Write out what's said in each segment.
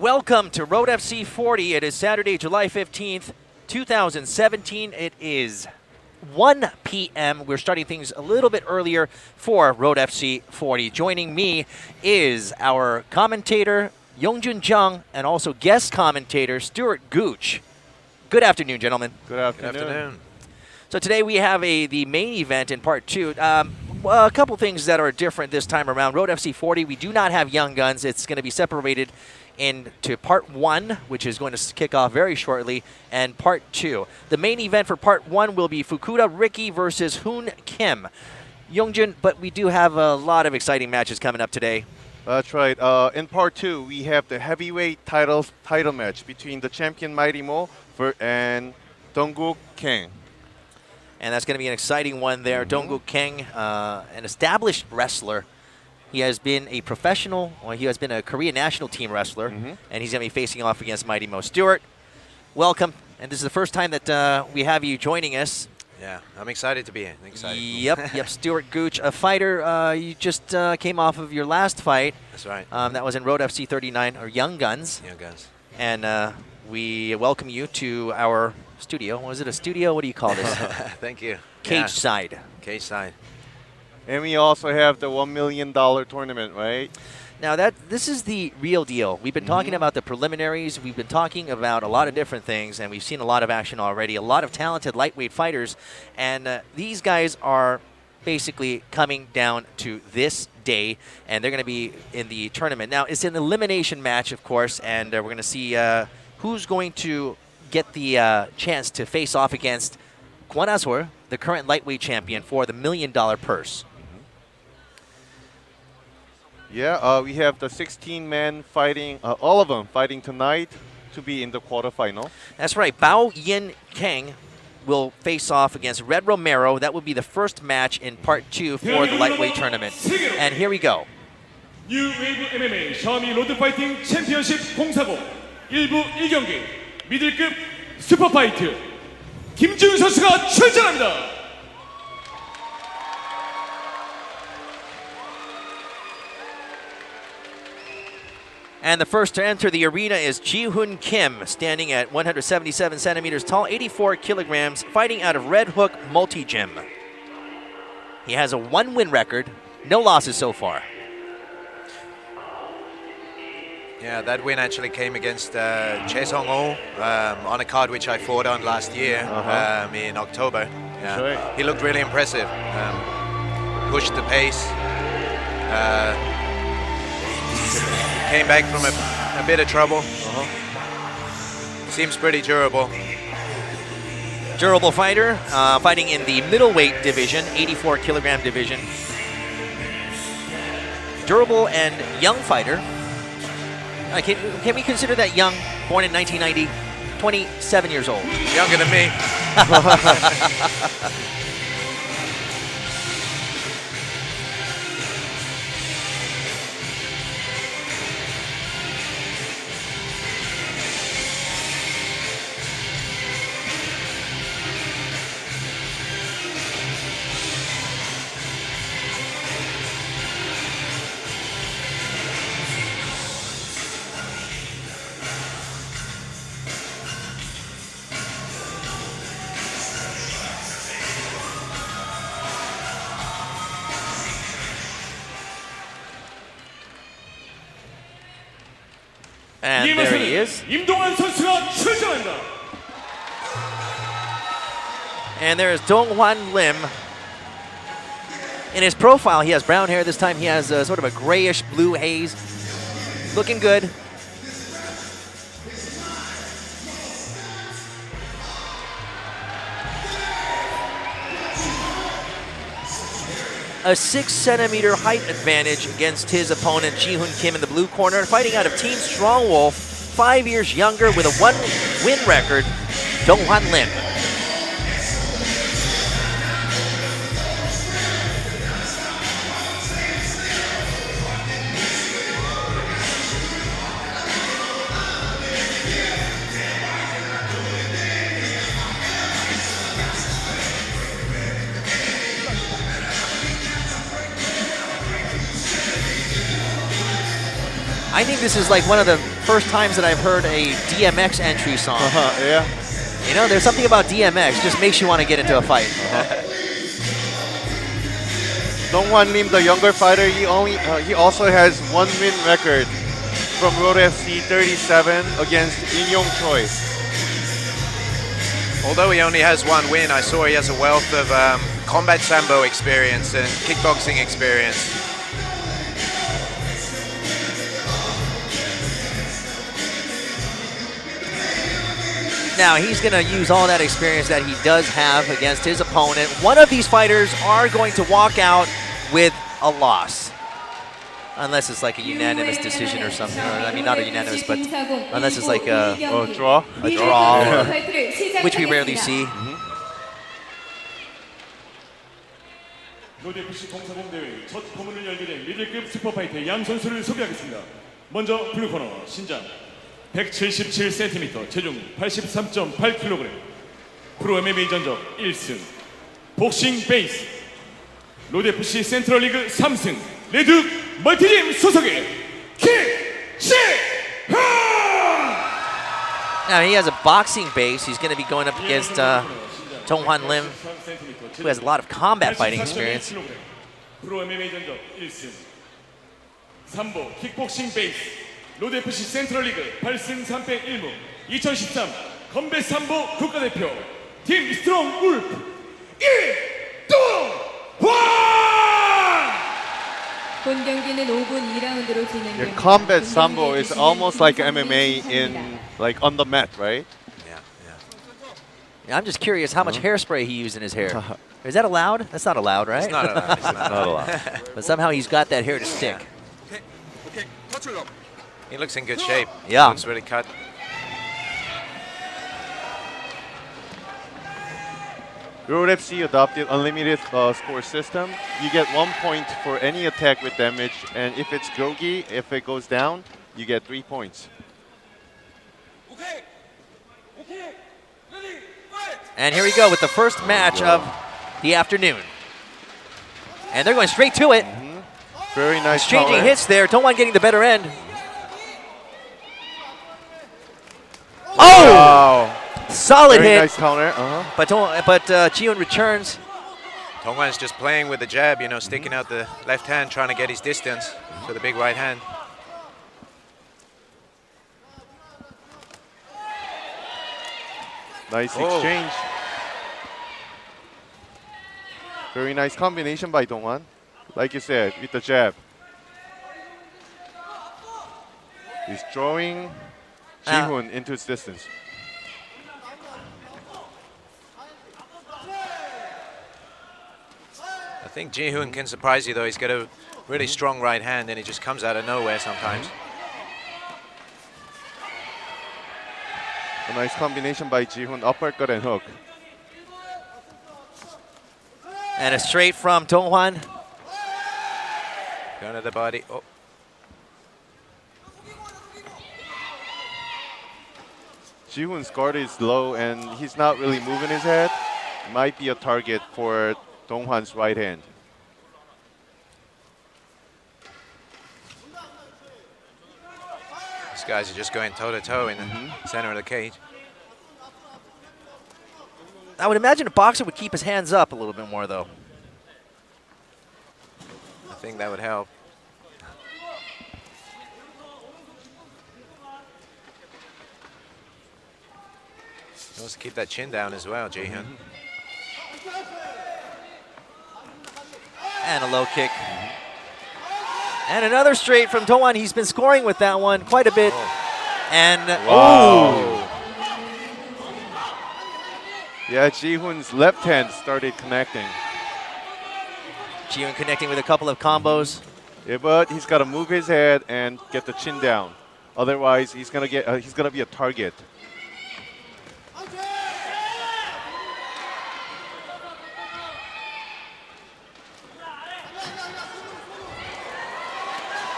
Welcome to Road FC 40. It is Saturday, July 15th, 2017. It is 1 p.m. We're starting things a little bit earlier for Road FC 40. Joining me is our commentator, Yongjun Jung, and also guest commentator, Stuart Gooch. Good afternoon, gentlemen. Good afternoon. So today we have the main event in part two. A couple things that are different this time around. Road FC 40, we do not have Young Guns. It's going to be separated into part one, which is going to kick off very shortly, and part two. The main event for part one will be Fukuda Riki versus Hoon Kim. Yongjun, but we do have a lot of exciting matches coming up today. That's right. In part two, we have the heavyweight title match between the champion Mighty Mo and Dongguk Kang. And that's going to be an exciting one there. Dongguk Kang, an established wrestler. He has been a professional, or he has been a Korean national team wrestler, and he's going to be facing off against Mighty Mo. Stuart, welcome. And this is the first time that we have you joining us. Yeah, I'm excited to be here. Yep. Stuart Gooch, a fighter. You just came off of your last fight. That's right. That was in Road FC 39, or Young Guns. Young Guns. And we welcome you to our studio. Was it a studio? What do you call this? Thank you. Cage side. Cage side. And we also have the $1 million tournament, right? Now this is the real deal. We've been talking about the preliminaries. We've been talking about a lot of different things, and we've seen a lot of action already. A lot of talented lightweight fighters, and these guys are basically coming down to this day, and they're going to be in the tournament. Now it's an elimination match, of course, and we're going to see who's going to get the chance to face off against Kwon Ah-seul, the current lightweight champion, for the $1 million purse. Yeah, we have the 16 men fighting, all of them fighting tonight to be in the quarterfinal. That's right. Bao Yin Kang will face off against Red Romero. That will be the first match in part two for the lightweight tournament. And here we go. New Wave MMA 샤오미 로드 파이팅 챔피언십 040 1부 1경기 미들급 슈퍼파이트 김지훈 선수가 출전합니다. And the first to enter the arena is Ji-Hoon Kim, standing at 177 centimeters tall, 84 kilograms, fighting out of Red Hook Multi-Gym. He has a 1-win record, no losses so far. Yeah, that win actually came against Chae Song-ho on a card which I fought on last year in October. Yeah. Right. He looked really impressive. Pushed the pace. Came back from a bit of trouble. Seems pretty durable. Durable fighter, fighting in the middleweight division, 84 kilogram division. Durable and young fighter. Can we consider that young? Born in 1990, 27 years old. Younger than me. And there he is. 임동환 선수가 출전한다. And there is Donghwan Lim. In his profile, he has brown hair. This time he has sort of a grayish blue haze. Looking good. A 6-centimeter height advantage against his opponent, Ji-Hoon Kim, in the blue corner. Fighting out of Team Strong Wolf, 5 years younger with a 1-win record, Donghwan Lim. I think this is like one of the first times that I've heard a DMX entry song. Yeah. You know, there's something about DMX just makes you want to get into a fight. Dongwan Lim, the younger fighter, he also has 1-win record from Road FC 37 against In-Yong Choi. Although he only has 1 win, I saw he has a wealth of combat sambo experience and kickboxing experience. Now, he's going to use all that experience that he does have against his opponent. One of these fighters are going to walk out with a loss. Unless it's like a unanimous decision or something. Or, I mean, not a unanimous, but unless it's like a draw. draw, which we rarely see. 로드FC 공사공 대회 첫 포문을 열게 된 미들급 슈퍼파이터 양 선수를 소개하겠습니다. 먼저 블루코너 신장 177cm, 체중 83.8kg, 프로 MMA 전적 1승, 복싱 베이스, 로드FC 센트럴리그 3승, 레드 멀티팀 소속의 김시훈! Now, he has a boxing base. He's going to be going up against Dongwan Lim, who has a lot of combat fighting experience. 프로 MMA 전적 1승, 삼보 킥복싱 베이스, 로드FC 센트럴리그 8승 3패 1무, 2013 건배 삼보 국가대표 팀 스트롱 울프 이동환! 본 경기는 5분 2라운드로 진행됩니다. Your combat sambo is almost like MMA in like on the mat, right? I'm just curious how much hairspray he used in his hair. Is that allowed? That's not allowed, right? It's not allowed. It's not allowed. But somehow he's got that hair to stick. He looks in good shape. Yeah. Looks really cut. Road FC adopted unlimited score system. You get 1 point for any attack with damage, and if it's Gogi, if it goes down, you get 3 points. And here we go with the first match of the afternoon. And they're going straight to it. Very nice. Exchanging power. hits there. Dongwan getting the better end. Oh! Wow. Solid Very hit. nice counter. But Jihoon returns. Dongwan's just playing with the jab, you know, sticking out the left hand, trying to get his distance to the big right hand. Nice Oh. exchange. Very nice combination by Dongwan. Like you said, with the jab. He's drawing Jihoon into his distance. I think Jihoon can surprise you, though. He's got a really strong right hand, and it just comes out of nowhere sometimes. A nice combination by Jihoon, uppercut and hook. And a straight from Dongwan. Going to the body. Oh. Jihoon's guard is low and he's not really moving his head. Might be a target for Dongwan's right hand. These guys are just going toe-to-toe in the center of the cage. I would imagine a boxer would keep his hands up a little bit more, though. I think that would help. He wants to keep that chin down as well, Jihoon. And a low kick. And another straight from Dongwan. He's been scoring with that one quite a bit. And Wow. Yeah, Jihoon's left hand started connecting. Jihoon connecting with a couple of combos. Yeah, but he's got to move his head and get the chin down. Otherwise, he's gonna be a target.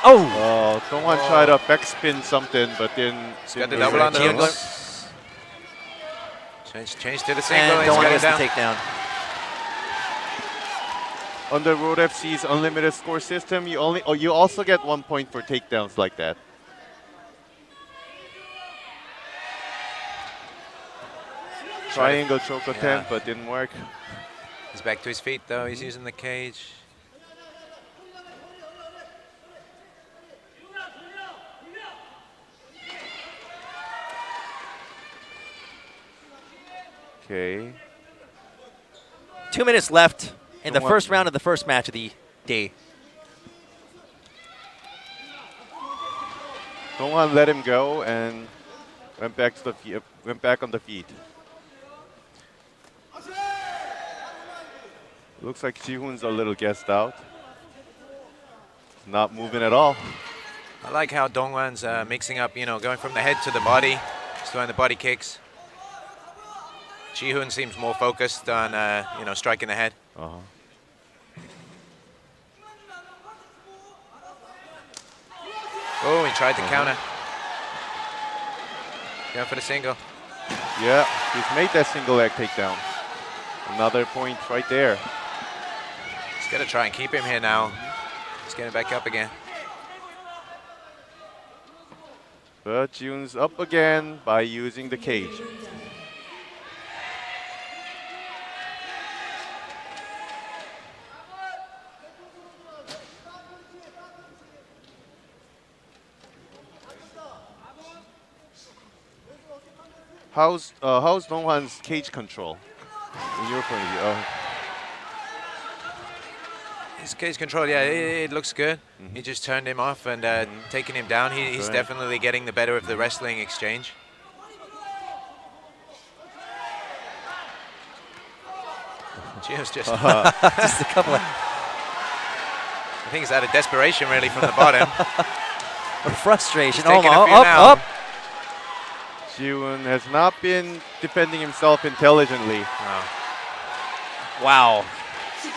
Oh! Dongwan tried to backspin something, but then Got the didn't double really underhook. work. Change to the single. And He's Dongwan got it gets the down. takedown. Under Road FC's unlimited score system, you also get 1 point for takedowns like that. triangle choke attempt, but didn't work. He's back to his feet though. He's using the cage. Okay. 2 minutes left in the Dongwon- first round of the first match of the day. Dongwon let him go and went back to the went back on the feet. Looks like Ji-hoon's a little gassed out. Not moving at all. I like how Dongwon's mixing up, going from the head to the body, just throwing the body kicks. Ji-hoon seems more focused on, striking the head. Uh-huh. Oh, he tried to counter. Going for the single. Yeah, he's made that single leg takedown. Another point right there. He's got to try and keep him here now. He's getting back up again. But Ji-hoon's up again by using the cage. How's Dongwan's cage control? In your point of view? His cage control, yeah, it looks good. He just turned him off and taking him down. He's right. definitely getting the better of the wrestling exchange. Just Just a couple of I think it's out of desperation really from the bottom. frustration. He's taking a few up, now. up. Ji-hoon has not been defending himself intelligently. Wow.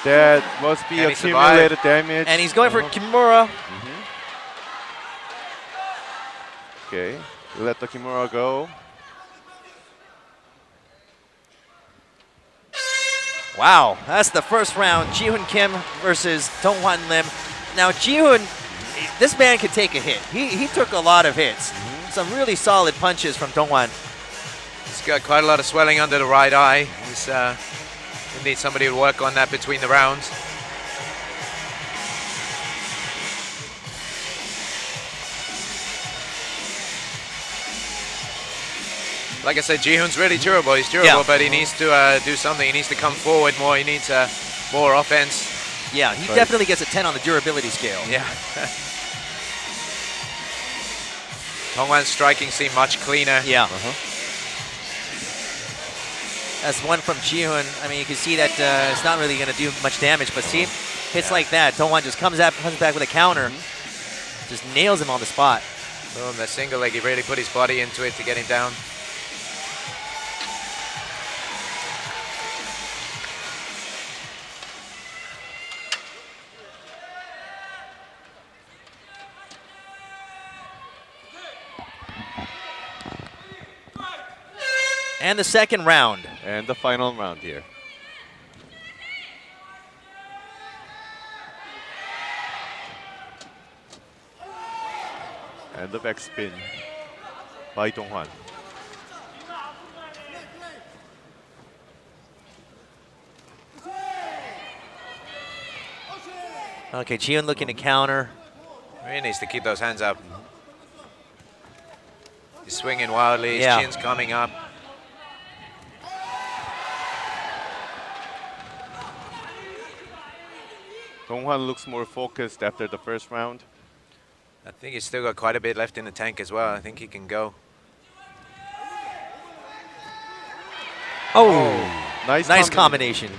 That must be And he accumulated damage. And he's going for Kimura. Okay, we let the Kimura go. Wow, that's the first round. Ji-hoon Kim versus Dongwan Lim. Now, Ji-hoon, this man can take a hit. He took a lot of hits. Some really solid punches from Dongwan. He's got quite a lot of swelling under the right eye. He's he needs somebody to work on that between the rounds. Like I said, Ji-hoon's really durable. He's durable, Yeah. but he needs to do something. He needs to come forward more. He needs more offense. Yeah, he Right. definitely gets a 10 on the durability scale. Yeah. Dongwan's striking seemed much cleaner. Yeah. That's one from Ji-hoon. I mean, you can see that it's not really going to do much damage, but see, hits like that. Dongwan just comes back with a counter. Just nails him on the spot. Boom, that single leg, he really put his body into it to get him down. And the second round. And the final round here. And the back spin by Dongwan. Okay, Ji-hoon looking to counter. He needs to keep those hands up. He's swinging wildly, his Yeah. chin's coming up. Dongwan looks more focused after the first round. I think he's still got quite a bit left in the tank as well. I think he can go. Oh, Nice combination.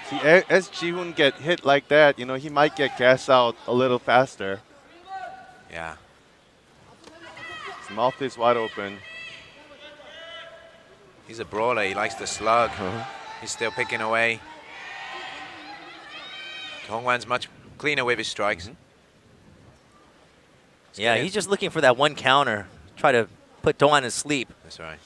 See, as Ji-hoon get hit like that, he might get gas out a little faster. Yeah. His mouth is wide open. He's a brawler. He likes to slug. He's still picking away. Dongwan's much cleaner with his strikes. Yeah, he's just looking for that one counter. Try to put Dongwan to sleep. That's right.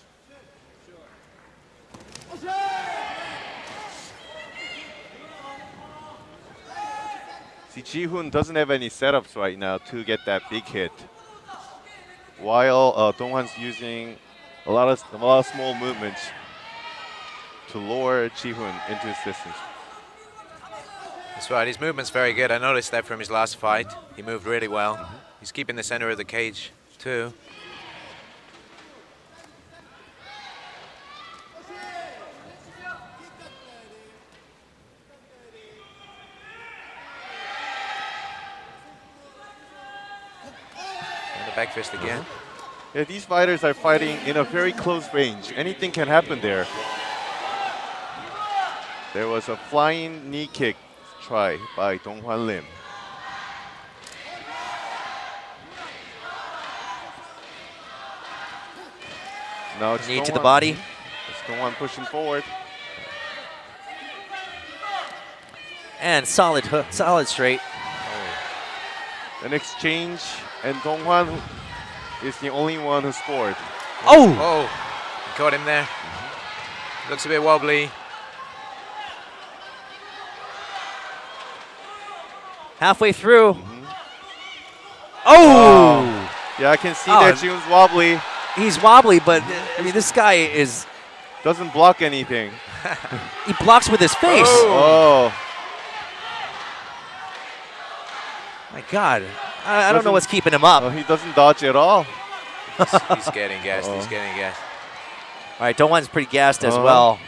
See, Ji-hoon doesn't have any setups right now to get that big hit. While Dongwan's using A lot of small movements to lure Ji-hoon into his distance. That's right, his movement's very good. I noticed that from his last fight. He moved really well. He's keeping the center of the cage, too. And the back fist again. Yeah, these fighters are fighting in a very close range. Anything can happen there. There was a flying knee kick try by Dong-hwan Lim. Now it's Knee to the Dong-hwan- body. It's Dong-hwan pushing forward. And solid hook, solid straight. An exchange, and Dong-hwan is the only one who scored. Oh! Oh, he caught him there. Looks a bit wobbly. Halfway through. Oh! Yeah, I can see Oh, that Ji-hoon's wobbly. He's wobbly, but I mean, this guy is, Doesn't block anything. he blocks with his face. Oh. My God. I don't know Doesn't- what's keeping him up. Oh, he doesn't dodge at all. He's getting gassed. He's getting gassed. All right, Dong-hwan's pretty gassed as Uh-huh. well.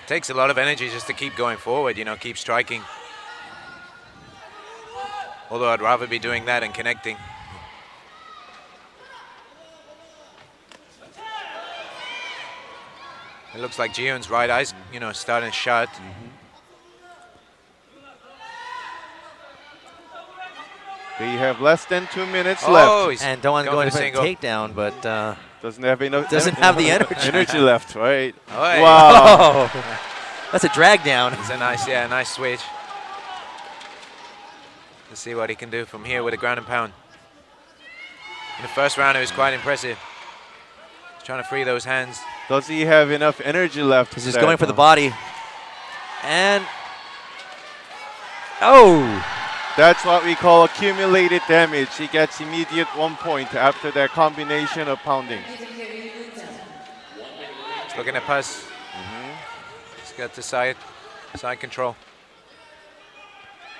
Takes a lot of energy just to keep going forward, you know, keep striking. Although I'd rather be doing that and connecting. It looks like Ji-hoon's right eye's, you know, starting to shut. They have less than 2 minutes Oh, left. he's And Dong-hwan going for for the a single. takedown, but Doesn't have enough. Doesn't have the energy. energy left, right? Oh, hey. Wow. that's a drag down. It's a nice, yeah, nice switch. Let's see what he can do from here with a ground and pound. In the first round, it was quite impressive. He's trying to free those hands. Does he have enough energy left? He's just going for the body. And, oh! That's what we call accumulated damage. He gets immediate 1 point after that combination of pounding. He's looking at pass. He's got the side control.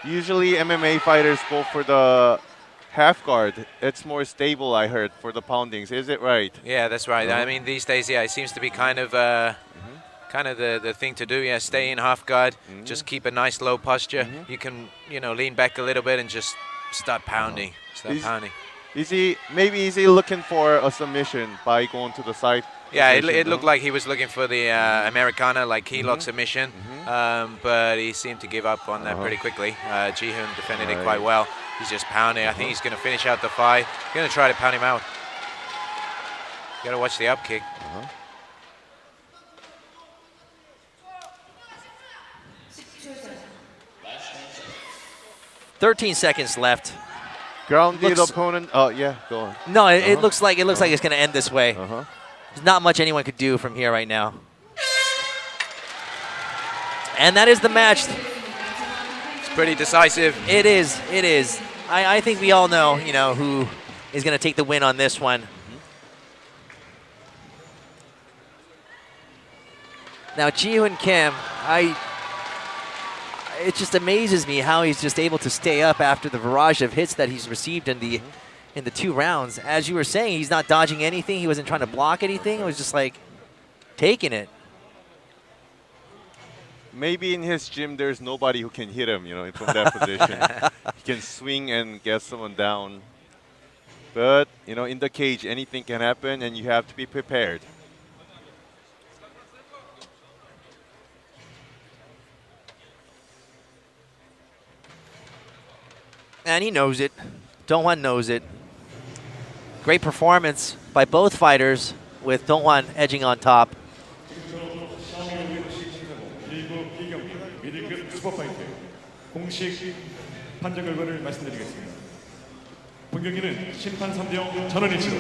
Usually MMA fighters go for the half guard. It's more stable, I heard, for the poundings. Is it right? Yeah, that's right. I mean, these days, yeah, it seems to be kind of the thing to do. Yeah, stay in half guard, just keep a nice low posture. You can, you know, lean back a little bit and just start pounding. Start Is- pounding. Is he looking for a submission by going to the side? Yeah, position, it looked no? like he was looking for the Americana, like key lock submission, but he seemed to give up on that pretty quickly. Ji-hoon defended it quite well. He's just pounding. I think he's going to finish out the fight. Going to try to pound him out. Got to watch the up kick. 13 seconds left. Grounded Looks- opponent. Oh yeah, go on. No, it looks like it's going to end this way. Uh-huh. There's not much anyone could do from here right now. And that is the match. It's pretty decisive. It is. It is. I think we all know, you know, who is going to take the win on this one. Now, Ji-hoon Kim, it just amazes me how he's just able to stay up after the barrage of hits that he's received in the 2 rounds. As you were saying, he's not dodging anything. He wasn't trying to block anything. It was just like taking it. Maybe in his gym there's nobody who can hit him, you know, from that position. He can swing and get someone down. But, you know, in the cage anything can happen and you have to be prepared. And he knows it. Dong-hwan knows it. Great performance by both fighters, with Dong-hwan edging on top. 리그 B경기 미들급 슈퍼파이트 공식 판정 결과를 말씀드리겠습니다. 본 경기는 심판 3대0 전원일치로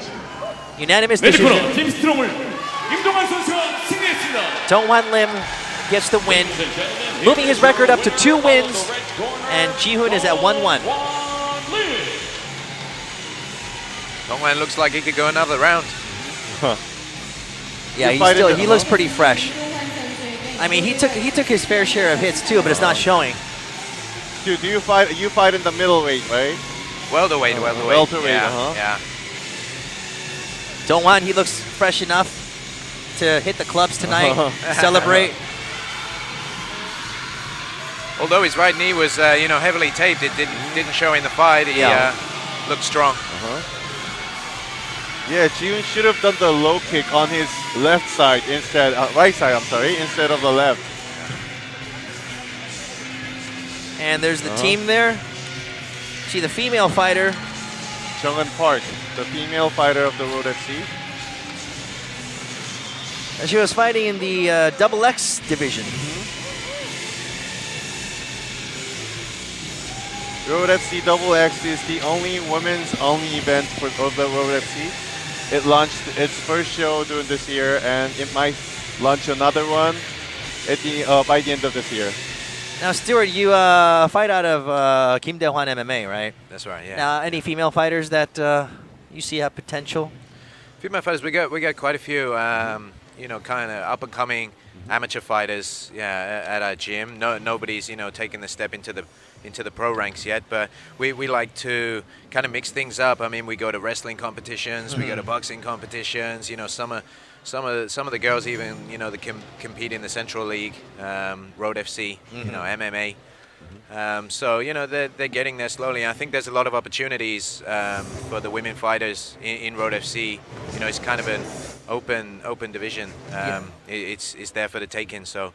Unanimous 레드 코너 decision. 팀 스트롱을 임동환 선수가 승리했습니다. Dong-hwan Lim gets the win, moving his record up to 2 wins, and Ji-hoon is at 1-1. Dong-hwan looks like he could go another round. Yeah, You fight in the- he looks pretty fresh. I mean, he took his fair share of hits too, but it's not showing. Dude, you fight in the middleweight, right? Welterweight. Welterweight, Yeah, yeah. Dongwan, he looks fresh enough to hit the clubs tonight, celebrate. Although his right knee was, heavily taped, it didn't show in the fight. He looked strong. Yeah, Jihoon should have done the low kick on his left side instead, right side, I'm sorry, instead of the left. And there's the team there. See the female fighter. Jung-eun Park, the female fighter of the Road FC. She was fighting in the double X division. Road FC Double X is the only women's only event of the Road FC. It launched its first show during this year, and it might launch another one at by the end of this year. Now, Stuart, you fight out of Kim Dae-hwan MMA, right? That's right. Yeah. Now, any female fighters that you see have potential? Female fighters, we got quite a few. Kind of up and coming amateur fighters. Yeah, at our gym. Nobody's taken the step into the pro ranks yet, but we like to kind of mix things up. I mean, we go to wrestling competitions, we go to boxing competitions. Some of the girls even that compete in the Central League, Road FC, MMA. So they're getting there slowly. I think there's a lot of opportunities for the women fighters in Road FC. It's kind of an open division. It's there for the taking. So.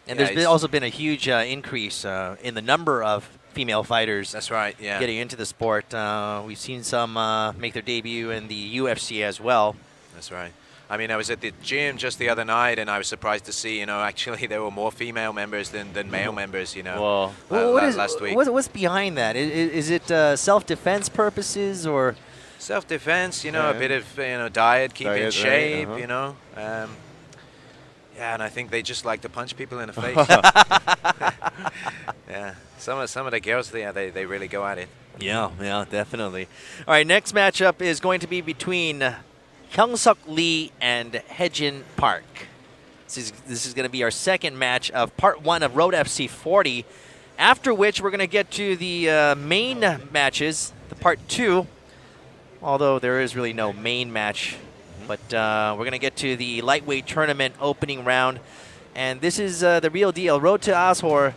And there's also been a huge increase in the number of female fighters. That's right. Yeah. Getting into the sport. We've seen some make their debut in the UFC as well. That's right. I mean, I was at the gym just the other night, and I was surprised to see, actually there were more female members than male members, Wow. last week. What's behind that? Is it self-defense purposes or? Self-defense, a bit of diet, keep in shape, right, Yeah, and I think they just like to punch people in the face. Yeah, some of the girls, they really go at it. Yeah, definitely. All right, next matchup is going to be between Hyung-Suk Lee and Haejin Park. This is going to be our second match of part 1 of Road FC 40, after which we're going to get to the main matches, the part 2, although there is really no main match. But we're going to get to the lightweight tournament opening round. And this is the real deal. Road to Ashore.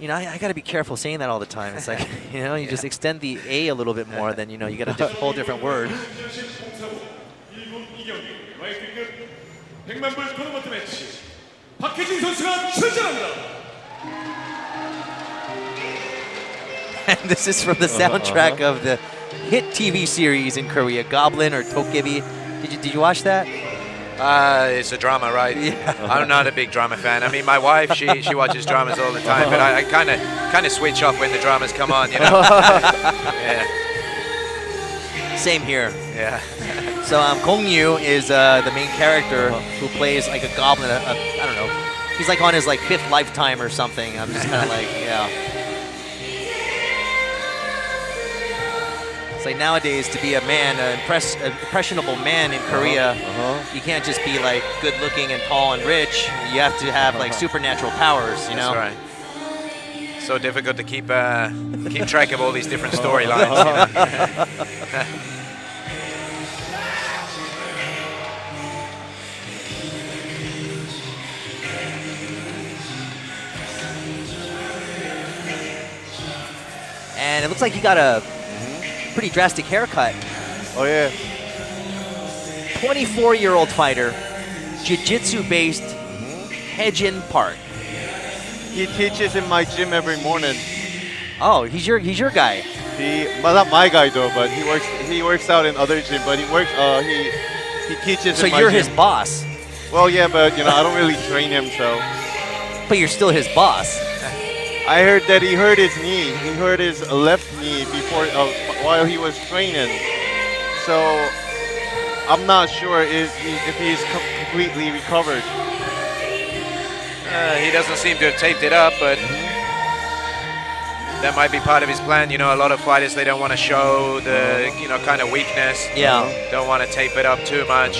I got to be careful saying that all the time. It's like, you just extend the A a little bit more, then, you got a whole different word. 100만 불 토너먼트 매치 박혜진 선수가 출전합니다. And this is from the soundtrack of the hit TV series in Korea, Goblin or Tokebi. Did you watch that? It's a drama, right? Yeah. I'm not a big drama fan. I mean, my wife, she watches dramas all the time, but I kind of switch off when the dramas come on, Yeah. Same here. Yeah. So Gong Yu is the main character who plays like a goblin. I don't know. He's like on his 5th lifetime or something. I'm just kind of like, yeah. It's like nowadays to be a man, an impressionable man in Korea, you can't just be good looking and tall and rich. You have to have supernatural powers, That's right. So difficult to keep track of all these different storylines. And it looks like he got a pretty drastic haircut. Oh, yeah. 24-year-old fighter, jiu-jitsu based, Haejin Park. He teaches in my gym every morning. Oh, he's your guy. Well, not my guy though, but he works out in other gym. But he teaches. So in my you're gym. his boss. Well, yeah, but I don't really train him, so. But you're still his boss. I heard that he hurt his knee. He hurt his left knee before while he was training. So I'm not sure if he's completely recovered. He doesn't seem to have taped it up, but that might be part of his plan. You know, a lot of fighters, they don't want to show the, you know, kind of weakness. Yeah. Don't want to tape it up too much.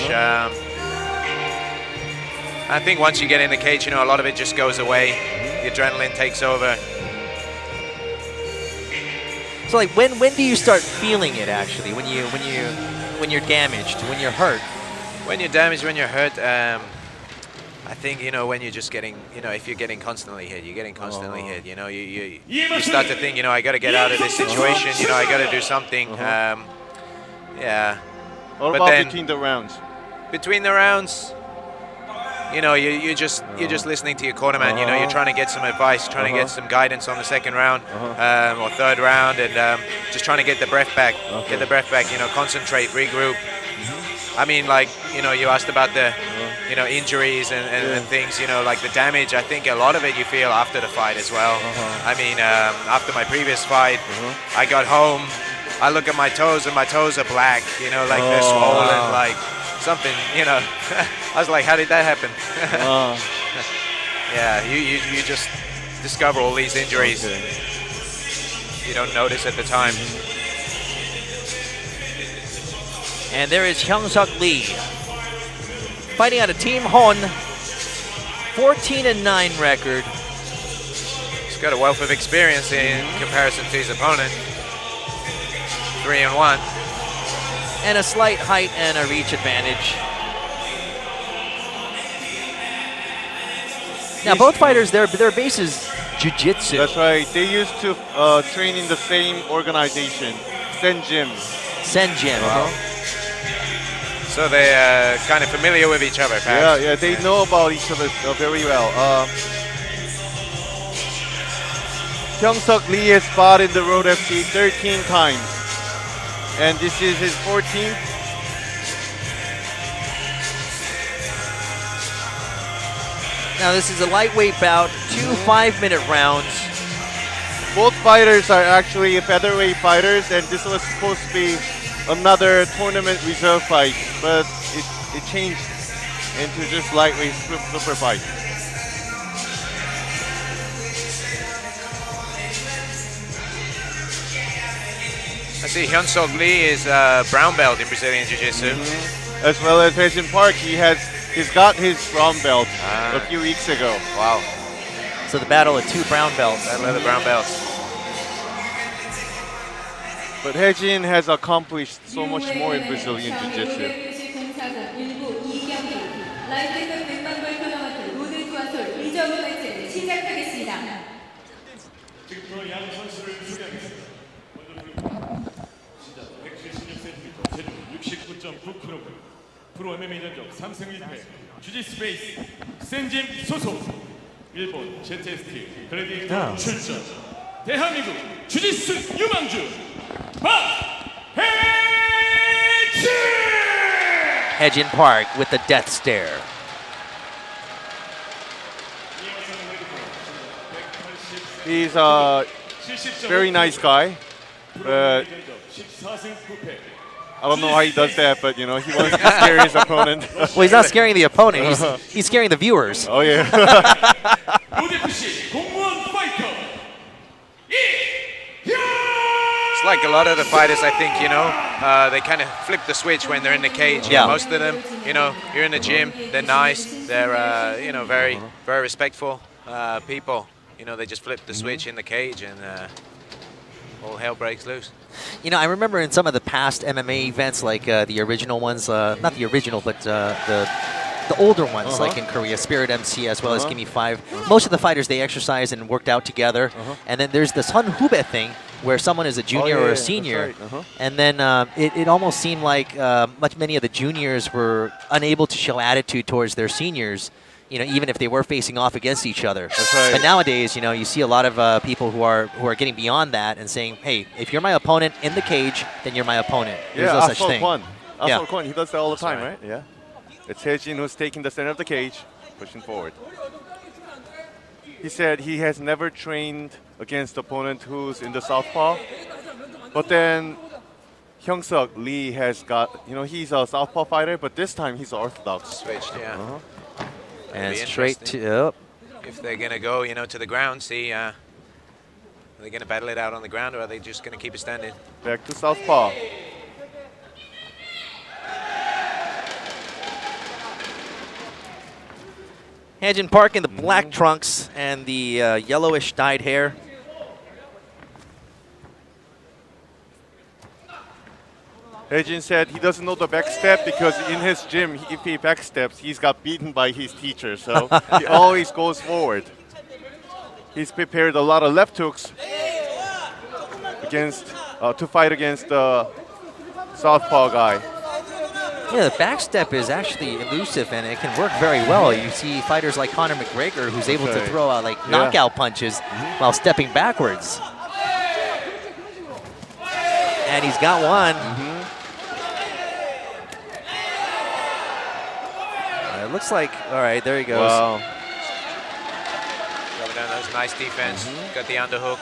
I think once you get in the cage, you know, a lot of it just goes away. The adrenaline takes over. So like when do you start feeling it actually? When you're damaged, when you're hurt? When you're damaged, when you're hurt, I think, you know, when you're just getting, you know, if you're getting constantly hit, you're getting constantly hit, you know, you start to think, you know, I got to get out of this situation, you know, I got to do something. Yeah. What But about then- between the rounds? Between the rounds, you know, you're just listening to your cornerman. You know, you're trying to get some advice, trying to get some guidance on the second round or third round, and just trying to get the breath back. Get the breath back. You know, concentrate, regroup. I mean, like, you know, you asked about the, you know, injuries and things. You know, like the damage. I think a lot of it you feel after the fight as well. I mean, after my previous fight, I got home. I look at my toes, and my toes are black. You know, like they're swollen, like something. You know, I was like, how did that happen? Yeah, you just discover all these injuries. You don't notice at the time. And there is Hyung-Suk Lee, fighting out of Team Hon, 14-9 record. He's got a wealth of experience in comparison to his opponent. 3-1. And a slight height and a reach advantage. Now both fighters, their base is jiu-jitsu. That's right. They used to train in the same organization, Sen Gym. Sen Gym. So they're kind of familiar with each other, perhaps. Yeah, they know about each other very well. Hyung-Suk Lee has fought in the Road FC 13 times, and this is his 14th. Now this is a lightweight bout, 2 5-minute rounds. Both fighters are actually featherweight fighters, and this was supposed to be another tournament reserve fight, but it changed into just lightweight super fight. I see Hyun-Suk Lee is brown belt in Brazilian Jiu-Jitsu. As well as Hye-Jin Park, he's got his brown belt a few weeks ago. Wow, So the battle of 2 brown belts. battle of the brown belts. But Hye-Jin has accomplished so much more in Brazilian Jiu-Jitsu. UFC 공사장 일부 2경기 라이트급 등반벌 토너먼트 로드 투어솔 2점 매치 시작하겠습니다. 지금부터 양 선수를 소개하겠습니다. 먼저 시작 176cm, 체중 69.9kg, 프로 MMA 전적 3승 1패, 주짓수 베이스, 센짐 소속, 일본 ZST 글래디에이터 출전, 대한민국 주짓수 유망주 박해진! Hye-Jin Park with the death stare. He's a very nice guy, but 14승 9패. I don't know how he does that, but you know, he wants to scare his opponent. Well, he's not scaring the opponent, he's scaring the viewers. Oh yeah. 로드FC 공무원 파이터 It's like a lot of the fighters, I think, you know, they kind of flip the switch when they're in the cage. Yeah. Most of them, you know, you're in the gym, they're nice, they're, you know, very, very respectful people. You know, they just flip the switch in the cage and all hell breaks loose. You know, I remember in some of the past MMA events, like the original ones, not the original, but the older ones, like in Korea, Spirit MC as well as Gimme 5. Most of the fighters, they exercise and worked out together. And then there's the Sun Hube thing, where someone is a junior or a senior. And then it almost seemed like many of the juniors were unable to show attitude towards their seniors, you know, even if they were facing off against each other. That's right. But nowadays, you know, you see a lot of people who are getting beyond that and saying, hey, if you're my opponent in the cage, then you're my opponent. There's no such thing. Asal Kwan, he does that all the time, right. right? Yeah. It's Hye-Jin who's taking the center of the cage, pushing forward. He said he has never trained against opponent who's in the southpaw, but then Hyung-Suk Lee has got, you know, he's a southpaw fighter, but this time he's orthodox. Switched, yeah. And Be straight interesting. to... If they're going to go, you know, to the ground, see Are they going to battle it out on the ground, or are they just going to keep it standing? Back to southpaw. Hyejin Park in the black trunks and the yellowish dyed hair. Hyejin said he doesn't know the back step because in his gym, if he back steps, he's got beaten by his teacher. So he always goes forward. He's prepared a lot of left hooks against to fight against the southpaw guy. Yeah, the back step is actually elusive and it can work very well. You see fighters like Conor McGregor who's able to throw out like knockout punches while stepping backwards. And he's got one. It looks like, all right, there he goes. Wow. Going down those nice defense. Got the underhook.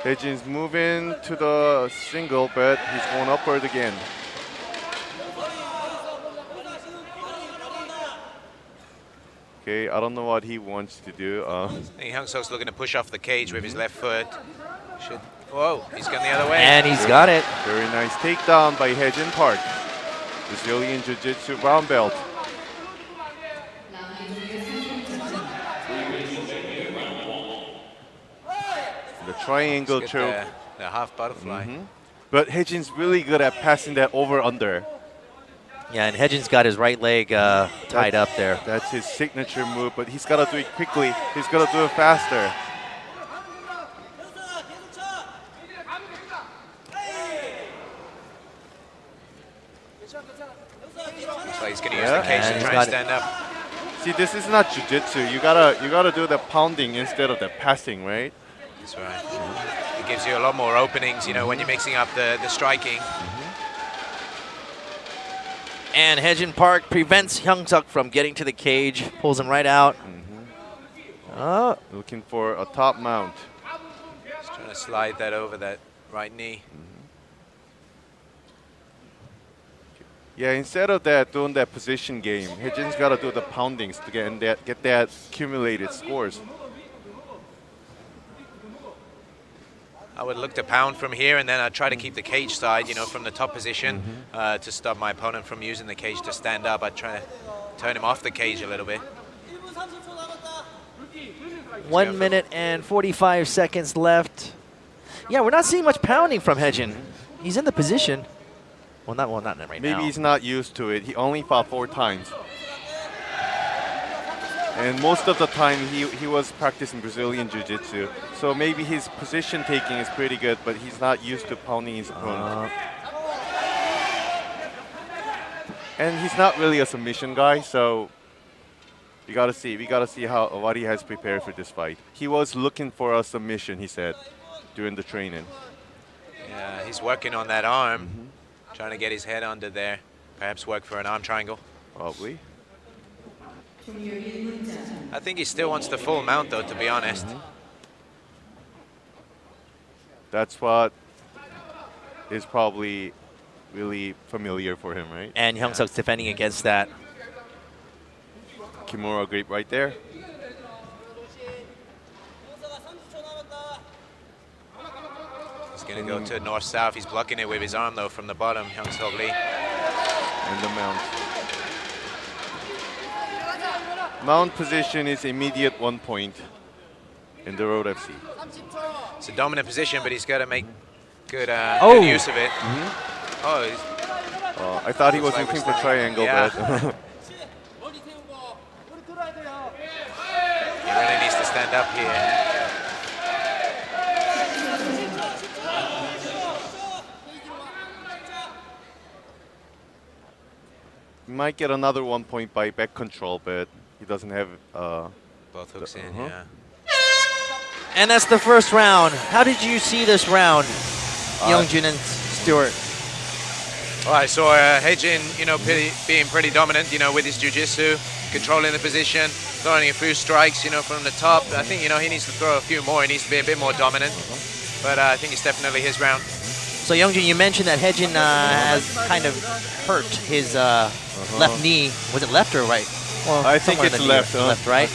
Hyejin's moving to the single, but he's going upward again. Okay, I don't know what he wants to do. I think Hyung Suk's looking to push off the cage with his left foot. Whoa, he's gone the other way. And he's got it. Very nice takedown by Hyejin Park, Brazilian Jiu-Jitsu brown belt. The triangle Let's choke. get the half butterfly. But Hyejin's really good at passing that over-under. Yeah, and Hyejin's got his right leg tied up there. That's his signature move, but he's got to do it quickly. He's got to do it faster. Looks like he's going to use the cage and to he's try got and stand up. See, this is not jiu-jitsu. You gotta do the pounding instead of the passing, right? That's right. It gives you a lot more openings, you know, when you're mixing up the striking. And Hyejin Park prevents Hyung Suk from getting to the cage, pulls him right out. Oh, Looking for a top mount. Just trying to slide that over that right knee. Yeah, instead of that, doing that position game, Hyejin's got to do the poundings to get that accumulated scores. I would look to pound from here, and then I'd try to keep the cage side, you know, from the top position to stop my opponent from using the cage to stand up. I'd try to turn him off the cage a little bit. 1 minute and 45 seconds left. Yeah, we're not seeing much pounding from Hyejin. He's in the position. Well, not right now. Maybe he's not used to it. He only fought 4 times. And most of the time he was practicing Brazilian Jiu-Jitsu. So maybe his position taking is pretty good, but he's not used to pounding his opponent. And he's not really a submission guy, so we gotta see what he has prepared for this fight. He was looking for a submission, he said, during the training. Yeah, he's working on that arm, trying to get his head under there. Perhaps work for an arm triangle. Probably. I think he still wants the full mount, though, to be honest. That's what is probably really familiar for him, right? And Hyung Suk's defending against that. Kimura grip right there. He's going to go to north-south. He's blocking it with his arm, though, from the bottom, Hyung Suk Lee. And the mount. Mount position is immediate 1 point in the Road FC. It's a dominant position, but he's got to make good, good use of it. Oh, I thought he was Looks like looking we're for triangle, Yeah. but he really needs to stand up here. he might get another 1 point by back control, but he doesn't have. Both hooks in, yeah. And that's the first round. How did you see this round, Youngjin and Stewart? Well, I saw Hyejin, you know, being pretty dominant, you know, with his jiu-jitsu, controlling the position, throwing a few strikes, you know, from the top. I think, you know, he needs to throw a few more. He needs to be a bit more dominant. But I think it's definitely his round. So Youngjin, you mentioned that Hyejin has kind of hurt his left knee. Was it left or right? Well, I think somewhere in it's the knee. left. Left, right?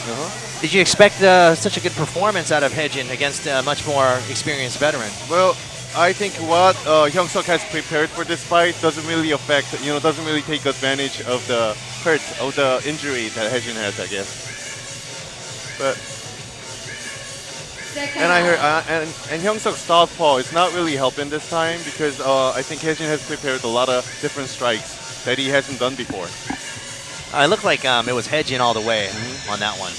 Did you expect such a good performance out of Hejin against a much more experienced veteran? Well, I think what Hyung-Suk has prepared for this fight doesn't really affect, doesn't really take advantage of the hurt, of the injury that Hejin has, I guess. But Second and I heard round. and Hyung-Suk's southpaw is not really helping this time because I think Hejin has prepared a lot of different strikes that he hasn't done before. It looked like it was Hejin all the way on that one.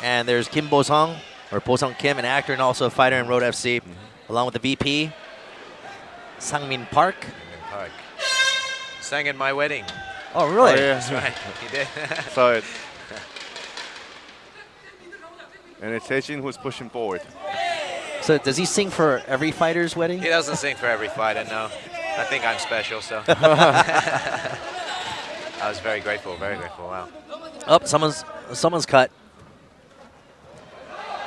And there's Kim Bo-sung, or Bo-sung Kim, an actor and also a fighter in Road FC, along with the VP, Sang-min Park. Park. Sang at my wedding. Oh, really? Oh, yeah. That's right. He did. Saw it. And it's Hejin who's pushing forward. So does he sing for every fighter's wedding? He doesn't sing for every fighter, no. I think I'm special, so. I was very grateful, wow. Oh, someone's cut.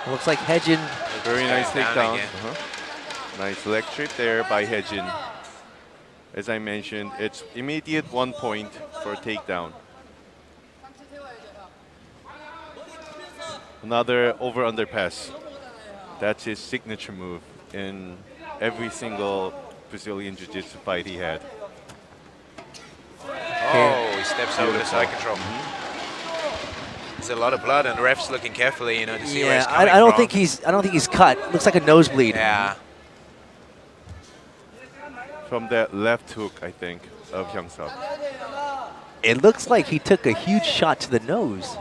Looks like Hejin. Very nice Down takedown. again. Nice leg trip there by Hejin. As I mentioned, it's immediate 1 point for a takedown. Another over-under pass. That's his signature move in every single Brazilian Jiu-Jitsu fight he had. Oh, he steps over the side control. There's a lot of blood, and the ref's looking carefully, to see where Yeah, it's coming I don't from. think he's cut. Looks like a nosebleed. Yeah. From that left hook, I think, of Hyung-Suk. It looks like he took a huge shot to the nose.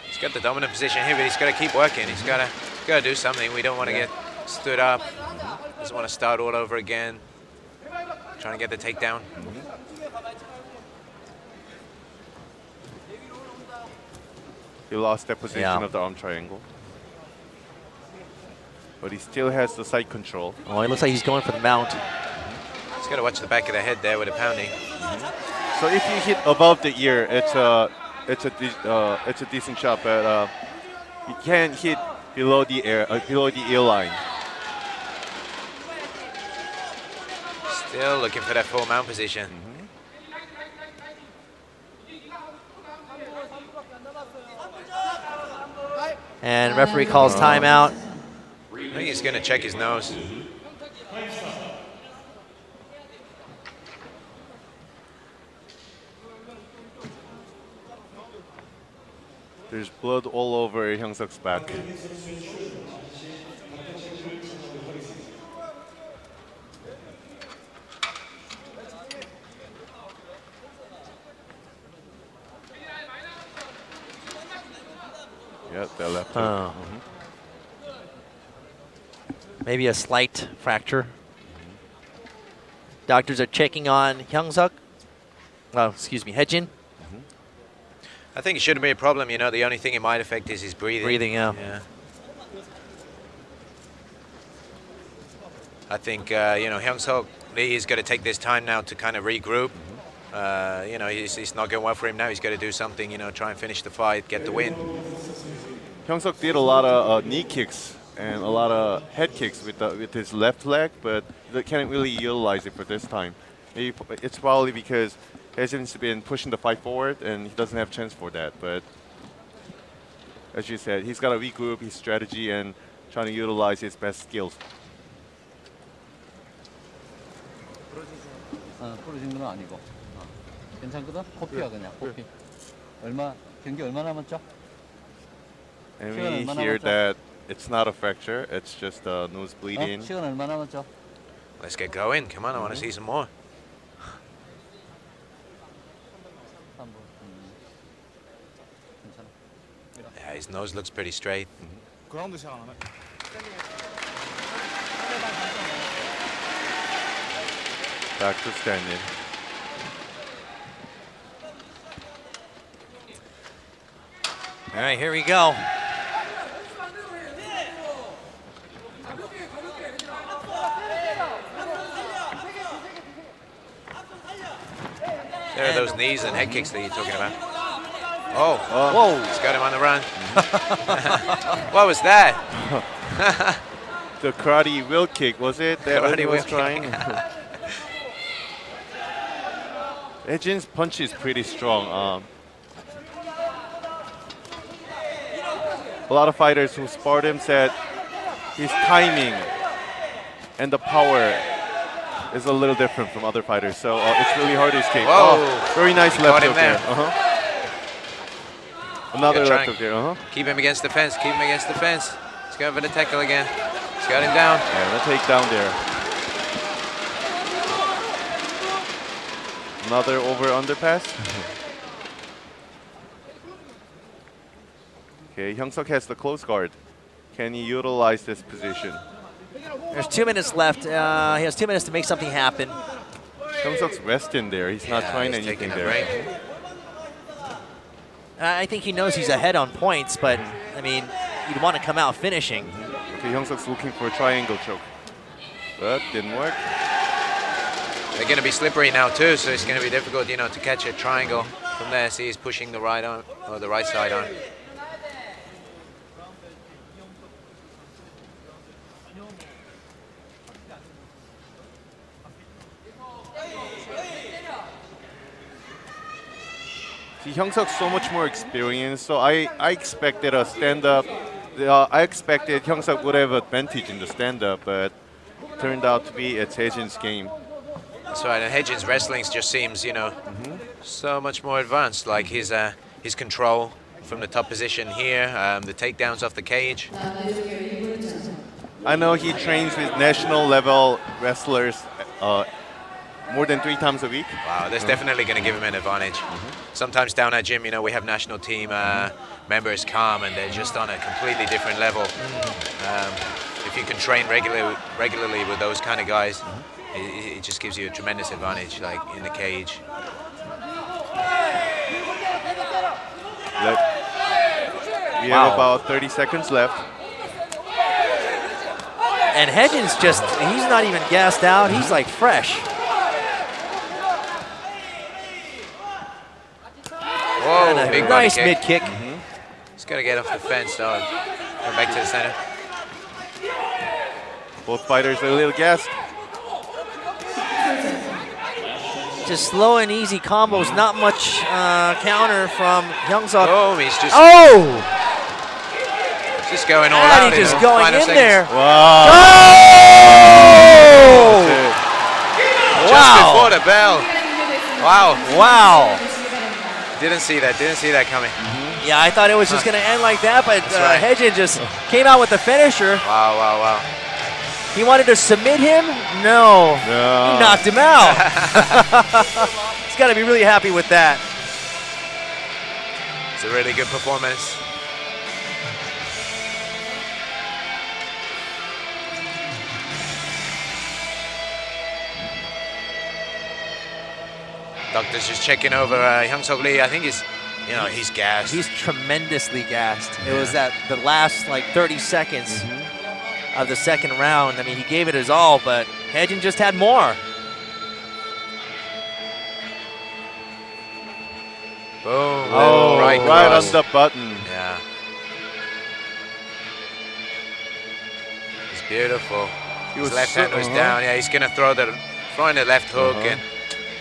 He's got the dominant position here, but he's got to keep working. He's got to do something. We don't want to get stood up. Doesn't want to start all over again. Trying to get the takedown. He lost that position Yeah. of the arm triangle. But he still has the side control. Oh, it looks like he's going for the mount. He's got to watch the back of the head there with the pounding. So if you hit above the ear, it's a decent shot, but you can't hit below the ear line. Still looking for that full mount position. And referee calls timeout. I think he's going to check his nose. There's blood all over Hyung-Suk's back. Yep, that left hook. Oh. Maybe a slight fracture. Doctors are checking on Hyung-Suk. Oh, excuse me, Hejin. I think it shouldn't be a problem. The only thing it might affect is his breathing. Breathing, yeah. I think, Hyung-Suk Lee is going to take this time now to kind of regroup. It's not going well for him now. He's got to do something, try and finish the fight, get the win. Hyung-Suk did a lot of knee kicks and a lot of head kicks with his left leg, but they can't really utilize it for this time. Maybe it's probably because Hejin's been pushing the fight forward and he doesn't have a chance for that. But as you said, he's got to regroup his strategy and trying to utilize his best skills. 부러진 건 아니고 괜찮거든? 코피야 그냥 코피. 경기 얼마 남았죠? And 시간 we 얼마나 hear 남았죠? that it's not a fracture, it's just a nose 어? bleeding. 시간 얼마 남았죠? Let's get going. Come on, I want to see some more. 3분. 괜찮아. Yeah, his nose looks pretty straight. 그라운드 시작 안 하네. Back to standing. All right, here we go. There are those knees and head kicks that you're talking about. Oh, Whoa. he's got him on the run. What was that? The karate wheel kick, was it? That Karate he was wheel trying? kick. Ejin's punch is pretty strong. A lot of fighters who sparred him said his timing and the power is a little different from other fighters, so it's really hard to escape. Whoa. Oh, very nice He left caught him hook there. there. Another Good left trying. hook there. Keep him against the fence. Keep him against the fence. He's going for the tackle again. He's got him down. Yeah, the takedown there. Another over underpass. Okay, Hyung-suk has the close guard. Can he utilize this position? There's 2 minutes left. He has 2 minutes to make something happen. Hyung-suk's resting there. He's not trying he's anything taking a there. break. I think he knows he's ahead on points, but I mean, you'd want to come out finishing. Okay, Hyung-suk's looking for a triangle choke. But didn't work. They're going to be slippery now too, so it's going to be difficult, you know, to catch a triangle from there. See, he's pushing the right arm or the right side arm. See, Hyung-suk's so much more experienced, so I expected a stand-up. I expected Hyung-suk would have advantage in the stand-up, but turned out to be it's Ejin's game. That's right, and Hejin's wrestling just seems, you know, so much more advanced. Like his control from the top position here, the takedowns off the cage. I know he trains with national level wrestlers more than 3 times a week. Wow, that's definitely going to give him an advantage. Sometimes down at gym, you know, we have national team members come and they're just on a completely different level. If you can train regularly with those kind of guys, it just gives you a tremendous advantage, like in the cage. We have about 30 seconds left. And Hejin's just, he's not even gassed out. He's like fresh. Whoa, And a big nice body mid kick. kick. He's got to get off the fence, though. Go back to the center. Both fighters are a little gassed. Just slow and easy combos. Not much counter from Hyung-suk. Oh, he's just, just going all And out. he's in just the going final in seconds. there. Wow. Oh! Just Wow. before the bell. Wow. Wow. Didn't see that coming. Yeah, I thought it was just going to end like that, but right. Hejin just came out with the finisher. Wow. He wanted to submit him? No. He knocked him out. He's got to be really happy with that. It's a really good performance. Doctor's just checking over Hyung-suk Lee. I think he's gassed. He's tremendously gassed. It was the last like 30 seconds of the second round. I mean, he gave it his all, but Hejin just had more. Boom. Oh, right on cross. the button. Yeah. It's beautiful. His left hand was down. Yeah, he's gonna throwing the left hook, and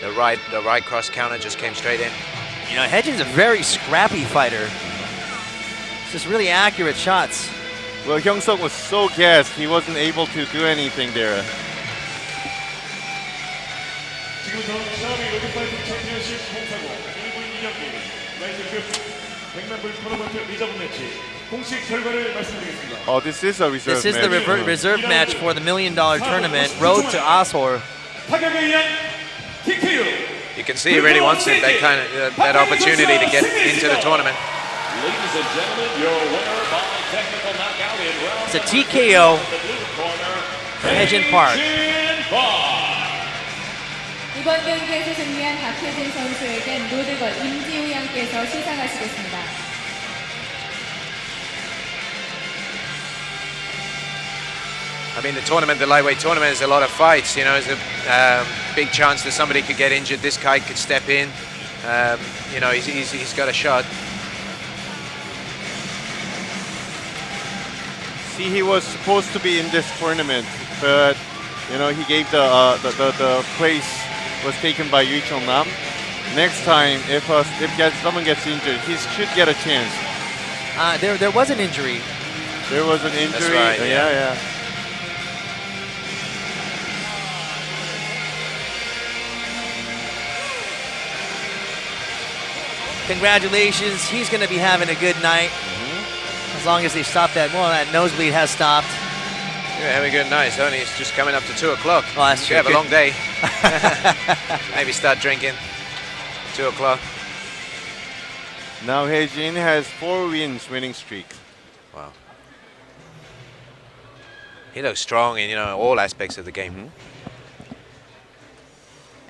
the right cross counter just came straight in. You know, Hejin's a very scrappy fighter. Just really accurate shots. Well, Hyung-suk was so gassed, he wasn't able to do anything there. 지금부터 샤오미 로드파이팅 챔피언십 홍사고 1부 2경기 라이트급 100만불 토너먼트 리저브 매치 공식 결과를 말씀드리겠습니다. Oh, this is a reserve This is the match. reserve match for the $1 million tournament, Road to Ashore. 타격에 의한 TKO. You can see he really wants it, that opportunity to get into the tournament. Ladies and gentlemen, your winner by technical knockout in round It's a TKO, the blue corner, Hejin Park. Jin Park. 이번 경기에서 승리한 박혜진 선수에겐 로드걸 임지우 양께서 시상하시겠습니다. I mean, the lightweight tournament is a lot of fights. You know, there's a big chance that somebody could get injured. This guy could step in. You know, he's got a shot. See, he was supposed to be in this tournament, but you know, he gave the place was taken by Yu Cheong Nam. next time, if someone gets injured, he should get a chance. There was an injury. There was an injury. right, yeah. yeah. Congratulations. He's going to be having a good night. As long as they stop that. Well, that nosebleed has stopped. You're having a good night. It's only just coming up to 2 o'clock. Oh, that's You true. have a long day. Maybe start drinking. 2 o'clock. Now Hae-jin has 4 wins winning streak. Wow. He looks strong in all aspects of the game.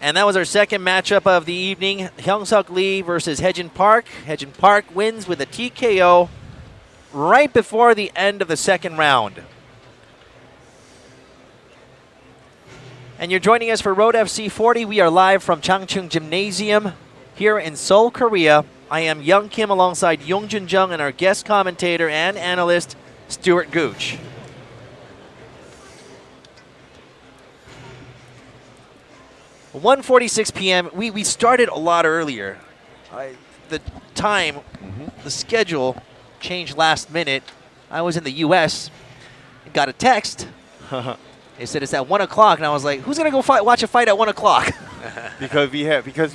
And that was our second matchup of the evening. Hyung-Suk Lee versus Hae-jin Park. Hae-jin Park wins with a TKO right before the end of the second round. And you're joining us for Road FC 40. We are live from Changchung Gymnasium here in Seoul, Korea. I am Young Kim alongside Yongjun Jung and our guest commentator and analyst, Stuart Gooch. At 1:46 p.m. We started a lot earlier. The time, the schedule changed last minute. I was in the U.S. Got a text. They said it's at 1 o'clock, and I was like, "Who's gonna go watch a fight at 1 o'clock?" because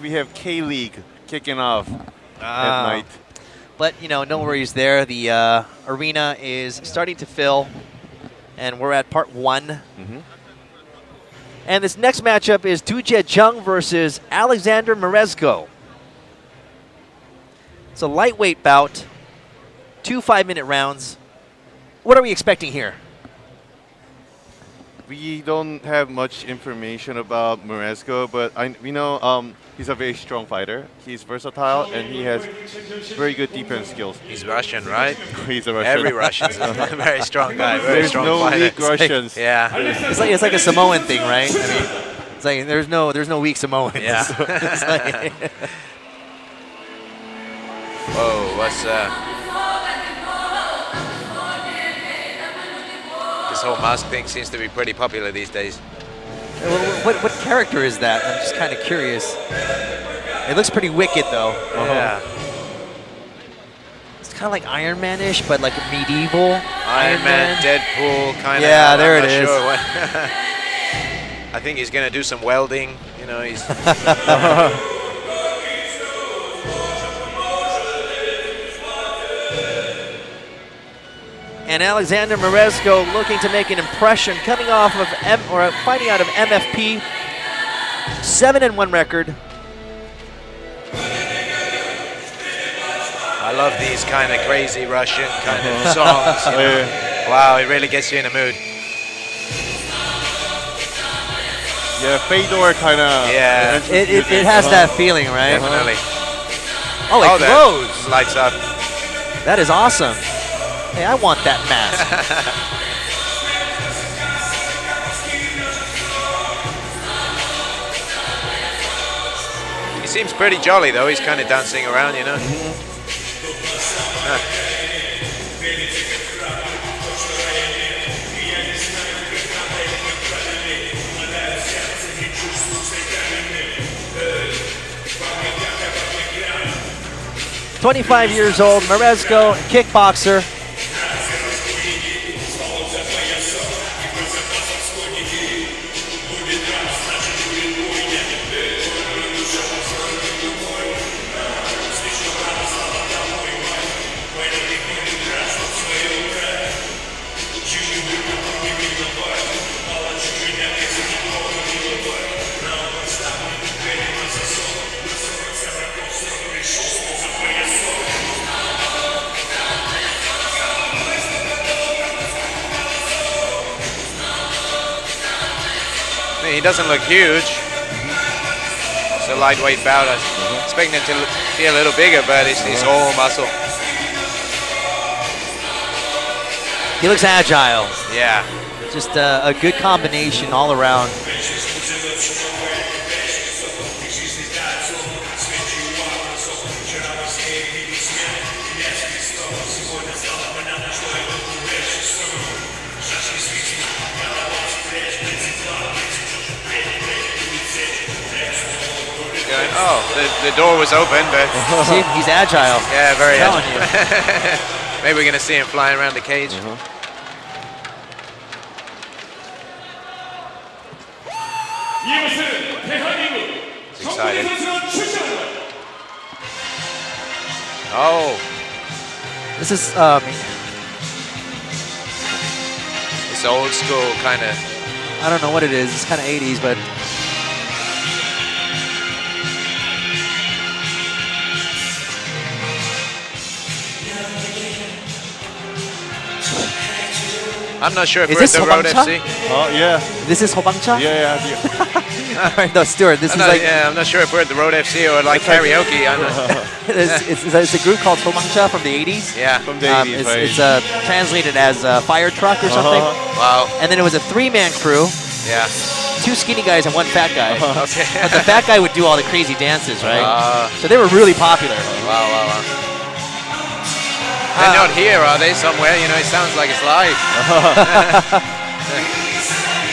we have K-League kicking off at night. But no worries there. The arena is starting to fill, and we're at part 1. And this next matchup is Doo-jae Jung versus Alexander Merezko. It's a lightweight bout, 2 5-minute rounds. What are we expecting here? We don't have much information about Merezko, but we know he's a very strong fighter. He's versatile and he has very good defense skills. He's Russian, right? He's a Russian. Every Russian's a very strong guy, very There's strong no fighter. weak Russians. Yeah. It's like a Samoan thing, right? I mean, it's like there's no weak Samoans. Yeah. It's like Whoa, what's this whole mask thing seems to be pretty popular these days. what character is that? I'm just kind of curious. It looks pretty wicked, though. Yeah. It's kind of like Iron Man-ish, but like medieval. Iron Man, Deadpool, kind of. Yeah, there it is. Sure what I think he's going to do some welding. He's. And Alexander Merezko looking to make an impression, coming off of fighting out of MFP, 7-1 record. I love these kind of crazy Russian kind of songs. Wow, it really gets you in the mood. Yeah, Fedor kind of. Yeah. It has that feeling, right? Definitely. Oh, it that glows. lights up. That is awesome. Hey, I want that mask. He seems pretty jolly though. He's kind of dancing around, Huh. 25 years old, Merezko, kickboxer. He doesn't look huge. It's a lightweight bout. I was expecting him to be a little bigger, but he's all muscle. He looks agile. Yeah. Just a good combination all around. Oh, the door was open, but See, he's agile. yeah, very Telling agile. Maybe we're going to see him flying around the cage. 이곳은 대한민국 excited. 정국의 선수가 출전합니다. Oh, This is it's old school kind of. I don't know what it is. It's kind of 80s, but I'm not sure if Is we're at this the Road Hobangcha? FC. Oh yeah, this is Hobangcha. yeah, yeah. No, Stuart. This is like I'm not sure if we're at the Road FC or like karaoke. I'm not, it's a group called Hobangcha from the 80s. yeah. From the 80s, right? It's translated as fire truck or something. Wow. And then it was a 3-man crew, Yeah. 2 skinny guys and 1 fat guy. Okay. But the fat guy would do all the crazy dances, right? Wow, So they were really popular. wow, wow. They're not here, are they? Somewhere? You know, it sounds like it's live.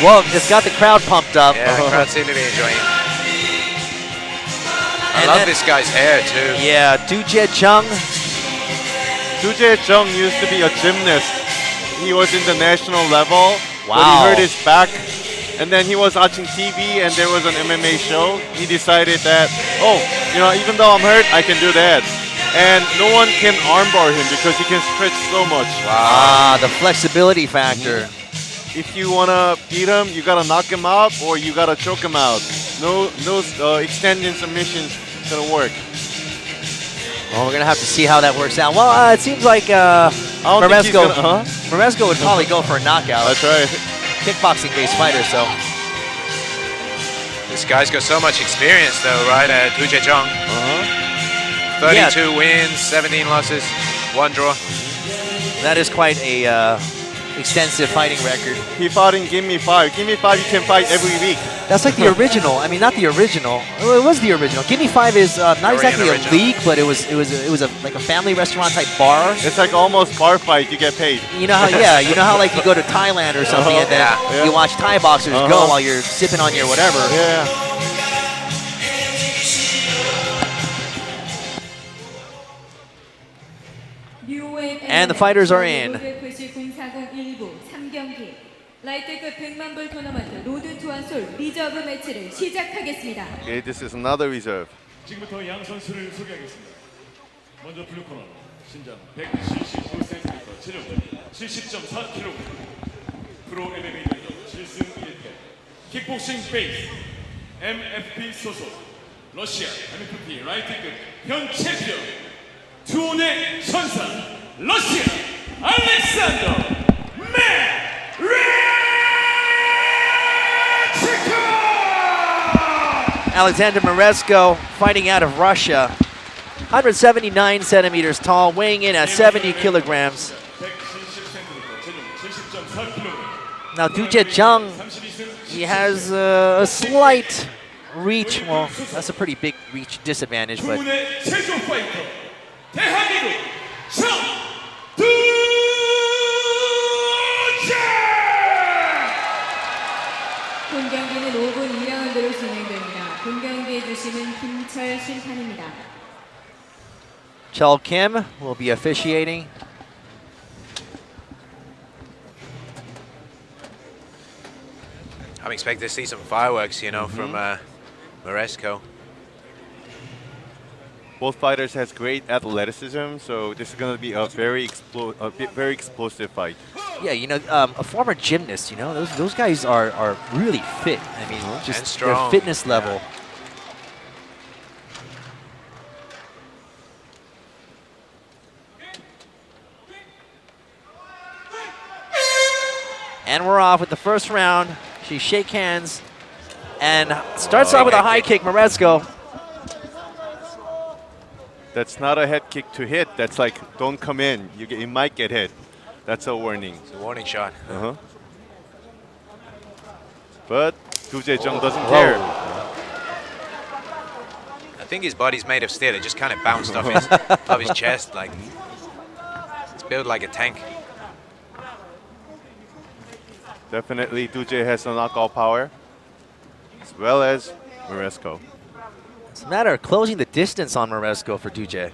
Well, it's got the crowd pumped up. Yeah, the crowd seem to be enjoying it. I And love then- this guy's hair too. Yeah, Du Jie Chung. Du Jae Jung used to be a gymnast. He was in the national level, but he Wow. hurt his back. And then he was watching TV and there was an MMA show. He decided that, oh, you know, even though I'm hurt, I can do that. And no one can armbar him because he can stretch so much. Ah, the flexibility factor. If you want to beat him, you got to knock him out or you got to choke him out. No extending submissions going to work. Well, we're gonna have to see how that works out. Well, it seems like I don't think he's Maresco gonna, Maresco would probably go for a knockout. That's right. Kickboxing-based fighter, so This guy's got so much experience though, right? Du Jae Jung. 32 wins, 17 losses, 1 draw. that is quite a extensive fighting record. He fought in Give Me 5. Give Me 5 you can fight every week. That's like the original. I mean, not the original. Well, it was the original. Give Me 5 is not Korean exactly original. a league, but it was like a family restaurant type bar. It's like almost bar fight, you get paid. You know how you know how like you go to Thailand or something and then Yeah. you watch Thai boxers go while you're sipping on your whatever. Yeah. And the fighters are in. UFC 0401부 3경기 라이트급 100만 불 토너먼트 로드 투안솔 리저브 매치를 시작하겠습니다. Okay, this is another reserve. 지금부터 양 선수를 소개하겠습니다. 먼저 블루 코너 신장 175cm, 체중 70.4kg, 프로 MMA 전적 7승 1패, 킥복싱 베이스, MFP 소속, 러시아 MFP 라이트급 현 챔피언, 투혼의 천사, 러시아 알렉산더 Alexander Maresco fighting out of Russia. 179 centimeters tall, weighing in at 70 kilograms. 170cm, 체중 70.4kg. Now, Du Jie Jung, he has a slight reach. Well, that's a pretty big reach disadvantage, but 투혼의 최종 파이터, 대한민국 본 경기는 5분 2라운드로 진행됩니다. 본 경기에 주심은 김철 심판입니다. Chul Kim will be officiating. I'm expecting to see some fireworks, you know, from Maresco. Both fighters has great athleticism, so this is going to be a very explosive fight. Yeah, you know, a former gymnast, you know, those guys are really fit. I mean, just And strong. their fitness level. And we're off with the first round. She shake hands and starts off with a high kick, Maresco. That's not a head kick to hit. That's like, don't come in. You might get hit. That's a warning. It's a warning shot. But Du Jae Jung doesn't care. I think his body's made of steel. It just kind of bounced off his chest. Like it's built like a tank. Definitely Du Jae has a knockout power, as well as Maresco. It's a matter of closing the distance on Maresco for Duje.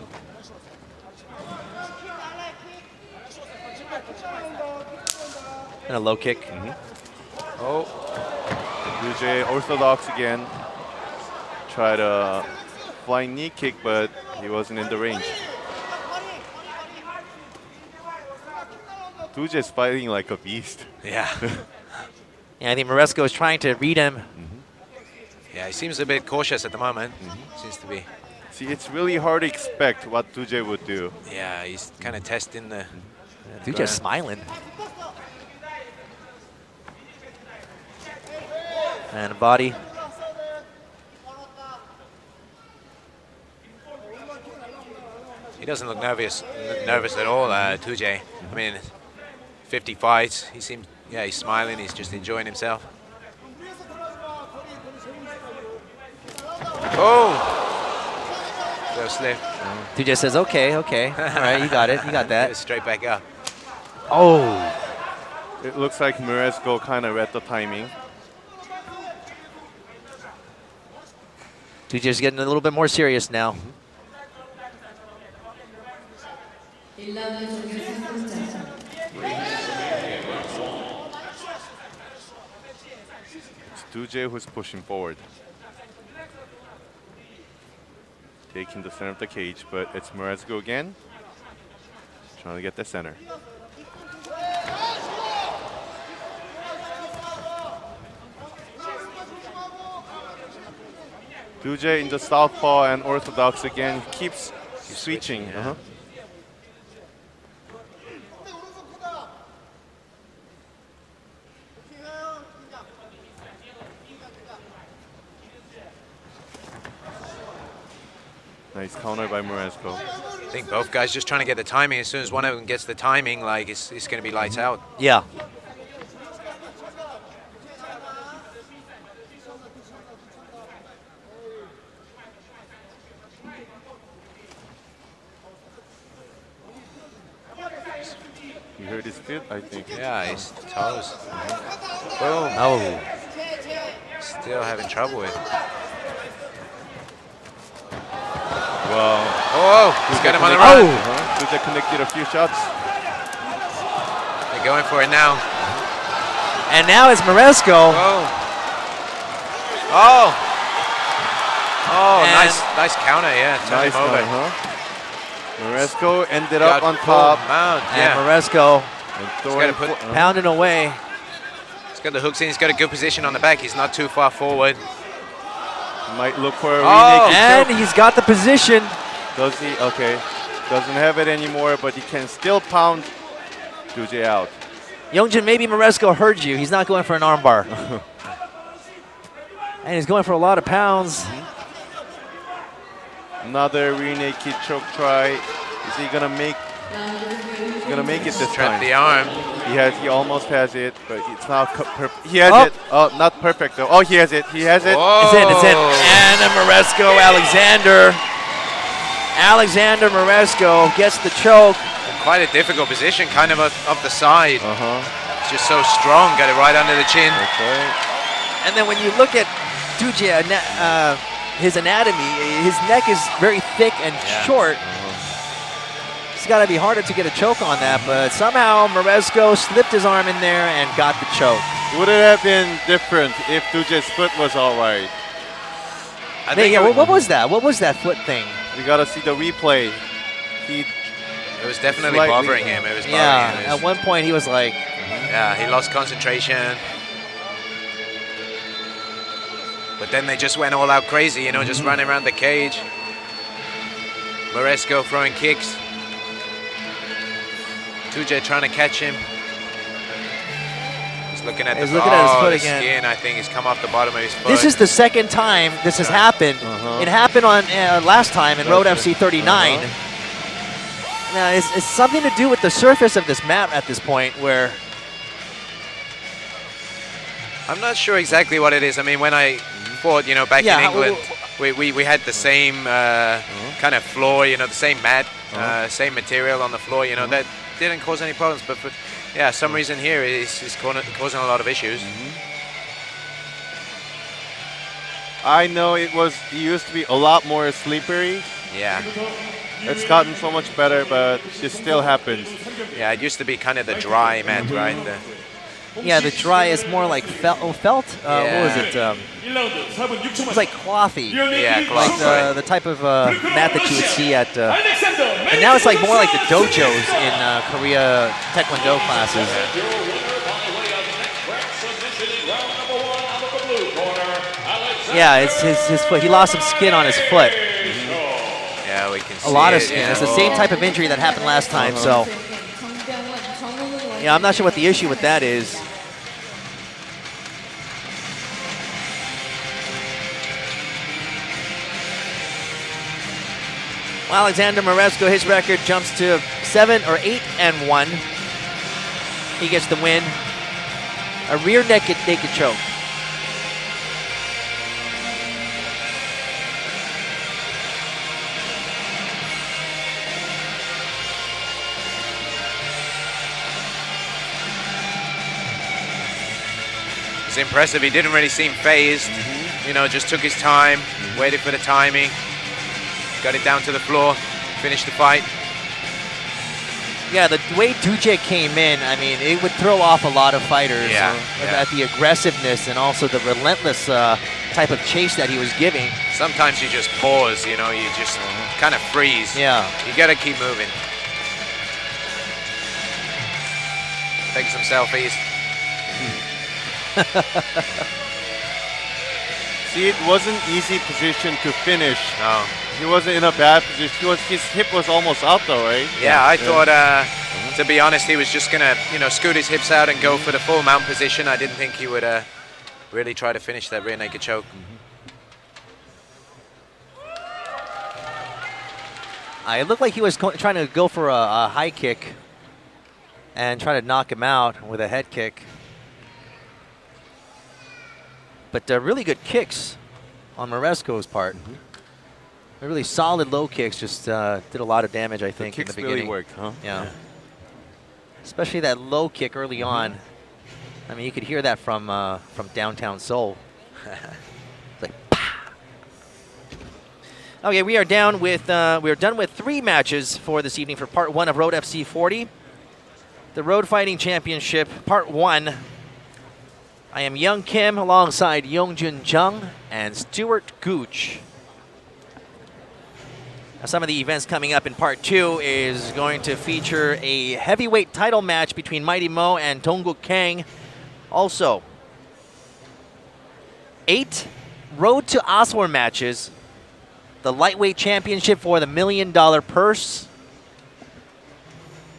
And a low kick. Oh, Duje orthodox again. Tried a flying knee kick, but he wasn't in the range. Duje is fighting like a beast. Yeah. Yeah, I think Maresco is trying to read him. Yeah, he seems a bit cautious at the moment. Seems to be. See, it's really hard to expect what Duje would do. Yeah, he's kind of testing the. Duje's smiling. And a body. He doesn't look nervous at all, Duje. I mean, 50 fights. He seems, yeah, he's smiling. He's just enjoying himself. Oh! Go slip. Duje says, okay, okay. All right, you got it. You got that. Straight back up. Oh. It looks like Maresco kind of read the timing. Duje's getting a little bit more serious now. 1라운드 종료 3분전. It's Duje who's pushing forward. Taking the center of the cage, but it's Maresco again. Trying to get the center. Duje in the southpaw and orthodox again. Keeps switching. yeah. Nice counter by Maresco. I think both guys just trying to get the timing. As soon as one of them gets the timing, like it's going to be lights out. Yeah. He hurt his feet, I think. Yeah, his toes. Boom. Oh. Still having trouble with. Well, Oh, he's got him on the Oh. run. Duje connected a few shots. They're going for it now. And now it's Maresco. Oh. Oh. Oh, And- nice counter, yeah. Turn Nice him over. one, huh? Maresco ended Got up on full top. mount, And yeah. Maresco And gotta throwing put- pounding away. He's got the hooks in. He's got a good position on the back. He's not too far forward. might look for a Oh. renaked And choke. he's got the position. Does he? Okay. Doesn't have it anymore, but he can still pound Duje out. Youngjin, maybe Maresco heard you. He's not going for an armbar. And he's going for a lot of pounds. Another rear naked choke try. Is he gonna make? He's gonna make it this Trap time. the arm. He almost has it, but it's not perfect. He has Oh. it. Oh, not perfect though. Oh, he has it. He has it. Whoa. It's in, it's in. And a Maresco, Alexander. Alexander Maresco gets the choke. Quite a difficult position, kind of up the side. Uh-huh. Just so strong. Got it right under the chin. That's right. And then when you look at Duje, his anatomy, his neck is very thick and Yeah. short. It's got to be harder to get a choke on that, but somehow Maresco slipped his arm in there and got the choke. Would it have been different if Duje's foot was all right? I Hey, think yeah, it, what was that? What was that foot thing? We gotta see the replay. He it was definitely slightly- bothering him. It was bothering Yeah, him. It at was- one point he was like, yeah, he lost concentration. But then they just went all out crazy, you know, just running around the cage. Maresco throwing kicks. Duje trying to catch him. He's looking at He's the, looking at his foot the again. skin, I think, he's come off the bottom of his foot. this is the second time this has happened. It happened on last time in Road FC 39. Now, it's something to do with the surface of this map at this point where I'm not sure exactly what it is. I mean, when I fought, you know, back Yeah, in how- England, we had the same kind of floor, you know, the same mat, same material on the floor, you know, that didn't cause any problems. But for some reason here it's causing a lot of issues. I know it used to be a lot more slippery. Yeah. It's gotten so much better, but it still happens. Yeah, it used to be kind of the dry mat, right? Yeah, the dry is more like felt. What was it? 1라운드 4분 6초 It's like clothy. Yeah, Like cloth. the type of mat that you would see at. 알렉산더 And now it's like more like the dojos in Korea Taekwondo classes. Yeah, it's his foot. He lost some skin on his foot. Yeah, we can see A lot of it, skin. yeah. It's the same type of injury that happened last time. So 정병원, 정홍훈 yeah, I'm not sure what the issue with that is. Alexander Moresco, his record jumps to 7 or 8-1. He gets the win. A rear naked choke. It's impressive. He didn't really seem phased. You know, just took his time, waited for the timing, got it down to the floor, finished the fight. Yeah, the way Duje came in, I mean, it would throw off a lot of fighters. Yeah, At the aggressiveness and also the relentless type of chase that he was giving. Sometimes you just pause, you know, you just kind of freeze. Yeah. You got to keep moving. Take some selfies. See, it wasn't easy position to finish. No. He wasn't in a bad position. His hip was almost out though, right? Yeah, I thought, to be honest, he was just going to, you know, scoot his hips out and go for the full mount position. I didn't think he would really try to finish that rear naked choke. It looked like he was trying to go for a high kick and try to knock him out with a head kick. But really good kicks on Moresco's part. Really solid low kicks, just did a lot of damage, I think, in the Kicks beginning. really worked, huh? Yeah. Especially that low kick early on. I mean, you could hear that from downtown Seoul. It's like, pah! Okay, we are done with 3 matches for this evening for Part 1 of Road FC 40. The Road Fighting Championship, Part 1. I am Young Kim alongside Yongjun Jung and Stuart Gooch. Now, some of the events coming up in Part 2 is going to feature a heavyweight title match between Mighty Mo and Dongguk Kang. Also, 8 Road to Oslo matches. The lightweight championship for the $1 million purse.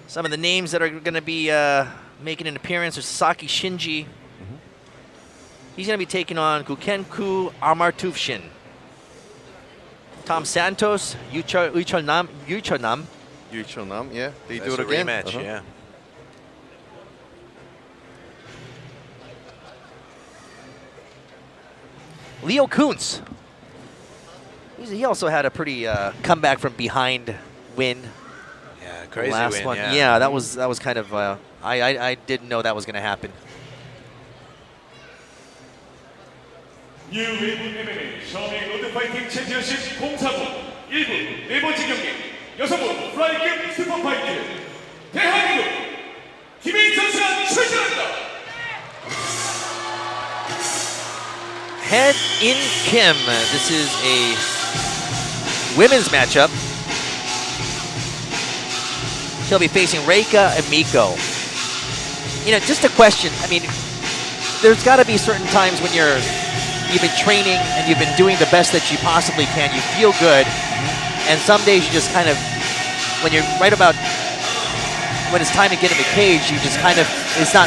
Some of the names that are going to be making an appearance are Sasaki Shinji. He's going to be taking on Gukenku Amartufshin. Tom Santos, Yuchonam. Yuchonam, yeah. They That's do it a again. rematch, yeah. Leo Kuntz. He also had a pretty comeback from behind win. Yeah, crazy last win, one. yeah. That was kind of I didn't know that was going to happen. 뉴 웨이브 MMA 샤오밍 로드 파이팅 챔피언십 049 1부 4번째 경기 여성부 프라이급 슈퍼파이트 대한민국 김인 선수가 출전한다. Head in Kim. This is a women's matchup. She'll be facing Reika Emiko. You know, just a question. I mean, there's got to be certain times when you've been training and you've been doing the best that you possibly can. You feel good, and some days you just kind of, when you're right about when it's time to get in the cage, you just kind of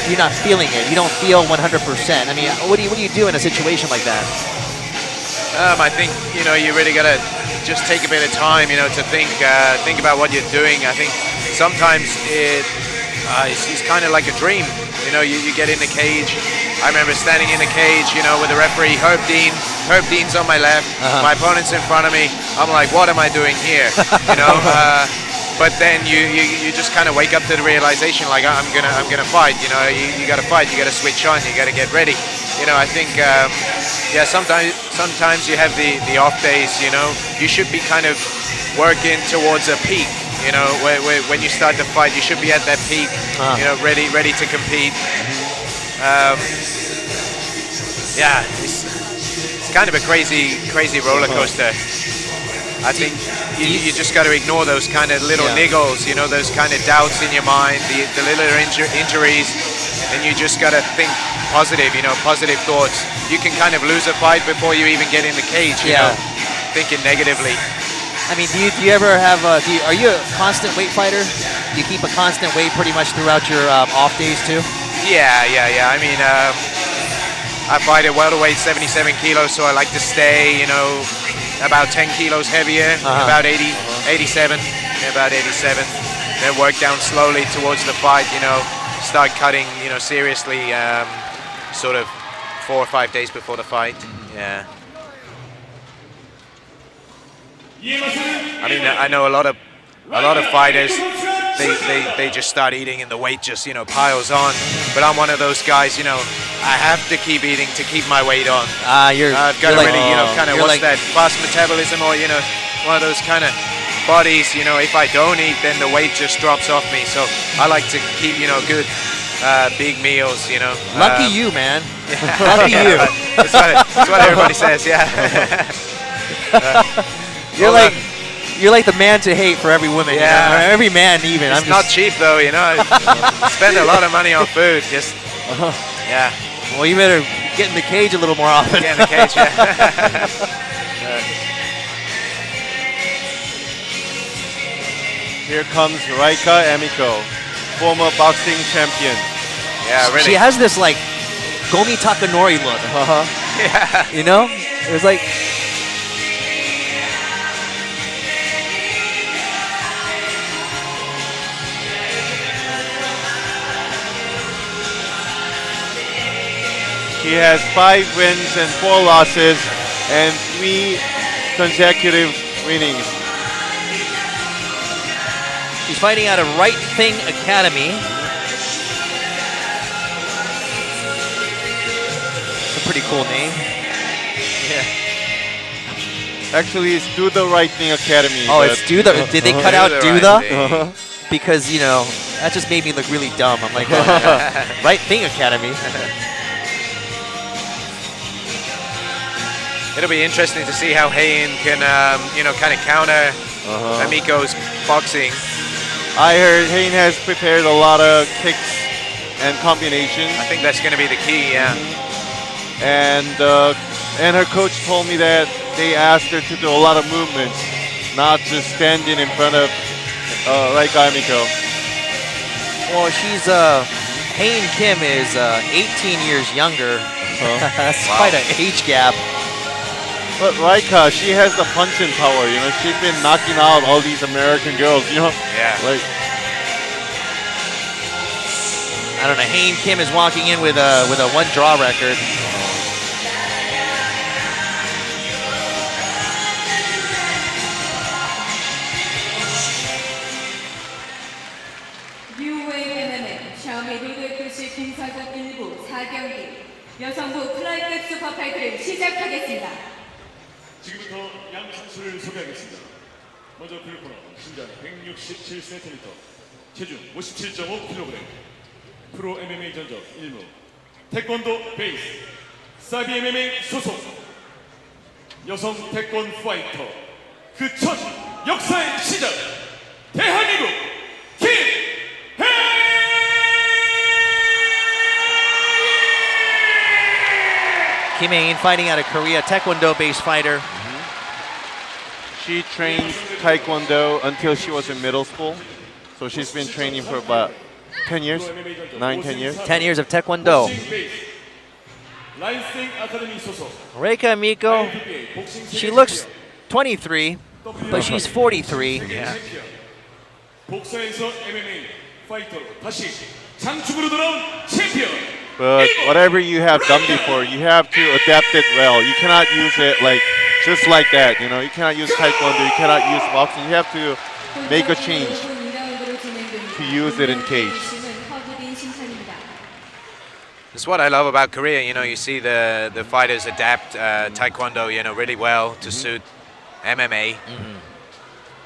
you're not feeling it. You don't feel 100%. I mean, what do you do in a situation like that? I think you really gotta just take a bit of time, to think about what you're doing. I think sometimes it's kind of like a dream. You get in the cage. I remember standing in the cage, with the referee Herb Dean. Herb Dean's on my left. My opponent's in front of me. I'm like, what am I doing here? but then you just kind of wake up to the realization like I'm gonna fight. You know, you got to fight. You got to switch on. You got to get ready. You know, I think yeah, sometimes you have the off days. You know, you should be kind of working towards a peak. You know, where when you start the fight, you should be at that peak. You know, ready to compete. Yeah, it's kind of a crazy roller coaster. I think you just got to ignore those kind of little niggles, you know, those kind of doubts in your mind, the little injuries, and you just got to think positive, you know, positive thoughts. You can kind of lose a fight before you even get in the cage, you know, thinking negatively. I mean, do you ever have? Are you a constant weight fighter? You keep a constant weight pretty much throughout your off days too? Yeah. I mean, I fight at welterweight, 77 kilos, so I like to stay, you know, about 10 kilos heavier, about 87, about 87. Then work down slowly towards the fight, you know, start cutting, you know, seriously, sort of 4 or 5 days before the fight. Yeah. I mean, I know a lot of fighters. They just start eating and the weight just, you know, piles on. But I'm one of those guys, you know, I have to keep eating to keep my weight on. I've got to really, you know, kind of what's that, fast metabolism, or, you know, one of those kind of bodies, you know, if I don't eat, then the weight just drops off me. So I like to keep, you know, good big meals, you know. Lucky you, man. Lucky you. That's what everybody says, yeah. You're like the man to hate for every woman. Yeah. You know? Every man even. It's not cheap though, you know. I spend a lot of money on food. Just yeah. Well, you better get in the cage a little more often. Get in the cage, yeah. Here comes Raika Emiko, former boxing champion. Yeah, really. She has this like Gomi Takanori look. Yeah. You know? It was like. He has 5 wins and 4 losses and 3 consecutive winnings. She's fighting out of Right Thing Academy. It's a pretty cool name. Yeah. Actually, it's Do the Right Thing Academy. Oh, it's Do the. Did they cut out Do Right the? Because, you know, that just made me look really dumb. I'm like, Right Thing Academy. It'll be interesting to see how Hein can, you know, kind of counter Emiko's boxing. I heard Hein has prepared a lot of kicks and combinations. I think that's going to be the key, yeah. And her coach told me that they asked her to do a lot of movements, not just standing in front of Raika Emiko. Well, she's Hein Kim is 18 years younger. That's quite an age gap. But Raika, she has the punching power, you know. She's been knocking out all these American girls, you know. Yeah. Like, I don't know. Hein Kim is walking in with a 1-draw record. UAMM은 샤오미 로드FC 공사전 1부 4경기 여성부 플라이급 슈퍼파이트를 시작하겠습니다. 지금부터 양 선수를 소개하겠습니다. 먼저 블루코너 신장 167cm, 체중 57.5kg, 프로 MMA 전적 1무, 태권도 베이스, 사비 MMA 소속, 여성 태권 파이터, 그 첫 역사의 시작, 대한민국 김혜인! Kim Hae-in fighting out of Korea, Taekwondo-based fighter. she trained Taekwondo until she was in middle school. So she's been training for about 10 years, 9-10 years. 10 years of Taekwondo. 라이생 아카데미 소속, Reika Emiko, she looks 23, but she's 43. 복사에서 MMA 파이터로 다시 장축으로 돌아온 챔피언. But whatever you have done before, you have to adapt it well. You cannot use it like just like that. You know, you cannot use Taekwondo, you cannot use boxing. You have to make a change to use it in cage. That's what I love about Korea. You know, you see the fighters adapt Taekwondo, you know, really well to suit MMA.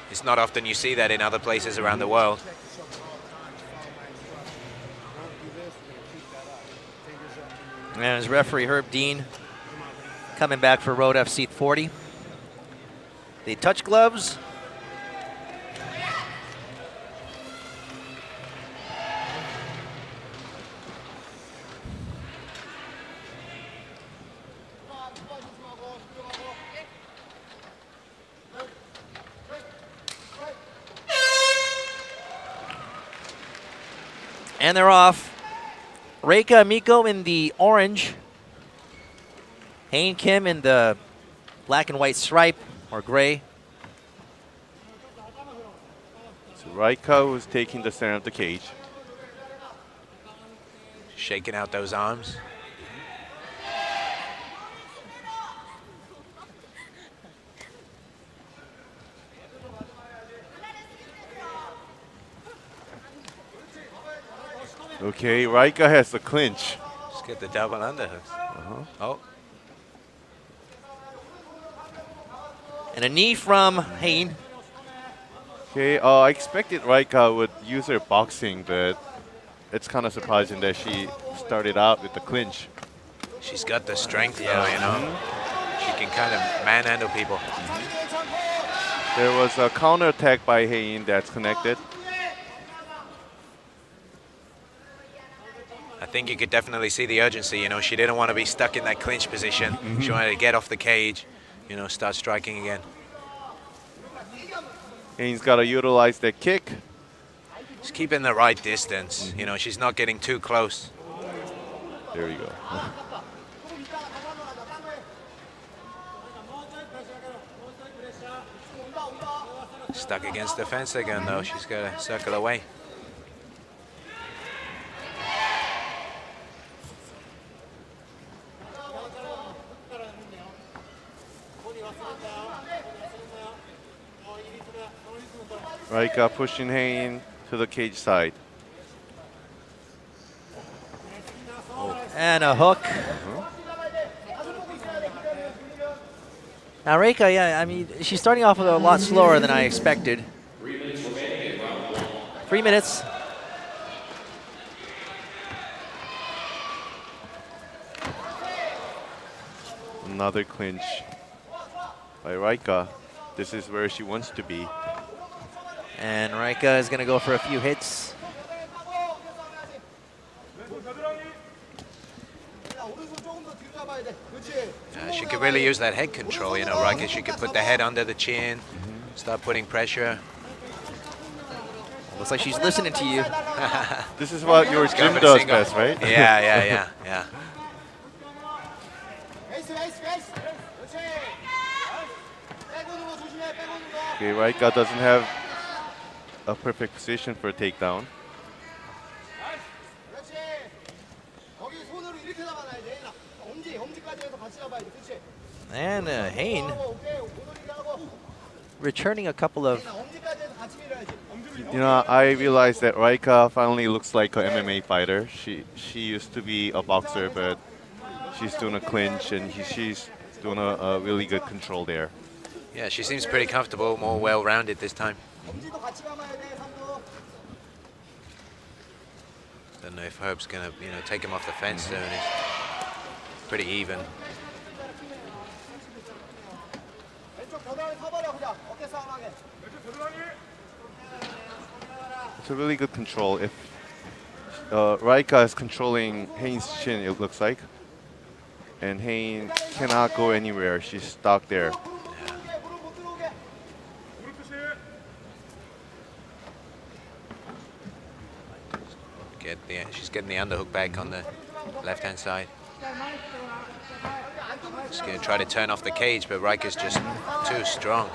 It's not often you see that in other places around the world. And as referee Herb Dean coming back for Road FC 40. They touch gloves. And they're off. Reika Miko in the orange. Hain Kim in the black and white stripe, or gray. So Raika was taking the center of the cage. Shaking out those arms. Okay, Raika has the clinch. Let's get the double underhooks. Oh, And a knee from Hain. Okay, I expected Raika would use her boxing, but it's kind of surprising that she started out with the clinch. she's got the strength though, you know. She can kind of manhandle people. There was a counter attack by Hain that's connected. I think you could definitely see the urgency, you know. She didn't want to be stuck in that clinch position. She wanted to get off the cage, you know, start striking again. Hain's got to utilize that kick. She's keeping the right distance, you know. She's not getting too close. There you go. Stuck against the fence again, though. She's got to circle away. Raika pushing Hain to the cage side. And a hook. Now Reika, yeah, I mean, she's starting off a lot slower than I expected. 3 minutes. Another clinch by Raika. This is where she wants to be. And Reika is going to go for a few hits. She could really use that head control, you know, Raika. She could put the head under the chin, start putting pressure. Looks like she's listening to you. This is what your gym for the does single. best, right? Yeah. Okay, Raika doesn't have a perfect position for a takedown. And Hain returning a couple of... You know, I realized that Raika finally looks like an MMA fighter. She used to be a boxer, but she's doing a clinch and she's doing a really good control there. Yeah, she seems pretty comfortable, more well-rounded this time. Don't know if Herb's gonna, you know, take him off the fence soon. It's pretty even. It's a really good control. If Raika is controlling Hain's chin, it looks like, and Hain cannot go anywhere. She's stuck there. She's getting the underhook back on the left-hand side. She's going to try to turn off the cage, but Raika's just too strong.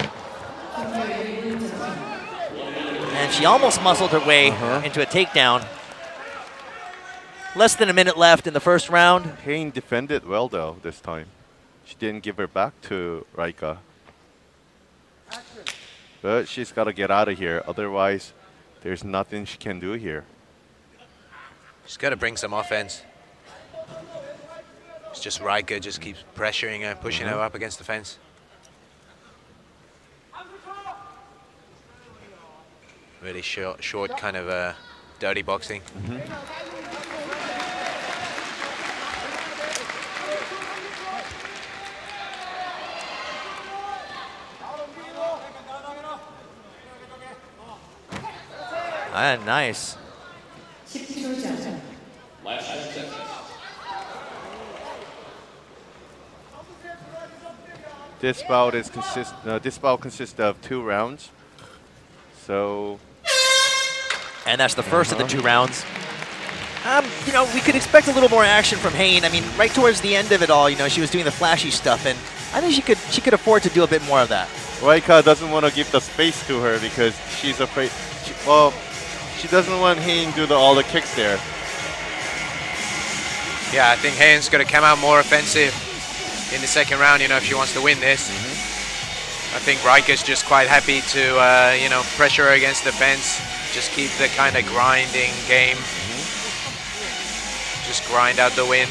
And she almost muscled her way into a takedown. Less than a minute left in the first round. Hain defended well though this time. She didn't give her back to Raika. But she's got to get out of here. Otherwise, there's nothing she can do here. She's got to bring some offense. It's just Raika just keeps pressuring her, pushing her up against the fence. Really short kind of dirty boxing. Ah, nice. 10초 전. Last 10 seconds. This bout consists of 2 rounds. So And that's the first of the 2 rounds. You know, we could expect a little more action from Hayne. I mean, right towards the end of it all, you know, she was doing the flashy stuff, and I think she could afford to do a bit more of that. Raika doesn't want to give the space to her because she's afraid. She doesn't want Hayne to do all the kicks there. Yeah, I think Hayne's got to come out more offensive in the second round, you know, if she wants to win this. I think Raika's just quite happy to, you know, pressure her against the fence, just keep the kind of grinding game. Just grind out the win.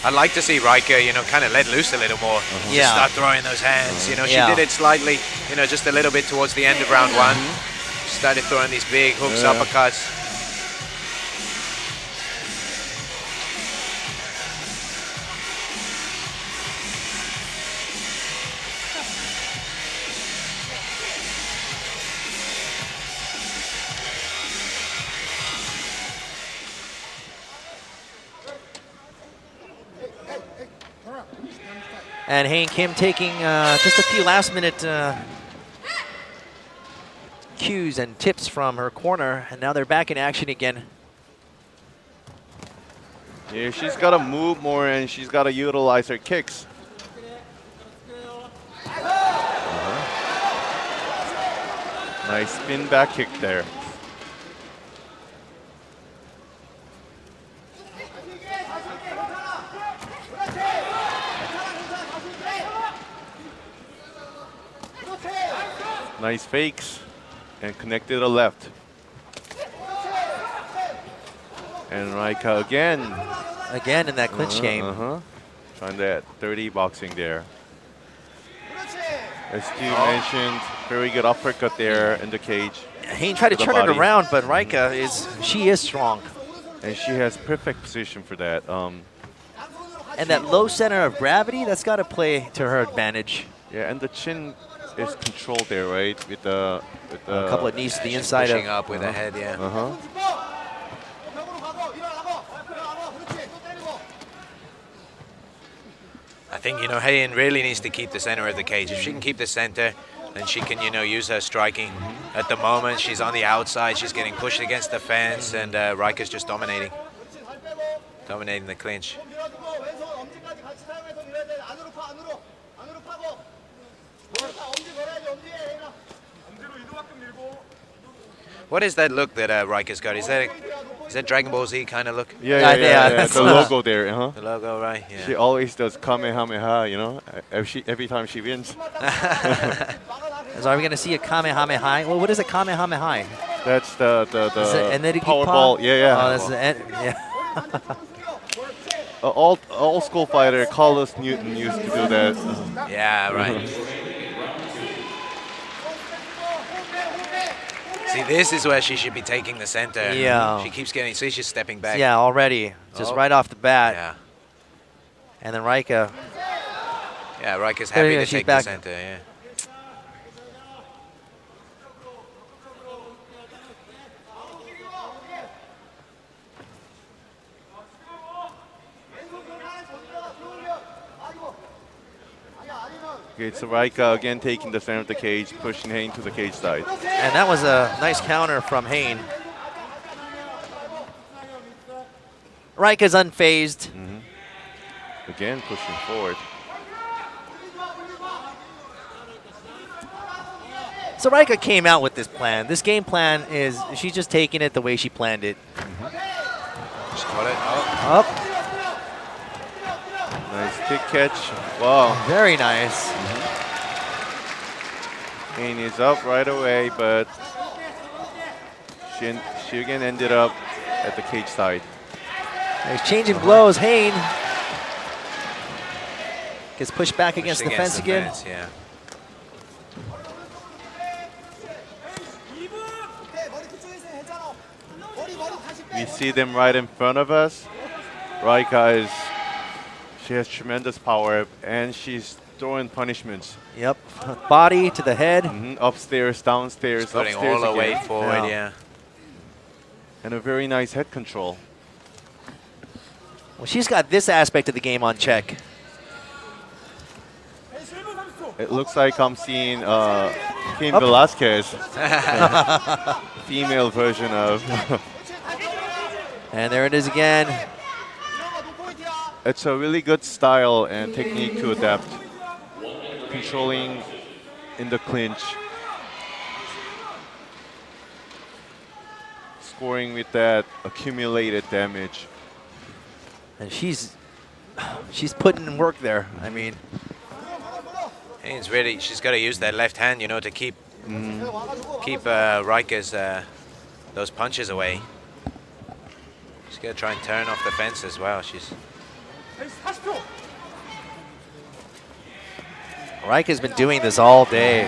I'd like to see Raika, you know, kind of let loose a little more. Just Yeah. start throwing those hands. You know, she Yeah. did it slightly, you know, just a little bit towards the end of round 1. Started throwing these big hooks, uppercuts. And Hayne Kim taking just a few last-minute cues and tips from her corner, and now they're back in action again. Yeah, she's got to move more and she's got to utilize her kicks. Nice spin back kick there. Nice fakes and connect to the left. And Raika again. Again in that clinch game. Trying that dirty boxing there. As Stu mentioned, very good uppercut there in the cage. Hayne tried to To the turn it body. around, but Raika is strong. And she has perfect position for that. And that low center of gravity, that's got to play to her advantage. Yeah, and the chin is controlled there, right? With the A couple of knees to the inside Pushing of. up with the head, yeah. I think, you know, Hayne really needs to keep the center of the cage. If she can keep the center, then she can, you know, use her striking. At the moment, she's on the outside. She's getting pushed against the fence, and Raika's just dominating the clinch. What is that look that Raika's got? Is that Dragon Ball Z kind of look? Yeah. that's The logo there, The logo, right? Yeah. She always does Kamehameha, you know, every time she wins. So are we going to see a Kamehameha? Well, what is a Kamehameha? That's the Is it energy Powerball. Yeah. Oh, that's yeah. Old school fighter Carlos Newton used to do that. Yeah, right. See, this is where she should be taking the center. Yeah. She keeps getting, see, she's stepping back. Yeah, already. Just right off the bat. Yeah. And then Raika. Yeah, Raika's happy Yeah, to she's take back. the center, yeah. Okay, so Raika again taking the center of the cage, pushing Hayne to the cage side. And that was a nice counter from Hayne. Raika's unfazed. Again pushing forward. So Raika came out with this plan. This game plan is, she's just taking it the way she planned it. Just caught it. Oh. Up. Nice kick catch. Wow. Very nice. Hain is up right away, but she again ended up at the cage side. He's changing blows. Hain gets pushed back Pushed against the fence again. fence, yeah. We see them right in front of us. She has tremendous power, and she's throwing punishments. Yep. Body to the head. Upstairs, downstairs, Putting upstairs all the again. weight forward, Yeah. yeah. And a very nice head control. Well, she's got this aspect of the game on check. It looks like I'm seeing Cain Velasquez, female version of. And there it is again. It's a really good style and technique to adapt. Controlling in the clinch. Scoring with that accumulated damage. And she's putting in work there. I mean, Hain's really, she's got to use that left hand, you know, to keep Rika's those punches away. She's got to try and turn off the fence as well. Rika's been doing this all day.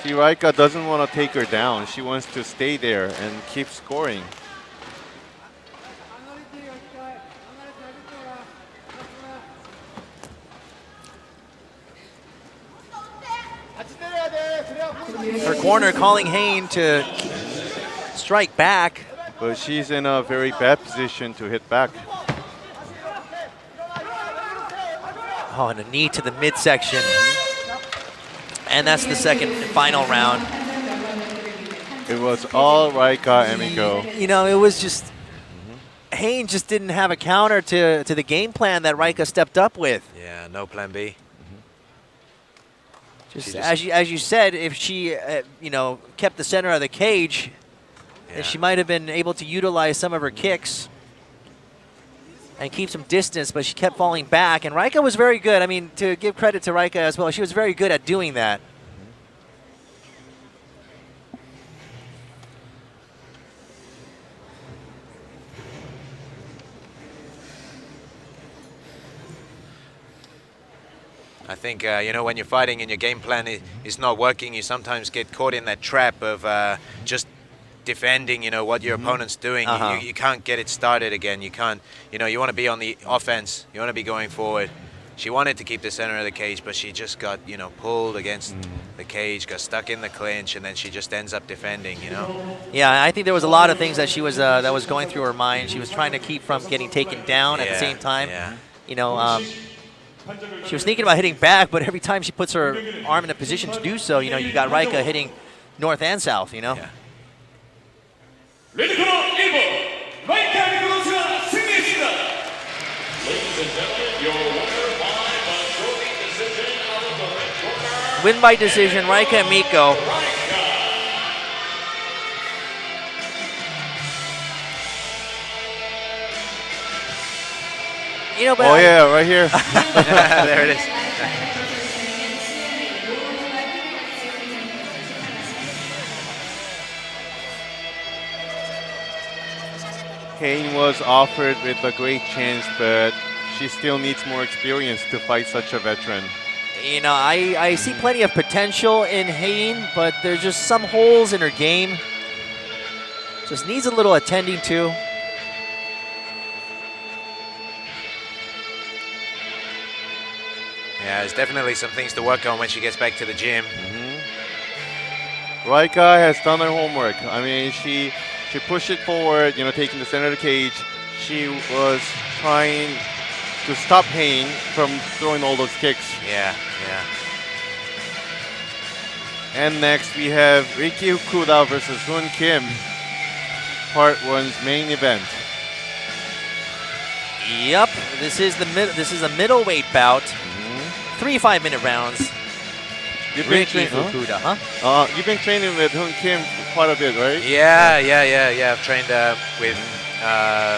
See, Rika doesn't want to take her down. She wants to stay there and keep scoring. Her corner calling Hain to strike back. But she's in a very bad position to hit back. Oh, and a knee to the midsection. And that's the second and final round. It was all Rika Emiko. You know, it was just Hain just didn't have a counter to the game plan that Rika stepped up with. Yeah, no plan B. Just as you said, if she you know, kept the center of the cage, then she might have been able to utilize some of her kicks and keep some distance, but she kept falling back. And Rika was very good. I mean, to give credit to Rika as well, she was very good at doing that. I think, you know, when you're fighting and your game plan is not working, you sometimes get caught in that trap of just defending, you know, what your opponent's doing. You can't get it started again. You can't, you know, you want to be on the offense. You want to be going forward. She wanted to keep the center of the cage, but she just got, you know, pulled against the cage, got stuck in the clinch, and then she just ends up defending, you know. Yeah, I think there was a lot of things that she was that was going through her mind. She was trying to keep from getting taken down at the same time. Yeah. You know, she was thinking about hitting back, but every time she puts her arm in a position to do so, you know, you got Rika hitting north and south, you know. Yeah. 레드 코너 1번 라이카 에미코 선수가 승리했습니다. Ladies and gentlemen, your winner by majority decision out of the red corner. Win by decision, Rika Emiko. You know, but Oh yeah, right here. There it is. Hain was offered with a great chance, but she still needs more experience to fight such a veteran. You know, I see plenty of potential in Hain, but there's just some holes in her game. Just needs a little attending to. Yeah, there's definitely some things to work on when she gets back to the gym. Rika has done her homework. I mean, she pushed it forward, you know, taking the center of the cage. She was trying to stop Hain from throwing all those kicks. Yeah, yeah. And next we have Riki Fukuda versus Hoon Kim, Part 1's main event. Yep, this is a middleweight bout. 3 5-minute rounds. You've been, Riki Fukuda, huh? you've been training with Hoon Kim quite a bit, right? Yeah. I've trained with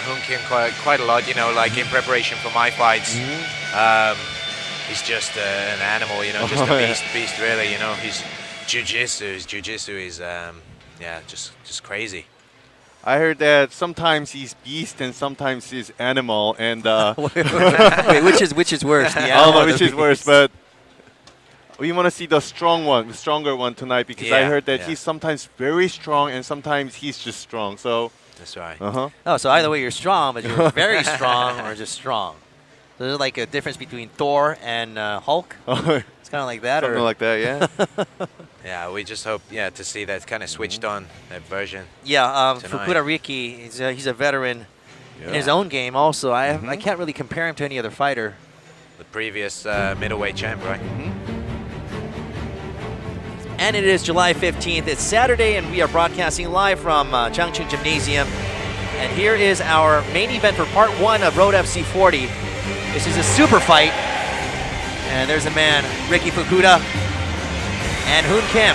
Hoon Kim quite a lot, you know, like in preparation for my fights. he's just an animal, you know, just a beast really, you know. His jiu-jitsu is yeah, just crazy. I heard that sometimes he's beast and sometimes he's animal, and Wait, which is worse? The I don't animal know or the which is worse, beast? but we want to see the stronger one tonight, because I Yeah, heard that yeah. he's sometimes very strong and sometimes he's just strong. So, That's right. Oh, so either way you're strong, but you're very strong or just strong. So there's like a difference between Thor and Hulk. It's kind of like that, something or like that, yeah. Yeah, we just hope to see that kind of switched on, that version. yeah. Tonight. Fukuda Riki, he's a veteran in his Yeah. own game. Also, I can't really compare him to any other fighter. The previous middleweight champ, right? And it is July 15th. It's Saturday, and we are broadcasting live from Changchun Gymnasium. And here is our main event for part 1 of Road FC 40. This is a super fight. And there's a man, Riki Fukuda and Hoon Kim.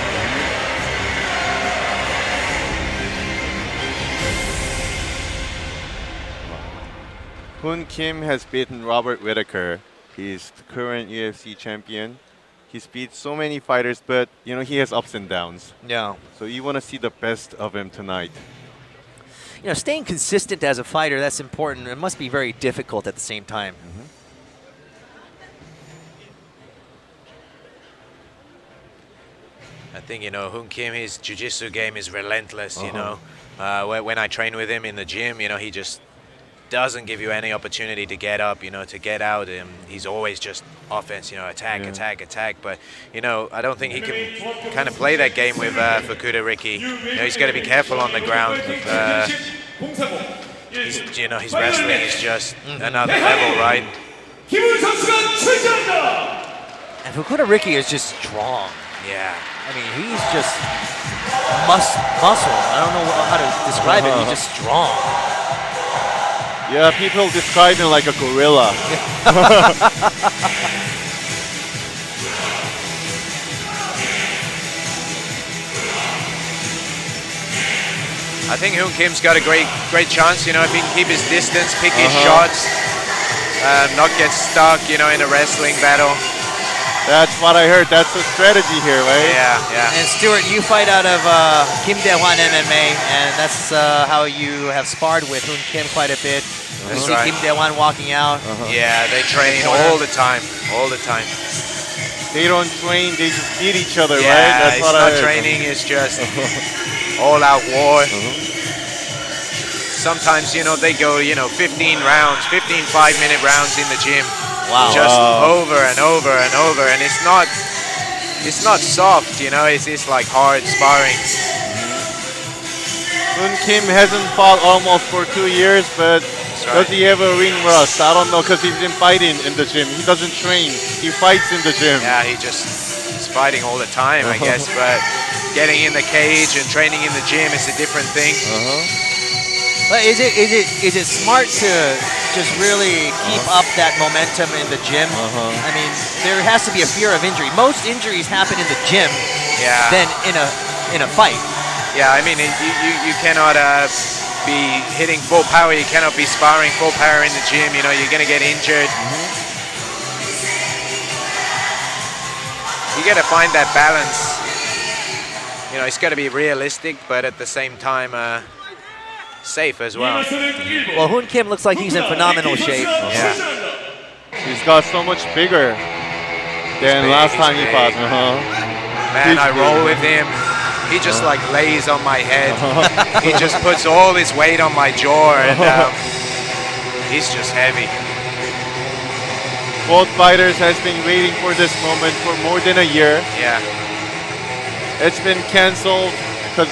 Hoon Kim has beaten Robert Whittaker. He's the current UFC champion. He's beat so many fighters, but you know, he has ups and downs. Yeah. So you want to see the best of him tonight. You know, staying consistent as a fighter, that's important. It must be very difficult at the same time. I think, you know, Hoon Kim, his jiu-jitsu game is relentless, you know. When I train with him in the gym, you know, he just doesn't give you any opportunity to get up, you know, to get out. He's always just offense, you know, attack, attack, attack. But, you know, I don't think he can kind of play that game with Fukuda Riki. You know, he's got to be careful on the ground. You know, his wrestling is just another level, right? 김훈 선수가 출전한다. And Fukuda Riki is just strong. Yeah. I mean, he's just muscle. I don't know how to describe it. He's just strong. Yeah, people describe him like a gorilla. I think Hoon Kim's got a great chance, you know, if he can keep his distance, pick his shots, not get stuck, you know, in a wrestling battle. That's what I heard. That's the strategy here, right? Yeah. And Stuart, you fight out of Kim Dae-hwan MMA, and that's how you have sparred with Hoon Kim quite a bit. You That's see right. Kim Dae-hwan walking out. Yeah, they train all the time, They don't train, they just beat each other, Yeah, right? That's it's what I not heard. training, it's just all-out war. Sometimes, you know, they go, you know, 15 rounds, 15 5-minute rounds in the gym. Wow. Just over and over and over, and it's not soft, you know, it's like hard sparring. Hoon Kim hasn't fought almost for 2 years, but right. does he have a ring rust? I don't know, because he's been fighting in the gym. He doesn't train, he fights in the gym. Yeah, he's fighting all the time, I guess, but getting in the cage and training in the gym is a different thing. But is it smart to just really keep up that momentum in the gym? I mean, there has to be a fear of injury. Most injuries happen in the gym Yeah. than in a fight. Yeah, I mean, you cannot be hitting full power. You cannot be sparring full power in the gym. You know, you're going to get injured. You got to find that balance. You know, it's got to be realistic, but at the same time, safe as well. Well, Hoon Kim looks like he's in phenomenal shape. Yeah. He's got so much bigger than big, last he's time he big. fought. Man, He's I roll big. with him. He just like lays on my head. He just puts all his weight on my jaw, and he's just heavy. Both fighters has been waiting for this moment for more than a year. Yeah. It's been cancelled because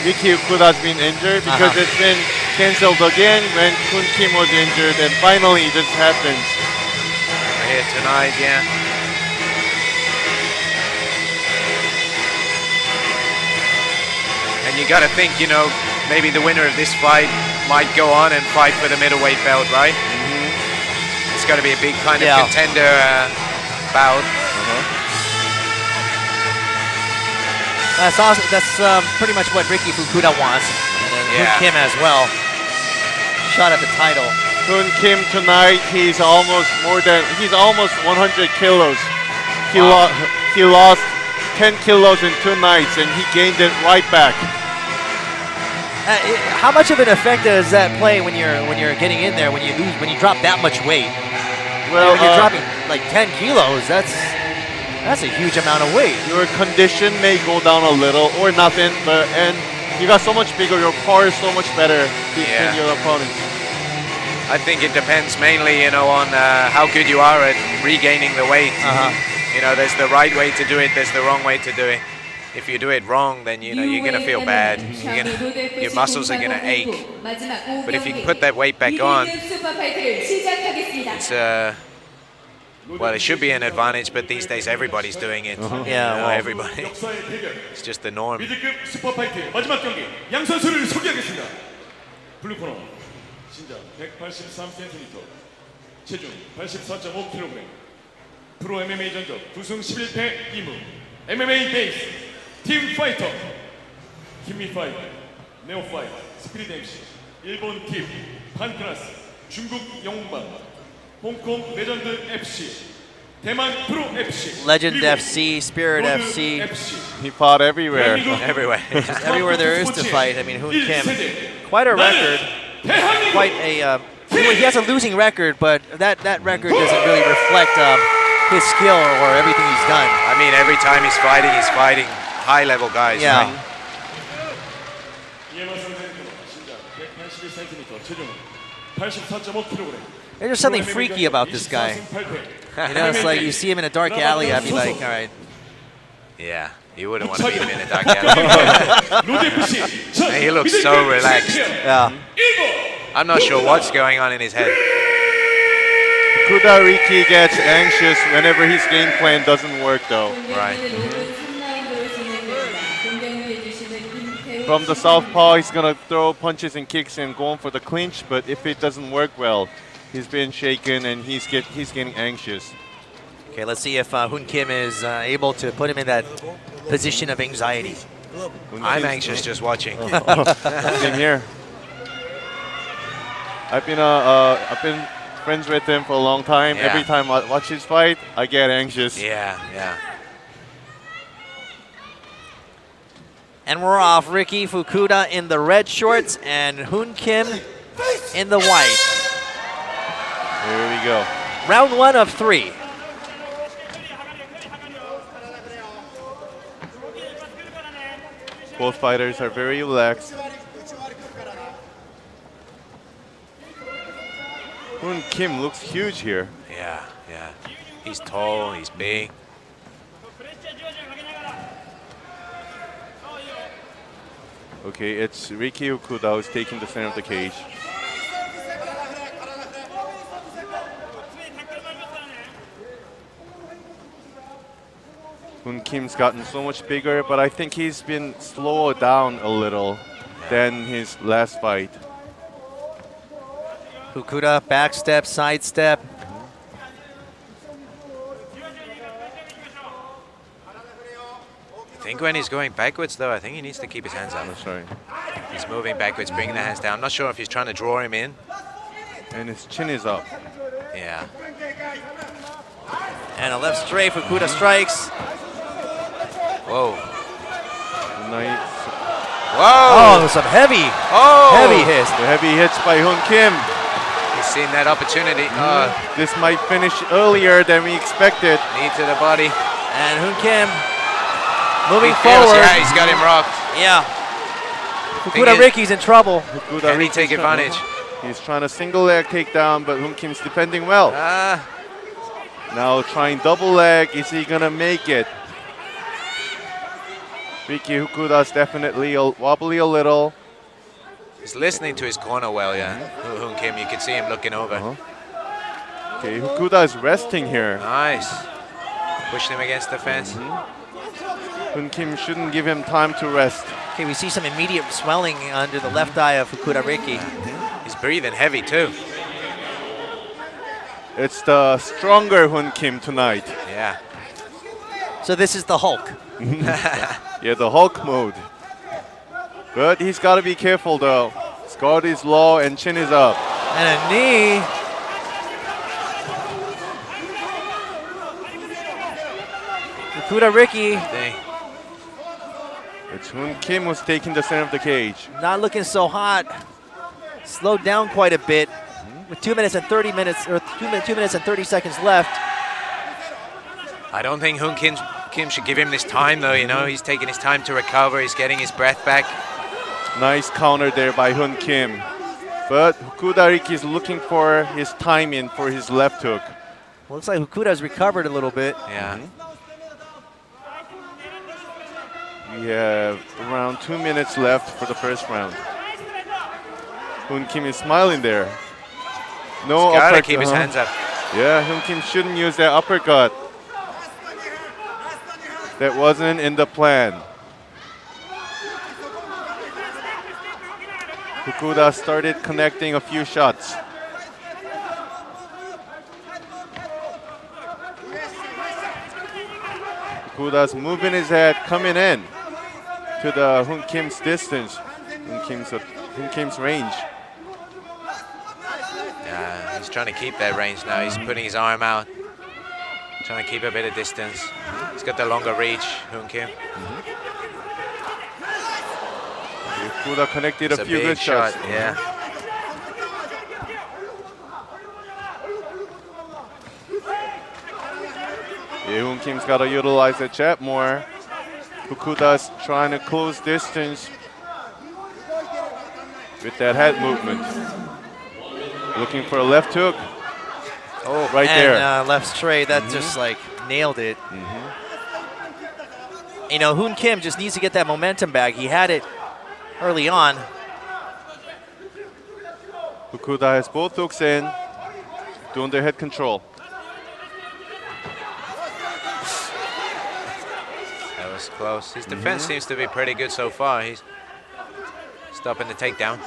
Riki Fukuda has been injured, because it's been cancelled again when Hoon Kim was injured, and finally this happens. Here tonight, yeah. And you got to think, you know, maybe the winner of this fight might go on and fight for the middleweight belt, right? It's got to be a big kind of contender bout. That's awesome. That's pretty much what Riki Fukuda wants, and then Hoon Yeah. Kim as well. Shot at the title. Hoon Kim tonight, he's almost 100 kilos. He lost 10 kilos in 2 nights, and he gained it right back. How much of an effect does that play when you're getting in there when you drop that much weight? Well, when you're dropping like 10 kilos, that's a huge amount of weight. your condition may go down a little or nothing, and you got so much bigger. Your power is so much better than your opponent. I think it depends mainly, on how good you are at regaining the weight. There's the right way to do it. There's the wrong way to do it. If you do it wrong, then you're gonna feel bad. Your muscles are gonna ache. But if you can put that weight back on, it's it should be an advantage. But these days, everybody's doing it. Everybody. 역사의 대결. It's just the norm. 미드급 슈퍼파이트 마지막 경기 양 선수를 소개하겠습니다. 블루코너 신장 183cm, 체중 84.5kg, 프로 MMA 전적 9승 11패 2무, MMA 베이스 팀 파이터, 김미 파이터, 네오 파이터, 스피릿 MC, 일본 팀, 판크라스, 중국 영웅반, 홍콩 레전드 FC, 대만 프로 FC, Legend 그리고 FC, Spirit 로드 FC, FC. He fought everywhere. Everywhere. everywhere there is to fight. I mean, Hoon Kim, quite a record, quite a. He has a losing record, but that record doesn't really reflect his skill or everything he's done. I mean, every time he's fighting high-level guys. Yeah. Right? 이에만 선수는 신장 181cm, 체중 84.5kg. There's just something freaky about this guy. It's like you see him in a dark alley, I'd be like, all right. Yeah. You wouldn't want to meet him in a dark alley. He looks so relaxed. Yeah. I'm not sure what's going on in his head. Kuda Riki gets anxious whenever his game plan doesn't work, though. Right. From the southpaw, he's gonna throw punches and kicks and going for the clinch, but if it doesn't work well, he's been shaken and he's getting anxious. Okay, let's see if Hoon Kim is able to put him in that position of anxiety. I'm anxious just watching. Same here. I've been friends with him for a long time. Yeah. Every time I watch his fight, I get anxious. Yeah. And we're off. Riki Fukuda in the red shorts and Hoon Kim in the white. Here we go. Round 1 of 3. Both fighters are very relaxed. Hoon Kim looks huge here. Yeah. He's tall, he's big. Okay, it's Riki Fukuda who's taking the center of the cage. Hoon Kim's gotten so much bigger, but I think he's been slowed down a little than his last fight. Fukuda, back step, side step. I think when he's going backwards, though, I think he needs to keep his hands up. That's right. He's moving backwards, bringing the hands down. I'm not sure if he's trying to draw him in. And his chin is up. Yeah. And a left straight, Fukuda strikes. Whoa. Nice. Oh, some heavy hits. The heavy hits by Hoon Kim. He's seen that opportunity. This might finish earlier than we expected. Knee to the body. And Hoon Kim moving He feels, forward. yeah, he's got him rocked. Yeah. Thing Fukuda is- Riki's in trouble. Can he take advantage? He's trying to single leg takedown, but Hoon Kim's defending well. Ah, Now trying double leg. Is he gonna make it? Riki Fukuda's definitely wobbly a little. he's listening to his corner well, yeah. Hoon Kim, you can see him looking over. Okay, Fukuda is resting here. Nice. Pushed him against the fence. Hoon Kim shouldn't give him time to rest. Okay, we see some immediate swelling under the left eye of Fukuda Riki. He's breathing heavy, too. It's the stronger Hoon Kim tonight. Yeah. So this is the Hulk. Yeah, the Hulk mode. But he's got to be careful though. His guard is low and chin is up. And a knee. Fukuda Riki It's Hoon Kim who's taking the center of the cage. not looking so hot. Slowed down quite a bit with 2 minutes and 30 minutes, or 2 minutes and 30 seconds left. I don't think Hoon Kim should give him this time, though. You know, he's taking his time to recover. He's getting his breath back. Nice counter there by Hoon Kim. But Fukuda Riki is looking for his timing for his left hook. Looks like Fukuda's recovered a little bit. Yeah. We have around 2 minutes left for the first round. Hoon Kim is smiling there. No He's gotta uppercut. keep his hands up. Yeah, Hoon Kim shouldn't use that uppercut. That wasn't in the plan. Fukuda started connecting a few shots. Fukuda's moving his head, coming in to the Hoon Kim's distance, Hoon Kim's range. Yeah, he's trying to keep that range now. He's putting his arm out, trying to keep a bit of distance. He's got the longer reach, Hoon Kim. Fukuda connected It's a few big good shots. Yeah. Yeah, Hoon Kim's got to utilize the jab more. Fukuda's trying to close distance with that head movement. Looking for a left hook. Oh, right and, there. Left straight, that just like nailed it. You know, Hoon Kim just needs to get that momentum back. He had it early on. Fukuda has both hooks in, doing the head control. That was close. His defense seems to be pretty good so far. He's stopping the takedown.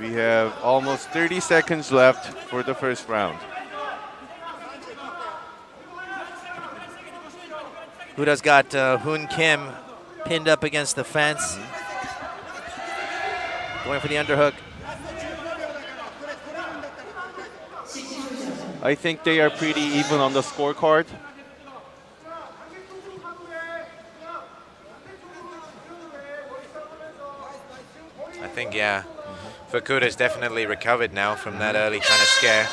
We have almost 30 seconds left for the first round. Fukuda's got Hoon Kim pinned up against the fence. Going for the underhook. I think they are pretty even on the scorecard. I think, yeah, Fukuda's definitely recovered now from that early kind of scare.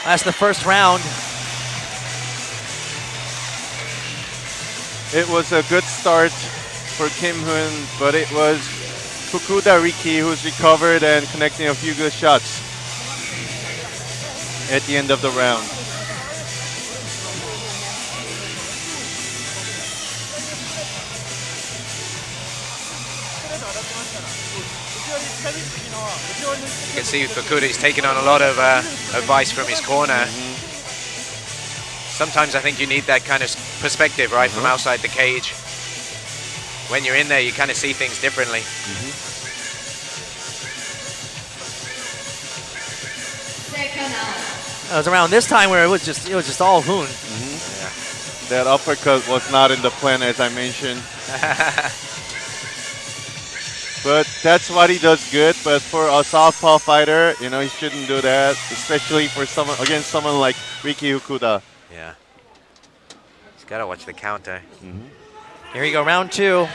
That's the first round. It was a good start for Kim Hoon, but it was Fukuda Riki who's recovered and connecting a few good shots at the end of the round. You can see Fukuda's taking on a lot of advice from his corner. Sometimes I think you need that kind of perspective, right, from outside the cage. When you're in there, you kind of see things differently. It was around this time where it was just all Hoon. That uppercut was not in the plan, as I mentioned. But that's what he does good. But for a southpaw fighter, you know, he shouldn't do that, especially for someone against someone like Riki Fukuda. Yeah. He's got to watch the counter. Here we go, round two.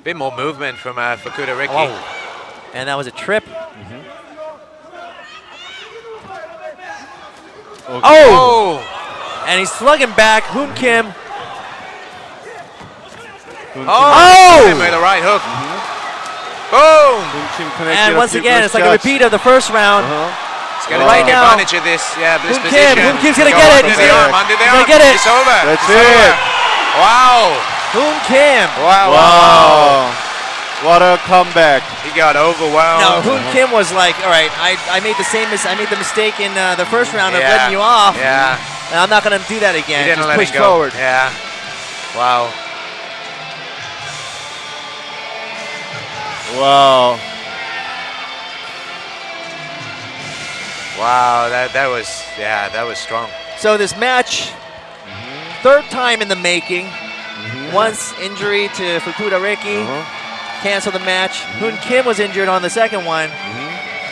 Bit more movement from Fukuda Riki. Oh. And that was a trip. Oh! And he's slugging back. Hoon Kim. Oh! With a right hook. Boom! And once again, it's like a repeat of the first round. He's going to Right take now, advantage of this. Yeah, this Hoon position. Kim. Hoon Kim's going to Go get it. under the arm, under the He's arm. going to get it. It's over. That's It's it. over. Wow. Hoon Kim. Wow. Wow. What a comeback. He got overwhelmed. No, Hoon Kim was like, all right, I made the mistake in the first round of Yeah. letting you off. Yeah. And I'm not going to do that again. He didn't Just let push it go. forward. Yeah. Wow. Wow. Wow, that was strong. So this match, third time in the making. Once injury to Fukuda Riki, canceled the match. Hoon Kim was injured on the second one,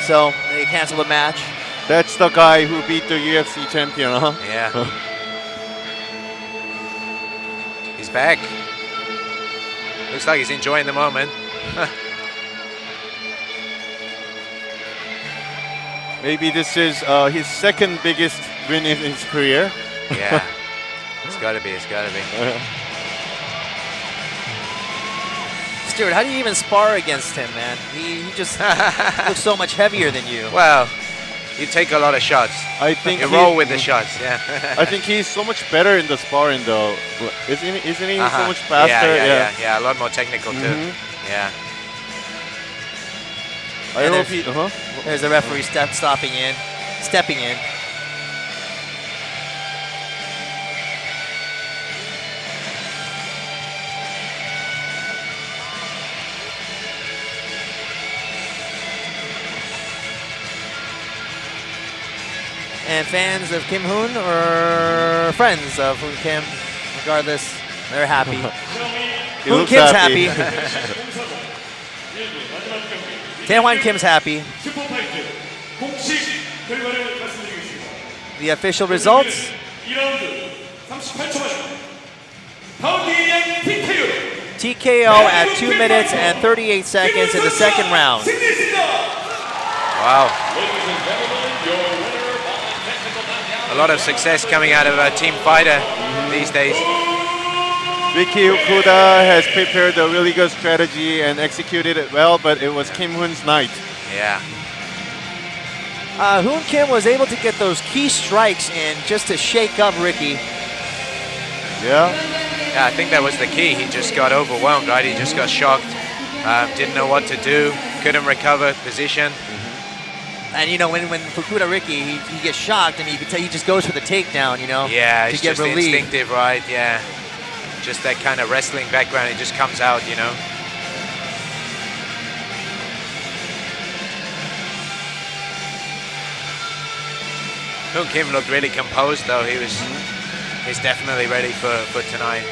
so they canceled the match. That's the guy who beat the UFC champion, huh? Yeah. He's back. Looks like he's enjoying the moment. Maybe this is his second biggest win in his career. Yeah. It's gotta be. It's gotta be. Stuart, how do you even spar against him, man? He just looks so much heavier than you. Well, you take a lot of shots. I think You roll with the shots. Yeah. I think he's so much better in the sparring, though. Isn't he so much faster? Yeah. A lot more technical too. Yeah. I And hope there's- he. There's the referee stepping in. And fans of Kim Hoon or friends of Hoon Kim, regardless, they're happy. He Hoon looks Kim's happy. happy. Taehwan Kim's happy. 슈퍼파이트 공식 결과를 말씀드리겠습니다. The official results. 2라운드 38초 만 파운딩 TKO TKO at 2 minutes and 38 seconds in the second round. 승리했습니다. Wow. A lot of success coming out of Team Fighter these days. Riki Okuda has prepared a really good strategy and executed it well, but it was Kim Hoon's night. Yeah. Hoon Kim was able to get those key strikes in just to shake up Riki. Yeah. Yeah, I think that was the key. He just got overwhelmed, right? He just got shocked. Didn't know what to do. Couldn't recover position. And you know, when Fukuda Riki, he gets shocked and you can tell he just goes for the takedown, you know, Yeah, to it's get just relief. instinctive, right? Yeah. Just that kind of wrestling background, it just comes out, you know. Hoon Kim looked really composed, though. He's definitely ready for tonight.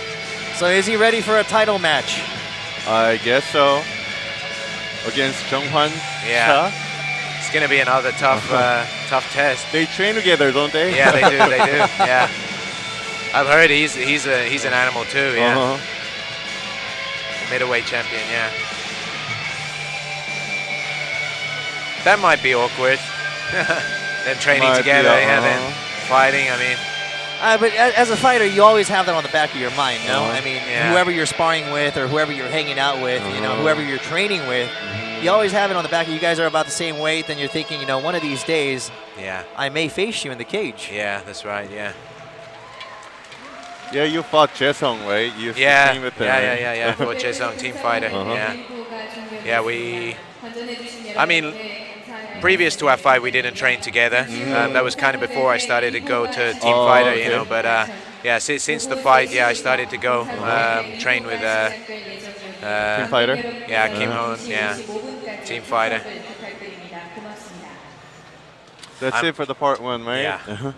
So is he ready for a title match? I guess so. Against Jeonghwan Yeah. Cha. It's going to be another tough test. They train together, don't they? Yeah, they do. Yeah. I've heard he's an animal too. Yeah. Uh-huh. Middleweight champion. Yeah. That might be awkward. Them training Might be, together, yeah, then uh-huh. fighting. I mean, But as a fighter, you always have that on the back of your mind, no? I mean, Yeah. whoever you're sparring with or whoever you're hanging out with, you know, whoever you're training with, you always have it on the back of you. Guys are about the same weight, then you're thinking, you know, one of these days, yeah, I may face you in the cage. yeah, that's right. Yeah, Yeah, you fought Jaesung, right? You used to yeah, train with him, right? yeah. For Jaesung, Team Fighter. Yeah, yeah. I mean, previous to our fight, we didn't train together. That was kind of before I started to go to Team Oh, Fighter, okay. you know. But yeah, since the fight, yeah, I started to go train with Team Fighter? yeah, Kim Hoon, yeah, Team Fighter. That's it for the part one, right? Yeah.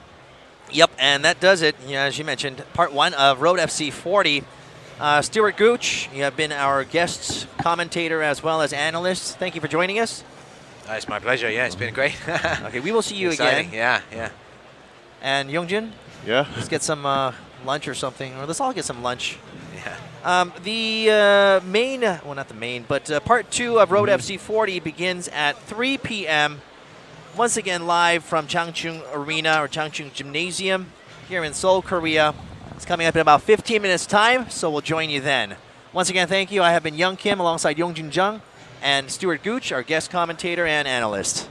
Yep, and that does it, yeah, as you mentioned, part one of Road FC 40. Stuart Gooch, you have been our guest commentator as well as analyst. Thank you for joining us. It's my pleasure. Yeah, it's been great. Okay, we will see you Exciting. again. Yeah. And Youngjin, Yeah. let's get some lunch or something, or let's all get some lunch. Yeah. The main, well, not the main, but part two of Road FC 40 begins at 3 p.m. Once again, live from Changchun Arena or Changchun Gymnasium here in Seoul, Korea. It's coming up in about 15 minutes' time, so we'll join you then. Once again, thank you. I have been Young Kim alongside Yongjin Jung and Stuart Gooch, our guest commentator and analyst.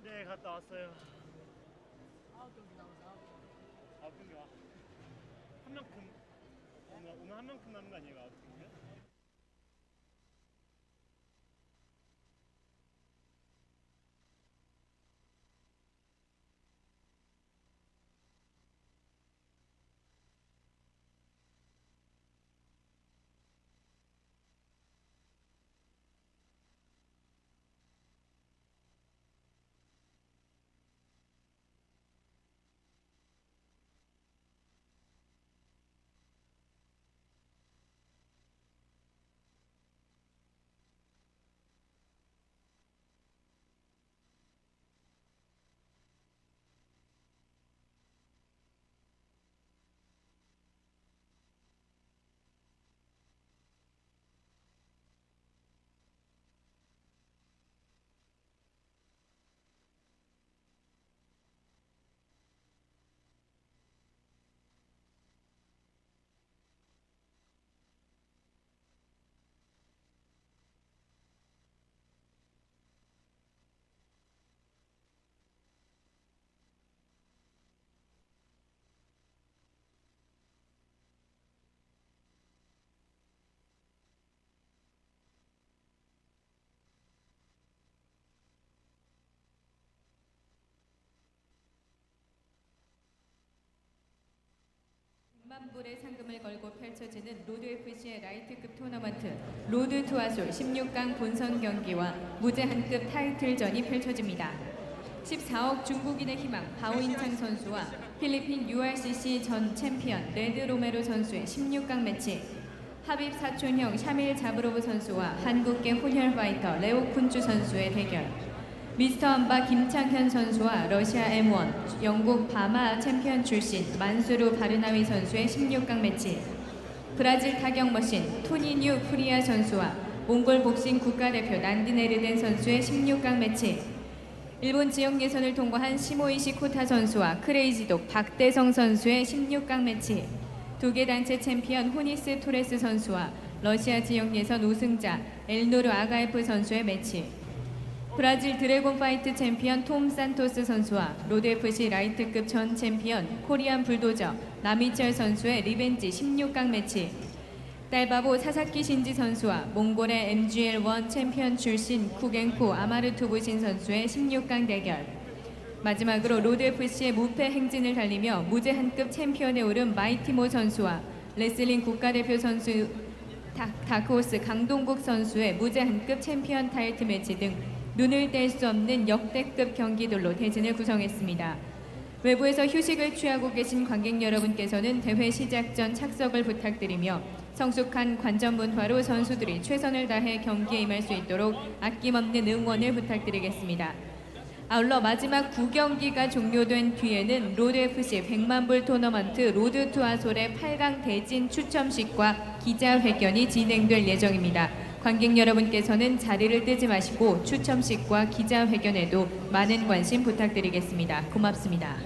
네, 갔다 왔어요. 9경기 남았어요. 9경기 와. 한 명큼 오늘 한 명큼 남은 거 아니에요? 9경기? 100만 불의 상금을 걸고 펼쳐지는 로드FC의 라이트급 토너먼트 로드 투아솔 16강 본선 경기와 무제한급 타이틀전이 펼쳐집니다. 14억 중국인의 희망 바오인창 선수와 필리핀 URCC 전 챔피언 레드 로메로 선수의 16강 매치, 하빕 사촌형 샤밀 자브로브 선수와 한국계 혼혈 파이터 레오 쿤주 선수의 대결, 미스터 안바 김창현 선수와 러시아 M1 영국 바마 챔피언 출신 만수르 바르나위 선수의 16강 매치, 브라질 타격 머신 토니뉴 프리아 선수와 몽골 복싱 국가대표 난디네르덴 선수의 16강 매치, 일본 지역 예선을 통과한 시모이시 코타 선수와 크레이지독 박대성 선수의 16강 매치, 두개 단체 챔피언 호니스 토레스 선수와 러시아 지역 예선 우승자 엘노르 아가에프 선수의 매치, 브라질 드래곤 파이트 챔피언 톰 산토스 선수와 로드FC 라이트급 전 챔피언 코리안 불도저 남이철 선수의 리벤지 16강 매치, 딸바보 사사키 신지 선수와 몽골의 MGL1 챔피언 출신 쿠겐쿠 아마르투부신 선수의 16강 대결, 마지막으로 로드FC의 무패 행진을 달리며 무제한급 챔피언에 오른 마이티모 선수와 레슬링 국가대표 선수 다크호스 강동국 선수의 무제한급 챔피언 타이틀 매치 등 눈을 뗄 수 없는 역대급 경기들로 대진을 구성했습니다. 외부에서 휴식을 취하고 계신 관객 여러분께서는 대회 시작 전 착석을 부탁드리며 성숙한 관전 문화로 선수들이 최선을 다해 경기에 임할 수 있도록 아낌없는 응원을 부탁드리겠습니다. 아울러 마지막 9경기가 종료된 뒤에는 로드FC 100만 불 토너먼트 로드 투아솔의 8강 대진 추첨식과 기자회견이 진행될 예정입니다. 관객 여러분께서는 자리를 뜨지 마시고 추첨식과 기자회견에도 많은 관심 부탁드리겠습니다. 고맙습니다.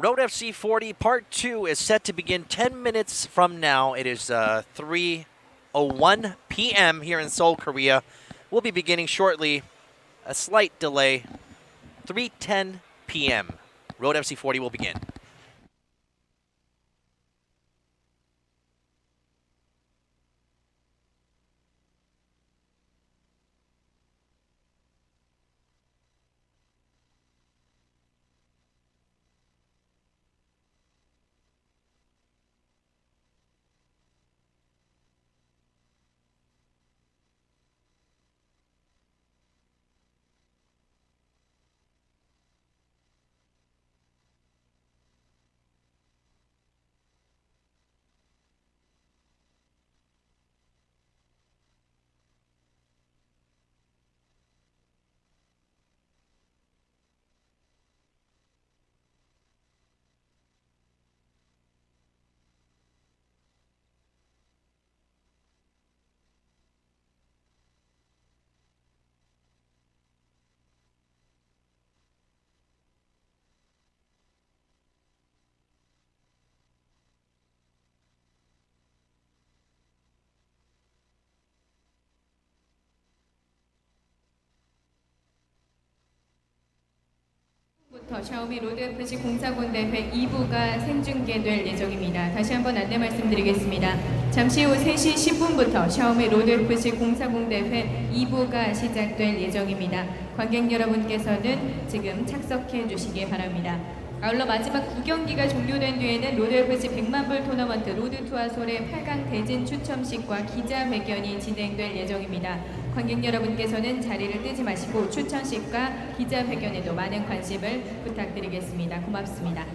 Road FC 40 Part 2 is set to begin 10 minutes from now. It is 3:01 p.m. here in Seoul, Korea. We'll be beginning shortly. A slight delay. 3:10 p.m. Road FC 40 will begin. 부터 샤오미 로드 FC 공사군 대회 2부가 생중계될 예정입니다. 다시 한번 안내 말씀드리겠습니다. 잠시 후 3시 10분부터 샤오미 로드 FC 공사군 대회 2부가 시작될 예정입니다. 관객 여러분께서는 지금 착석해 주시기 바랍니다. 아울러 마지막 9경기가 종료된 뒤에는 로드 FC 100만 불 토너먼트 로드 투아솔의 8강 대진 추첨식과 기자회견이 진행될 예정입니다. 관객 여러분께서는 자리를 뜨지 마시고 추첨식과 기자회견에도 많은 관심을 부탁드리겠습니다. 고맙습니다.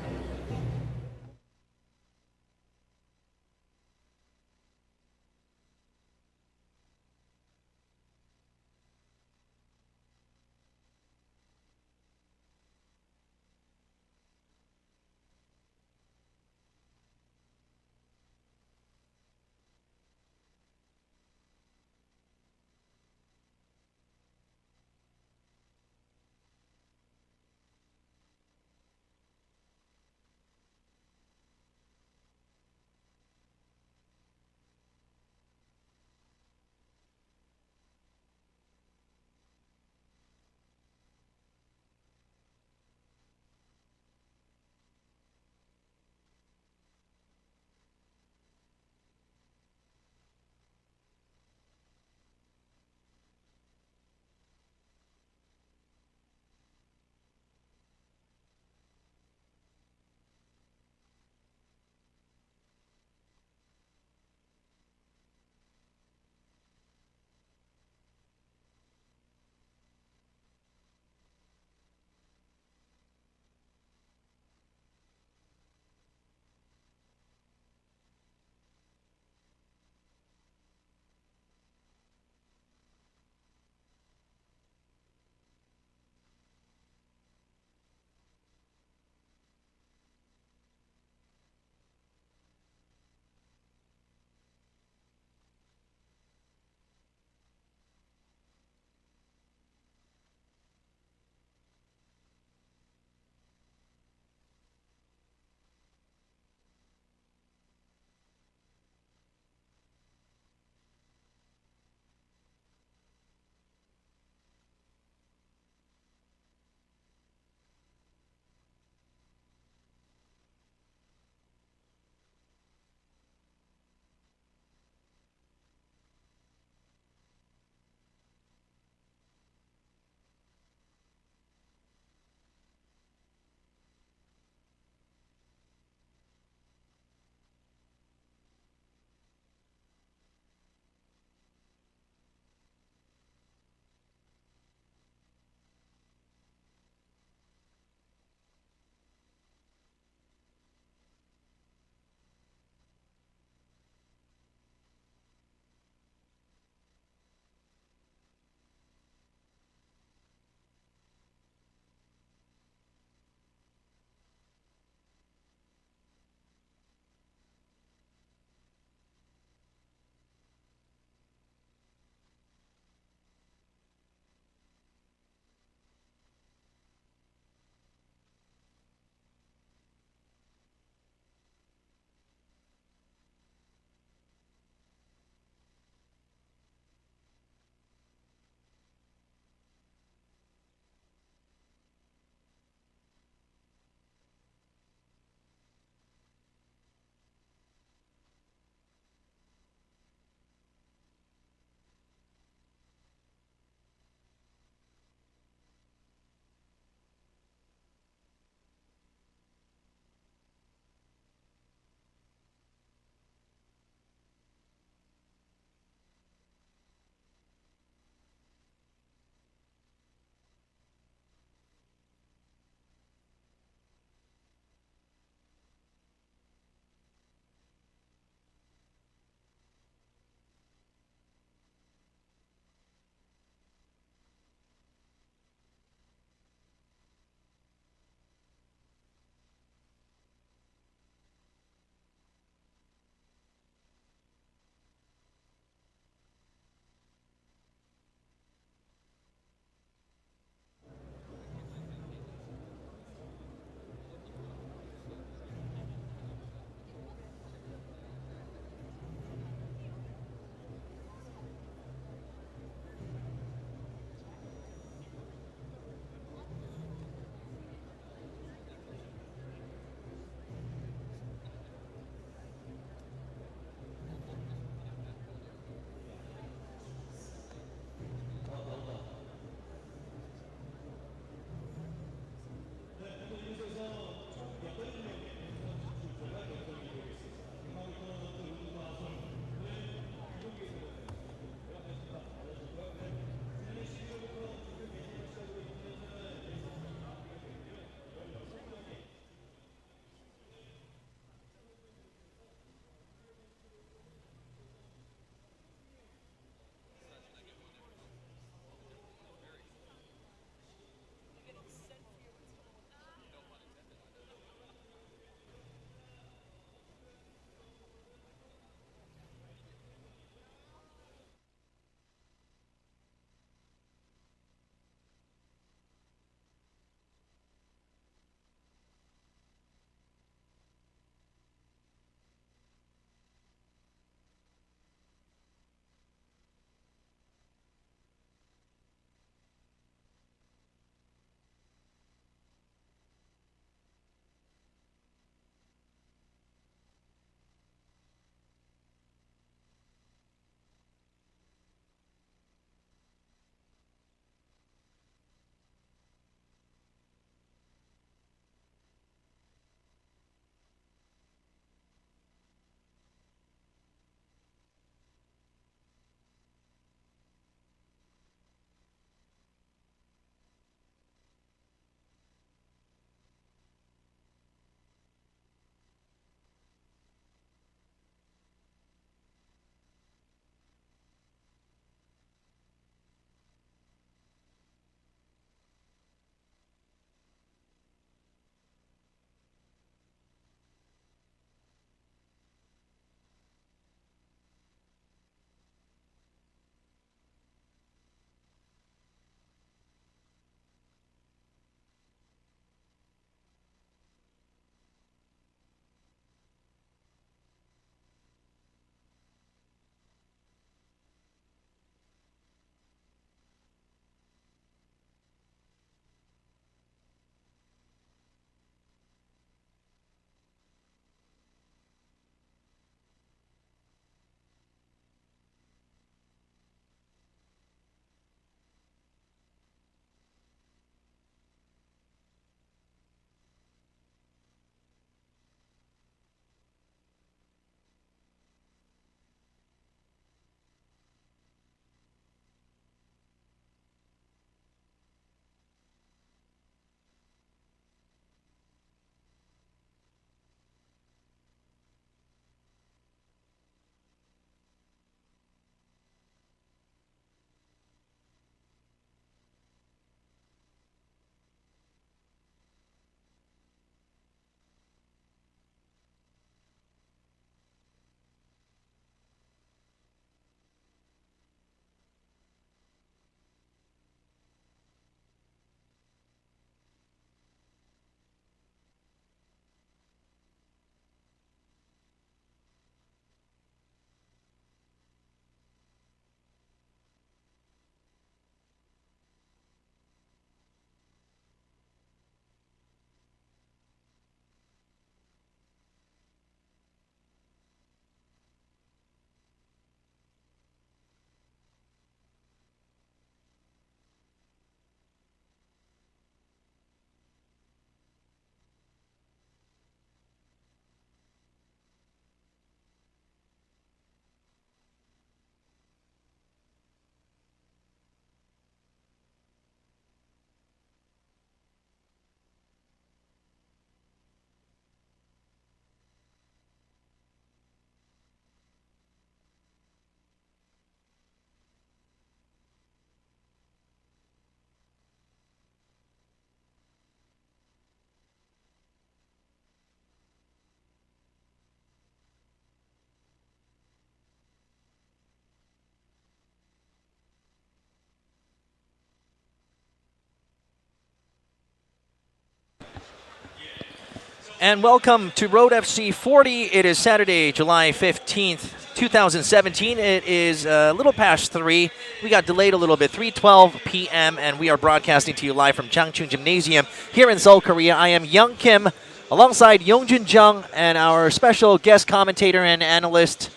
And welcome to Road FC 40. It is Saturday, July 15th, 2017. It is a little past 3. We got delayed a little bit, 3:12 p.m., and we are broadcasting to you live from Changchun Gymnasium here in Seoul, Korea. I am Young Kim, alongside Yongjun Jung, and our special guest commentator and analyst,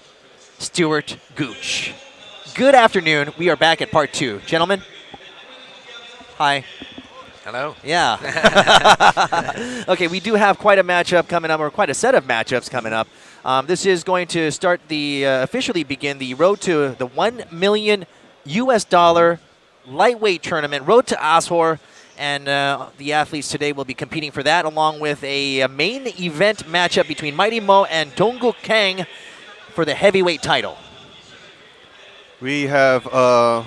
Stuart Gooch. Good afternoon. We are back at part 2. Gentlemen, hi. Hello. Yeah. Okay, we do have quite a matchup coming up, or quite a set of matchups coming up. This is going to start officially begin the road to the $1 million lightweight tournament, Road to Ashore, and the athletes today will be competing for that, along with a main event matchup between Mighty Mo and Dongguk Kang for the heavyweight title. We have a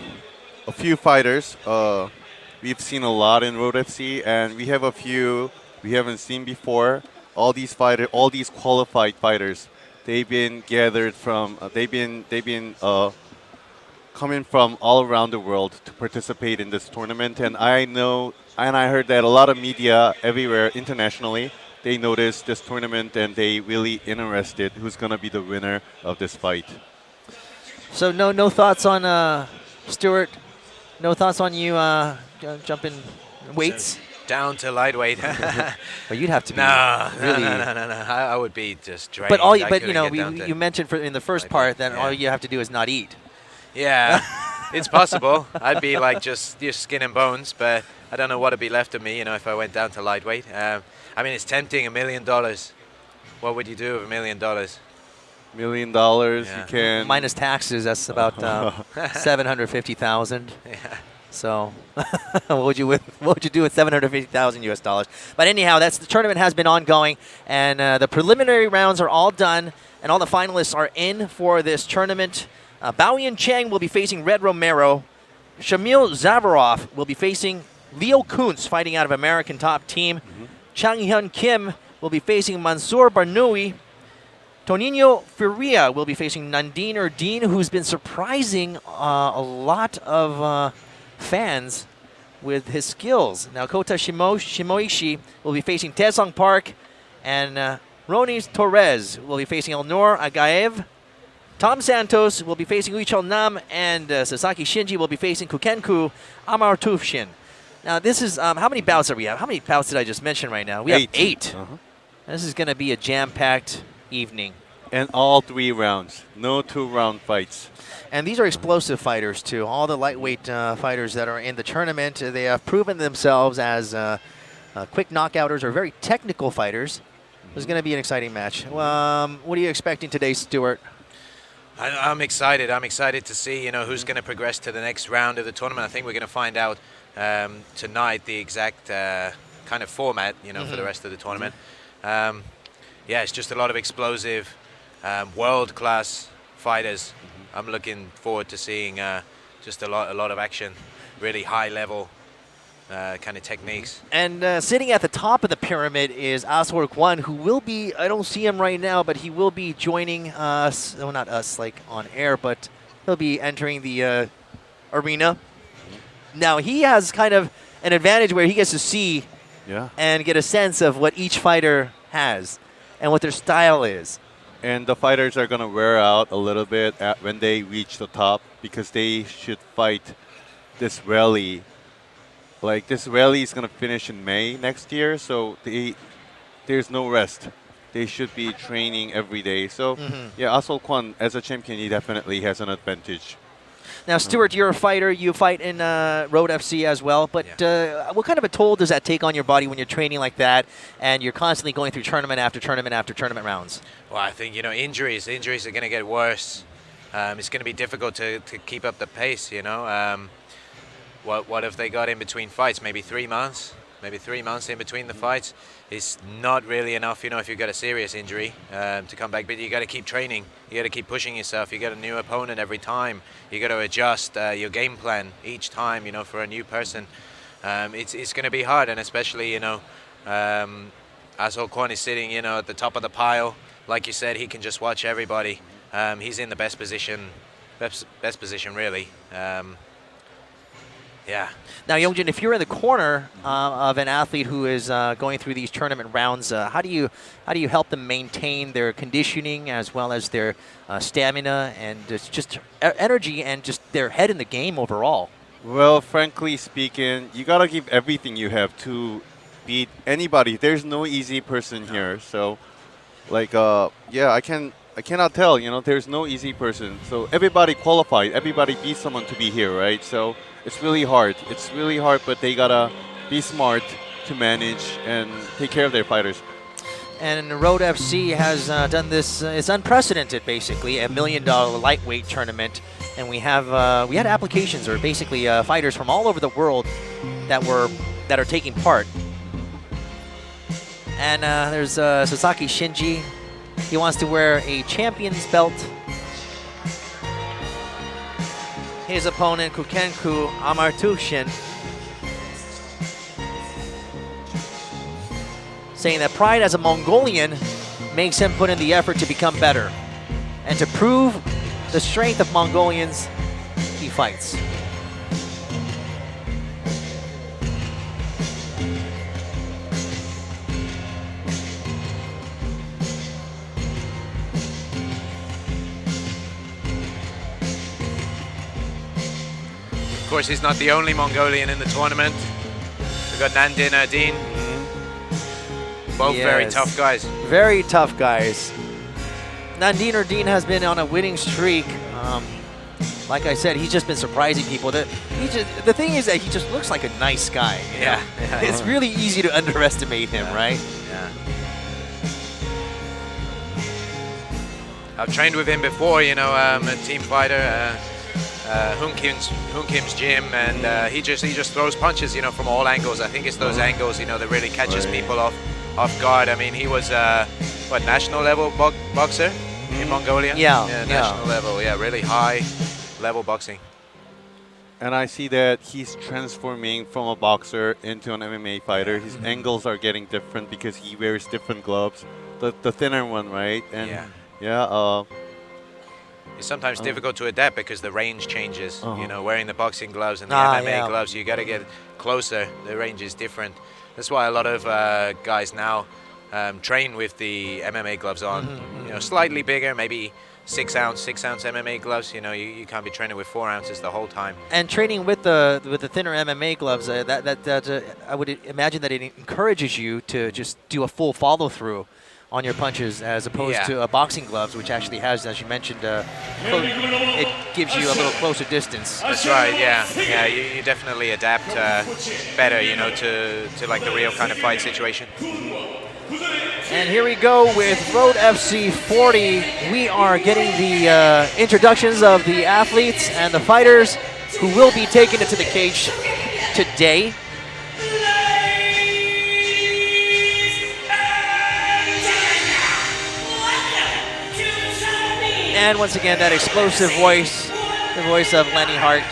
few fighters. We've seen a lot in Road FC, and we have a few we haven't seen before. All these qualified fighters, they've been gathered from, they've been coming from all around the world to participate in this tournament. And I know, and I heard that a lot of media everywhere internationally, they noticed this tournament and they really interested who's gonna be the winner of this fight. So no thoughts on Stuart? No thoughts on you jumping weights? Down to lightweight. Or you'd have to be No, really. no. I would be just drained. But I you couldn't know, get down to you mentioned in the first lightweight, part that yeah. all you have to do is not eat. Yeah, it's possible. I'd be like just skin and bones, but I don't know what would be left of me, you know, if I went down to lightweight. I mean, it's tempting, $1 million. What would you do with $1 million? $1 million, Yeah. you can Minus taxes, that's about 750,000. Yeah. So, what would you do with 750,000 US dollars? But anyhow, the tournament has been ongoing, and the preliminary rounds are all done, and all the finalists are in for this tournament. Bao-Yin Cheng will be facing Red Romero. Shamil Zavarov will be facing Leo Kuntz, fighting out of American top team. Chang Hyun Kim will be facing Mansoor Barnoui. Tonino Furia will be facing Nandine Erdine, who's been surprising a lot of fans with his skills. Now, Kota Shimoishi will be facing Taesung Park, and Ronis Torres will be facing Elnor Agaev. Tom Santos will be facing Uichol Nam, and Sasaki Shinji will be facing Kukenku Amar Tufshin. Now, this is, how many bouts are we at? How many bouts did I just mention right now? We have 8. This is going to be a jam-packed evening. and all 3 rounds. No 2-round fights. And these are explosive fighters, too. All the lightweight fighters that are in the tournament, they have proven themselves as quick knockouters or very technical fighters. This is going to be an exciting match. What are you expecting today, Stuart? I'm excited. I'm excited to see, who's going to progress to the next round of the tournament. I think we're going to find out tonight the exact kind of format, for the rest of the tournament. Yeah, it's just a lot of explosive, world-class fighters. I'm looking forward to seeing just a lot of action, really high-level kind of techniques. And sitting at the top of the pyramid is Ashore Kwon, who will be, I don't see him right now, but he will be joining us, well, not us, like on air, but he'll be entering the arena. Now, he has kind of an advantage where he gets to see and get a sense of what each fighter has and what their style is. And the fighters are going to wear out a little bit when they reach the top because they should fight this rally. Like, this rally is going to finish in May next year, so there's no rest. They should be training every day. So, yeah, Ashore Kwon, as a champion, he definitely has an advantage. Now, Stuart, you're a fighter. You fight in Road FC as well. But what kind of a toll does that take on your body when you're training like that and you're constantly going through tournament after tournament after tournament rounds? Well, I think, injuries are going to get worse. It's going to be difficult to keep up the pace, What if they got in between fights? Maybe 3 months? Maybe 3 months in between the fights. It's not really enough, if you've got a serious injury to come back. But you got to keep training. You got to keep pushing yourself. You got a new opponent every time. You got to adjust your game plan each time, for a new person. It's going to be hard, and especially, Ashore Kwon is sitting, at the top of the pile. Like you said, he can just watch everybody. He's in the best position really. Yeah. Now, Youngjin, if you're in the corner of an athlete who is going through these tournament rounds, how do you help them maintain their conditioning as well as their stamina and just energy and just their head in the game overall? Well, frankly speaking, you gotta give everything you have to beat anybody. There's no easy person here. So, like, yeah, I cannot tell. You know, there's no easy person. So everybody qualified. Everybody beat someone to be here, right? So it's really hard. It's really hard, but they gotta be smart to manage and take care of their fighters. And Road FC has done this. It's unprecedented, basically, $1 million lightweight tournament. And we had applications, or basically fighters from all over the world that are taking part. And there's Sasaki Shinji. He wants to wear a champion's belt. His opponent, Kukenku Amartushin, saying that pride as a Mongolian makes him put in the effort to become better. And to prove the strength of Mongolians, he fights. Of course, he's not the only Mongolian in the tournament. We've got Nandin Erdin. Both very Yes. tough guys. Very tough guys. Nandin Erdin has been on a winning streak. Like I said, he's just been surprising people. The thing is that he just looks like a nice guy. you know? Yeah. It's really easy to underestimate him, right? Yeah. I've trained with him before, you know, a team fighter, Hoon Kim's gym, and he just throws punches, you know, from all angles. I think it's those angles, you know, that really catches people off guard. I mean, he was national level boxer in Mongolia. Yeah, national level. Yeah, really high level boxing. And I see that he's transforming from a boxer into an MMA fighter. His angles are getting different because he wears different gloves. The thinner one, right? And It's sometimes difficult to adapt because the range changes. You know, wearing the boxing gloves and the Ah, MMA yeah. gloves, you got to get closer. The range is different. That's why a lot of guys now train with the MMA gloves on. You know, slightly bigger, maybe 6 ounce MMA gloves. You know, you can't be training with 4 ounces the whole time. And training with the thinner MMA gloves, I would imagine that it encourages you to just do a full follow through on your punches, as opposed to a boxing gloves, which actually has, as you mentioned, it gives you a little closer distance. That's right. Yeah. You definitely adapt better, you know, to like the real kind of fight situation. And here we go with Road FC 40. We are getting the introductions of the athletes and the fighters who will be taking it to the cage today. And once again, that explosive voice, the voice of Lenny Hart.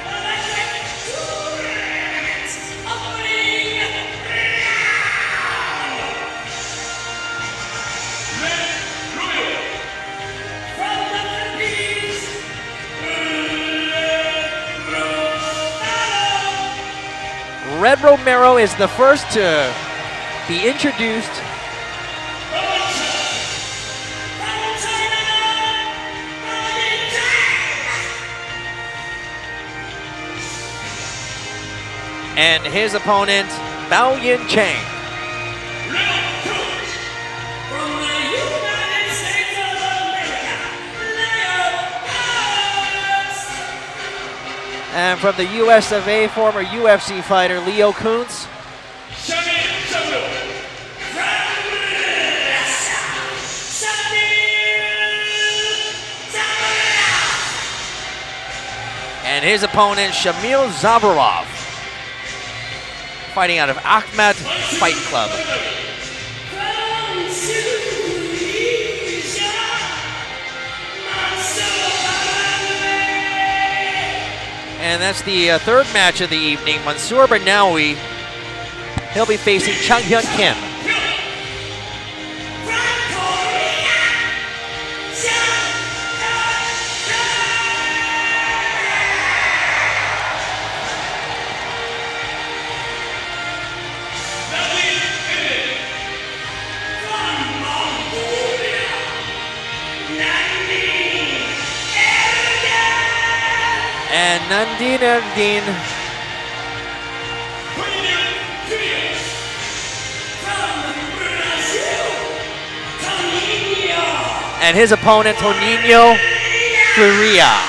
Red Romero is the first to be introduced. And his opponent, Bao Yin Chang. And from the US of A, former UFC fighter Leo Kuntz. And his opponent, Shamil Zavarov, fighting out of Akhmat Fight Club. And that's the third match of the evening. Mansoor Bernawi, he'll be facing Chung Hyun Kim. And Nandine Erdin and his opponent, Toninho Faria.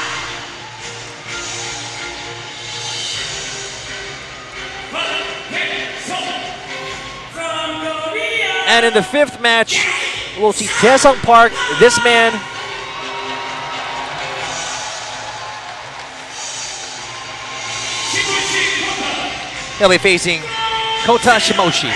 And in the fifth match, we'll see Daesung Park, this man. He'll be facing Kota Shimoshi.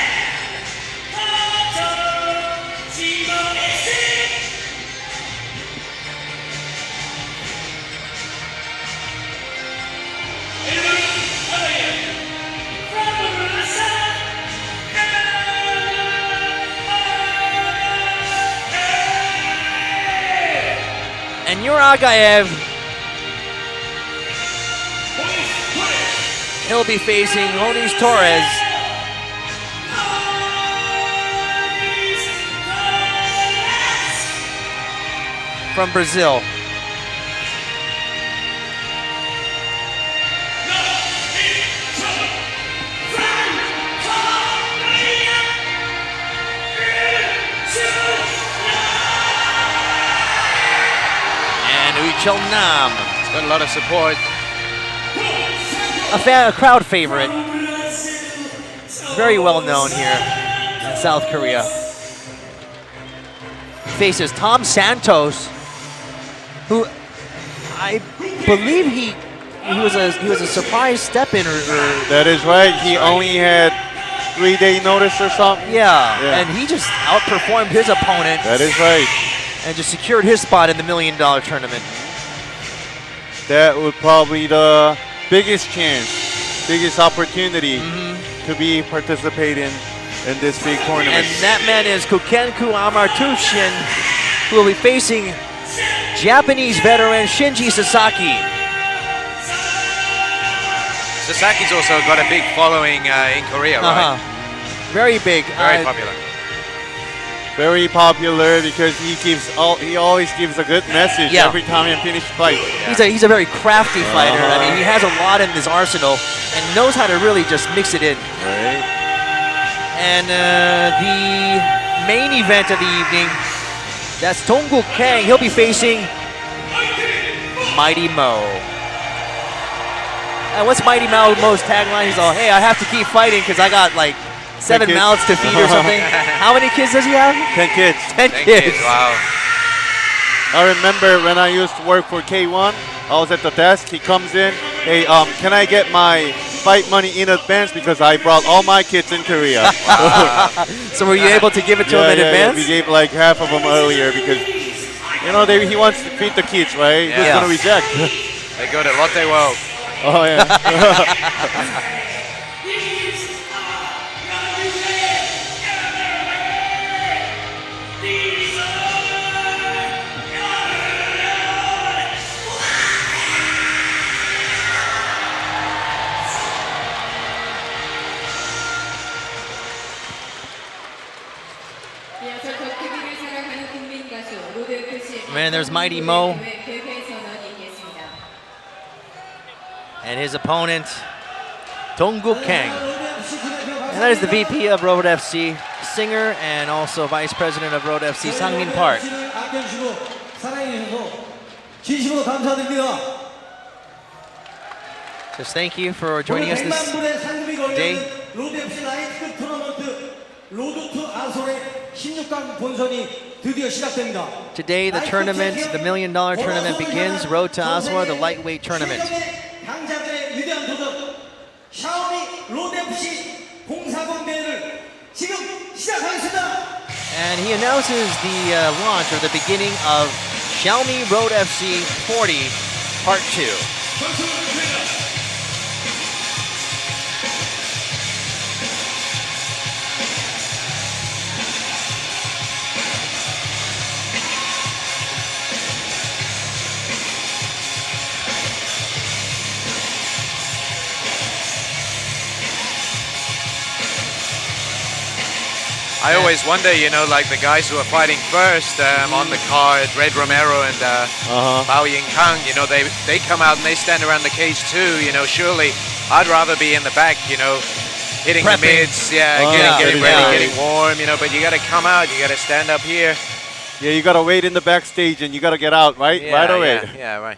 And Yuragaev, he'll be facing Ronis Torres. From Brazil. Uchel Nam. He's got a lot of support. A crowd favorite. Very well known here in South Korea. Faces Tom Santos, who I believe he was a surprise step-in. That is right. He only had 3-day notice or something. Yeah, and he just outperformed his opponent. That is right. And just secured his spot in the $1 million tournament. That would probably the biggest chance, biggest opportunity to be participating in this big tournament. And that man is Kukenku Amartushin, who will be facing Japanese veteran Shinji Sasaki. Sasaki's also got a big following in Korea, right? Very big. Very popular. Very popular because he always gives a good message every time he finishes fight. He's a very crafty fighter. I mean, he has a lot in his arsenal and knows how to really just mix it in. Right. And the main event of the evening, that's Dongguk Kang. He'll be facing Mighty Mo. And what's Mighty Mo's tagline? He's all, "Hey, I have to keep fighting because I got like 7 mouths to feed or something." How many kids does he have? 10 kids. 10 kids. Wow. I remember when I used to work for K1, I was at the desk. He comes in, "Hey, can I get my fight money in advance because I brought all my kids in Korea." So were you able to give it to him in advance? We gave like half of them earlier because, you know, he wants to feed the kids, right? He's gonna reject. They go to Lotte World. Oh yeah. Man, there's Mighty Mo. And his opponent, Dongguk Kang. And that is the VP of Road FC, singer, and also Vice President of Road FC, Sangmin Park. Just thank you for joining us this day. Today, the tournament, the $1 million tournament begins. Road to Aswa, the lightweight tournament. And he announces the launch or the beginning of Xiaomi Road FC 40 Part 2. I always wonder, you know, like the guys who are fighting first on the card, Red Romero and Bao Yinkang, you know, they come out and they stand around the cage too. You know, surely I'd rather be in the back, you know, hitting Prepping. the mids, getting ready, getting warm, you know. But you got to come out, you got to stand up here. Yeah, you gotta wait in the backstage and you gotta get out right away. Yeah, right.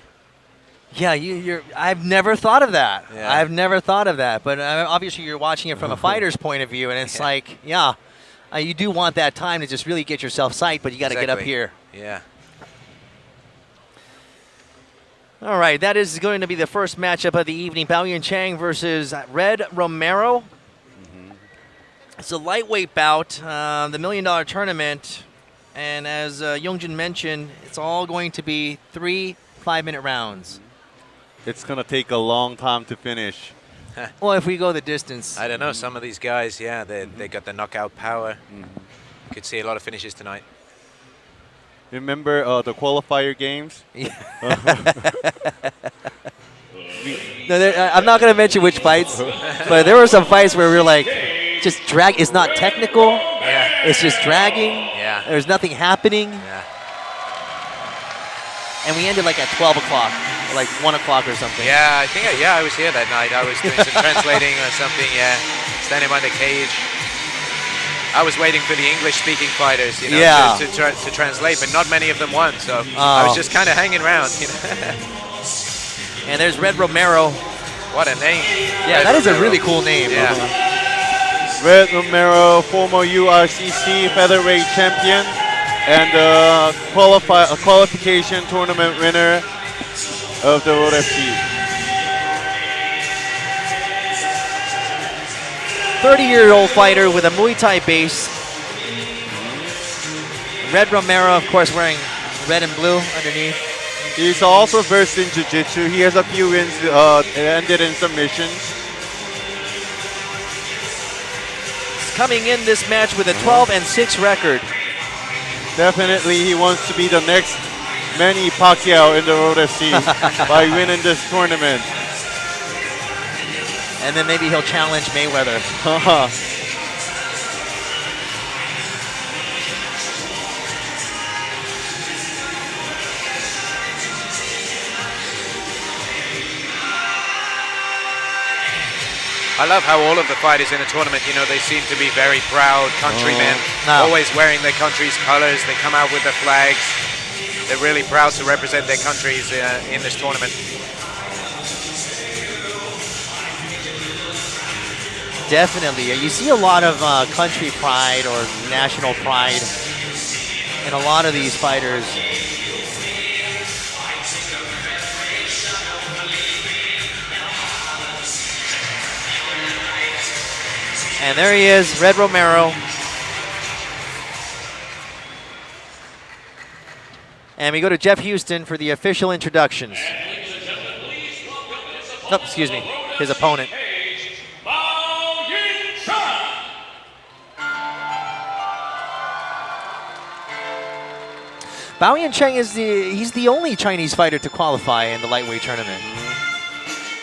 Yeah, you're. I've never thought of that. Yeah. I've never thought of that. But obviously, you're watching it from a fighter's point of view, and it's like, you do want that time to just really get yourself psyched, but you got to get up Exactly. here. Yeah. All right, that is going to be the first matchup of the evening. Bao Chang versus Red Romero. It's a lightweight bout, the $1 million tournament, and as Youngjin mentioned, it's all going to be 3 5-minute rounds. It's gonna take a long time to finish. Well, if we go the distance. I don't know. Some of these guys, they got the knockout power. You could see a lot of finishes tonight. Remember the qualifier games? I'm not going to mention which fights, but there were some fights where we were like, just drag. It's not technical. Yeah. It's just dragging. Yeah. There's nothing happening. Yeah. And we ended like at 12 o'clock, or like 1 o'clock or something. Yeah, I think I was here that night. I was doing some translating or something. Yeah, standing by the cage. I was waiting for the English-speaking fighters, you know, Yeah. to translate, but not many of them won. So I was just kind of hanging around. You know? And there's Red Romero. What a name! Yeah, Red that is a Romero. really cool name. Yeah. Red Romero, former URCC featherweight champion, and qualification tournament winner of the Road FC. 30-year-old fighter with a Muay Thai base. Red Romero, of course, wearing red and blue underneath. He's also versed in jiu-jitsu. He has a few wins ended in submissions. He's coming in this match with a 12-6 record. Definitely, he wants to be the next Manny Pacquiao in the Road FC by winning this tournament. And then maybe he'll challenge Mayweather. I love how all of the fighters in a tournament, you know, they seem to be very proud countrymen, No. always wearing their country's colors. They come out with their flags. They're really proud to represent their countries in this tournament. Definitely. You see a lot of country pride or national pride in a lot of these fighters. And there he is, Red Romero. And we go to Jeff Houston for the official introductions. Oh, excuse me, his opponent. Bao Chang he's the only Chinese fighter to qualify in the lightweight tournament.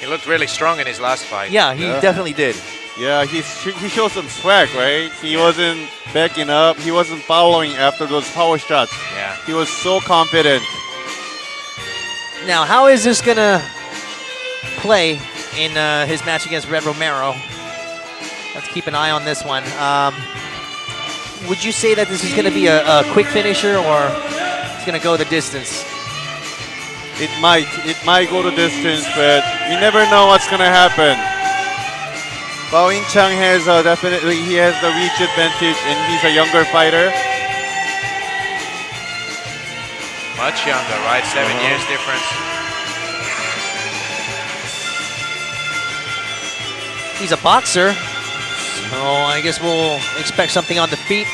He looked really strong in his last fight. Yeah, he definitely did. Yeah, he showed some swag, right? He wasn't backing up. He wasn't following after those power shots. Yeah. He was so confident. Now, how is this going to play in his match against Red Romero? Let's keep an eye on this one. Would you say that this is going to be a quick finisher, or it's going to go the distance? It might go the distance, but you never know what's gonna happen. Bao Chang has definitely he has the reach advantage, and he's a younger fighter. Much younger, right? 7 years difference. He's a boxer, so I guess we'll expect something on the feet.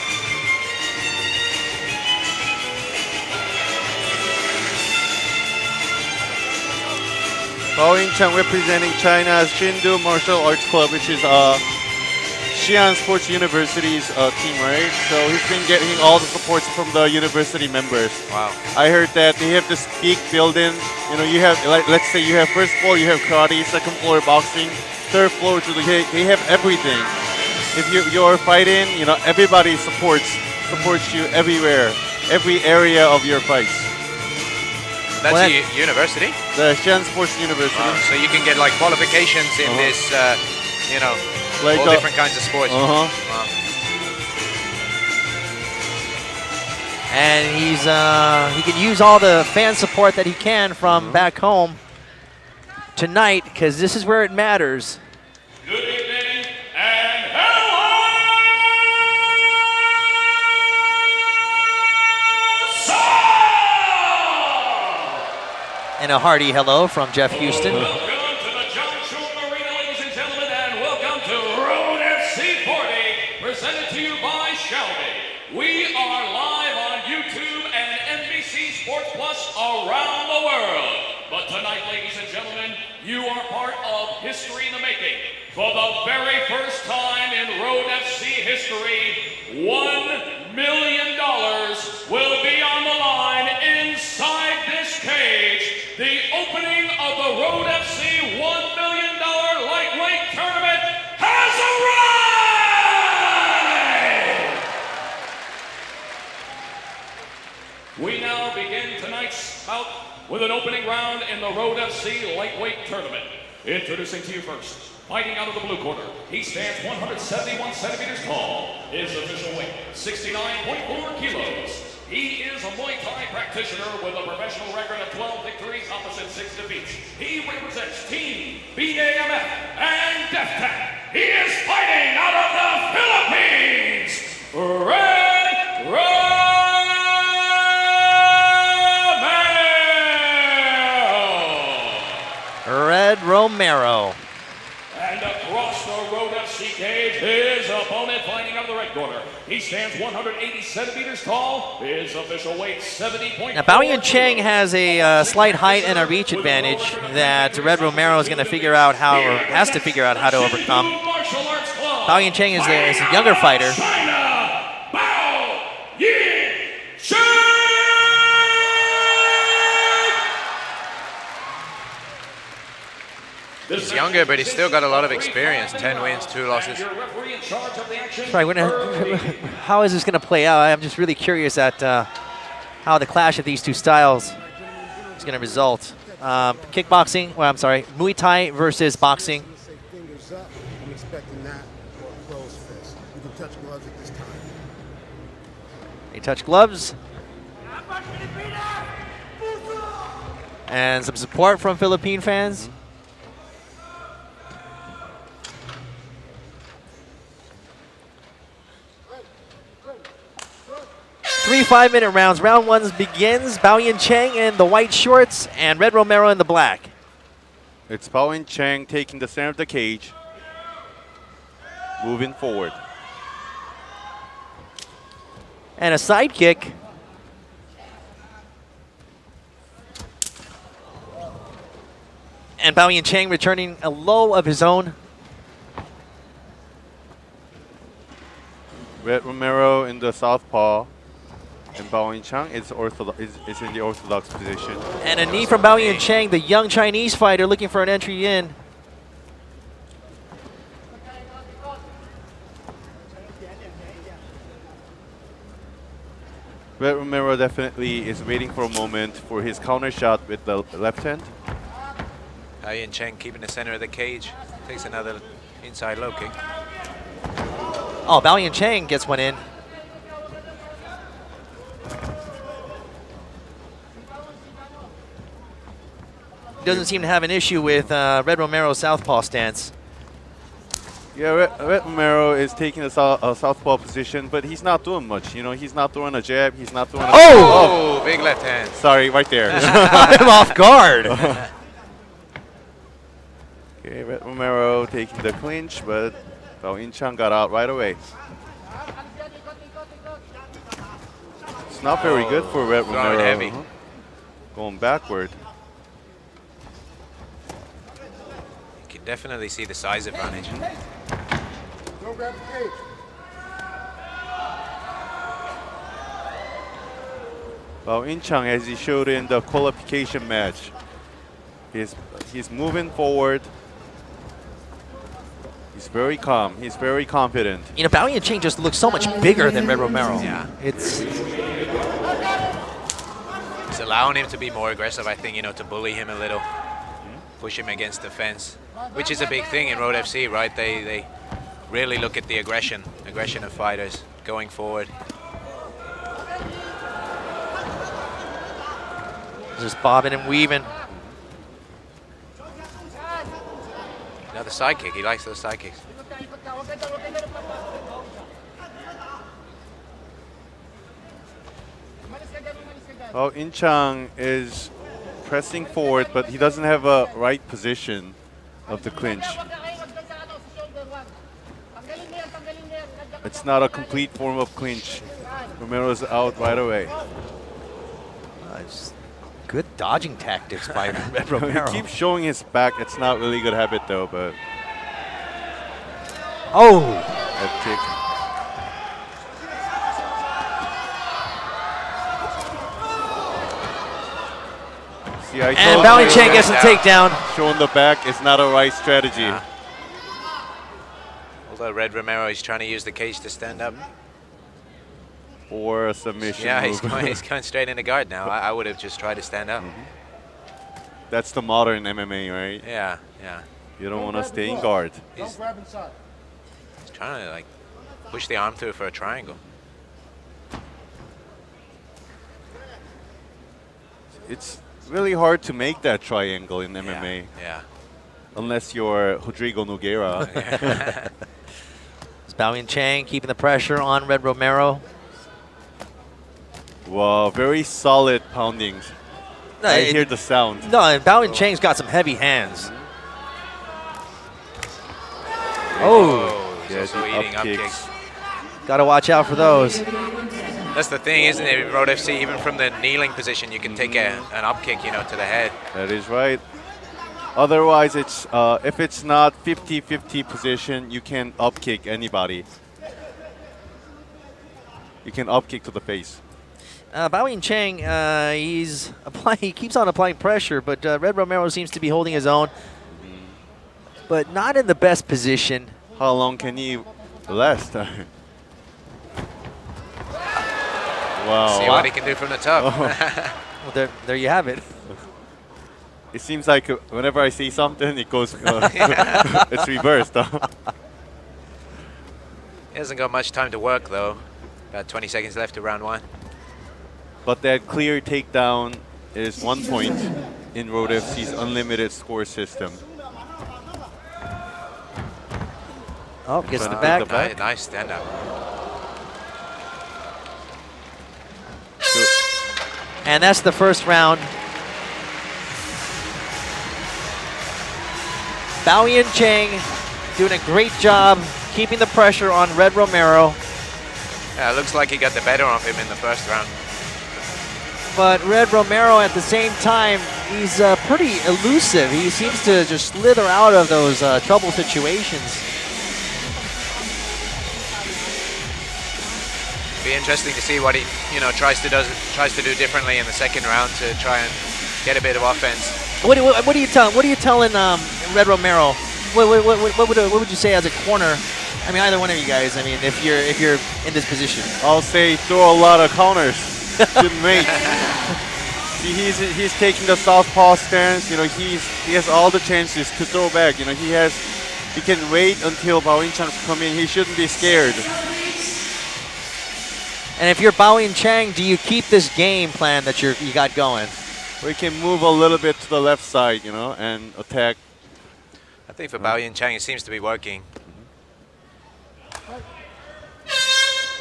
Bao Chang representing China's Shindu Martial Arts Club, which is Xi'an Sports University's team, right? So he's been getting all the supports from the university members. Wow. I heard that they have this big building. You know, you have, like, let's say you have first floor, you have karate, second floor boxing, third floor, they have everything. if you're fighting, everybody supports you everywhere, every area of your fights. That's Well, a university. The Shan Sports University. So you can get like qualifications in this, Like, all different kinds of sports. Uh-huh. Wow. And he can use all the fan support that he can from back home tonight, because this is where it matters. Good evening and hello! And a hearty hello from Jeff Houston. Welcome to the John Shore Arena, ladies and gentlemen, and welcome to Road FC 40, presented to you by Shelby. We are live on YouTube and NBC Sports Plus around the world. But tonight, ladies and gentlemen, you are part of history in the making. For the very first time in Road FC history, $1 million will be on the line inside this cage. The opening of the Road FC $1 million lightweight tournament has arrived! We now begin tonight's bout with an opening round in the Road FC lightweight tournament. Introducing to you first, fighting out of the blue corner, he stands 171 centimeters tall. His official weight, 69.4 kilos. He is a Muay Thai practitioner with a professional record of 12 victories, opposite 6 defeats. He represents Team BAMF and DefTech. He is fighting out of the Philippines, Red Romero. Red Romero. And across the Road FC cage, his opponent fighting out of the red corner. He stands 180 centimeters tall. His official weight, 70.4. Now, Bao Yin Cheng has a slight height and a reach advantage that Red Romero is going to figure out how, or has to figure out how to overcome. Bao Yin Cheng is a younger fighter. China, Bao Yin Cheng! He's younger, but he's still got a lot of experience. 10 wins, 2 losses. Right, how is this going to play out? I'm just really curious at how the clash of these two styles is going to result. Kickboxing, Muay Thai versus boxing. Say fingers up. I'm expecting that or a closed fist. You can touch gloves at this time. They touch gloves. And some support from Philippine fans. 3 5-minute rounds. Round 1 begins. Bao Yin Cheng in the white shorts and Red Romero in the black. It's Bao Yin Cheng taking the center of the cage, moving forward. And a side kick. And Bao Yin Cheng returning a low of his own. Red Romero in the southpaw, and Bao Yin Cheng is in the orthodox position. And a knee from Bao Yin Cheng, the young Chinese fighter looking for an entry in. Red Romero definitely is waiting for a moment for his counter shot with the left hand. Bao Yin Cheng keeping the center of the cage. Takes another inside low kick. Oh, Bao Yin Cheng gets one in. Doesn't seem to have an issue with Red Romero's southpaw stance. Yeah, Red Romero is taking a southpaw position, but he's not doing much. You know, he's not throwing a jab. He's not throwing a... Oh, big left hand. Sorry, right there. I'm off guard. Okay, Red Romero taking the clinch, but Bao Yin Cheng got out right away. It's not very good for Red Throwing Romero. heavy. Going backward. You can definitely see the size advantage. Don't grab the cage. Bao Yin Cheng, as he showed in the qualification match, he's moving forward. He's very calm. He's very confident. You know, Bao Yancheng just looks so much bigger than Red Romero. Yeah. It's It's allowing him to be more aggressive, I think, you know, to bully him a little, push him against the fence, which is a big thing in Road FC, right? They really look at the aggression of fighters going forward. just bobbing and weaving. Another side kick. He likes those side kicks. Oh, Inchang is pressing forward, but he doesn't have a right position of the clinch. It's not a complete form of clinch. Romero's out right away. Just good dodging tactics by Red Romero. He keeps showing his back. It's not really good habit though, but Oh! that kick. See, I And told Bao you Yancheng gets a takedown. showing the back is not a right strategy. Yeah. Although Red Romero is trying to use the cage to stand up. Or a submission Yeah, move. he's going straight into guard now. I would have just tried to stand up. That's the modern MMA, right? Yeah, yeah. You don't want to stay in guard. He's trying to like push the arm through for a triangle. It's really hard to make that triangle in MMA Yeah. unless you're Rodrigo Nogueira. It's Bao Yancheng keeping the pressure on Red Romero. Wow, very solid poundings. No, I hear the sound. No, and Bao Yancheng's got some heavy hands. Oh, He's Yeah, also the eating up kicks. gotta watch out for those. That's the thing, isn't it? Road FC, even from the kneeling position, you can take an up kick, you know, to the head. That is right. Otherwise, it's if it's not 50-50 position, you can up kick anybody. You can up kick to the face. Bao Yancheng, he keeps on applying pressure, but Red Romero seems to be holding his own, but not in the best position. How long can he last? Wow. See what he can do from the top. Well, there you have it. It seems like whenever I see something, it goes. It's reversed. He hasn't got much time to work, though. About 20 seconds left to round one. But that clear takedown is 1 point in Road FC's unlimited score system. Oh, gets the Trying to back. take the back. Nice stand-up. And that's the first round. Bao Yancheng doing a great job keeping the pressure on Red Romero. Yeah, it looks like he got the better of him in the first round. But Red Romero at the same time, he's pretty elusive. He seems to just slither out of those trouble situations. Be interesting to see what he, tries to do differently in the second round to try and get a bit of offense. What are you telling Red Romero? What would you say as a corner? I mean, either one of you guys. I mean, if you're in this position, I'll say throw a lot of counters. Shouldn't wait. See, he's taking the southpaw stance. He has all the chances to throw back. He can wait until Bao Yancheng come in. He shouldn't be scared. and if you're Bao Yancheng, do you keep this game plan that you got going? We can move a little bit to the left side, and attack. I think for Bao Yancheng, it seems to be working.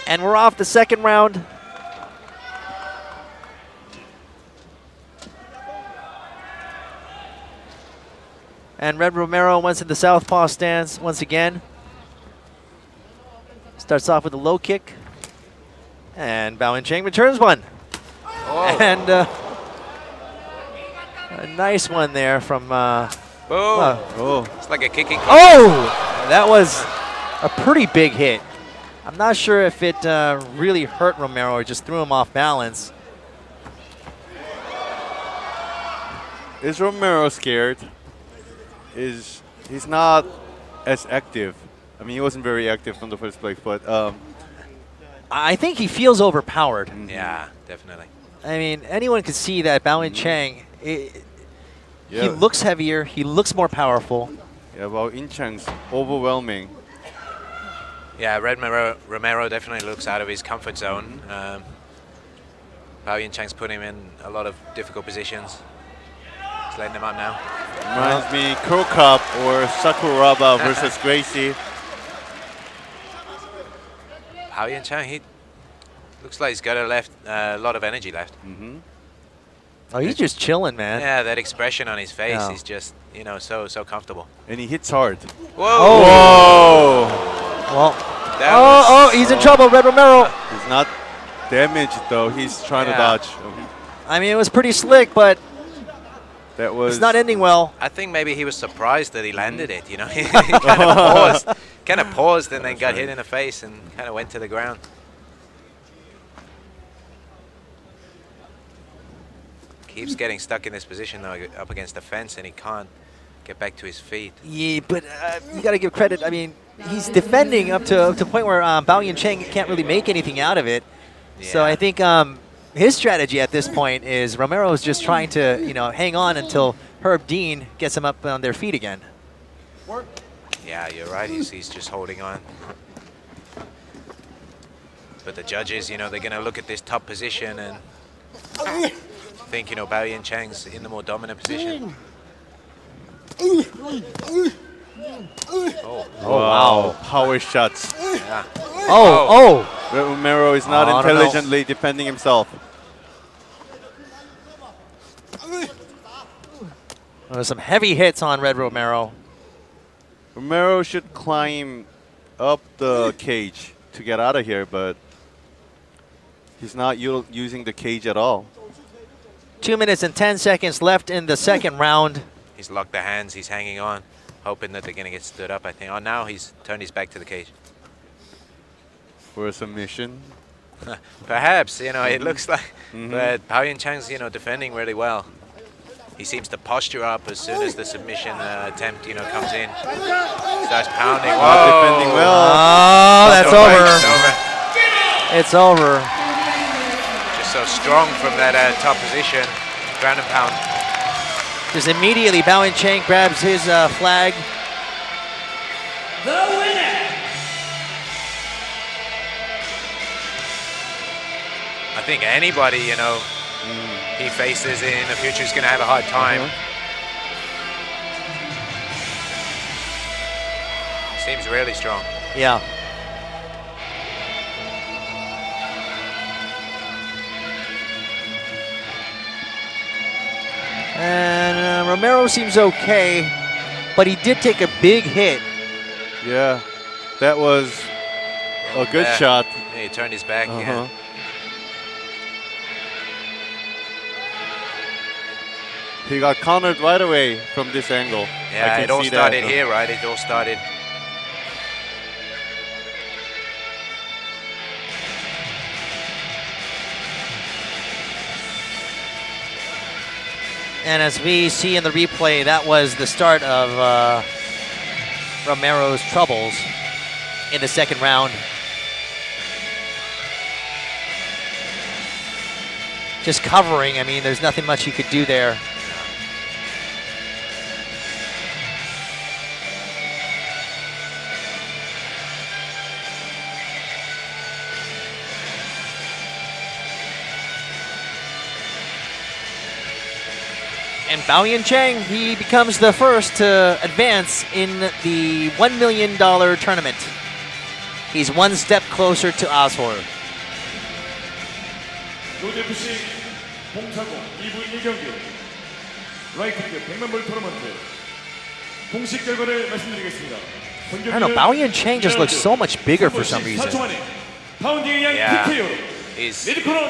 And we're off the second round. And Red Romero went to the southpaw stance once again. Starts off with a low kick. And Bao Yancheng returns one. Oh. And a nice one there from... Boom! Oh, It's like a kicking. Oh! That was a pretty big hit. I'm not sure if it really hurt Romero or just threw him off balance. is Romero scared? He's not as active I mean, he wasn't very active from the first place, but I think he feels overpowered. Yeah, definitely. I mean, anyone could see that Bao Yin Cheng, he yeah, looks heavier, he looks more powerful. yeah, well, In Cheng's overwhelming. Yeah, Romero definitely looks out of his comfort zone. Bao Yin Cheng's put him in a lot of difficult positions. He's letting him up now. Reminds me Curl Cup or Sakuraba versus Gracie. Bao Yin Cheng, he looks like he's got a lot of energy left. Oh, he's just chilling, man. Yeah, that expression on his face Yeah. is just, you know, so comfortable. And he hits hard. Whoa! Oh. Well, That was- oh, he's in trouble, Red Romero. He's not damaged though. He's trying to Yeah. dodge. I mean, it was pretty slick, but That was it's not ending well. I think maybe he was surprised that he landed it, you know. He kind of paused and then got hit in the face and kind of went to the ground. Keeps getting stuck in this position though, up against the fence, and he can't get back to his feet. Yeah, but you got to give credit. I mean, he's defending up to a point where Bao Yin Cheng can't really make anything out of it. So Yeah. I think his strategy at this point is Romero's just trying to, you know, hang on until Herb Dean gets him up on their feet again. Yeah, you're right. He's just holding on. But the judges, you know, they're going to look at this top position and think, you know, Bao Yin Cheng's in the more dominant position. Oh, wow, power shots. Yeah. Oh. Romero is not I don't know. intelligently defending himself. There's some heavy hits on Red Romero. Romero should climb up the cage to get out of here, but he's not using the cage at all. 2 minutes and 10 seconds left in the second round. He's locked the hands. He's hanging on, hoping that they're going to get stood up, I think. Oh, now he's turned his back to the cage. For a submission. Perhaps, you know, it looks like. But Bao Yin Cheng's, you know, defending really well. He seems to posture up as soon as the submission attempt, you know, comes in. Starts pounding. Whoa! Defending well. Oh, that's It's over. It's over. Just so strong from that top position. Ground and pound. Just immediately, Bao Yin Cheng grabs his flag. The winner! I think anybody, you know, he faces in the future is going to have a hard time. Seems really strong. Yeah. And Romero seems okay, but he did take a big hit. Yeah, that was a good Yeah. shot. Yeah, he turned his back. Yeah. He got countered right away from this angle. I Yeah, can it all see started that. here, right? It all started. And as we see in the replay, that was the start of Romero's troubles in the second round. Just covering, I mean, there's nothing much you could do there. And Bao Yin Cheng, he becomes the first to advance in the $1 million tournament. He's one step closer to Azhor. 로드FC 봉사고 2부 1경기 라이트급 100만불 토너먼트 공식 결과를 말씀드리겠습니다. I don't know, Bao Yin Cheng just looks so much bigger for some reason. Yeah, he's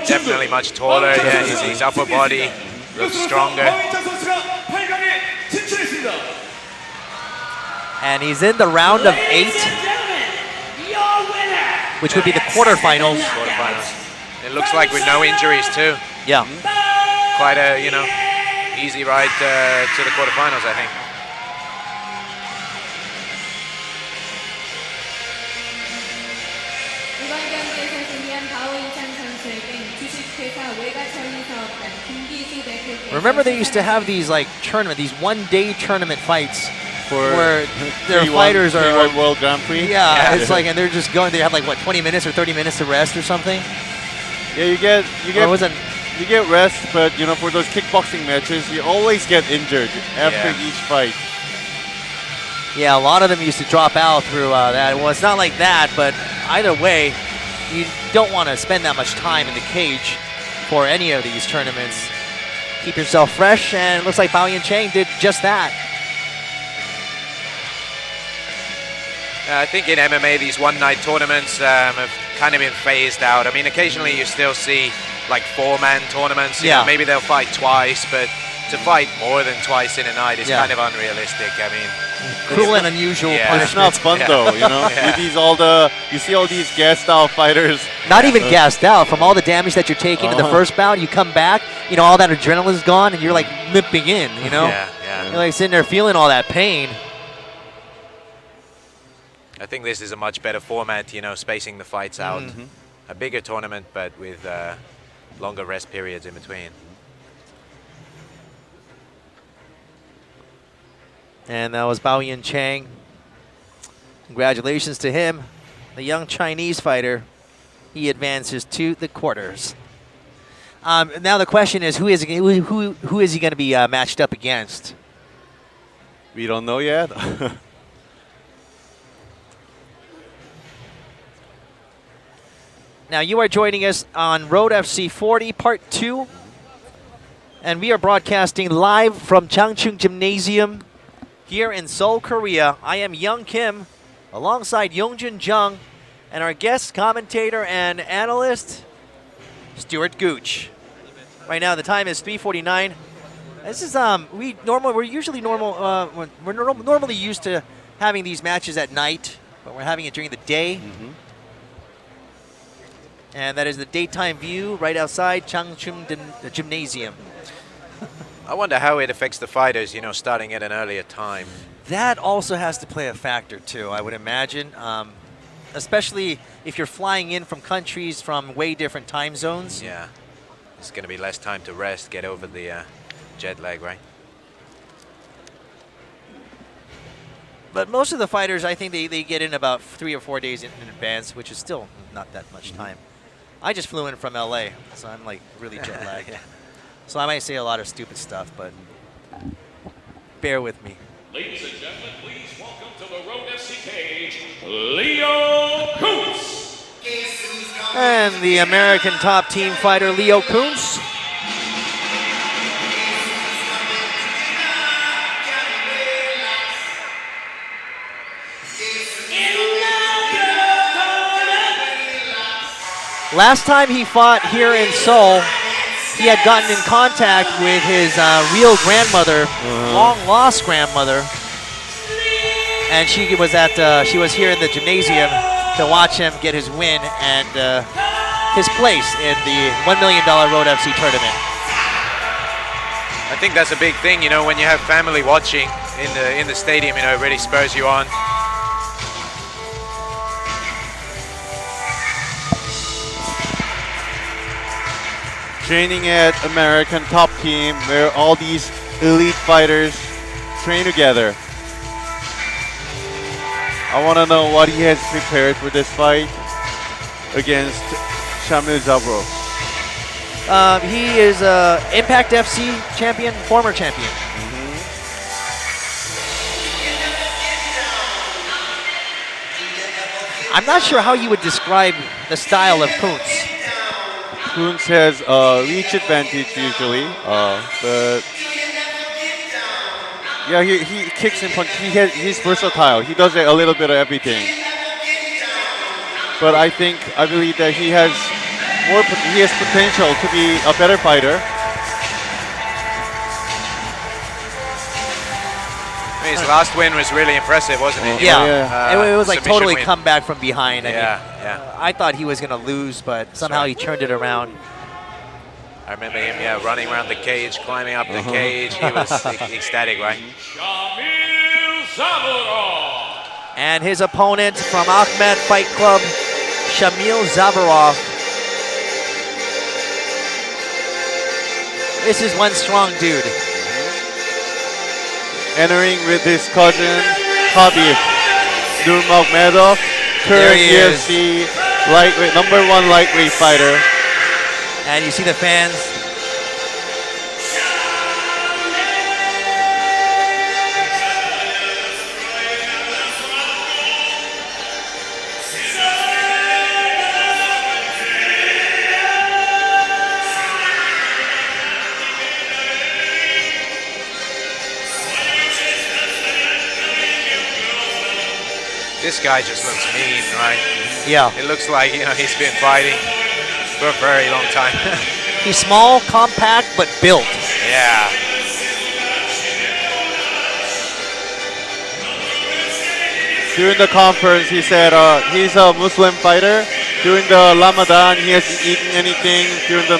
definitely much taller. Yeah, his upper body looks stronger. And he's in the round of 8, which would be the quarterfinals. It looks like with no injuries too. Yeah. Quite a, you know, easy ride to the quarterfinals, I think. 이번 경기에서 승리한 바오이찬 선수에겐 주식회사 외가천리 사업단 김기수 대표께 Remember they used to have these like tournament, these one-day tournament fights For where their 3-1 fighters are 3-1 World Grand Prix. yeah, it's like, and they're just going. They have like what 20 minutes or 30 minutes to rest or something. Yeah, you get Or was it? you get rest, but you know, for those kickboxing matches, you always get injured after Yeah. each fight. Yeah, a lot of them used to drop out through that. Well, it's not like that, but either way, you don't want to spend that much time in the cage for any of these tournaments. Keep yourself fresh, and it looks like Bao Yin Chang did just that. I think in MMA, these one-night tournaments have kind of been phased out. I mean, occasionally you still see like 4-man tournaments. You Yeah. know, maybe they'll fight twice, but to fight more than twice in a night is Yeah. kind of unrealistic. I mean, Cruel and unusual Yeah. It's not punishment. fun Yeah. though, you know. Yeah. You see all these gassed out fighters. Not even gassed out from all the damage that you're taking in the Uh-huh. first bout. You come back, you know, all that adrenaline's gone, and you're like limping in. You know, yeah. you're like sitting there feeling all that pain. I think this is a much better format, you know, spacing the fights out. A bigger tournament, but with longer rest periods in between. And that was Bao Yin Chang. Congratulations to him, the young Chinese fighter. He advances to the quarters. Now the question is, who is he going to be matched up against? We don't know yet. Now you are joining us on Road FC 40 Part 2. And we are broadcasting live from Changchun Gymnasium here in Seoul, Korea. I am Young Kim alongside Yongjun Jung and our guest commentator and analyst, Stuart Gooch. Right now the time is 3:49. This is we're usually normally used to having these matches at night, but we're having it during the day. And that is the daytime view right outside Changchun Gymnasium. I wonder how it affects the fighters, you know, starting at an earlier time. That also has to play a factor too, I would imagine. Especially if you're flying in from countries from way different time zones. Yeah. It's going to be less time to rest, get over the jet lag, right? But most of the fighters, I think they get in about 3 or 4 days in advance, which is still not that much time. I just flew in from LA, so I'm like really jet lagged. Yeah. So I might say a lot of stupid stuff, but bear with me. Ladies and gentlemen, please welcome to the Road FC cage, Leo Kuntz. And the American top team fighter, Leo Kuntz. Last time he fought here in Seoul, he had gotten in contact with his real grandmother, long-lost grandmother, and she was here in the gymnasium to watch him get his win and his place in the $1 million Road FC tournament. I think that's a big thing, you know, when you have family watching in the stadium, you know, it really spurs you on. Training at American Top Team, where all these elite fighters train together. I want to know what he has prepared for this fight against Shamil Zabrov. He is Impact FC champion, former champion. I'm not sure how you would describe the style of Kuntz. Kuntz has reach advantage usually, but yeah, he kicks and punches. He's versatile. He does a little bit of everything. But I believe that he has potential to be a better fighter. I mean, his last win was really impressive, wasn't it? Yeah, it was like Submission totally win. come back from behind. Yeah. I thought he was going to lose, but somehow he turned it around. I remember him, running around the cage, climbing up the cage. He was ecstatic, right? Shamil Zaburov. And his opponent from Ahmed Fight Club, Shamil Zavarov. This is one strong dude. Entering with his cousin, Khabib Nurmagomedov, current he is. UFC lightweight, #1 lightweight fighter. And you see the fans. This guy just looks mean, right? Yeah. It looks like, you know, he's been fighting for a very long time. He's small, compact, but built. Yeah. During the conference, he said he's a Muslim fighter. During the Ramadan, he hasn't eaten anything during the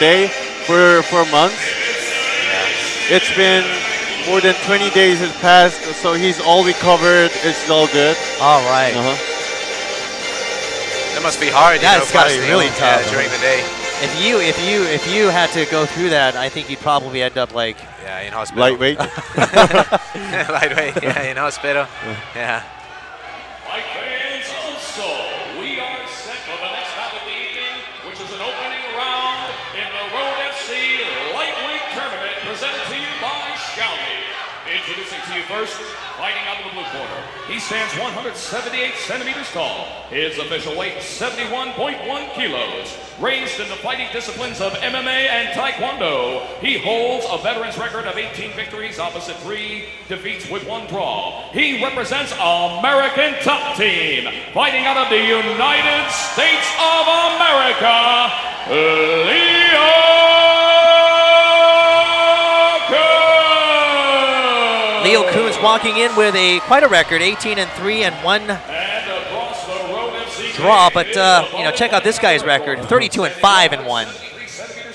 day for months. It's been more than 20 days has passed, so he's all recovered. It's all good. All right. That must be hard, That's gotta be fasting, really tough. during the day. If you had to go through that, I think you'd probably end up like Yeah, in hospital. Lightweight. Lightweight, yeah, in hospital. Yeah. Fight fans, also, we are set for the next bout of the evening, which is an opening round in the Road FC Lightweight Tournament presented to you by Xiaomi. Introducing to you first, fighting out of the blue corner. He stands 178 centimeters tall. His official weight, 71.1 kilos. Raised in the fighting disciplines of MMA and Taekwondo, he holds a veteran's record of 18 victories opposite 3 defeats with 1 draw. He represents American Top Team, fighting out of the United States of America, Leo Kuhn. Leo Kuhn's walking in with quite a record, 18-3 and 1 And across the Road FC draw. But check out this guy's record, 32-5 and 1.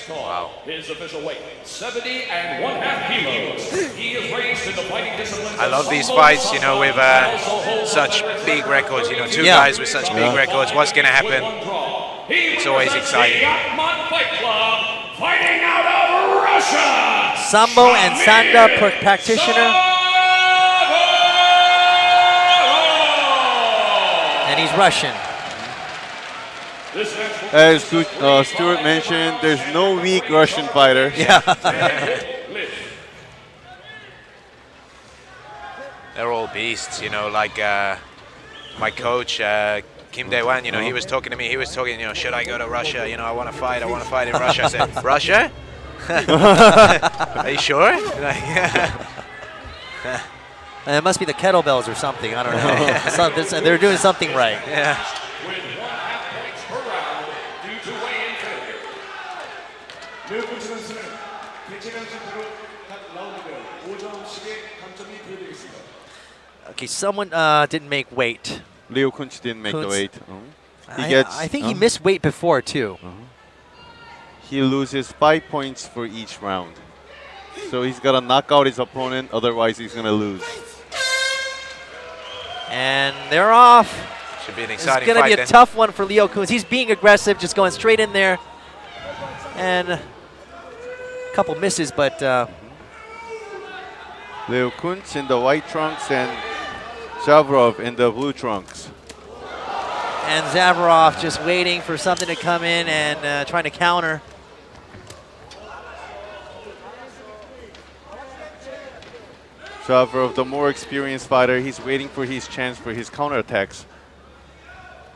Wow. His official weight, 70.5 kilos. He is raised in the fighting disciplines. I love these fights, with such big records, two Yeah. guys with such big records. What's going to happen? It's always exciting. Fight Club, fighting out of Russia. Sambo and Sanda practitioner. And he's Russian. As Stuart mentioned, there's no weak Russian fighter. Yeah. They're all beasts, like my coach, Kim Dae-wan, he was talking to me. He was talking, should I go to Russia? I want to fight in Russia. I said, Russia? Are you sure? And it must be the kettlebells or something. I don't know. They're doing something right. Yeah. With 1/2 points per round due to weigh-in failure. 류군 선수는 개최량 상태로 각 라운드별 5점씩의 감점이 부여되겠습니다. Okay, someone didn't make weight. Leo Kunch didn't make the Kuntz. weight. I think he missed weight before too. He loses 5 points for each round. So he's got to knock out his opponent, otherwise he's going to lose. And they're off. Should be an It's exciting going to fight be a then. tough one for Leo Kuntz. He's being aggressive, just going straight in there. And a couple misses, but Leo Kunch in the white trunks and Zavarov in the blue trunks. and Zavarov just waiting for something to come in and trying to counter. Zavarov, the more experienced fighter, he's waiting for his chance for his counterattacks.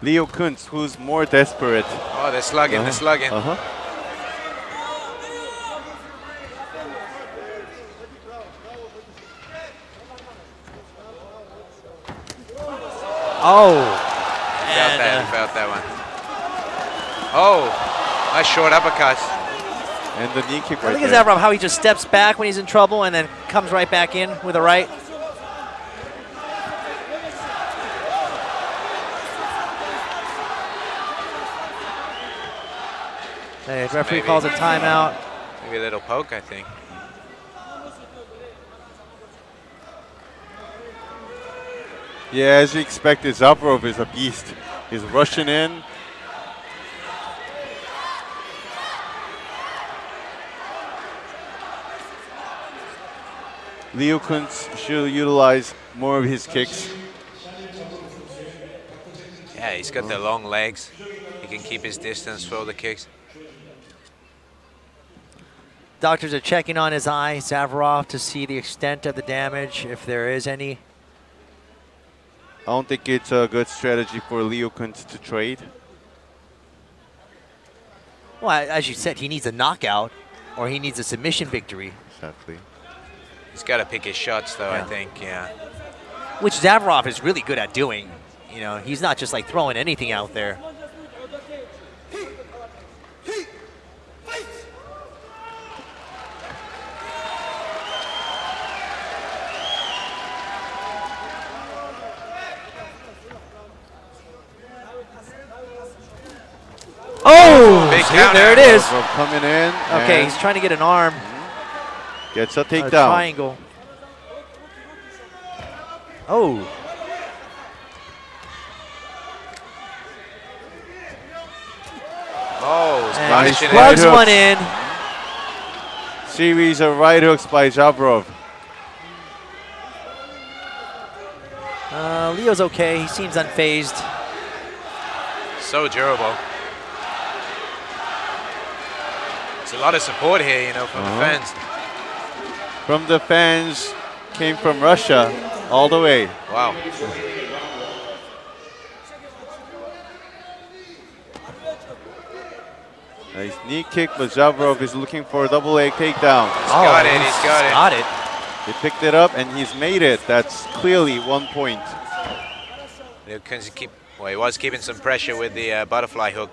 Leo Kunz, who's more desperate. Oh, they're slugging, they're slugging. Oh. Felt that one. Oh, nice short uppercut. And the knee kick I right think it's there. Zavarov how he just steps back when he's in trouble and then comes right back in with a right. Hey, referee Maybe. calls a timeout. Maybe a little poke, I think. Yeah, as you expected, Zavarov is a beast. He's rushing in. Leo Kuntz should utilize more of his kicks. Yeah, he's got the long legs. He can keep his distance, throw the kicks. Doctors are checking on his eye, Zavarov, to see the extent of the damage, if there is any. I don't think it's a good strategy for Leo Kuntz to trade. Well, as you said, he needs a knockout or he needs a submission victory. Exactly. He's got to pick his shots, though, I Yeah. think, yeah. Which Zavarov is really good at doing. You know, he's not just like throwing anything out there. Oh, Big see, counter. there it is. Zavarov coming in. Okay, and he's trying to get an arm, gets a a takedown. triangle. Oh, Oh, he's and Nice he punishing right it. plugs hooks. one in. Series of right hooks by Zavarov. Leo's okay. He seems unfazed. So durable. There's a lot of support here, you know, from the fans. From the fans, came from Russia all the way. Wow. Nice knee kick, but Zavarov is looking for a double leg takedown. He's got it, he's got it. Got it. He picked it up and he's made it. That's clearly 1 point. Leo Kuntz well, he was keeping some pressure with the butterfly hook.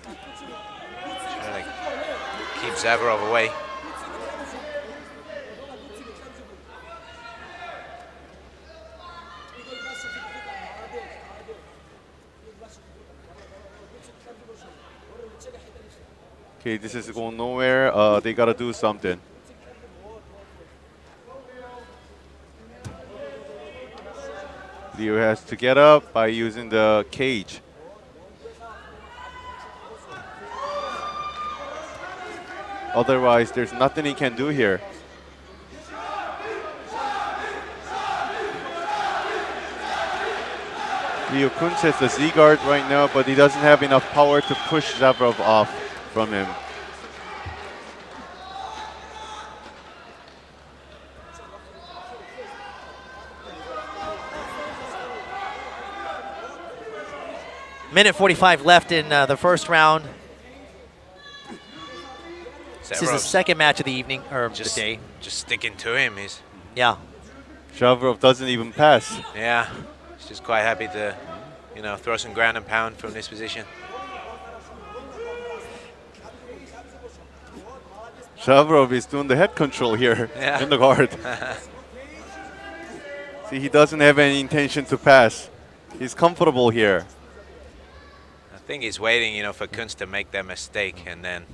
Trying to keep Zavarov away. Okay, this is going nowhere. They gotta do something. Leo has to get up by using the cage. Otherwise, there's nothing he can do here. Leo Kuntz has the Z-guard right now, but he doesn't have enough power to push Zavarov off from him. Minute 45 left in the first round. This is the Zavarov's second match of the evening, or just, the day. just sticking to him. He's, Yeah. Zavarov doesn't even pass. yeah, he's just quite happy to, you know, throw some ground and pound from this position. Zavarov is doing the head control here Yeah. in the guard. See, he doesn't have any intention to pass. He's comfortable here. I think he's waiting, you know, for Kuntz to make that mistake, and then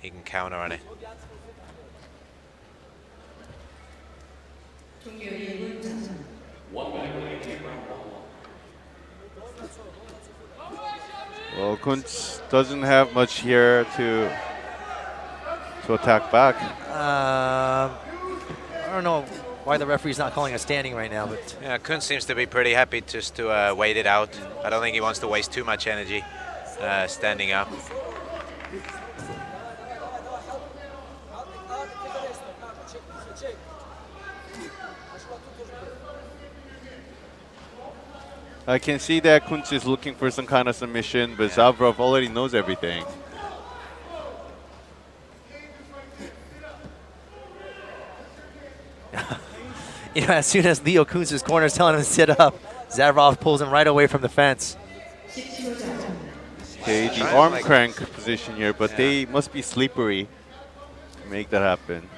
he can counter on it. Well, Kuntz doesn't have much here to attack back. I don't know why the referee's not calling a standing right now, but Yeah, Kuntz seems to be pretty happy just to wait it out. I don't think he wants to waste too much energy standing up. I can see that Kuntz is looking for some kind of submission, but Zavarov already knows everything. you know, as soon as Leo Kuntz's corner is telling him to sit up, Zavarov pulls him right away from the fence. Okay, the Trying to, arm like- crank position here, but Yeah. they must be slippery to make that happen.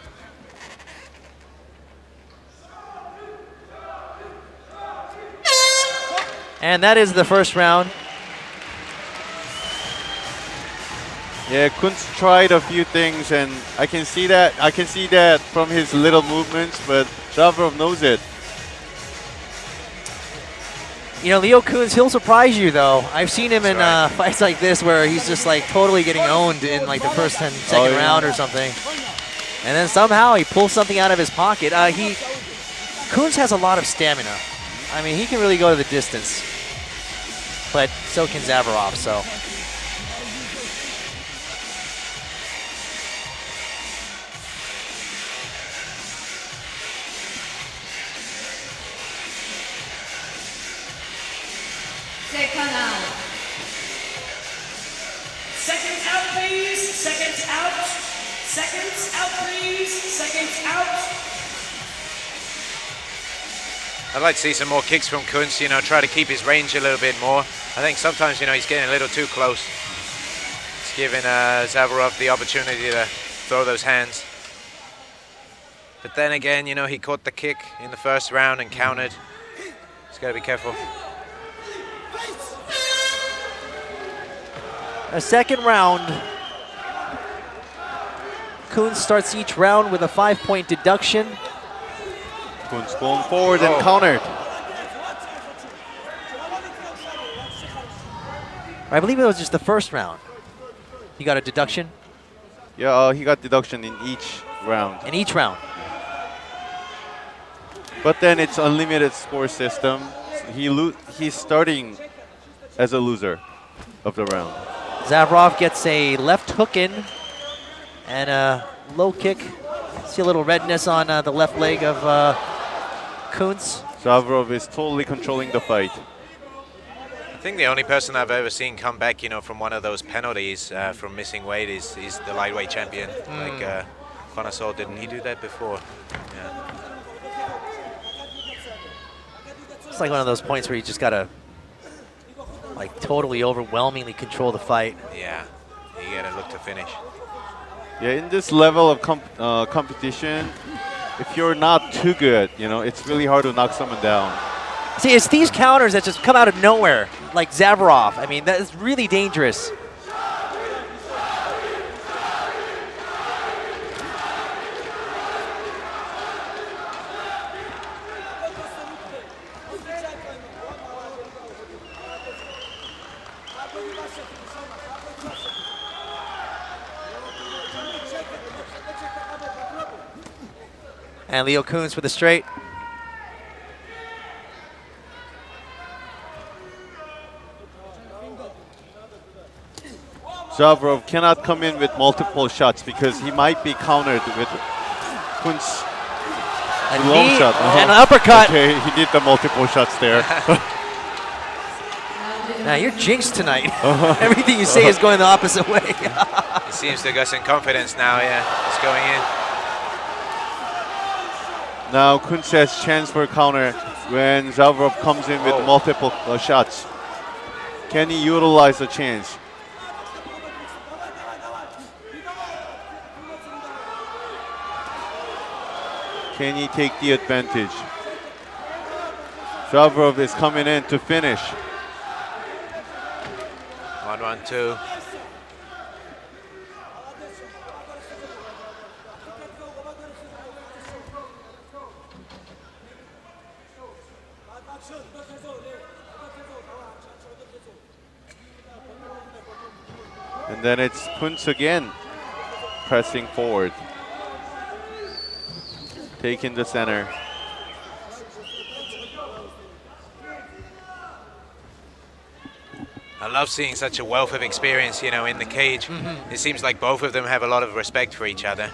And that is the first round. Yeah, Kuntz tried a few things, and I can see that. I can see that from his little movements, but Zavarov knows it. You know, Leo Kuntz, he'll surprise you though. I've seen him in right. fights like this where he's just like totally getting owned in like the first 10-second round or something. And then somehow he pulls something out of his pocket. Kuntz has a lot of stamina. I mean, he can really go to the distance. But so can Zavarov, so. Second out. Seconds out, please. Seconds out. Seconds out, please. Seconds out. I'd like to see some more kicks from Kuntz, you know, try to keep his range a little bit more. I think sometimes, you know, he's getting a little too close. It's giving Zavarov the opportunity to throw those hands. But then again, you know, he caught the kick in the first round and countered. He's got to be careful. A second round. Kuntz starts each round with a 5-point deduction. Kuntz going forward and countered. I believe it was just the first round. He got a deduction Yeah, he got deduction in each round. in each round. But then it's unlimited score system. So he's starting as a loser of the round. Zavarov gets a left hook in and a low kick. See a little redness on the left leg of Kuntz. Zavarov is totally controlling the fight. I think the only person I've ever seen come back, you know, from one of those penalties from missing weight is the lightweight champion. Like Conor Saul, didn't he do that before? Yeah. It's like one of those points where you just gotta like totally overwhelmingly control the fight. Yeah, you gotta look to finish. Yeah, in this level of competition, if you're not too good, you know, it's really hard to knock someone down. See, it's these counters that just come out of nowhere, like Zavarov. I mean, that is really dangerous. And Leo Kuntz with a straight. Zavarov cannot come in with multiple shots because he might be countered with Kuntz. A long knee shot. and an uppercut. Okay, he did the multiple shots there. Now you're jinxed tonight. Everything you say is going the opposite way. He seems to got some confidence now, yeah. He's going in. Now Kuntz has chance for counter when Zavarov comes in with multiple shots. Can he utilize the chance? Can he take the advantage? Zavarov is coming in to finish. 1-1-2. And then it's Kuntz again, pressing forward. Taking the center. I love seeing such a wealth of experience, you know, in the cage. It seems like both of them have a lot of respect for each other.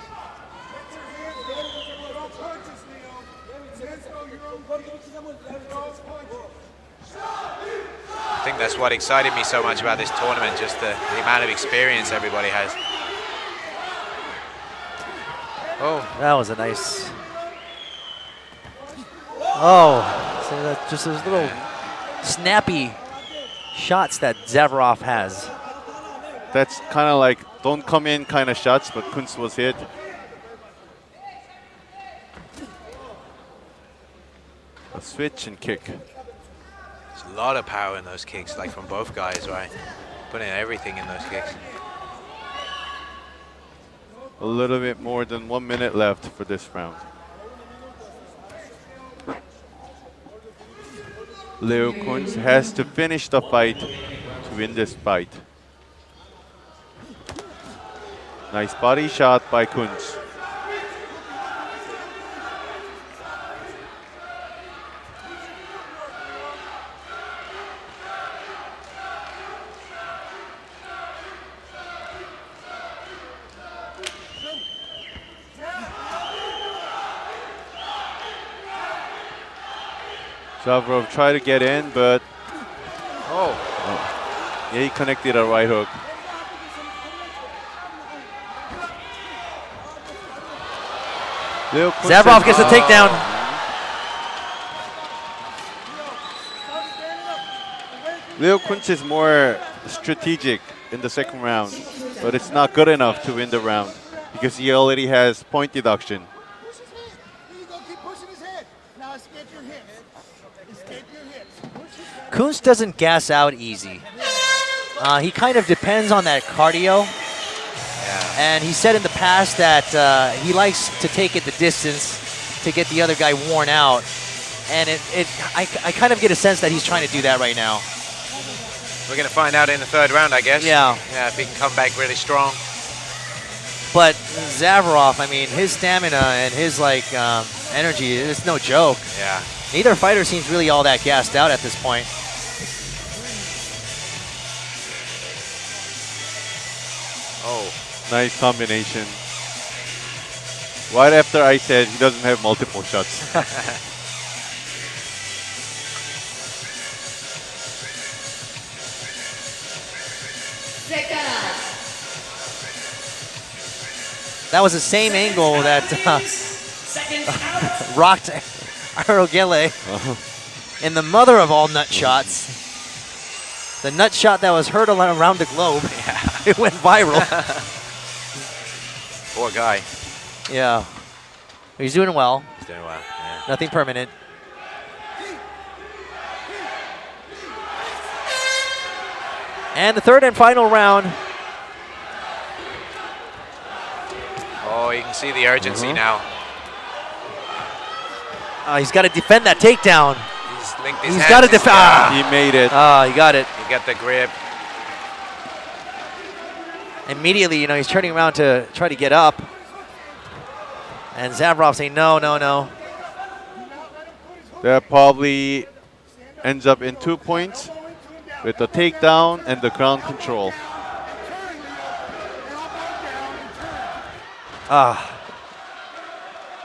I think that's what excited me so much about this tournament, just the amount of experience everybody has. Oh, that was a nice. Oh, so that just those little snappy shots that Zavarov has. That's kind of like don't come in kind of shots, but Kuntz was hit. A switch and kick. There's a lot of power in those kicks, like from both guys, right? Putting everything in those kicks. A little bit more than 1 minute left for this round. Leo Kunz has to finish the fight to win this fight. Nice body shot by Kunz. Zavrov tried to get in, but yeah, he connected a right hook. Leo Kunz Zavrov has- gets the takedown. Leo Kunz is more strategic in the second round, but it's not good enough to win the round because he already has point deduction. Push his head. Here you go. Keep pushing his head. Now escape your hips. Escape your hips. Push his head. Kunz doesn't gas out easy. He kind of depends on that cardio. And he said in the past that he likes to take it the distance to get the other guy worn out. And I kind of get a sense that he's trying to do that right now. We're going to find out in the third round, I guess. Yeah. Yeah, if he can come back really strong. But Zavrov, I mean, his stamina and his energy is no joke. Yeah. Neither fighter seems really all that gassed out at this point. Oh. Nice combination. Right after I said he doesn't have multiple shots. That was the same angle that Second out. rocked Arogele in the mother of all nut shots. The nut shot that was heard around the globe. It went viral. Poor guy. Yeah. He's doing well. He's doing well. Yeah. Nothing permanent. And the third and final round. Oh, you can see the urgency now. He's got to defend that takedown. He's linked his He's hands. got to defend. He made it. He got it. He got the grip. Immediately, he's turning around to try to get up. And Zavrov saying, no, no, no. That probably ends up in 2 points with the takedown and the ground control.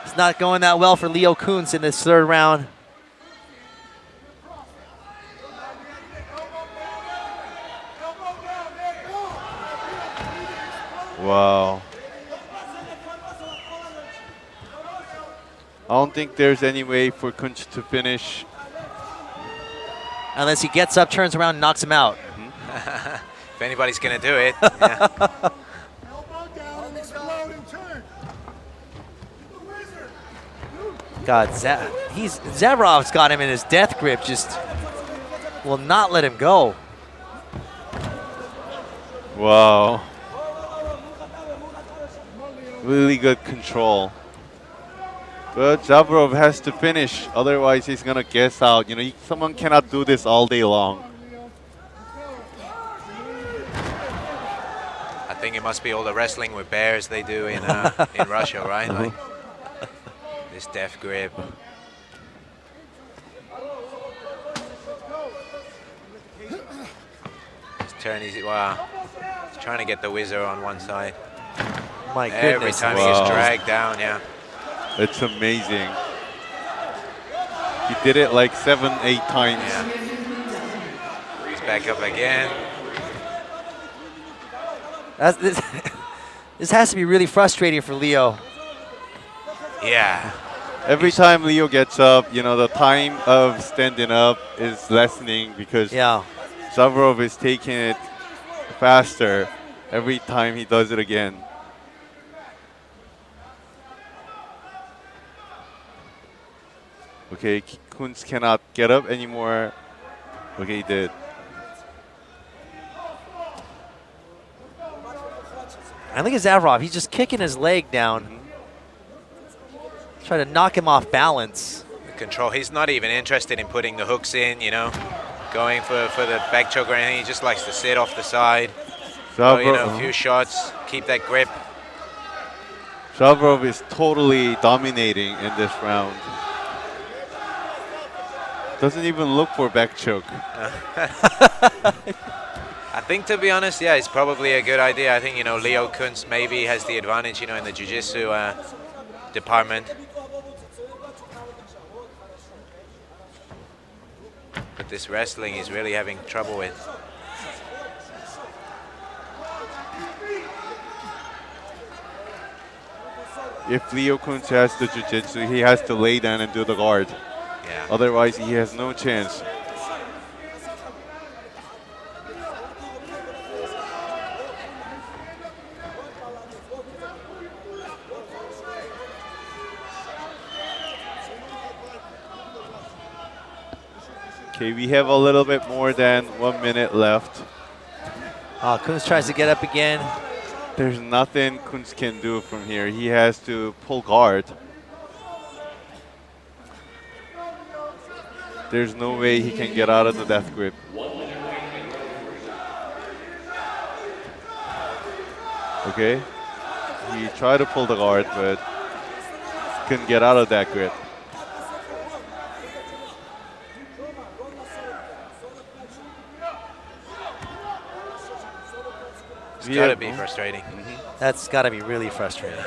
It's not going that well for Leo Kunz in this third round. Wow. I don't think there's any way for Kunz to finish. Unless he gets up, turns around, and knocks him out. If anybody's going to do it. Yeah. God, Zavrov's got him in his death grip, just will not let him go. Wow. Really good control. But Zavrov has to finish, otherwise he's gonna guess out. Someone cannot do this all day long. I think it must be all the wrestling with bears they do in Russia, right? Like this death grip. He's turning his, wow. He's trying to get the whizzer on one side. My goodness. Every time he Wow. gets dragged down, yeah. It's amazing. He did it like 7, 8 times. Yeah. He's back up again. This has to be really frustrating for Leo. Yeah. Every time Leo gets up, the time of standing up is lessening because Zavrov is taking it faster every time he does it again. Okay, Kunz cannot get up anymore. Okay, he did. I think it's Zavrov. He's just kicking his leg down. Trying to knock him off balance. control. He's not even interested in putting the hooks in, you know, going for the back choke or anything. He just likes to sit off the side. So, you know, a few shots, keep that grip. Shavrov is totally dominating in this round. Doesn't even look for back choke. I think, to be honest, yeah, it's probably a good idea. I think, you know, Leo Kuntz maybe has the advantage, you know, in the jiu-jitsu department. But this wrestling he's really having trouble with. If Leo Kuntz has the jiu-jitsu, he has to lay down and do the guard. Yeah. Otherwise, he has no chance. Okay, we have a little bit more than 1 minute left. Kuntz tries to get up again. There's nothing Kuntz can do from here. He has to pull guard. There's no way he can get out of the death grip. Okay. He tried to pull the guard, but couldn't get out of that grip. It's got to be frustrating. That's got to be really frustrating.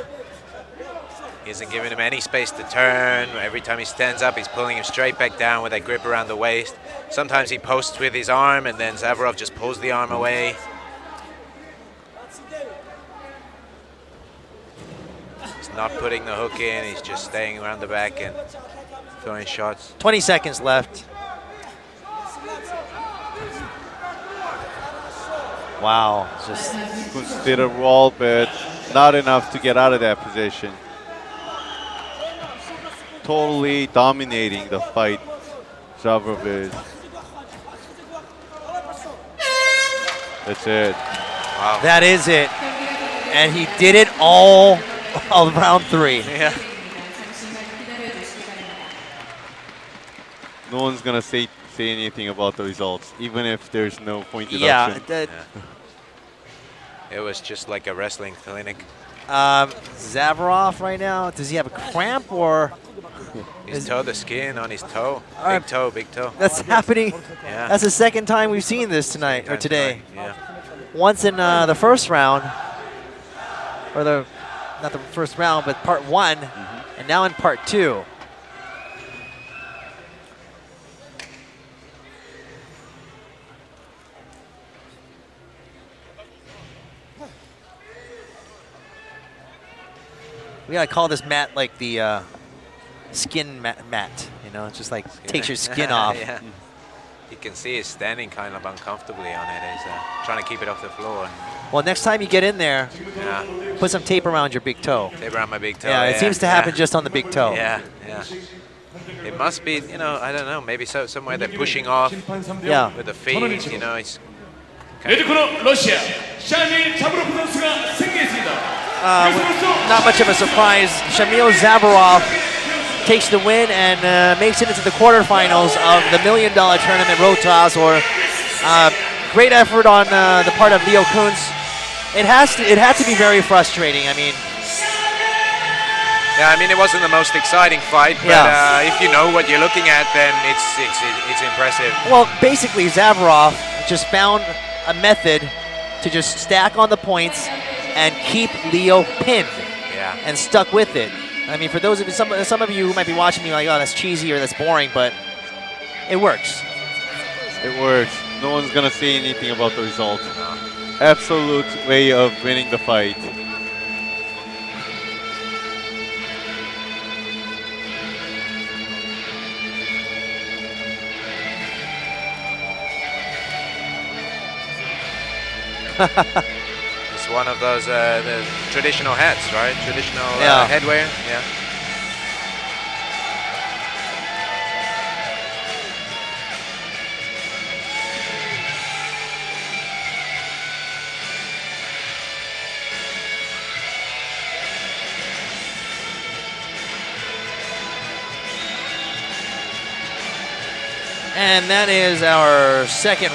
He isn't giving him any space to turn. Every time he stands up, he's pulling him straight back down with that grip around the waist. Sometimes he posts with his arm, and then Zavarov just pulls the arm away. He's not putting the hook in. He's just staying around the back and throwing shots. 20 seconds left. Wow, just Kuntz did a roll, but not enough to get out of that position. Totally dominating the fight, Zavarov is. That's it. Wow. that is it. And he did it all of round 3. Yeah. No one's gonna say anything about the results, even if there's no point Yeah, deduction. It was just like a wrestling clinic. Zavarov right now, does he have a cramp or? His toe, the skin on his toe. All right. Big toe, big toe. That's happening. Yeah. That's the second time we've seen this tonight or That's today. right, yeah. Once in the first round, or not the first round, but part 1, and now in part 2. We gotta call this mat like the skin mat. You know, it's just like takes your skin off. Yeah. You can see he's standing kind of uncomfortably on it. He's trying to keep it off the floor. Well, next time you get in there, Yeah. put some tape around your big toe. Tape around my big toe. Yeah, it seems to happen just on the big toe. Yeah, yeah. It must be, you know, I don't know, maybe somewhere they're pushing off Yeah. with the feet, you know. It's 레드코너 러시아 샤밀 자브로프 선수가 승리했습니다. Not much of a surprise. Shamil Zavarov takes the win and makes it into the quarterfinals of the $1 million tournament Rotas. Great effort on the part of Leo Kuntz. It had to be very frustrating. I mean, yeah, I mean, it wasn't the most exciting fight, but Yeah. if you know what you're looking at, then it's impressive. well, basically Zavarov just found a method to just stack on the points and keep Leo pinned Yeah. and stuck with it. I mean, for those of you, some of you who might be watching me like, oh, that's cheesy or that's boring, but it works. It works. No one's gonna say anything about the result. Absolute way of winning the fight. It's one of those the traditional hats, right? Traditional Yeah. headwear. Yeah. And that is our second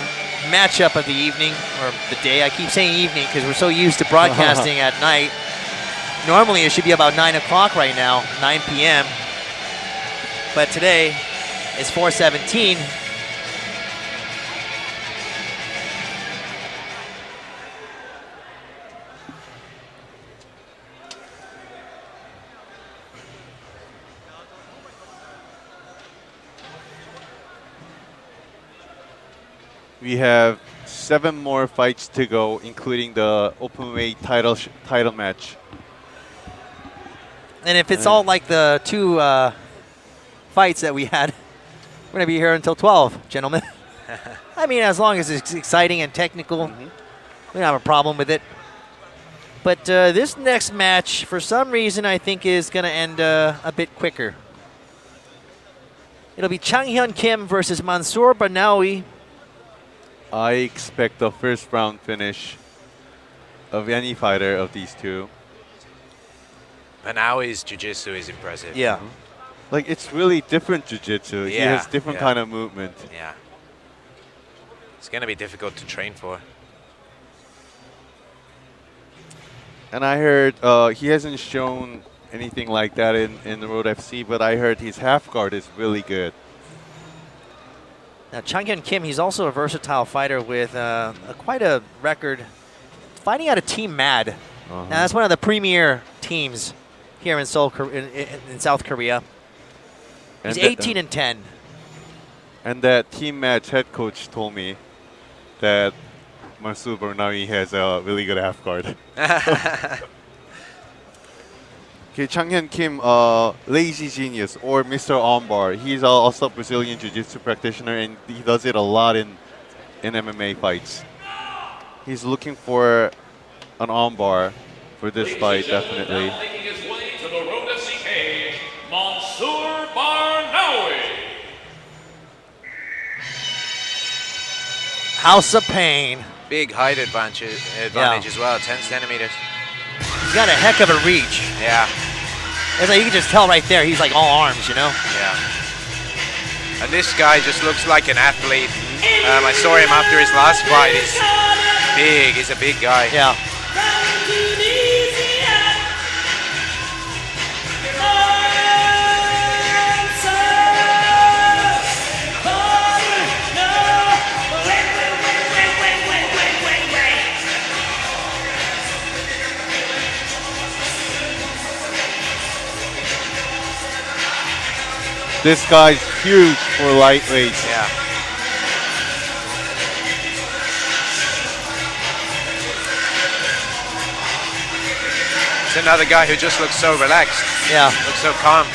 matchup of the evening, or the day. I keep saying evening because we're so used to broadcasting at night. Normally it should be about 9 o'clock right now, 9 p.m. But today is 4:17. We have 7 more fights to go, including the openweight title match. And if it's all like the two fights that we had, we're going to be here until 12, gentlemen. I mean, as long as it's exciting and technical, we don't have a problem with it. But this next match, for some reason, I think is going to end a bit quicker. It'll be Chang Hyun Kim versus Mansoor Barnawi. I expect the first round finish of any fighter of these two. Barnawi's jiu-jitsu is impressive. Yeah. Like, it's really different jiu-jitsu. He Yeah, has different yeah. kind of movement. Yeah. It's going to be difficult to train for. And I heard he hasn't shown anything like that in the Road FC, but I heard his half guard is really good. Now, Chang Hyun Kim, he's also a versatile fighter with quite a record fighting out of Team MAD. Now, that's one of the premier teams here in Seoul, in South Korea. He's 18 and 10. And that Team match head coach told me that Mansoor Barnawi has a really good half guard. Okay, Chang Hyun Kim, lazy genius, or Mr. Armbar. He's also a Brazilian jiu-jitsu practitioner, and he does it a lot in MMA fights. He's looking for an armbar for this fight, definitely. Making his way to the Road FC cage, Mansoor Barnawi. House of Pain. Big height advantage as well, 10 centimeters. He's got a heck of a reach. Yeah. It's like you can just tell right there, he's like all arms, you know? Yeah. And this guy just looks like an athlete. I saw him after his last fight. He's big. He's a big guy. Yeah. This guy's huge for lightweights. Yeah. It's another guy who just looks so relaxed. Yeah. Looks so calm.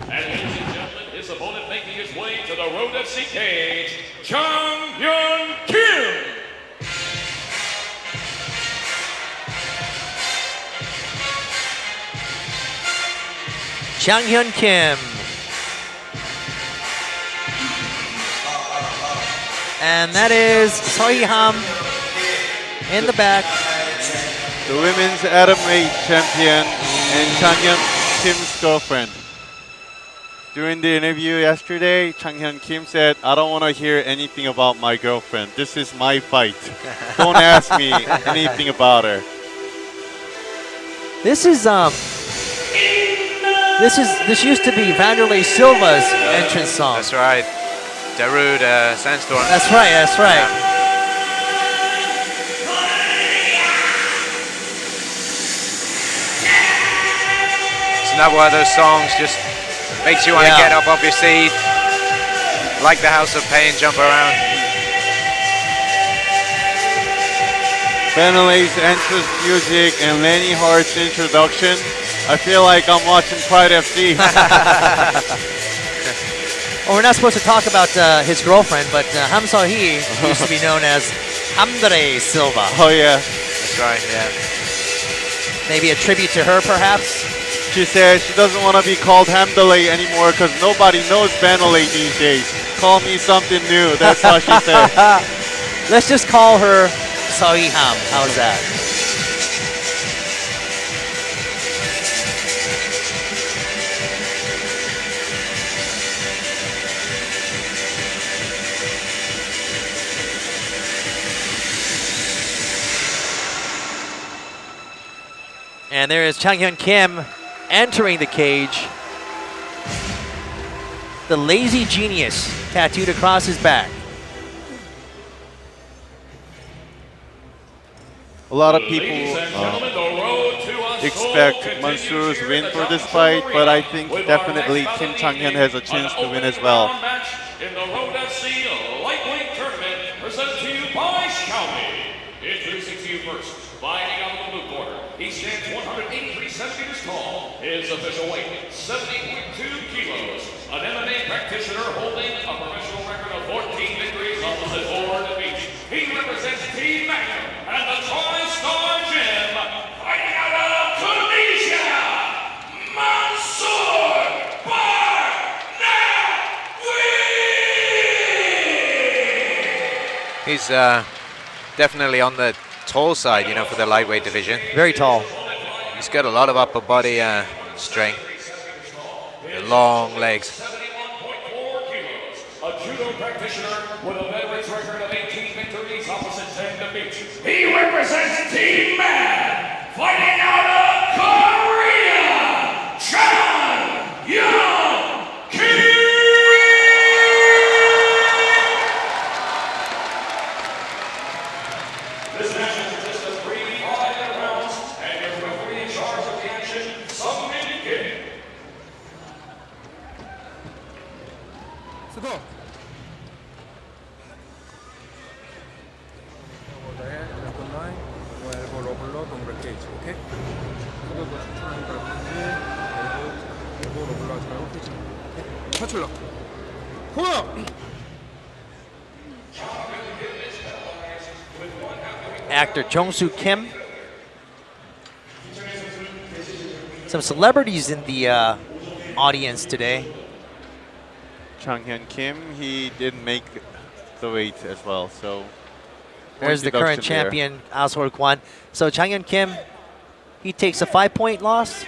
And ladies and gentlemen, his opponent making his way to the Road FC cage, Chang Hyun Kim. Chang Hyun Kim. And that is Sohee Ham in the back. The women's atomweight champion and Chang Hyun Kim's girlfriend. During the interview yesterday, Chang Hyun Kim said, "I don't want to hear anything about my girlfriend. This is my fight. Don't ask me anything about her." This used to be Vanderlei Silva's entrance song. That's right. Darude Sandstorm. That's right, that's right. It's another one of those songs just makes you want to get up off your seat, like the House of Pain, jump around. Vanderlei's entrance music and Lenny Hart's introduction. I feel like I'm watching Pride FC. Well, we're not supposed to talk about his girlfriend, but Ham So-hee used to be known as Hamdre Silva. Oh yeah. That's right, yeah. Maybe a tribute to her, perhaps? She says she doesn't want to be called Hamdalay anymore because nobody knows Vanillay these days. Call me something new. That's what she said. Let's just call her So-hee Ham. How's that? And there is Chang Hyun Kim entering the cage. The lazy genius tattooed across his back. A lot of people Ladies and gentlemen, the road to a expect soul Mansoor's continues win here for at this the fight, but I Arena think with our definitely next Kim bout of the Chang-hyun evening, has a chance an to win as opening well. round match in the Road FC Lightweight Tournament, presented to you by Xiaomi. Introducing to you first, fighting out of the blue corner. He stands 183 centimeters tall. His official weight, 70.2 kilos. An MMA practitioner holding a professional record of 14 victories opposite Ford Beach. He represents Team Magnum and the TriStar Gym. Fighting out of Tunisia, Mansoor Barnawi! He's definitely on the tall side, you know, for the lightweight division. Very tall. He's got a lot of upper body strength. The long legs. 71.4 kilos. A judo practitioner with a veteran's record of 18 victories opposite 10 defeats. He represents Team Man, fighting out of Korea, Chang Hyun Kim! This match consists of 3 5-minute rounds, and your referee in charge of the action, Sung-min Kim. Actor Jong-soo Kim. Some celebrities in the audience today. Chang Hyun Kim, he didn't make the weight as well, so There's the point current deduction there. champion, Ashor Kwan. So Chang Hyun Kim, he takes a 5-point loss.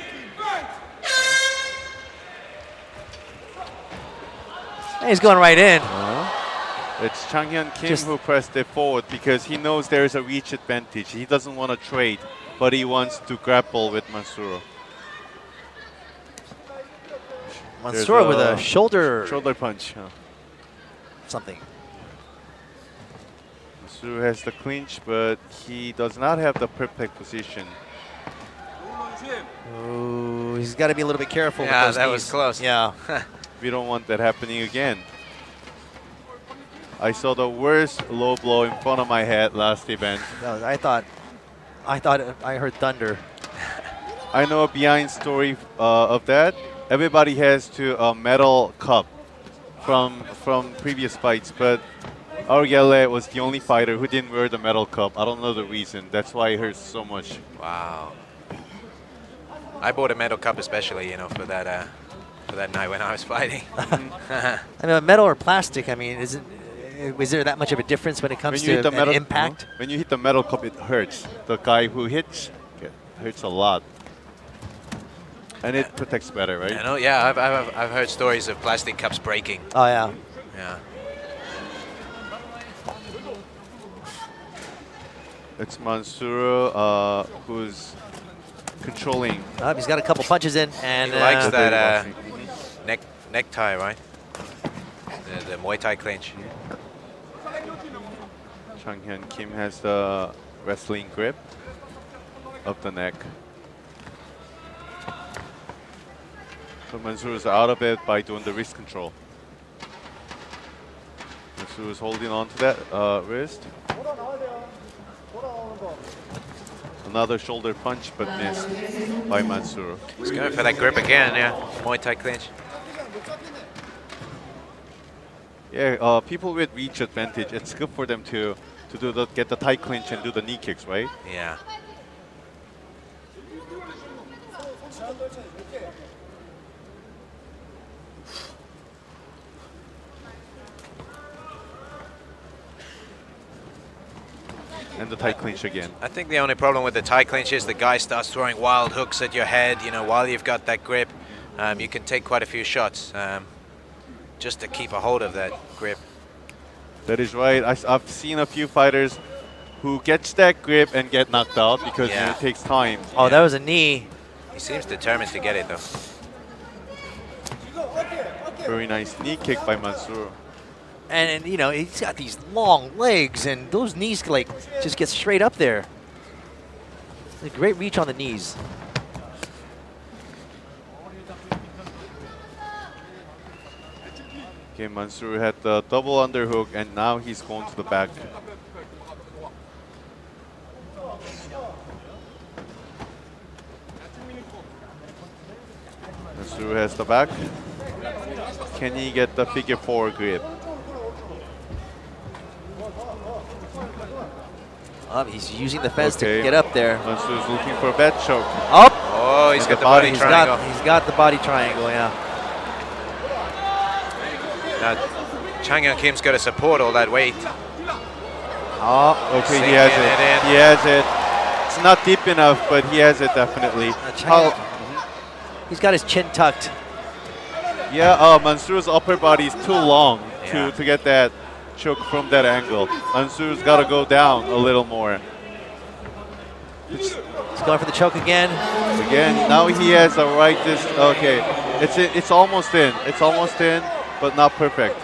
And he's going right in. It's Chang Hyun Kim Just- who pressed it forward because he knows there's a reach advantage. He doesn't want to trade, but he wants to grapple with Mansoor. Mansoor with a shoulder shoulder punch. something. Mansoor has the clinch, but he does not have the perfect position. Oh, he's got to be a little bit careful with Yeah, those that knees. was close. Yeah. We don't want that happening again. I saw the worst low blow in front of my head last event. No, I thought I heard thunder. I know a behind story of that. Everybody has a medal cup from previous fights, but Aurgele was the only fighter who didn't wear the medal cup. I don't know the reason. That's why it hurts so much. Wow. I bought a medal cup especially, you know, for that night when I was fighting. I mean, metal or plastic. I mean, is there that much of a difference when it comes to an impact? When you hit the metal cup, it hurts. The guy who hits hurts a lot. And it protects better, right? I know, yeah, I've heard stories of plastic cups breaking. Oh yeah. Yeah. It's Mansoor who's controlling. Oh, he's got a couple punches in, and He likes that necktie, right? The Muay Thai clinch. Chang Hyun Kim has the wrestling grip of the neck. So Mansoor is out of it by doing the wrist control. Mansoor is holding on to that wrist. Another shoulder punch, but missed by Mansoor. He's going for that grip again, yeah. Muay Thai clinch. Yeah, people with reach advantage, it's good for them to get the tight clinch and do the knee kicks, right? Yeah. And the tight clinch again. I think the only problem with the tight clinch is the guy starts throwing wild hooks at your head. You know, while you've got that grip, you can take quite a few shots just to keep a hold of that grip. That is right. I've seen a few fighters who gets that grip and get knocked out because Yeah. it takes time. Oh, that was a knee. He seems determined to get it though. Very nice knee kick by Mansoor. And you know, he's got these long legs, and those knees like just get straight up there. A great reach on the knees. Okay, Mansoor had the double underhook, and now he's going to the back. Mansoor has the back. Can he get the figure 4 grip? Oh, he's using the fence Okay. to get up there. Mansoor's looking for a bad choke. Up. Oh, he's And got the the body body- triangle. He's got the body triangle, yeah. Now, Chang Hyun Kim's got to support all that weight. Oh, Okay, he Sinking has it it. in. He has it. It's not deep enough, but he has it definitely. Chang- he's got his chin tucked. Yeah, Mansoor's upper body is too long Yeah. to get that choke from that angle. Mansoor's got to go down a little more. He's going for the choke again. Again, now he has a right okay, it's almost in. It's almost in, but not perfect.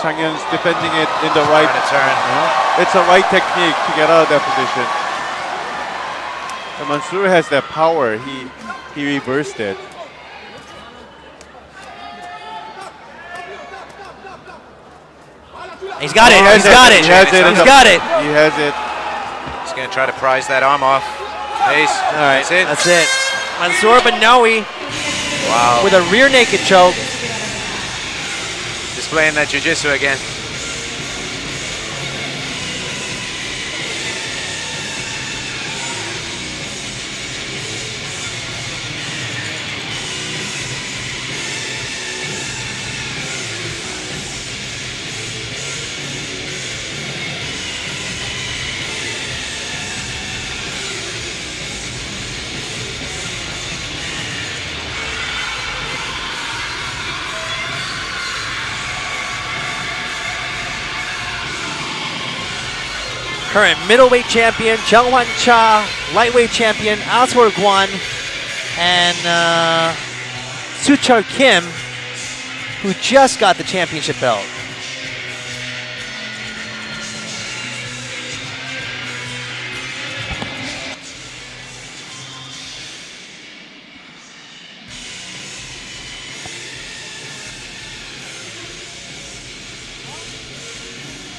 Chang Hyun's defending it in the right. Trying to turn. It's a right technique to get out of that position. And Mansoor has that power. He reversed it. He's got it. He has He's got it. He has it. in He's the- got it. He has it. He's going to try to prise that arm off. Ace. All right, That's it. That's it. Mansoor Banawi Wow. with a rear naked choke. Displaying that jiu-jitsu again. Current middleweight champion Jung Hwan Cha, lightweight champion Aswar Gwan, and Suchar Kim, who just got the championship belt.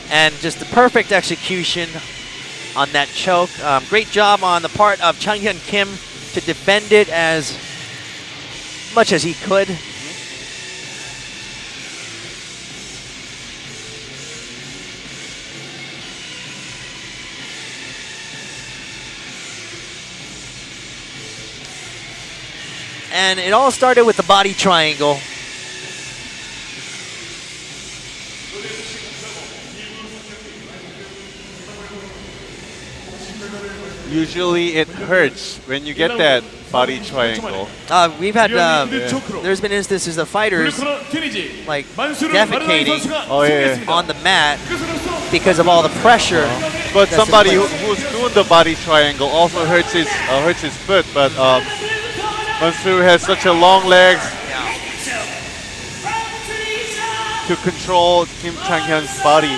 And just the perfect execution on that choke. Great job on the part of Chang Hyun Kim to defend it as much as he could. And it all started with the body triangle. Usually it hurts when you get that body triangle. We've had, there's been instances of fighters like defecating Oh yeah. on the mat because of all the pressure. But that's in somebody place. who's doing the body triangle also hurts his foot. But Mansoor has such a long legs to control Kim Chang Hyun's body.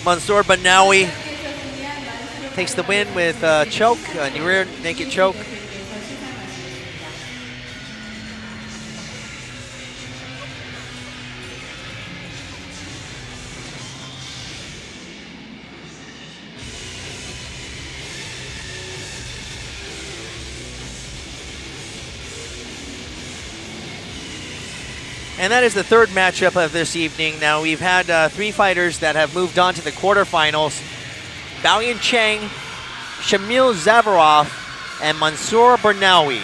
Mansoor Banawi takes the win with choke, a rear naked choke. And that is the third matchup of this evening. Now, we've had 3 fighters that have moved on to the quarterfinals. Baoyan Cheng, Shamil Zavarov, and Mansour Bernawi.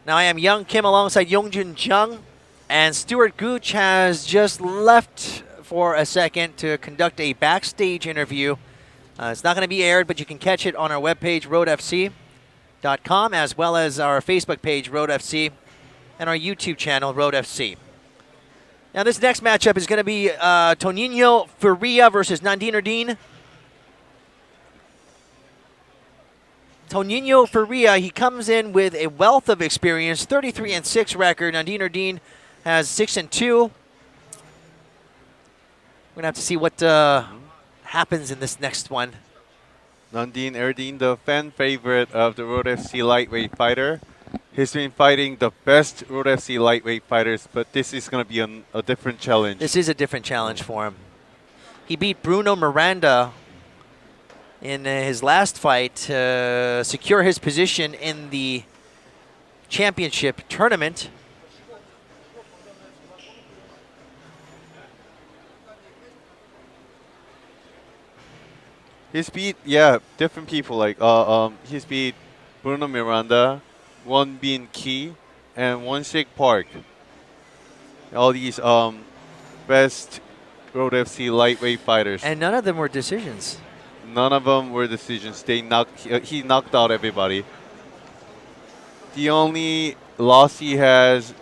Now I am Young Kim alongside Yongjun Jung, and Stuart Gooch has just left for a second to conduct a backstage interview. It's not going to be aired, but you can catch it on our webpage, roadfc.com, as well as our Facebook page, RoadFC, and our YouTube channel, RoadFC. Now this next matchup is going to be Toninho Faria versus Nandine Erdine. Toninho Faria, he comes in with a wealth of experience, 33-6 record. Nandine Erdine has 6-2. We're gonna have to see what happens in this next one. Nandine Erdine, the fan favorite of the Road FC lightweight fighter. He's been fighting the best Road FC lightweight fighters, but this is gonna be a different challenge. This is a different challenge for him. He beat Bruno Miranda in his last fight to secure his position in the championship tournament. He's beat different people like he's beat Bruno Miranda, Won Bin Ki, and Won-Sik Park. All these best Road FC lightweight fighters. And none of them were decisions. None of them were decisions. He knocked out everybody. The only loss he has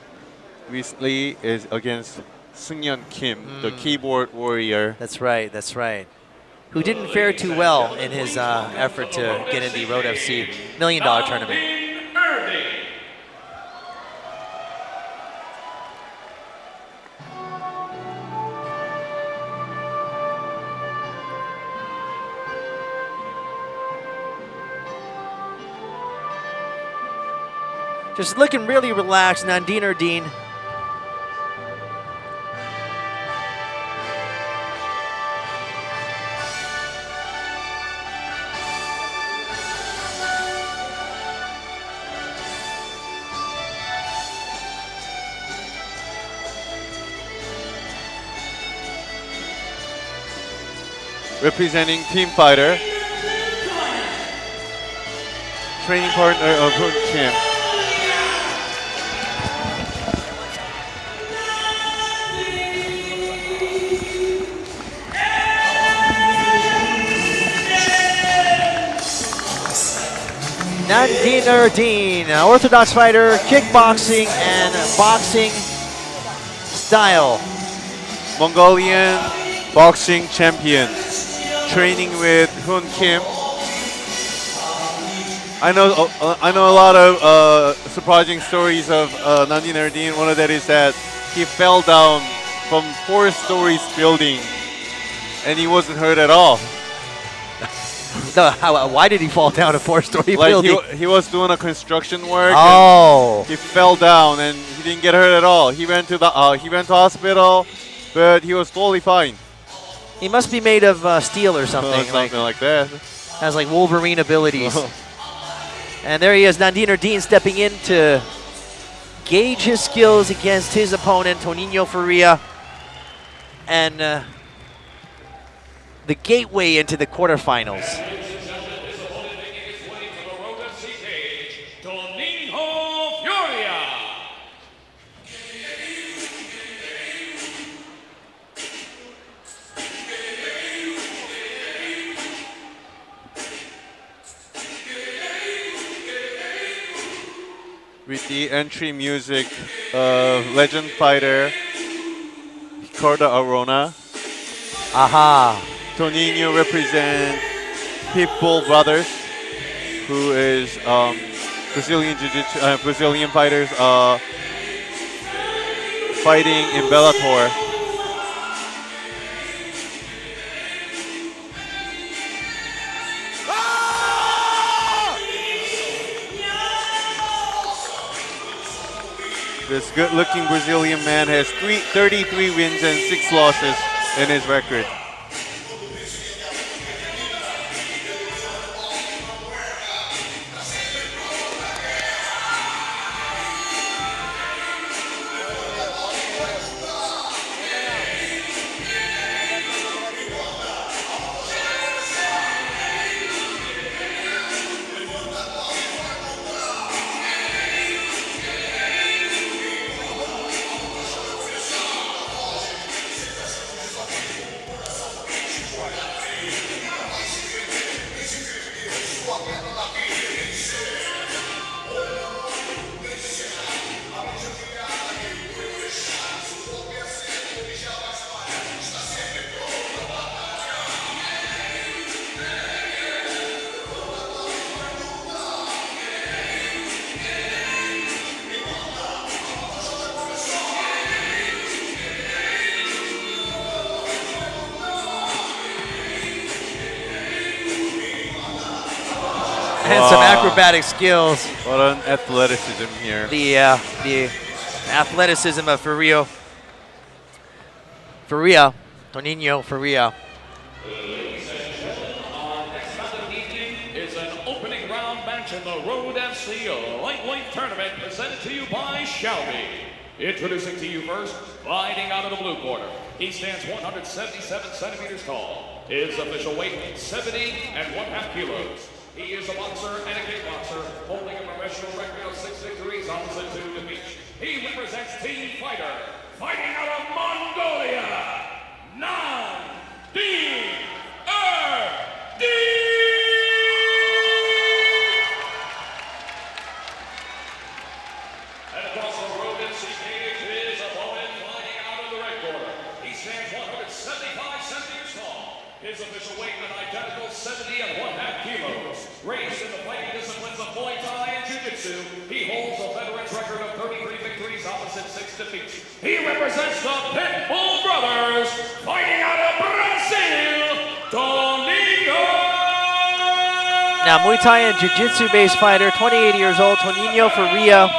recently is against Seungyeon Kim, the keyboard warrior. That's right, that's right. Who didn't fare too well in his effort to get in the Road FC $1 Million tournament. Just looking really relaxed, Nandine Erdine. Representing Team Fighter, training partner of Hoon Kim. Nandine Erdine, orthodox fighter, kickboxing and boxing style. Mongolian boxing champion, training with Hoon Kim. I know a lot of surprising stories of Nandine Erdine. One of that is that he fell down from 4 stories building, and he wasn't hurt at all. No, why did he fall down a 4-story building? He was doing a construction work. Oh. And he fell down and he didn't get hurt at all. He went to the hospital, but he was totally fine. He must be made of steel or something. Something like that. Has like Wolverine abilities. And there he is, Nandine Erdine stepping in to gauge his skills against his opponent, Toninho Faria. And the gateway into the quarterfinals. With the entry music of legend fighter Ricardo Arona. Aha. Toninho represents Pitbull Brothers, who is Brazilian Jiu-Jitsu, Brazilian fighters fighting in Bellator. This good-looking Brazilian man has 33 wins and 6 losses in his record. And some acrobatic skills. What an athleticism here. The athleticism of Faria, Toninho Faria. It's an opening round match in the Road FC Lightweight Tournament presented to you by Shelby. Introducing to you first, fighting out of the blue corner. He stands 177 centimeters tall. His official weight, 70.5 kilos. He is a boxer and a kickboxer, holding a professional record of 6 victories, opposite 2 defeats. He represents Team Fighter, fighting out of Mongolia, Nandine Erdene! And across the road in cage, his opponent fighting out of the red corner. He stands 175 centimeters tall. His official weight an identical 70.5 kilos. Raised in the fighting disciplines of Muay Thai and Jiu-Jitsu, he holds a veteran's record of 33 victories, opposite 6 defeats. He represents the Pitbull Brothers, fighting out of Brazil, Toninho! Now, Muay Thai and Jiu-Jitsu based fighter, 28 years old, Toninho Faria.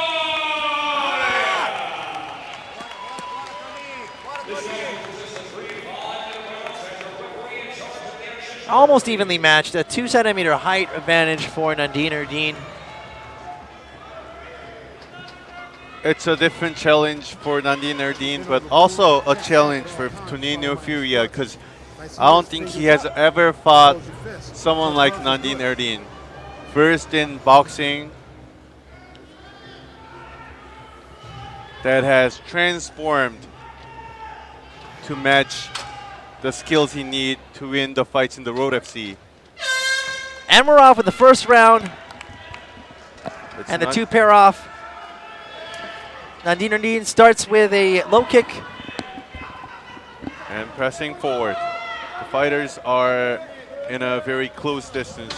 Almost evenly matched, a 2 centimeter height advantage for Nandine Erdene. It's a different challenge for Nandine Erdene, but also a challenge for Toninho Faria, because I don't think he has ever fought someone like Nandine Erdene. First in boxing, that has transformed to match the skills he needs to win the fights in the Road FC. And we're off with the first round. And the 2 pair off. Nandine Erdene starts with a low kick. And pressing forward. The fighters are in a very close distance.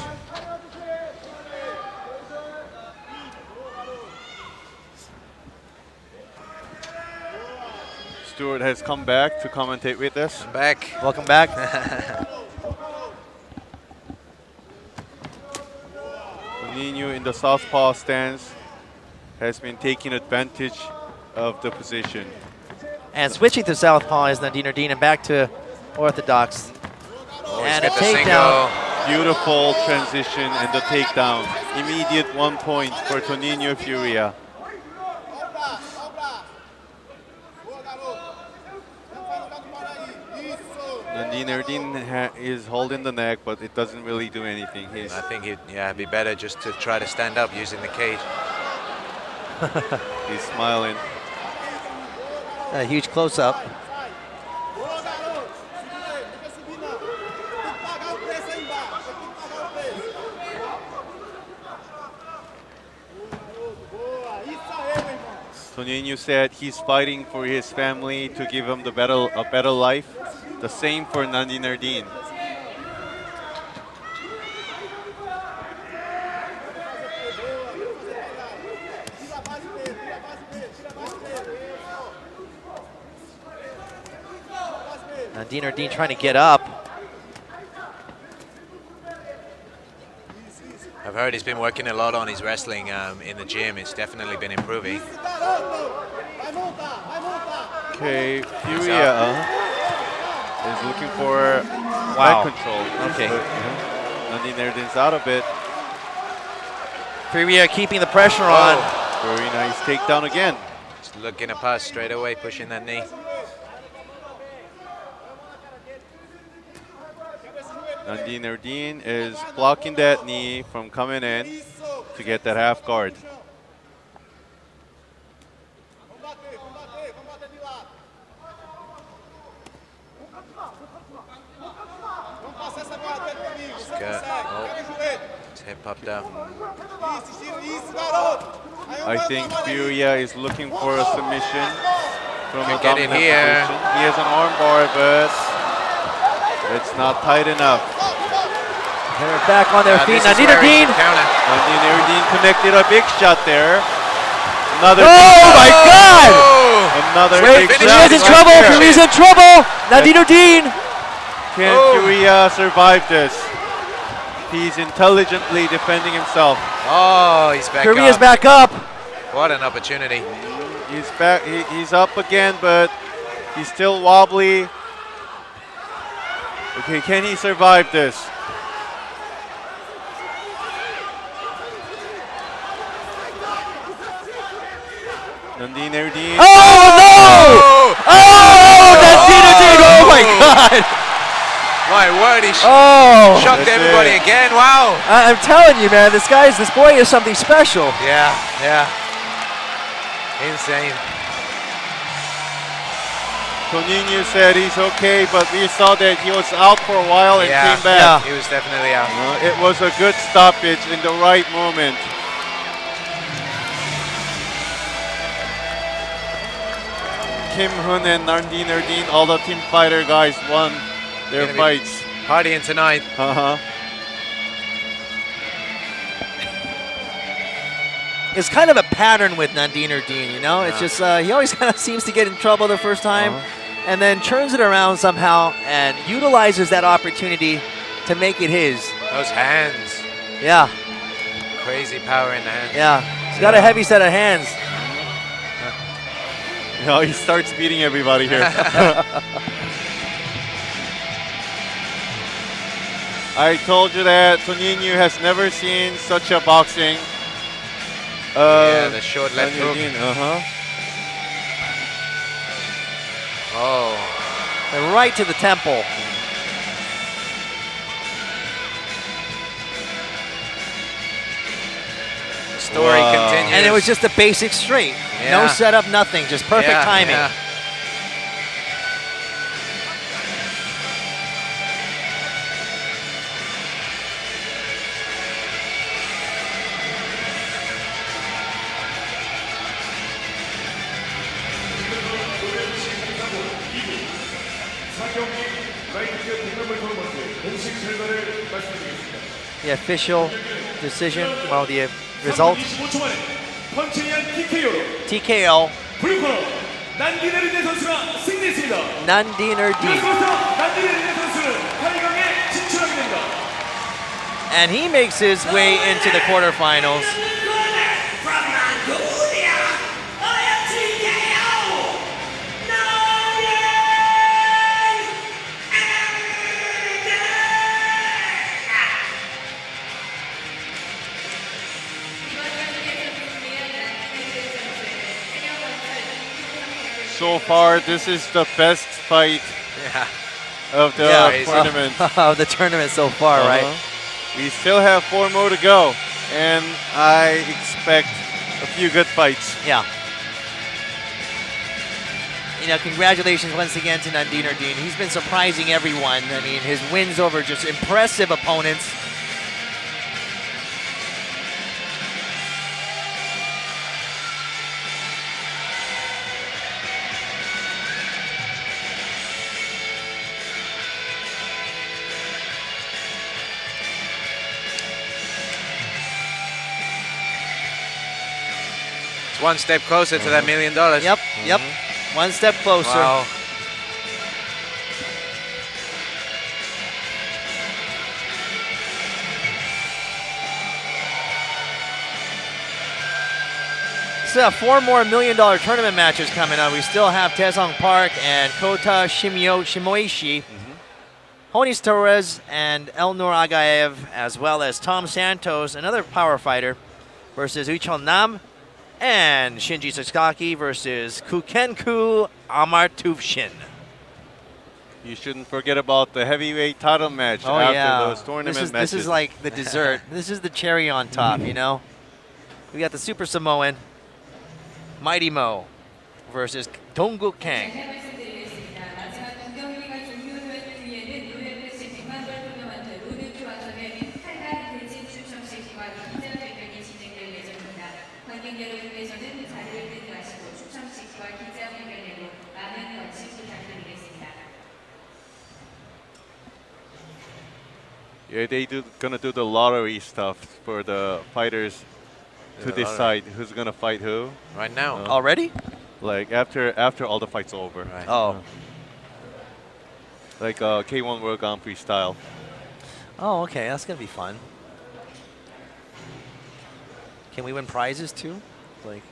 Stuart has come back to commentate with us. I'm back. Welcome back. Toninho in the southpaw stance has been taking advantage of the position. And switching to southpaw is Nandine Erdene and back to orthodox. Oh, and a he's got the takedown. Beautiful transition and the takedown. Immediate 1 point for Toninho Faria. Nandine Erdene is holding the neck, but it doesn't really do anything. I think it'd be better just to try to stand up using the cage. He's smiling. A huge close-up. Toninho said he's fighting for his family to give him a better life. The same for Nandine Erdene. Nandine Erdene trying to get up. I've heard he's been working a lot on his wrestling in the gym. It's definitely been improving. Okay, Furia is looking for Wow. back control. Okay. Nandine Erden's out of it. Furia keeping the pressure on. Very nice takedown again. Just looking to pass straight away, pushing that knee. Nandine Erdin is blocking that knee from coming in to get that half guard. Good. Oh, his head popped out. I think Furia is looking for a submission from Can a get it dominant here. position. He has an arm bar, but it's not tight enough. They're back on their feet. This is Nandine where he Erdin. should counter. Nandine Erdin connected a big shot there. Another Oh my God! Another Wait, big Furia's shot in right trouble. there. Furia's in trouble. Nandine Erdin. Can Furia survive this? He's intelligently defending himself. Oh, he's back Furia's up. back up. What an opportunity. He's back. He's up again, but he's still wobbly. Okay, can he survive this? Nandine Erdin. Oh no! Oh, Nandine Erdin. Oh my God. My word, he Oh. shocked That's everybody it. again. Wow. I'm telling you, man, this boy is something special. Yeah, yeah. Insane. Tonino said he's okay, but we saw that he was out for a while and Yeah, came back. he was definitely out. It was a good stoppage in the right moment. Kim Hun and Nandine Erdin, all the team fighter guys won their Gonna be fights. Partying tonight. It's kind of a pattern with Nandine Erdin, you know? It's just, he always kind of seems to get in trouble the first time and then turns it around somehow and utilizes that opportunity to make it his. Those hands. Yeah, Crazy power in the hands. yeah. He's got a heavy set of hands. You know, he starts beating everybody here. I told you that Tonino has never seen such a boxing. Yeah, the short left hook. Oh. And right to the temple. The story continues. And it was just a basic straight. No Yeah. setup, nothing. Just perfect Yeah, timing. yeah. The official decision, well, the result, 25초 만에 펀치니안 TKO로 TKO, 블루코너 난디네 르네 선수가 승리했습니다. Nandine Erdin. 이로써 난디네 르네 선수는 8강에 진출하게 됩니다. And he makes his way into the quarterfinals. From Mongolia, I am TKO. So far, this is the best fight Yeah. of the Yeah. tournament. Of the tournament so far, right? We still have 4 more to go, and I expect a few good fights. Yeah. You know, congratulations once again to Nandine Erdin. He's been surprising everyone. I mean, his wins over just impressive opponents. It's one step closer to that $1 million. Yep, yep. One step closer. Wow. next 4 more $1 million tournament matches coming up. We still have Taesung Park and Kota Shimoishi, Jonis Torres and Elnur Agaev, as well as Tom Santos, another power fighter, versus Uchon Nam, and Shinji Sasaki versus Kukenku Amartuvshin. You shouldn't forget about the heavyweight title match after those tournament matches. This is like the dessert. This is the cherry on top, you know? We got the Super Samoan, Mighty Mo, versus Dongguk Kang. Yeah, gonna do the lottery stuff for the fighters to decide who's gonna fight who. Right now. Already? Like after all the fights over. Right. Oh. Like K1 World Grand Prix style. Oh, okay. That's gonna be fun. Can we win prizes too? Like.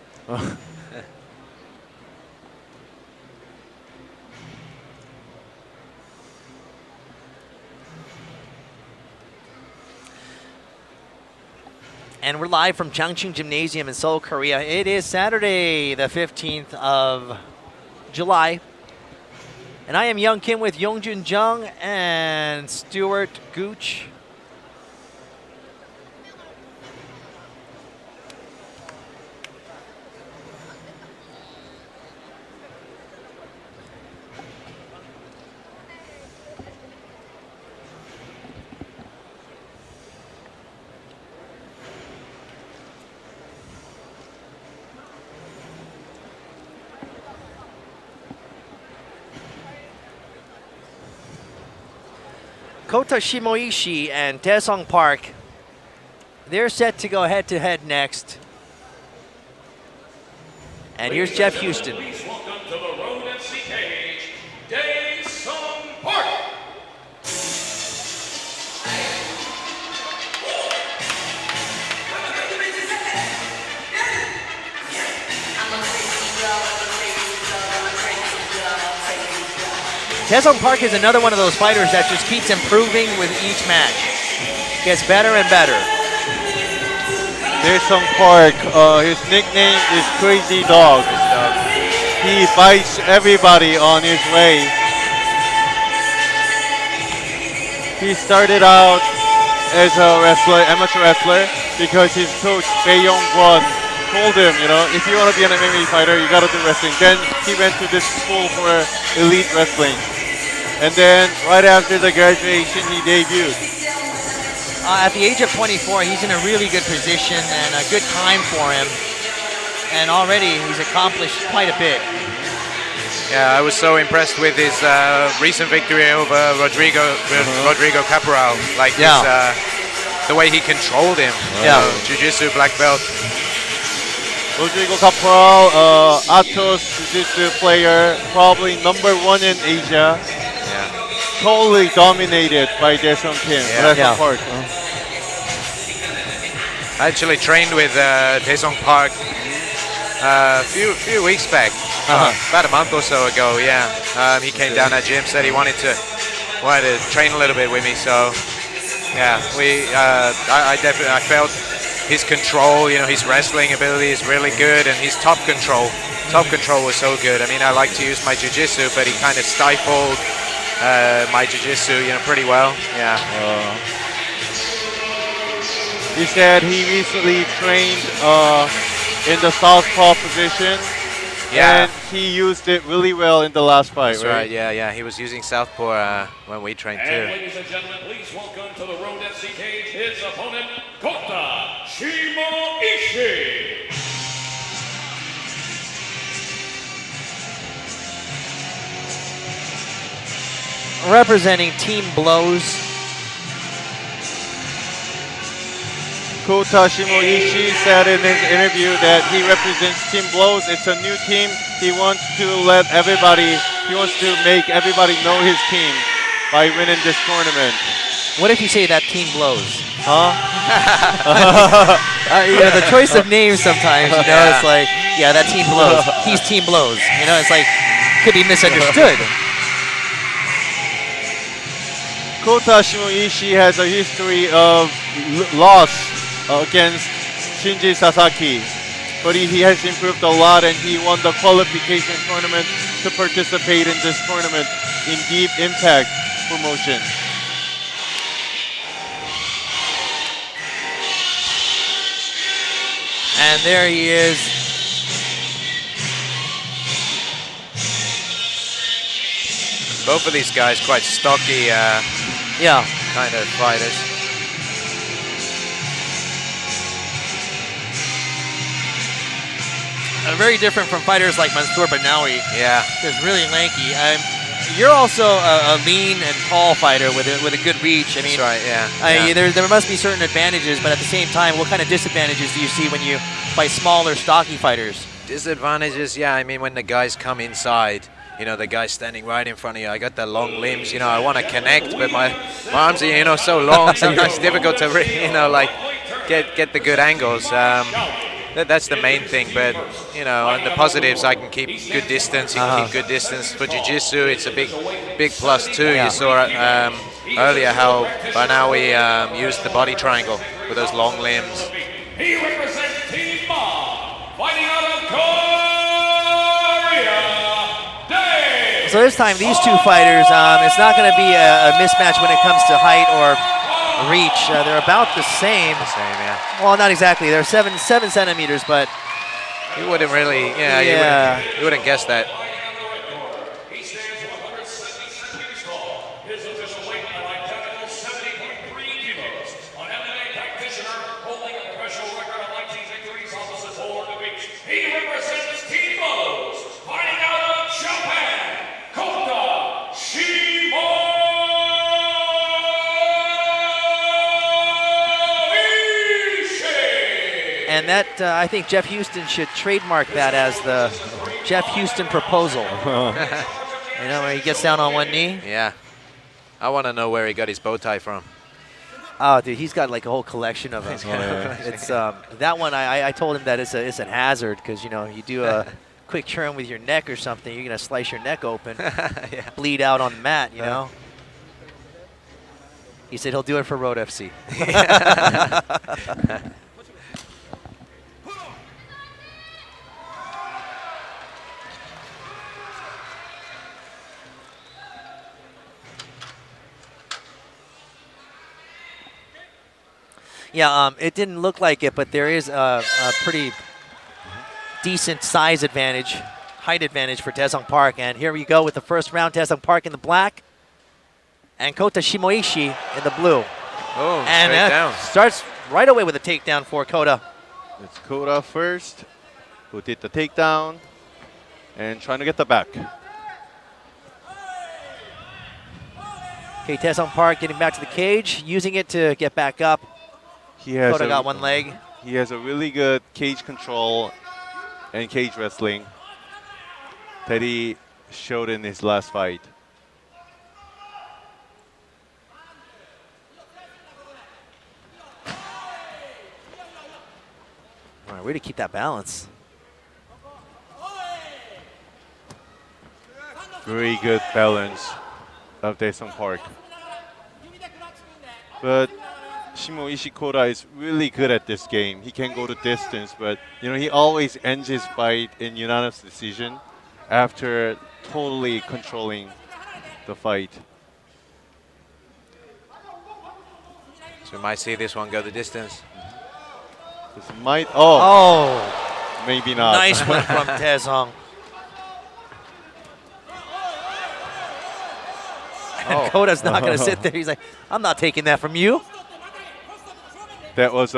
And we're live from Changchun Gymnasium in Seoul, Korea. It is Saturday, the 15th of July. And I am Young Kim with Yongjun Jung and Stuart Gooch. Kota Shimoishi and Taesung Park, they're set to go head-to-head next. And here's Jeff Houston. Please welcome to the Road FC cage, Taesung Park. Taesung Park is another one of those fighters that just keeps improving with each match. Gets better and better. Taesung Park, his nickname is Crazy Dog. He bites everybody on his way. He started out as a wrestler, amateur wrestler, because his coach Bae Yong-kwon told him, you know, if you want to be an MMA fighter, you got to do wrestling. Then he went to this school for elite wrestling. And then right after the graduation, he debuted. At the age of 24, he's in a really good position and a good time for him. And already he's accomplished quite a bit. Yeah, I was so impressed with his recent victory over Rodrigo Caporal. Like the way he controlled him. Yeah. Jiu-Jitsu black belt. Rodrigo Caporal, Atos Jiu-Jitsu player, probably #1 in Asia. Totally dominated by Taesung Kim. Park. I actually trained with Taesung Park a few weeks back, about a month or so ago. Yeah, he came down at gym, said he wanted to train a little bit with me. So yeah, I definitely felt his control. You know, his wrestling ability is really good, and his top control was so good. I mean, I like to use my jiu-jitsu, but he kind of stifled my jiu-jitsu, you know, pretty well. Yeah. He said he recently trained in the southpaw position. Yeah. And he used it really well in the last fight, That's right. Yeah. He was using southpaw when we trained too. And ladies and gentlemen, please welcome to the Road FC cage his opponent, Kota Shimoishi. Representing Team Blows. Kota Shimoishi said in his interview that he represents Team Blows. It's a new team. He wants to make everybody know his team by winning this tournament. What if you say that Team Blows? Huh? You know, the choice of names sometimes, you know, it's like, Yeah, that team blows. He's team blows. You know, it's like, could be misunderstood. Kota Shimoishi has a history of loss against Shinji Sasaki, but he has improved a lot, and he won the qualification tournament to participate in this tournament in Deep Impact promotion. And there he is. Both of these guys quite stocky Yeah. kind of fighters. Very different from fighters like Mansoor Banawi. Yeah. Just really lanky. You're also a lean and tall fighter with a good reach. I mean, That's right, yeah. There must be certain advantages, but at the same time, what kind of disadvantages do you see when you fight smaller, stocky fighters? Disadvantages, yeah. I mean, when the guys come inside, you know, the guy's standing right in front of you. I got the long limbs, you know, I want to connect, but my arms are, you know, so long. Sometimes it's difficult to, you know, like get the good angles. That's the main thing, but you know, on the positives, I can keep good distance. You can keep good distance for jiu-jitsu. It's a big plus too. Yeah. You saw earlier how Banawi used the body triangle with those long limbs. He represents Team Ma, fighting out of Korea, Day. So this time, these two fighters, it's not going to be a mismatch when it comes to height or reach. They're about the same. Yeah. Well, not exactly. They're 7 centimeters, but You wouldn't really, Yeah. you wouldn't guess that. He stands 176 kilos tall. His official weight an identical 70.3 kilos. An MMA practitioner holding a professional record of 19 victories on the Sapporo Beach. He represents Team Mo's, fighting out of Japan, Kota Shimoishi. and that I think Jeff Houston should trademark that as the Jeff Houston proposal. You know, where he gets down on one knee. Yeah. I want to know where he got his bow tie from. Oh, dude, he's got like a whole collection of them. yeah. It's that one. I told him that it's a hazard because you know you do a quick turn with your neck or something, you're gonna slice your neck open, bleed out on the mat. You know. He said he'll do it for Road FC. Yeah, it didn't look like it, but there is a pretty decent size advantage, height advantage for Daesung Park. And here we go with the first round. Daesung Park in the black, and Kota Shimoishi in the blue. Oh, And straight down. starts right away with a takedown for Kota. It's Kota first, who did the takedown and trying to get the back. Okay, Daesung Park getting back to the cage, using it to get back up. He has Kota got one leg. He has a really good cage control and cage wrestling that he showed in his last fight. All right, way to keep that balance. Very good balance of Daesung Park. But Shimoishi Kota is really good at this game. He can go to distance, but you know he always ends his fight in unanimous decision after totally controlling the fight. So we might see this one go the distance. This might maybe not. Nice one from Daesung. And Kota's not going to sit there. He's like, I'm not taking that from you. That was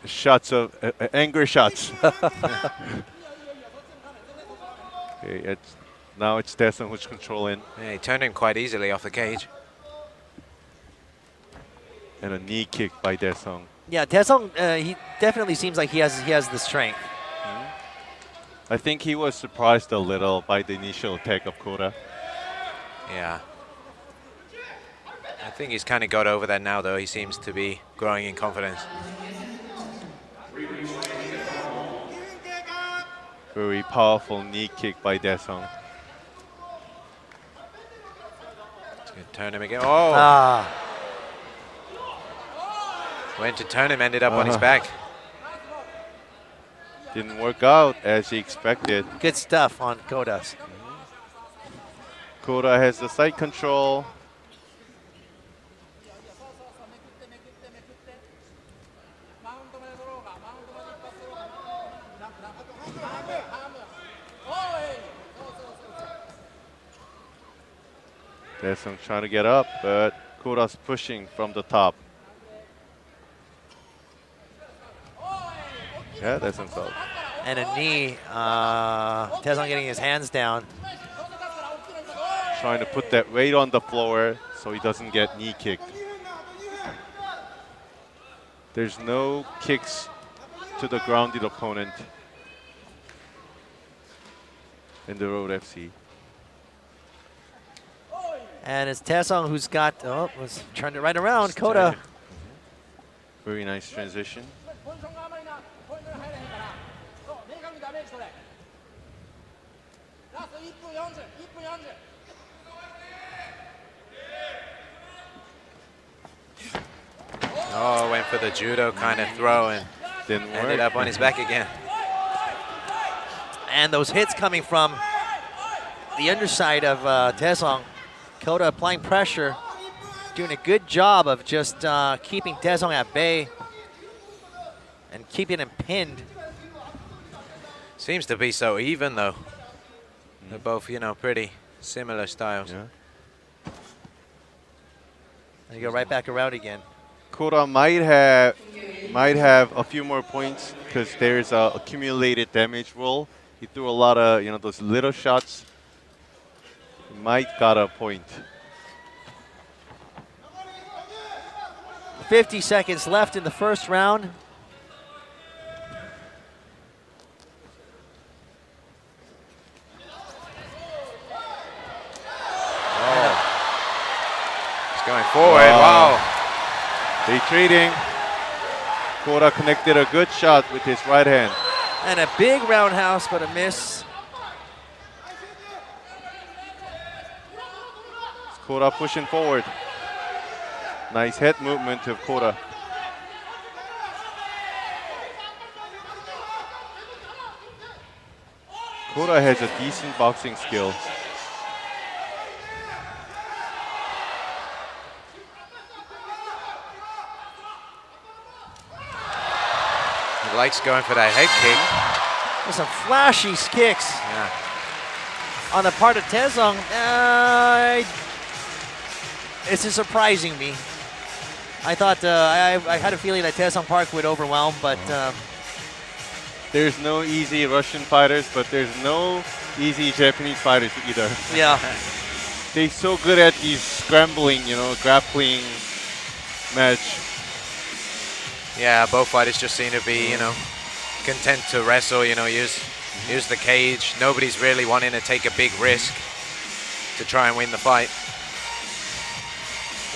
shots of anger shots. Okay, now it's Daesung who's controlling, Yeah, he turned him quite easily off the cage. and a knee kick by Daesung. Yeah, Daesung, he definitely seems like he has the strength. I think he was surprised a little by the initial attack of Kota. Yeah. I think he's kind of got over that now, though. He seems to be growing in confidence. Very powerful knee kick by Daesung. He's going to turn him again. Oh! Ah, Went to turn him, ended up on his back. Didn't work out as he expected. good stuff on Kota. Kota has the side control. Daesung trying to get up, but Kota's pushing from the top. Yeah, Daesung's out. And a knee. Taesung getting his hands down. Trying to put that weight on the floor so he doesn't get knee kicked. There's no kicks to the grounded opponent in the Road FC. And it's Taesung who's got, was turned it right around. Kota. Very nice transition. Oh, went for the judo kind of throw and Didn't ended work. up on his back again. And those hits coming from the underside of Taesung. Kota applying pressure, doing a good job of just keeping Taesung at bay and keeping him pinned. Seems to be so even though. They're both, pretty similar styles. Yeah. And you go right back around again. Kota might have a few more points because there's a accumulated damage rule. He threw a lot of those little shots. He might got a point. 50 seconds left in the first round. He's going forward. Wow. They trading. Kota connected a good shot with his right hand. And a big roundhouse, but a miss. Kota pushing forward. Nice head movement of Kota. Kota has a decent boxing skill. He likes going for that head kick. With some flashy kicks Yeah. on the part of Taesung. It's just surprising me. I thought I had a feeling that Taesung Park would overwhelm, but There's no easy Russian fighters, but there's no easy Japanese fighters either. yeah. They're so good at these scrambling, grappling match. Yeah, both fighters just seem to be, content to wrestle, use the cage. Nobody's really wanting to take a big risk to try and win the fight.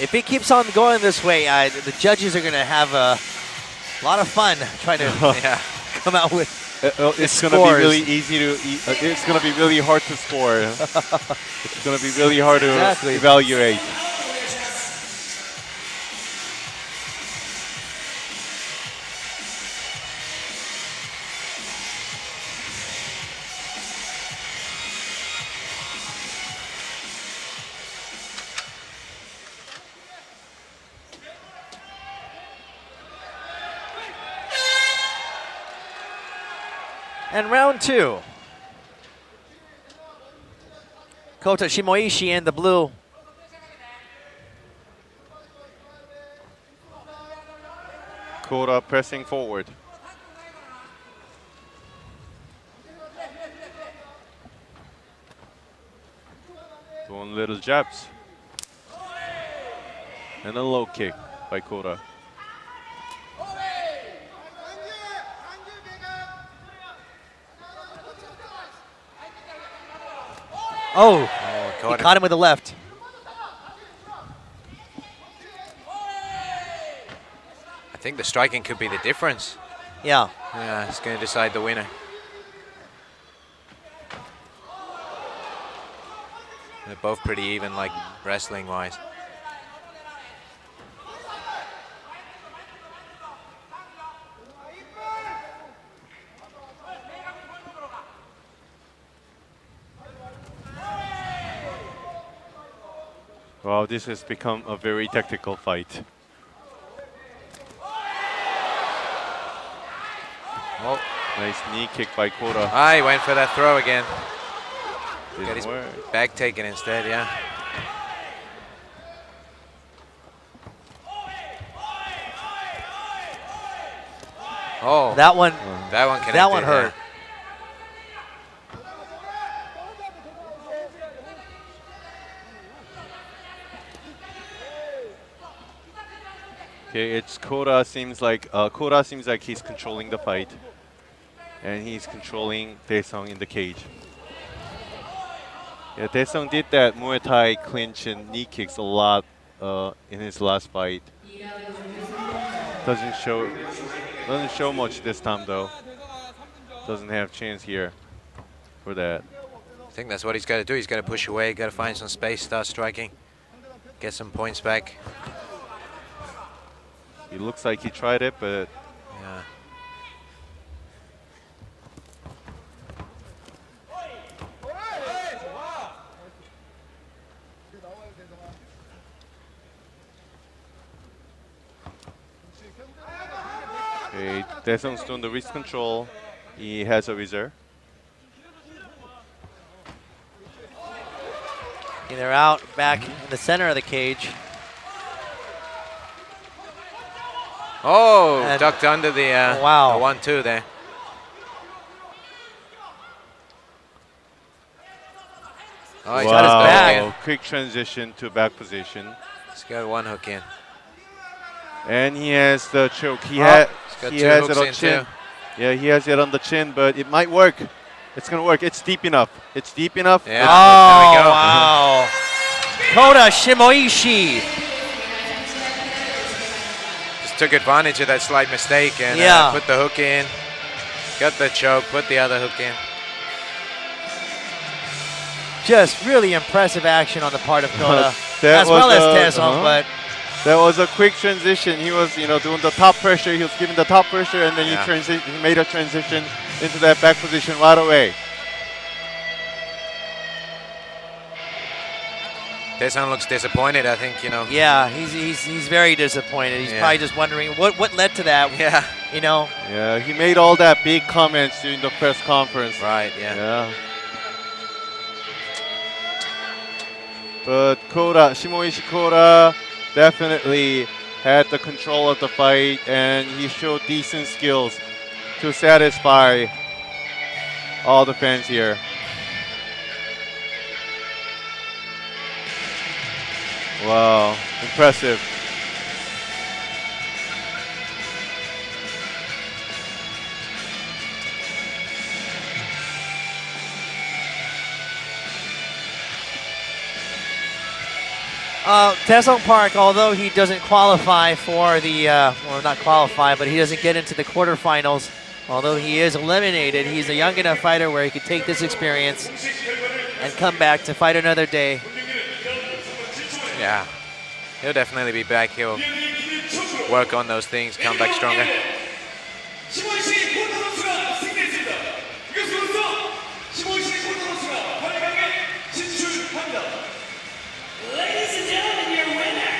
If it keeps on going this way, the judges are going to have a lot of fun trying to Yeah. come out with It's going to be really easy to. It's going to be really hard to score. It's going to be really hard to Exactly. evaluate. And round two. Kota Shimoishi in the blue. Kota pressing forward. Doing little jabs. And a low kick by Kota. Oh, he Caught caught him with the left. I think the striking could be the difference. Yeah. Yeah, it's going to decide the winner. They're both pretty even, like wrestling-wise. Wow, this has become a very tactical fight. Oh, Nice knee kick by Kota. he went for that throw again. Got his Didn't work. back taken instead, yeah. Oh, That one, connected. that one yeah. hurt. Okay, it's Kota seems like he's controlling the fight, and he's controlling Daesung in the cage. Yeah, Daesung did that Muay Thai clinch and knee kicks a lot in his last fight. Doesn't show much this time though. Doesn't have chance here for that. I think that's what he's got to do. He's got to push away, got to find some space, start striking, get some points back. It looks like he tried it, but Yeah. okay, Daesung's doing the wrist control. He has a reserve. They're out back in the center of the cage. Oh, And- ducked under the Wow. 1-2 there. Oh, he's got his back in. Quick transition to back position. He's got one hook in. And he has the choke. He's got He two has hooks it on in chin. too. Yeah, he has it on the chin, but it might work. It's gonna work. It's deep enough. It's deep enough. Yeah. Oh, There we go. wow. Kota Shimoishi. Just took advantage of that slight mistake and Yeah. put the hook in. Got the choke, put the other hook in. Just really impressive action on the part of Kota, That as well was, as Daesung, but That was a quick transition. He was, doing the top pressure. He was giving the top pressure, and then Yeah. he made a transition into that back position right away. Daesung looks disappointed, I think, yeah, he's very disappointed. He's Yeah. probably just wondering what led to that. Yeah. Yeah, he made all that big comments during the press conference. Right, yeah. Yeah. But Shimoishi Kota definitely had the control of the fight, and he showed decent skills to satisfy all the fans here. Wow, impressive. Daesung Park, although he doesn't qualify for the, well, not qualify, but he doesn't get into the quarterfinals. Although he is eliminated, he's a young enough fighter where he could take this experience and come back to fight another day. Yeah. He'll definitely be back. He'll work on those things, come back stronger. 시모이시 코타 선수가 승리했습니다. 이것으로써 시모이시 코타 선수가 8강에 진출합니다. Ladies and gentlemen, your winner,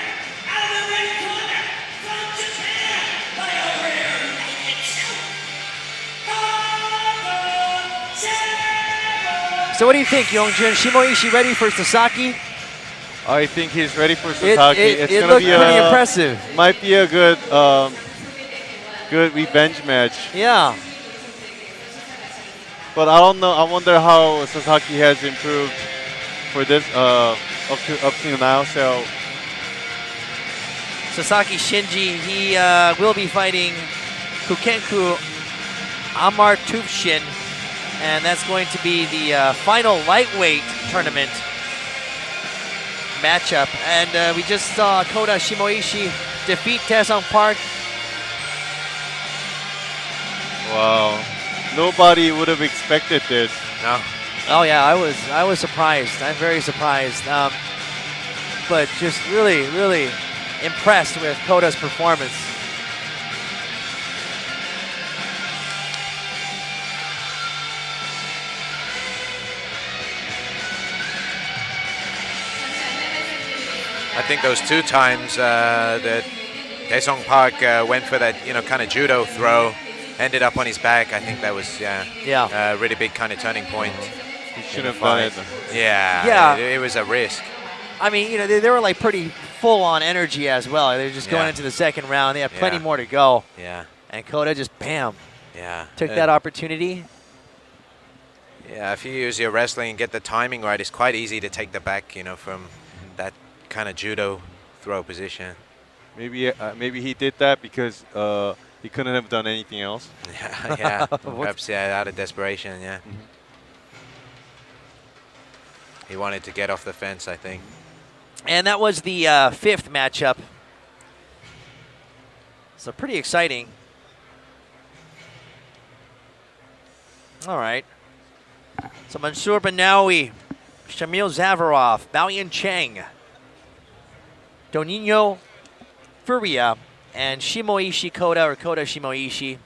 out of the red corner, from Japan, by a rare naked choke, Kota Sato. So what do you think, Yongjun? Shimoishi ready for Sasaki? I think he's ready for Sasaki. It gonna looked be pretty impressive. Might be a good revenge match. Yeah. But I don't know. I wonder how Sasaki has improved for this up to now. So Sasaki Shinji, he will be fighting Kukenku Amar Tufshin, and that's going to be the final lightweight tournament matchup. And we just saw Kota Shimoishi defeat Daesung Park. wow, nobody would have expected this. No. Oh yeah, I was surprised. I'm very surprised. But just really, really impressed with Kota's performance. I think those 2 times that Daesung Park went for that, kind of judo throw, ended up on his back. I think that was a really big kind of turning point. He should have done it. Yeah. It was a risk. I mean, they were like pretty full on energy as well. They're just going Yeah. into the second round. They have plenty Yeah. more to go. Yeah. And Kota just bam Yeah. took that opportunity. Yeah, if you use your wrestling and get the timing right, it's quite easy to take the back, from that kind of judo throw position. Maybe he did that because he couldn't have done anything else. Yeah. Perhaps out of desperation. Yeah. He wanted to get off the fence, I think. And that was the 5th matchup. So pretty exciting. All right. So Mansoor Banawi, Shamil Zavarov, Baoyan Cheng, Donino Furia, and Shimoishi Kota, or Kota Shimoishi.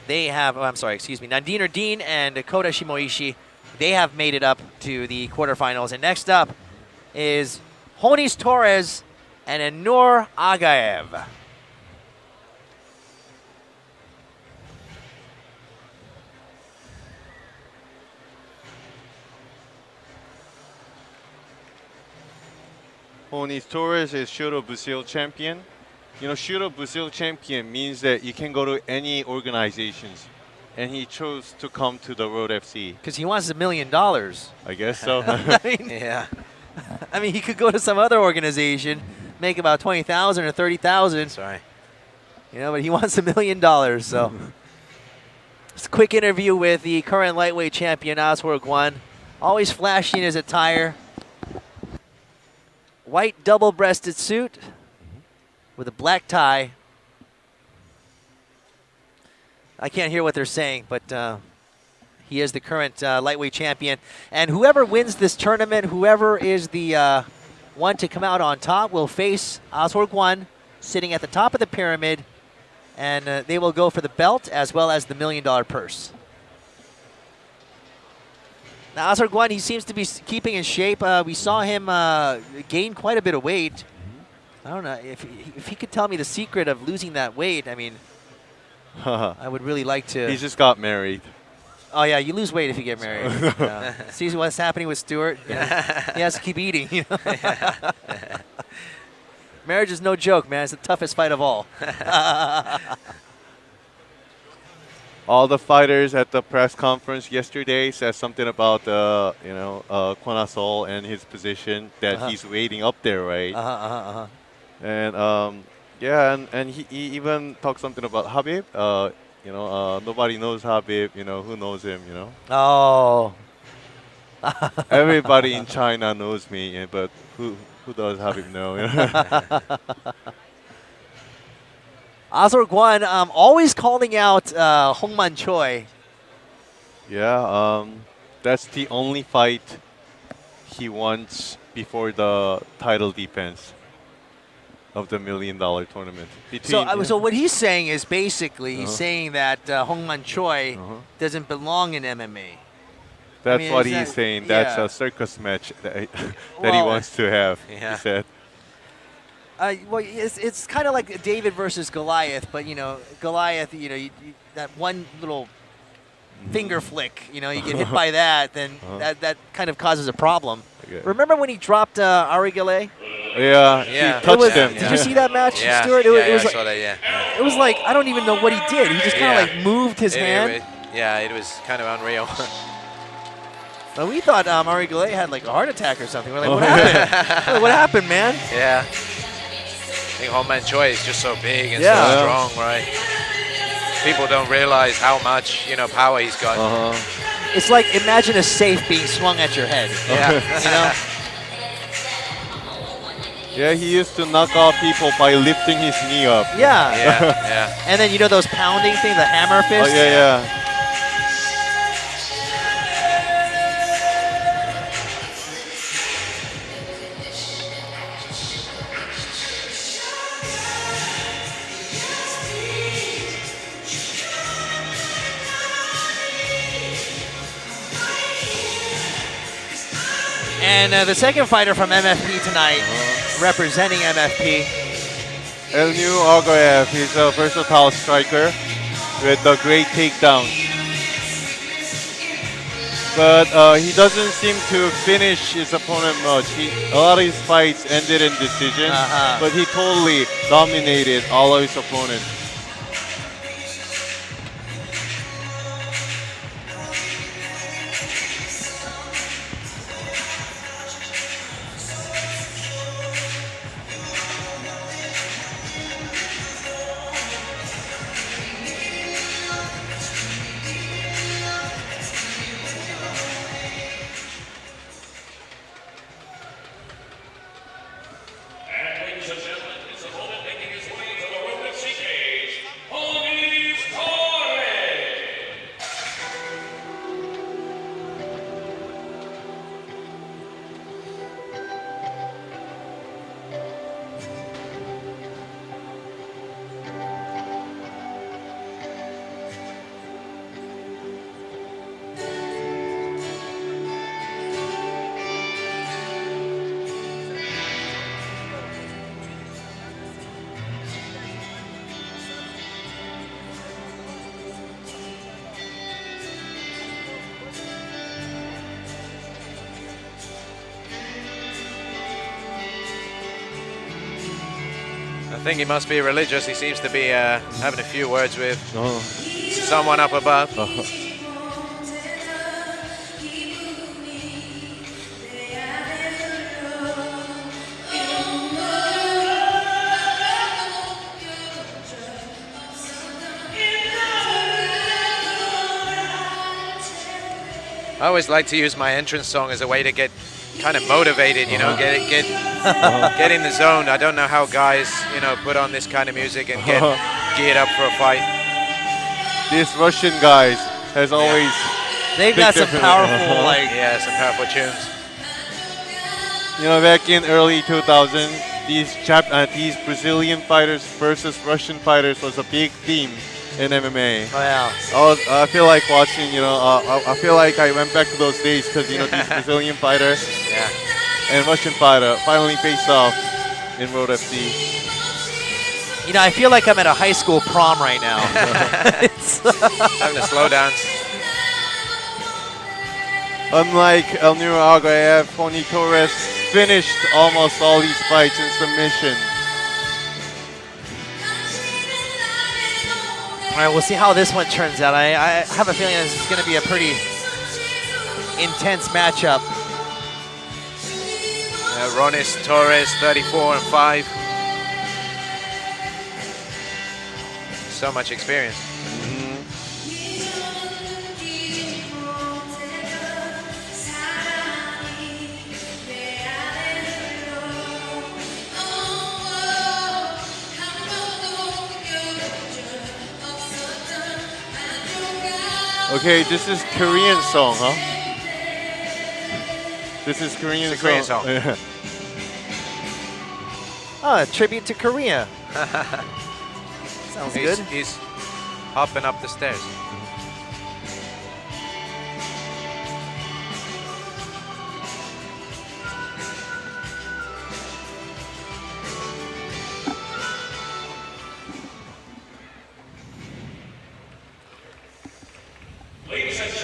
They have, Nandiner Dean and Kota Shimoishi. They have made it up to the quarterfinals. And next up is Honis Torres and Anur Agaev. Honis Torres is Shuro Brazil champion. Shuro Brazil champion means that you can go to any organizations. And he chose to come to the Road FC. Because he wants $1 million. I guess so. Yeah. I mean, he could go to some other organization, make about $20,000 or $30,000. Sorry. But he wants $1 million. So, just a quick interview with the current lightweight champion, Aswar Guan. Always flashy in his attire. White double-breasted suit with a black tie. I can't hear what they're saying, but he is the current lightweight champion. And whoever wins this tournament, whoever is the one to come out on top, will face Aswar Guan, sitting at the top of the pyramid, and they will go for the belt as well as the $1 million purse. Now, Aswar Guan, he seems to be keeping in shape. We saw him gain quite a bit of weight. I don't know if he could tell me the secret of losing that weight. I mean, I would really like to. He just got married. Oh yeah, you lose weight if you get married. See what's happening with Stuart? He has to keep eating. Marriage is no joke, man. It's the toughest fight of all. All the fighters at the press conference yesterday said something about Kwon Sol and his position that he's waiting up there, right? And and he even talked something about Habib. Nobody knows Habib. Who knows him? Oh. Everybody in China knows me, but who does Habib know? Aswar Guan always calling out Hongman Choi. Yeah, that's the only fight he wants before the title defense of the $1 million tournament. So what he's saying is basically he's saying that Hongman Choi doesn't belong in MMA. That's what he's saying. That's a circus match that he wants to have, he said. Well, it's kind of like David versus Goliath, but Goliath, that one little finger flick, you get hit by that, then that kind of causes a problem. Okay. Remember when he dropped Ari Gale? Yeah, he touched him. Did you see that match, Stuart? I saw that. It was like, I don't even know what he did. He just kind of like moved his hand. It was kind of unreal. But we thought Ari Gale had like a heart attack or something. We're like, what happened? What happened, man? Yeah. I think Hongman Choi is just so big and so strong, right? People don't realize how much, power he's got. It's like, imagine a safe being swung at your head. Yeah. Yeah, he used to knock out people by lifting his knee up. Yeah. And then those pounding things, the hammer fist. Oh, yeah. And the second fighter from MFP tonight, representing MFP. Elnur Argaev is a versatile striker with a great takedown. But he doesn't seem to finish his opponent much. A lot of his fights ended in decision, but he totally dominated all of his opponents. Ladies and gentlemen, his opponent making his way to the Road FC cage, Holmes Torres. I think he must be religious. He seems to be having a few words with someone up above. I always like to use my entrance song as a way to get kind of motivated, you know, get in the zone. I don't know how guys, you know, put on this kind of music and get geared up for a fight. These Russian guys has always They've got some powerful, like, Yeah, some powerful tunes. you know, back in early 2000, these Brazilian fighters versus Russian fighters was a big theme in MMA. oh yeah. I feel like watching, you know, I feel like I went back to those days because, you know, these Brazilian fighter Yeah. and Russian fighter finally faced off in Road FC. You know, I feel like I'm at a high school prom right now. Having a slow dance. Unlike Elnur Argaev, Tony Torres finished almost all these fights in submission. All right, we'll see how this one turns out. I have a feeling this is going to be a pretty intense matchup. Ronis Torres, 34-5. So much experience. Okay, this is Korean song, huh? This is Korean It's a Korean song. Yeah. Oh, a tribute to Korea. Sounds good. He's hopping up the stairs.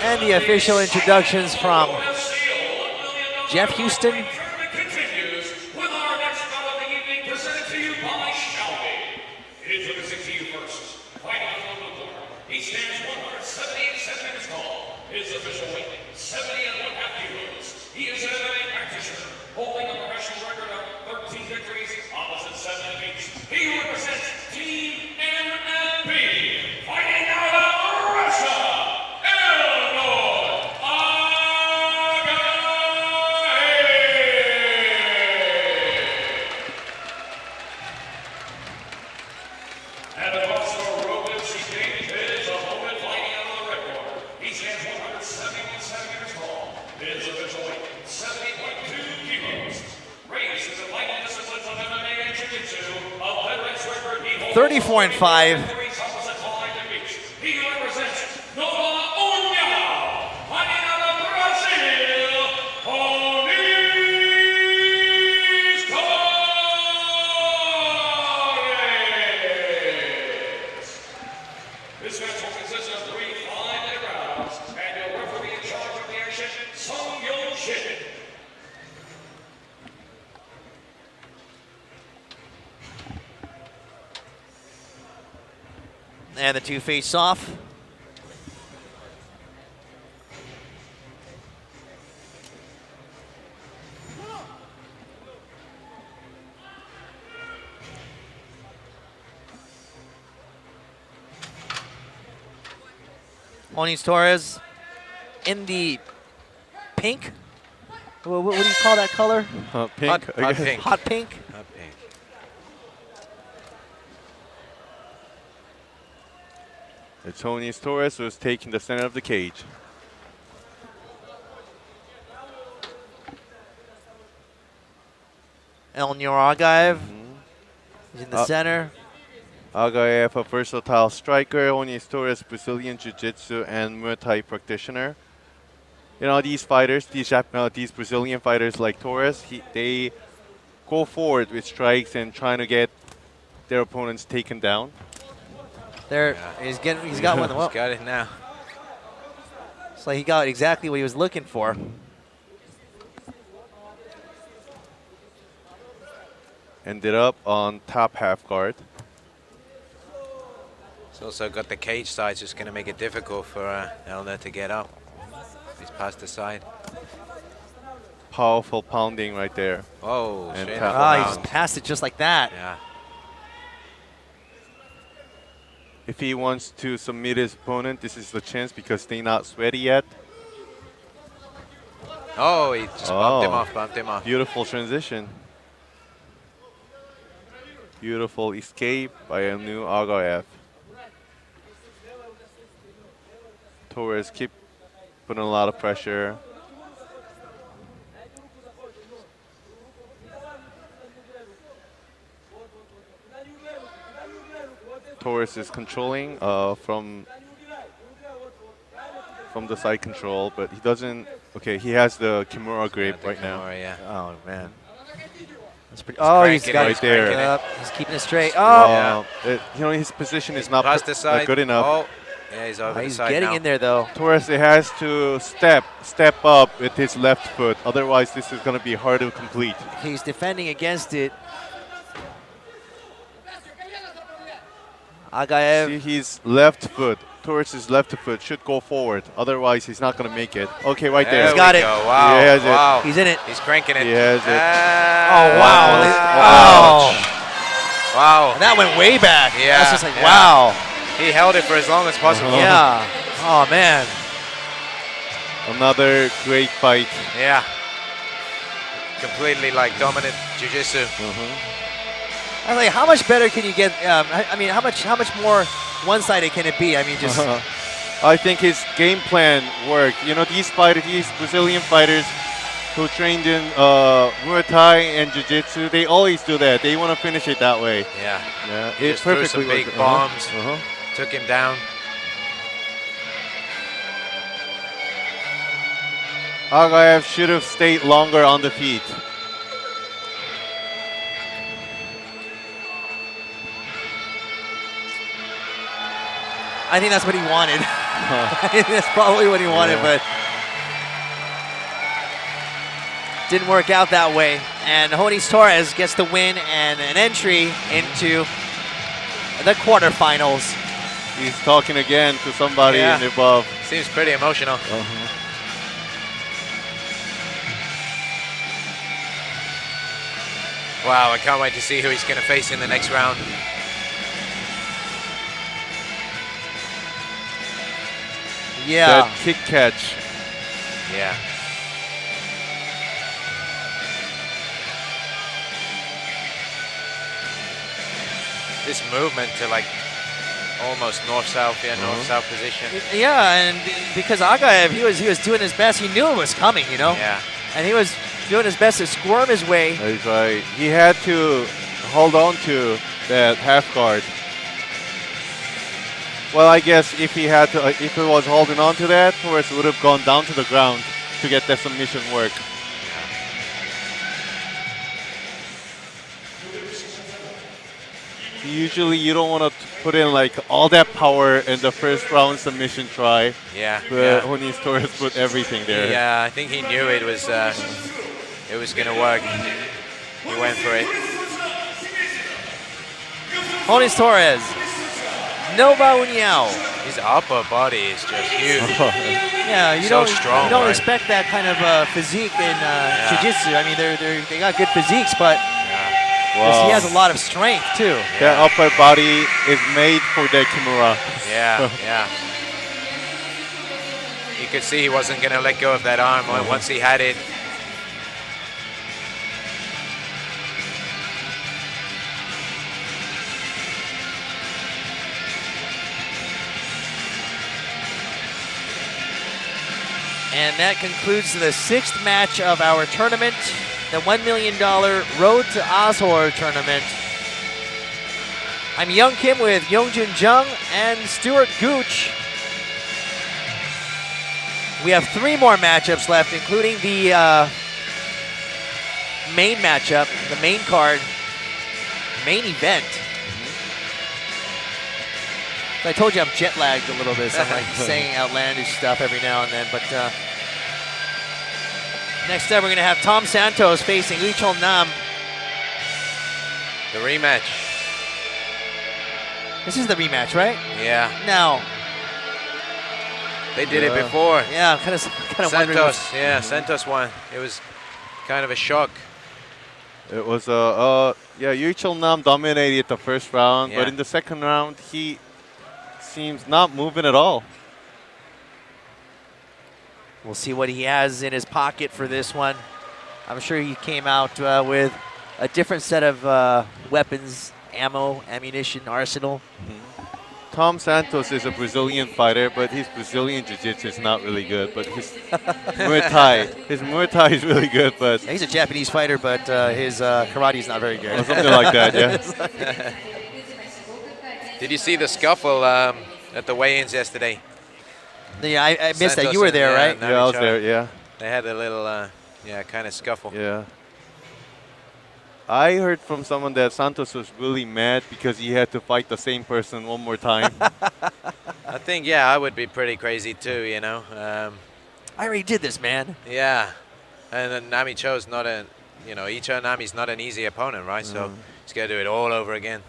And the official introductions from Jeff Houston. Continues with our next bout of the evening presented to you by Shelby. Introducing to you first, fighting on the floor. He stands 178 centimeters tall. His official weight, 70 1/2 kilos. He is an MMA practitioner, holding a professional record of 13 victories, opposite 7 defeats. He represents Team MFP, fighting out of Russia. And across the road with cage is a opponent fighting out of the red corner. He stands 171 centimeters tall. His official weight, 70.2 kilos. Raised in the fighting disciplines of MMA and Jiu-Jitsu, a veteran's record he holds 34-5. opposite 5 defeats. He represents Nova União, fighting out of Brazil, Tony match will consist of 3 5-minute rounds, and your referee in charge of the action, Sung Yong Shin. And the two face off. Onis Torres in the pink. What do you call that color? Pink. I Hot guess. pink. Hot pink. Hot pink. It's Onis Torres who's taking the center of the cage. Elnur Agaev is in the center. Agaev, a versatile striker. Onis Torres, Brazilian Jiu-Jitsu and Muay Thai practitioner. You know, these fighters, these Brazilian fighters like Torres, they go forward with strikes and trying to get their opponents taken down. There, he's got one. Well, He's got it now. so he got exactly what he was looking for. Ended up on top half guard. He's also got the cage side, so it's going to make it difficult for Elner to get up. He's past the side. Powerful pounding right there. Oh, And straight tap. up Ah, he around. just passed it just like that. Yeah. If he wants to submit his opponent, this is the chance because they're not sweaty yet. Oh, he just bumped him off. Beautiful transition. Beautiful escape by a new Agaev. Torres keep putting a lot of pressure. Torres is controlling from the side control, but he doesn't. Okay, he has the Kimura grip right now. Kimura, yeah. Oh man. That's pretty. Oh, He's cranking got it, it right there. cranking it. up. He's keeping it straight. Oh, Wow. You know, his position is not Past the side. good enough. Oh, yeah, he's over the he's side getting now. in there though. Torres has to step up with his left foot. Otherwise, this is going to be hard to complete. He's defending against it. Agaev. See, his left foot, Torres' left foot should go forward. Otherwise, he's not going to make it. Okay, right there. There got we it. go. Wow. He has it. Wow. He's in it. He's cranking it. He has it. Oh Ouch. wow. Wow. That went way back. Yeah, That's just like yeah. wow. He held it for as long as possible. Yeah. Oh man. Another great fight. Yeah. Completely like dominant jiu-jitsu. I was like, how much better can you get? I mean, how much more one-sided can it be? I mean, just I think his game plan worked. You know, these Brazilian fighters who trained in Muay Thai and Jiu-Jitsu, they always do that. They want to finish it that way. Yeah. Yeah, He just threw some big worked. bombs. Uh-huh. Took him down. Agaev should have stayed longer on the feet. I think that's what he wanted. I think that's probably what he wanted, Yeah. but didn't work out that way. And Onis Torres gets the win and an entry into the quarterfinals. He's talking again to somebody Yeah. in the above. Seems pretty emotional. Wow, I can't wait to see who he's going to face in the next round. Yeah. That kick catch. Yeah. This movement to like almost north-south, north-south position. Yeah, and because Agaev, he was doing his best. He knew it was coming, you know? Yeah. And he was doing his best to squirm his way. That's right. He had to hold on to that half guard. Well, I guess if he was holding on to that, Torres would have gone down to the ground to get that submission work. Usually, you don't want to put in like all that power in the first round submission try. Yeah. But yeah. Jonis Torres put everything there. Yeah, I think he knew it was going to work. He went for it. Jonis Torres. Nova União. His upper body is just huge. Yeah, you So don't, strong, you don't right? expect that kind of physique in jiu-jitsu. I mean, they got good physiques, but he has a lot of strength too. That upper body is made for that Kimura. Yeah, yeah. You could see he wasn't going to let go of that arm once he had it. And that concludes the 6th match of our tournament, the $1 million Road to Azhor tournament. I'm Young Kim with Yongjun Jung and Stuart Gooch. We have 3 more matchups left, including the main matchup, the main card, main event. I told you I'm jet lagged a little bit, so I'm like saying outlandish stuff every now and then. But next up, we're going to have Tom Santos facing Lee Chol Nam. The rematch. This is the rematch, right? Yeah. No. They did it before. Yeah, I'm kind of wondering. Santos, yeah, Santos won. It was kind of a shock. It was Yu Chul Nam dominated the first round, but Yeah. in the second round he seems not moving at all. We'll see what he has in his pocket for this one. I'm sure he came out with a different set of weapons, ammo, ammunition, arsenal. Tom Santos is a Brazilian fighter, but his Brazilian jiu-jitsu is not really good. But his Muay Thai is really good. But He's a Japanese fighter, but his karate is not very good. or something like that, yeah. Did you see the scuffle at the weigh-ins yesterday? Yeah, I missed that. Santos You were and, there, right? Nami Yeah, I was Cho. there. Yeah, They had a little, kind of scuffle. yeah. I heard from someone that Santos was really mad because he had to fight the same person one more time. I think, I would be pretty crazy too, you know. I already did this, man. Yeah, and then Nami Cho's not a, Icho Nami's not an easy opponent, right? So he's got to do it all over again.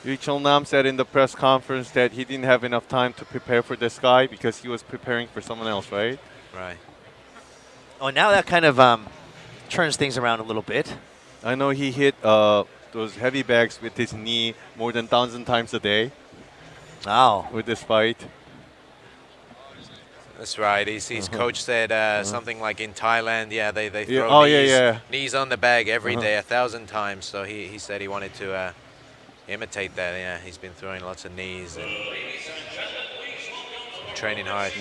Yu Chul Nam said in the press conference that he didn't have enough time to prepare for this guy because he was preparing for someone else, right? Right. Oh, now that kind of turns things around a little bit. I know he hit those heavy bags with his knee more than 1,000 times a day Oh. with this fight. That's right. His coach said something like in Thailand, they Yeah, throw yeah. knees on the bag every day 1,000 times. So he said he wanted to imitate that. Yeah, he's been throwing lots of knees and training hard.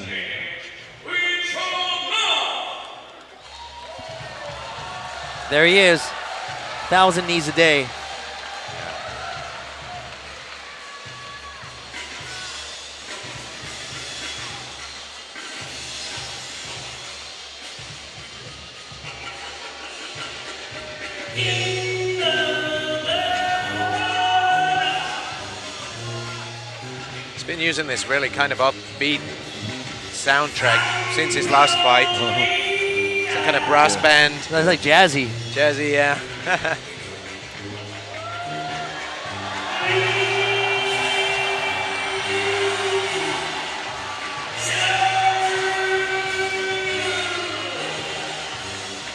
There he is. 1,000 knees a day. He's been using this really kind of upbeat soundtrack since his last fight. It's a kind of brass band. That's like jazzy. Jazzy, yeah.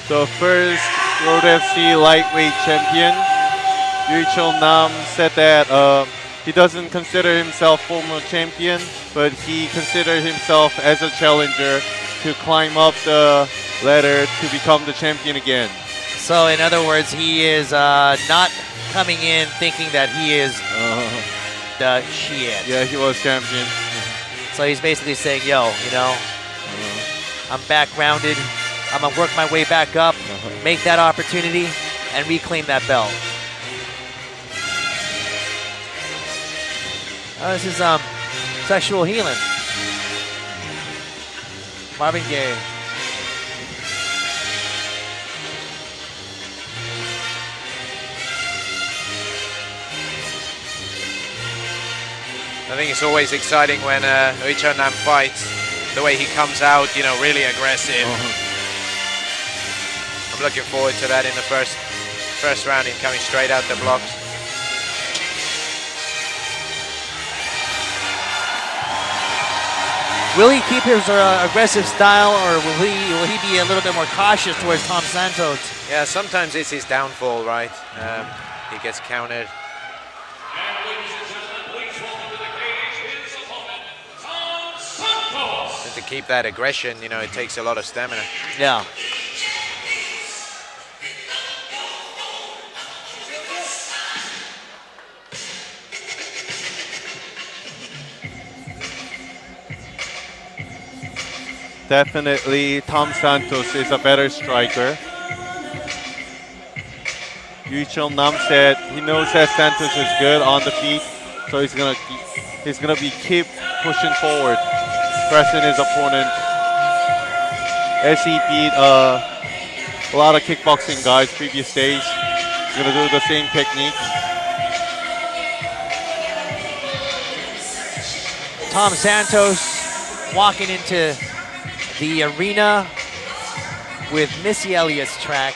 The first Road FC lightweight champion, Yu Chul Nam, said that he doesn't consider himself former champion, but he considers himself as a challenger to climb up the ladder to become the champion again. So, in other words, he is not coming in thinking that he is the shit. Yeah, he was champion. So he's basically saying, yo, I'm back grounded. I'm going to work my way back up, make that opportunity, and reclaim that belt. Oh, this is sexual healing. Marvin Gaye. I think it's always exciting when Uichon Nam fights. The way he comes out, you know, really aggressive. I'm looking forward to that in the first round, him coming straight out the blocks. Will he keep his aggressive style, or will he be a little bit more cautious towards Tom Santos? Yeah, sometimes it's his downfall, right? He gets countered. And ladies and gentlemen, please welcome to the cage his opponent, Tom Santos. And to keep that aggression, you know, it takes a lot of stamina. Yeah. Definitely, Tom Santos is a better striker. Yu Chul Nam said he knows that Santos is good on the feet, so he's gonna keep pushing forward, pressing his opponent. As he beat a lot of kickboxing guys previous days, he's gonna do the same technique. Tom Santos walking into the arena with Missy Elliott's track.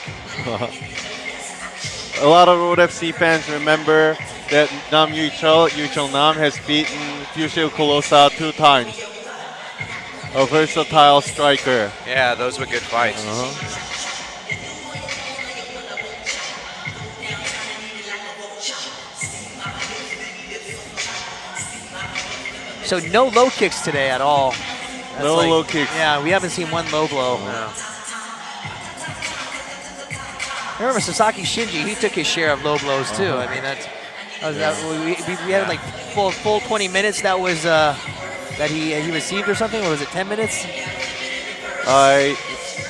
A lot of Road FC fans remember that Nam Yu Chul Nam has beaten Fusio Colosa 2 times. A versatile striker. Yeah, those were good fights. So no low kicks today at all. That's No low kicks. Yeah, we haven't seen one low blow. No. Remember Sasaki Shinji, he took his share of low blows too. I mean, we had like full 20 minutes that was that he received or something, or was it 10 minutes? I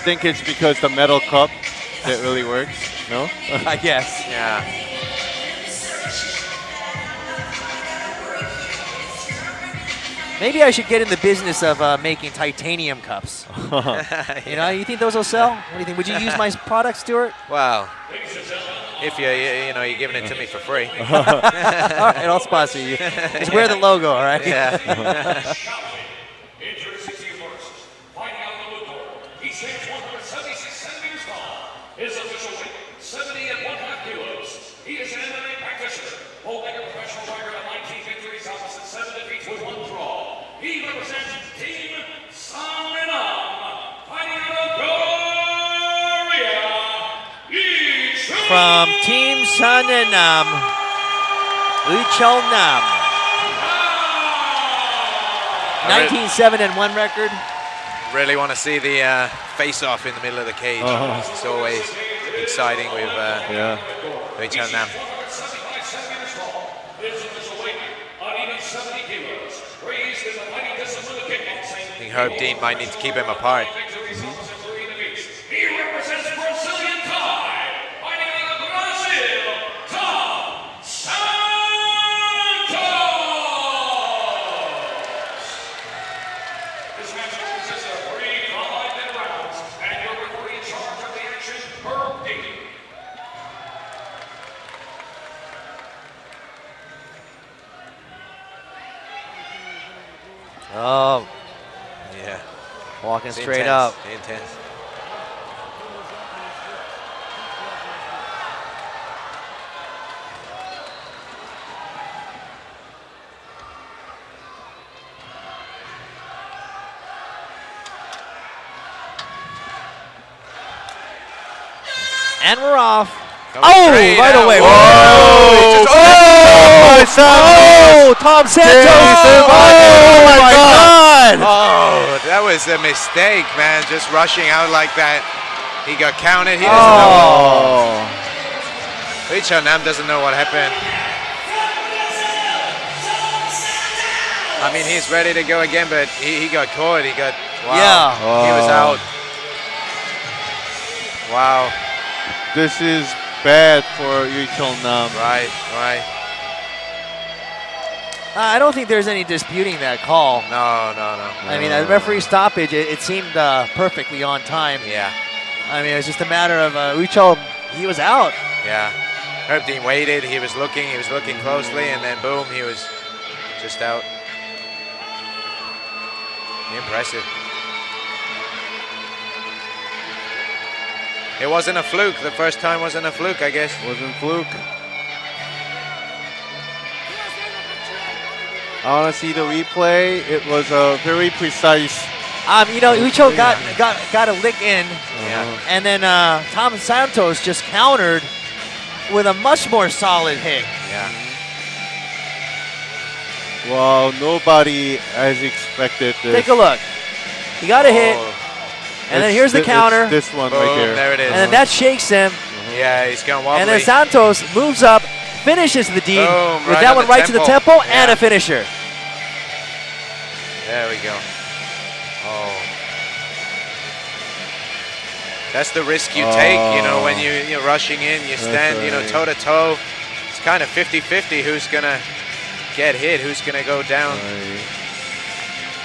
think it's because the metal cup that really works. No? I guess. Yeah. Maybe I should get in the business of making titanium cups. You know, you think those will sell? What do you think? Would you use my product, Stuart? Well, if you know, you're giving it to me for free. All right, I'll sponsor you. Just wear the logo, all right? Yeah. Introducing to you first, fighting out of the blue corner. He stands 176 centimeters tall. His official weight, 70.5 kilos. He is an MMA practitioner, holding a professional record of 19 victories, opposite 7 defeats with 1 draw. He represents Team Sangnam, fighting out of Korea. Lee From Team Sangnam, Lee Chul Nam. 19-7-1 record. Really want to see the face-off in the middle of the cage. It's always exciting with Uichon Nam. I think Herb Dean might need to keep him apart. He represents Brazilian Thai, fighting out of Brazil, Tom Santos. This match consists of 3 5-minute rounds, and your referee in charge of the action, Herb Dean. Oh, Yeah. walking It's straight intense, up. Intense. And we're off. Coming Oh, straight right out. away. Whoa! Whoa! Just- Oh, Tom Santos. Jesus. Oh, my God. Oh, that was a mistake, man. Just rushing out like that. He got counted. He doesn't know. Uichon Nam doesn't know what happened. I mean, he's ready to go again, but he got caught. He got, wow. Yeah. He was out. Wow. This is bad for Yu Chul Nam. Right. I don't think there's any disputing that call. No. I mean, the referee stoppage, it seemed perfectly on time. Yeah. I mean, it's just a matter of Uichul, he was out. Yeah. Herb Dean waited. He was looking closely, and then boom, he was just out. Impressive. It wasn't a fluke. The first time wasn't a fluke, I guess. Wasn't fluke. I want to see the replay. It was a very precise. You know, Ucho got a lick in, Yeah. and then Tom Santos just countered with a much more solid hit. Yeah. Well, nobody has expected this. Take a look. He got a hit, Oh, and then here's the counter, This one boom, right there. there it is. and then that shakes him, Yeah, he's going wobbly. and then Santos moves up, finishes the deed Boom, with right that on one the right to the temple. temple and Yeah. a finisher. There we go. Oh. That's the risk you take, you know, when you're rushing in, you stand, you know, right. toe-to-toe. It's kind of 50-50 who's going to get hit, who's going to go down. Right.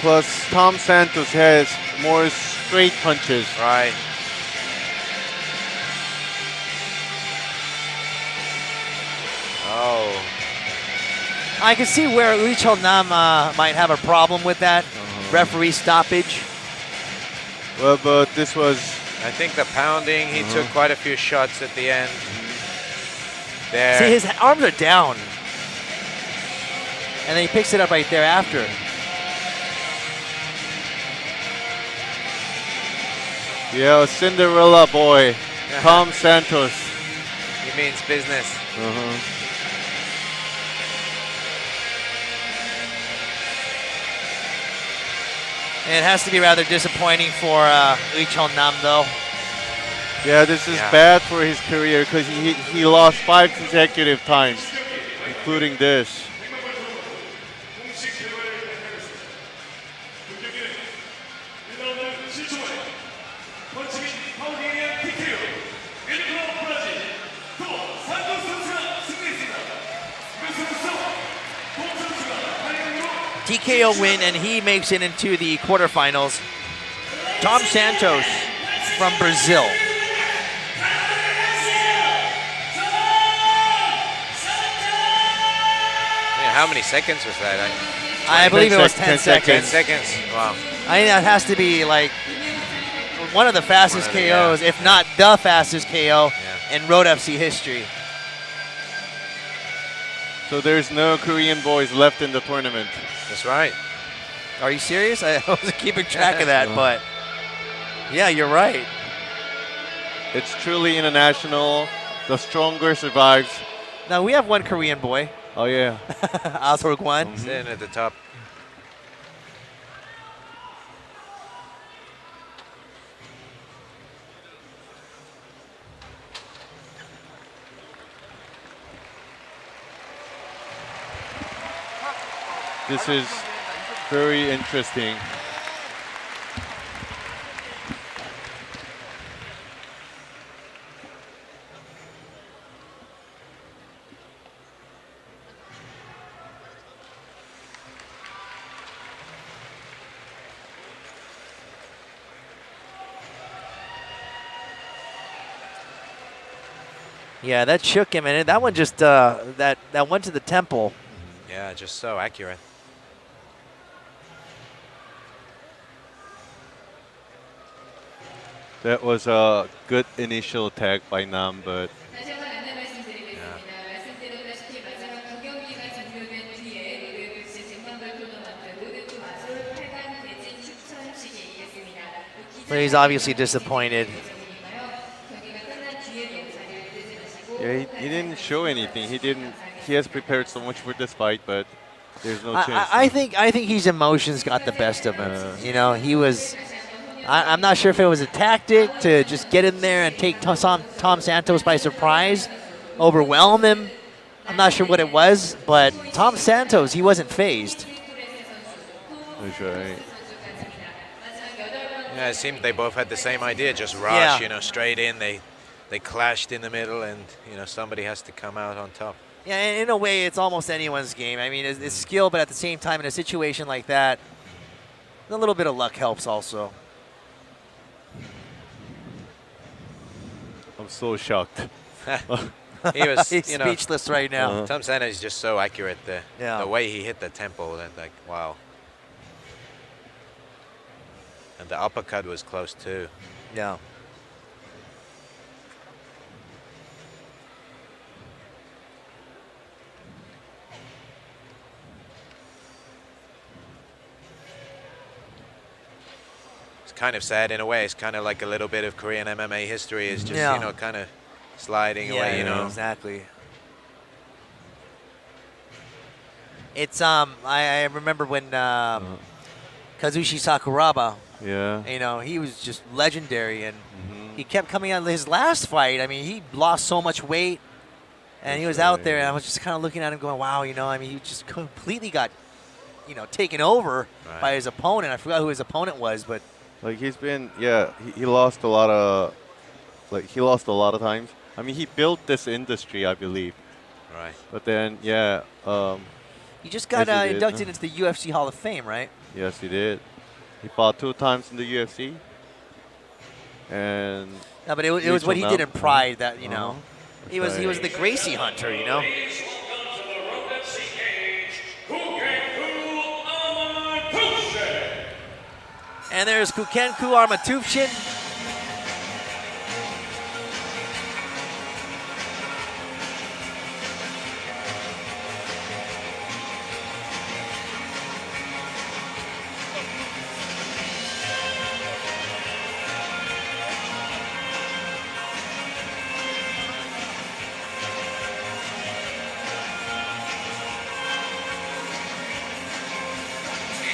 Plus, Tom Santos has more straight punches. Right. Oh. I can see where Lee Chol-nam might have a problem with that referee stoppage. Well, but this was. I think the pounding, he took quite a few shots at the end. There. See, his arms are down. And then he picks it up right there after. Yeah, Cinderella boy, Tom Santos. He means business. And it has to be rather disappointing for Lee Chol-nam, though. Yeah, this is bad for his career because he lost 5 consecutive times, including this. TKO win, and he makes it into the quarterfinals. Tom Santos from Brazil. Yeah, how many seconds was that? I believe it was 10 10 seconds. seconds. Wow. I think that has to be like one of the fastest One of the- KOs, if not the fastest KO in Road FC history. So there's no Korean boys left in the tournament. That's right. Are you serious? I wasn't keeping track of that, but yeah, you're right. It's truly international. The stronger survives. Now we have one Korean boy, Oh yeah. Azor Gwan. Sitting at the top. This is very interesting. Yeah, that shook him, and that one just that went to the temple. Yeah, just so accurate. That was a good initial attack by Nam, but 다시 한번 안내 말씀드리겠습니다. 말씀드렸다시피 마지막 두 경기가 종료된 뒤에 로드 FC 쟁반별 토너먼트 로드 투 마술 8강 대진 추천식이 있겠습니다. But he's obviously disappointed. 경기가 끝난 뒤에도 자리를 뜨지 마시고 yeah, he didn't show anything. He has prepared so much for this fight, but there's no chance. I think his emotions got the best of him. You know, he was. I'm not sure if it was a tactic to just get in there and take Tom Santos by surprise, overwhelm him. I'm not sure what it was, but Tom Santos, he wasn't phased. That's right. Yeah, it seemed they both had the same idea, just rush, Yeah. you know, straight in. They clashed in the middle, and you know somebody has to come out on top. Yeah, and in a way, it's almost anyone's game. I mean, it's skill, but at the same time, in a situation like that, a little bit of luck helps also. I'm so shocked. He was, He's you know, speechless right now. Tom Senna is just so accurate. Yeah. The way he hit the temple, that like wow. And the uppercut was close too. Yeah. It's kind of sad in a way. It's kind of like a little bit of Korean MMA history is just, Yeah. you know, kind of sliding Yeah, away, you know. exactly. It's I remember when Kazushi Sakuraba, Yeah. you know, he was just legendary, and he kept coming out. His last fight, I mean, he lost so much weight, and he was out there, and I was just kind of looking at him, going, "Wow, you know, I mean, he just completely got, you know, taken over by his opponent." I forgot who his opponent was, but Like he's been, yeah, he lost a lot of, he lost a lot of times. I mean, he built this industry, I believe. Right. But then, yeah. he just got yes, he did. inducted into the UFC Hall of Fame, right? Yes, he did. He fought 2 times in the UFC. And No, but it was what he did in Pride that, you know, he was the Gracie Hunter, you know. Please welcome to the Road FC cage, Kukenku Amatufshin. And there's Kukenku Armatufshin.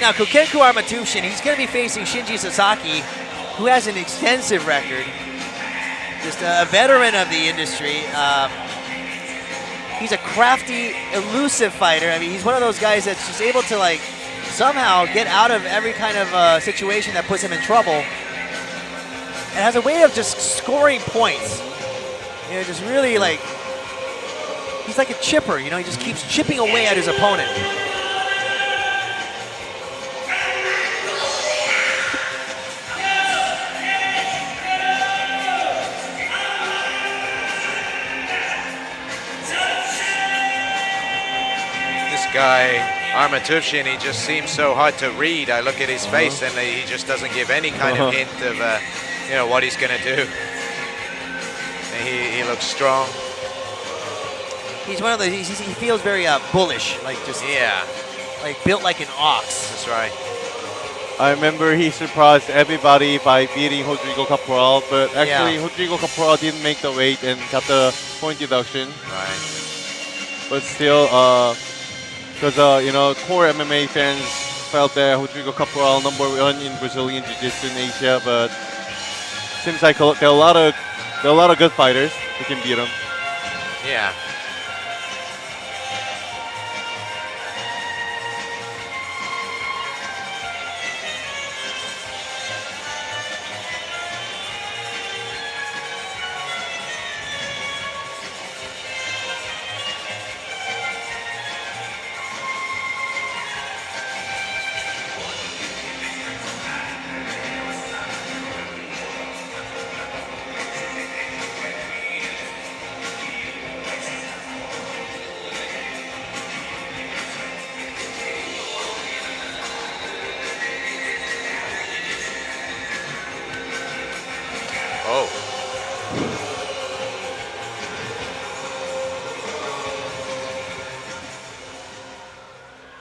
Now, Kukenku Armatufshin, he's going to be facing Shinji Sasaki, who has an extensive record. Just a veteran of the industry. He's a crafty, elusive fighter. I mean, he's one of those guys that's just able to, like, somehow get out of every kind of situation that puts him in trouble. And has a way of just scoring points. You know, just really, like, he's like a chipper, you know, he just keeps chipping away at his opponent. Guy Armatufshin, he just seems so hard to read. I look at his face and he just doesn't give any kind of hint of you know, what he's going to do. He looks strong. He's one of the. He feels very bullish, like just like built like an ox. That's right. I remember he surprised everybody by beating Rodrigo Caporal, but actually Rodrigo Caporal didn't make the weight and got the point deduction. Right. But still, because you know, core MMA fans felt that Rodrigo Caporal #1 in Brazilian Jiu-Jitsu in Asia, but seems like there are a lot of good fighters who can beat him. Yeah.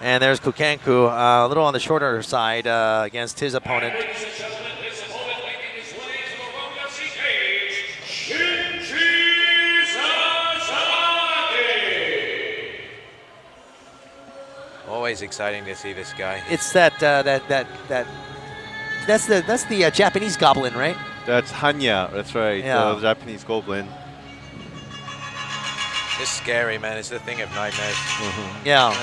And there's Kukenku, a little on the shorter side against his opponent. Ladies and gentlemen, this opponent making his way to the Road FC cage, Shinji Sasaki. Always exciting to see this guy. It's that's the Japanese goblin, right? That's Hanya. That's right. Yeah. The Japanese goblin. It's scary, man. It's the thing of nightmares. Yeah.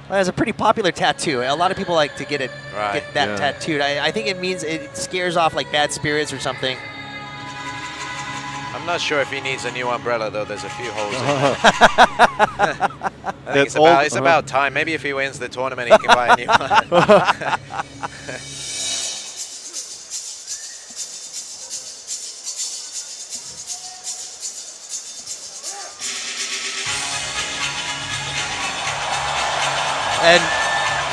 Well, it's a pretty popular tattoo. A lot of people like to get that tattooed. I think it means it scares off like bad spirits or something. I'm not sure if he needs a new umbrella though. There's a few holes in it. I think it's about time. Maybe if he wins the tournament, he can buy a new one. And,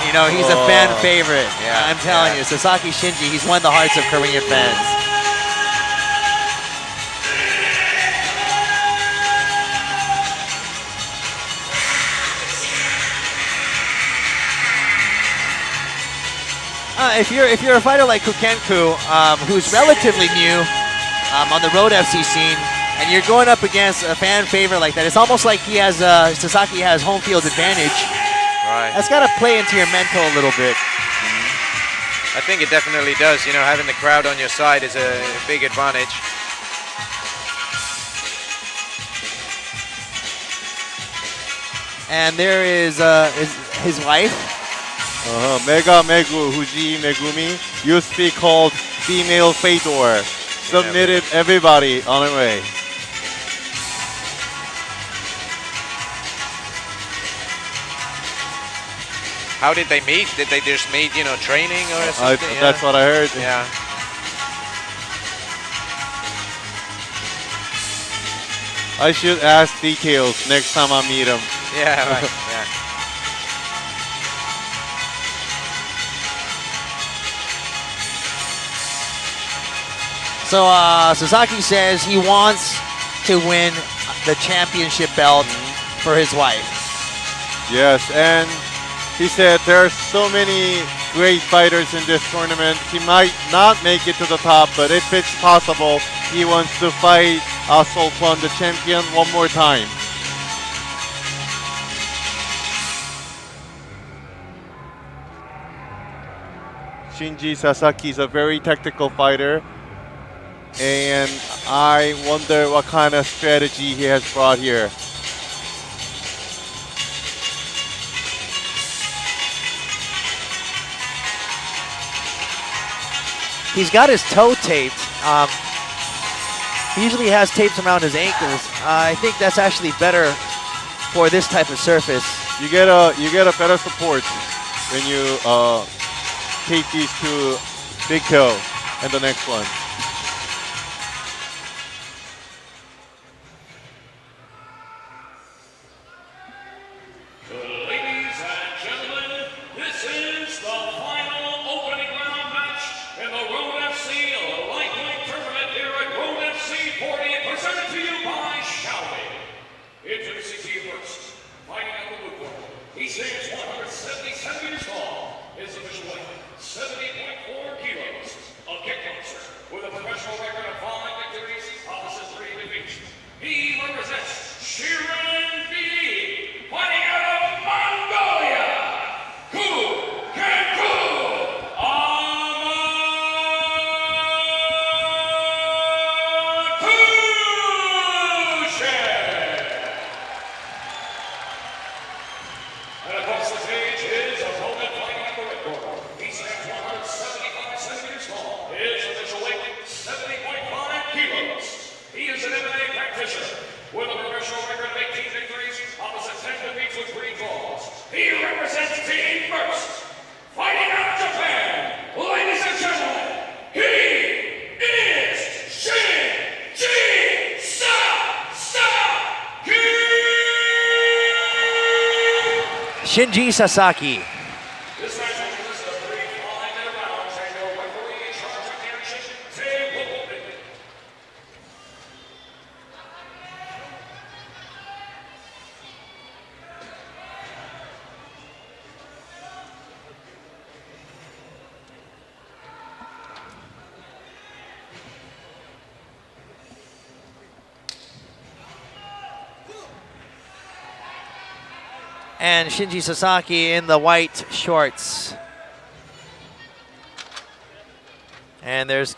you know, he's a fan favorite. Yeah, I'm telling yeah. you, Sasaki Shinji, he's won the hearts of Korean fans. If you're a fighter like Kukenku, who's relatively new on the Road FC scene, and you're going up against a fan favorite like that, it's almost like he has Sasaki has home field advantage. Right. That's got to play into your mental a little bit. I think it definitely does. You know, having the crowd on your side is a big advantage. And there is his wife. Mega Megu Huji Megumi used to be called Female Fedor. Submitted everybody on the way. How did they meet? Did they just meet, you know, training or something? That's what I heard. Yeah. I should ask details next time I meet him. Yeah, right. Yeah. So Sasaki says he wants to win the championship belt for his wife. Yes, and he said there are so many great fighters in this tournament. He might not make it to the top, but if it's possible, he wants to fight Solkwon, the champion, one more time. Shinji Sasaki is a very tactical fighter, and I wonder what kind of strategy he has brought here. He's got his toe taped. He usually has tapes around his ankles. I think that's actually better for this type of surface. You get a better support when you tape these two big toe and the next one. Ladies and gentlemen, this is the final opening round match in the Road FC Lightweight Tournament here at Road FC 40, presented to you by Xiaomi. Introducing to you first, fighting out of the blue corner. He stands 170 centimeters tall. His official weight, 70.4 kilos. A kickboxer with a professional record of 5 victories, opposite 3 defeats. He represents Shirin B, fighting out of Mongolia, Kukenku Amakushin. And across the stage, his opponent fighting out the red corner. He stands 175 centimeters tall. His official weight, 70.5 kilos. He is an MMA practitioner with a professional record of 18 victories, opposite 10 defeats with 3 draws. He represents Team First, fighting out of Japan. Ladies and gentlemen, he is Shinji Sasaki! Shinji Sasaki. This match will consist of 3 5-minute rounds, and your referee in charge of the action, Tim Wilson. And Shinji Sasaki in the white shorts. And there's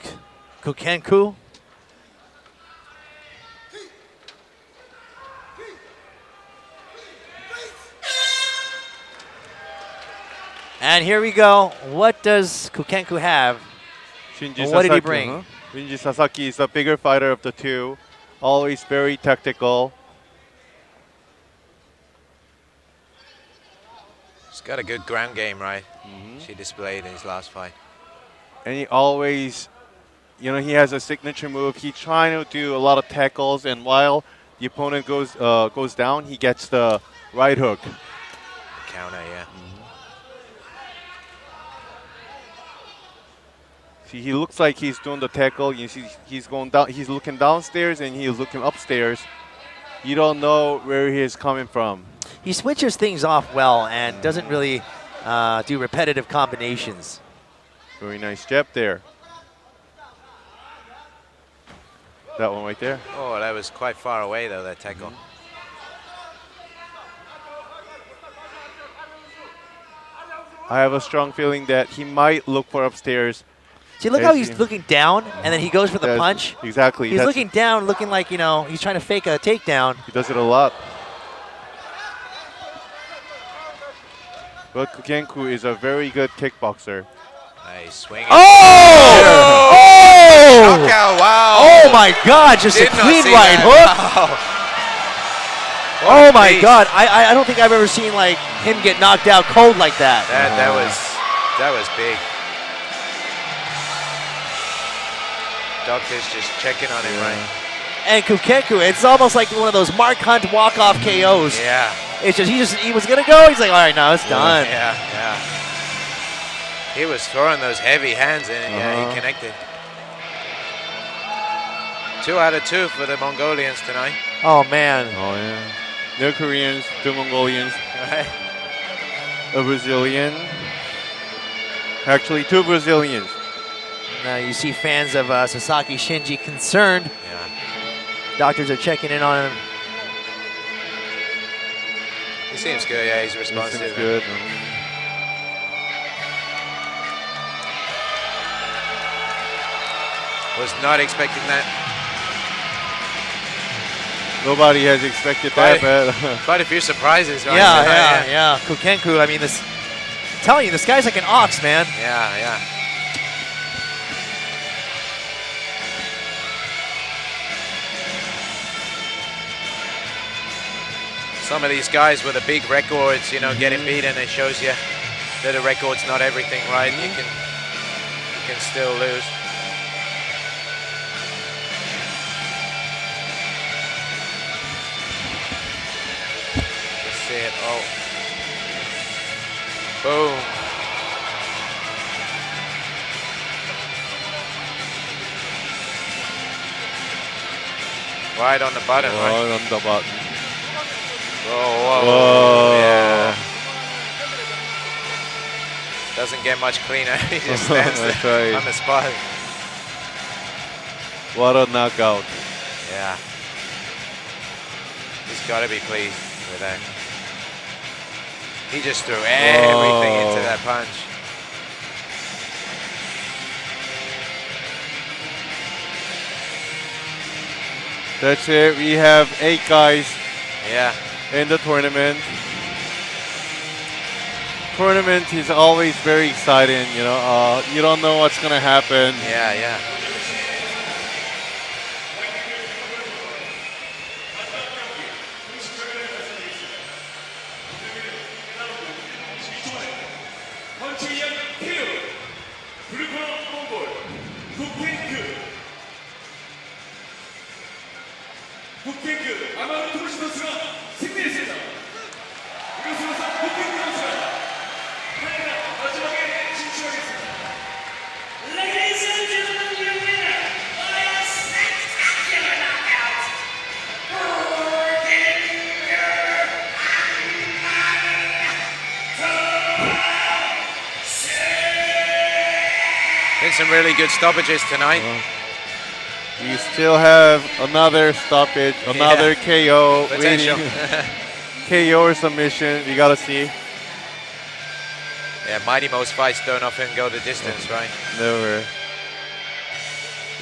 Kukenku. And here we go. What does Kukenku have? What did he bring? Shinji Sasaki is the bigger fighter of the two. Always very tactical. He's got a good ground game, right? She displayed in his last fight. And he always, you know, he has a signature move. He's trying to do a lot of tackles, and while the opponent goes down, he gets the right hook. Counter, yeah. See, he looks like he's doing the tackle. You see, he's going down. He's looking downstairs and he's looking upstairs. You don't know where he is coming from. He switches things off well and doesn't really do repetitive combinations. Very nice jab there. That one right there. Oh, that was quite far away though, that tackle. I have a strong feeling that he might look for upstairs. See, look how he's looking down, and then he goes for the punch. Exactly. He's looking down, looking like, you know, he's trying to fake a takedown. He does it a lot. But Kukenku is a very good kickboxer. Nice swing. Oh! Oh! Knockout, wow. Oh my God, just Did a not clean see right that. hook. Wow. Oh What a my beast. God, I don't think I've ever seen like him get knocked out cold like that. That was big. Doctor's just checking on him, right? And Kukenku, it's almost like one of those Mark Hunt walk-off KOs. Yeah. It's just he was gonna go. He's like, all right, now it's done. Yeah, yeah. He was throwing those heavy hands and yeah, he connected. 2 out of 2 for the Mongolians tonight. Oh man. Oh yeah. No Koreans, 2 Mongolians, Right. a Brazilian. Actually, 2 Brazilians. Now you see fans of Sasaki Shinji concerned. Yeah. Doctors are checking in on him. He seems good, yeah, he's This responsive. is good. Was not expecting that. Nobody has expected that, but Quite a few surprises, right? Yeah. Kukenku, I mean, I'm telling you, this guy's like an ox, man. Yeah, yeah. Some of these guys with the big records, you know, getting beaten, it shows you that a record's not everything, right? You can still lose. Let's see it. Oh. Boom. Right on the button, right? right on the button. Whoa, whoa, Whoa. yeah. Doesn't get much cleaner. He just stands That's there right. on the spot. What a knockout. Yeah. He's got to be pleased with that. He just threw everything into that punch. That's it. We have 8 guys Yeah. in the tournament. Tournament is always very exciting, you know. You don't know what's gonna happen. Yeah, yeah. 헌치이안 KO 블루코너 몽골 국탱크 아마루 토시 선수가 승리했습니다. 이것으로서 국탱크 선수가 8강 마지막에 진출하겠습니다. Ladies and gentlemen, your winner by a spectacular knockout, Been some really good stoppages tonight. We still have another stoppage, another KO Potential. waiting. KO or submission, we gotta see. Yeah, Mighty Mo's fights don't often go the distance, right? Never.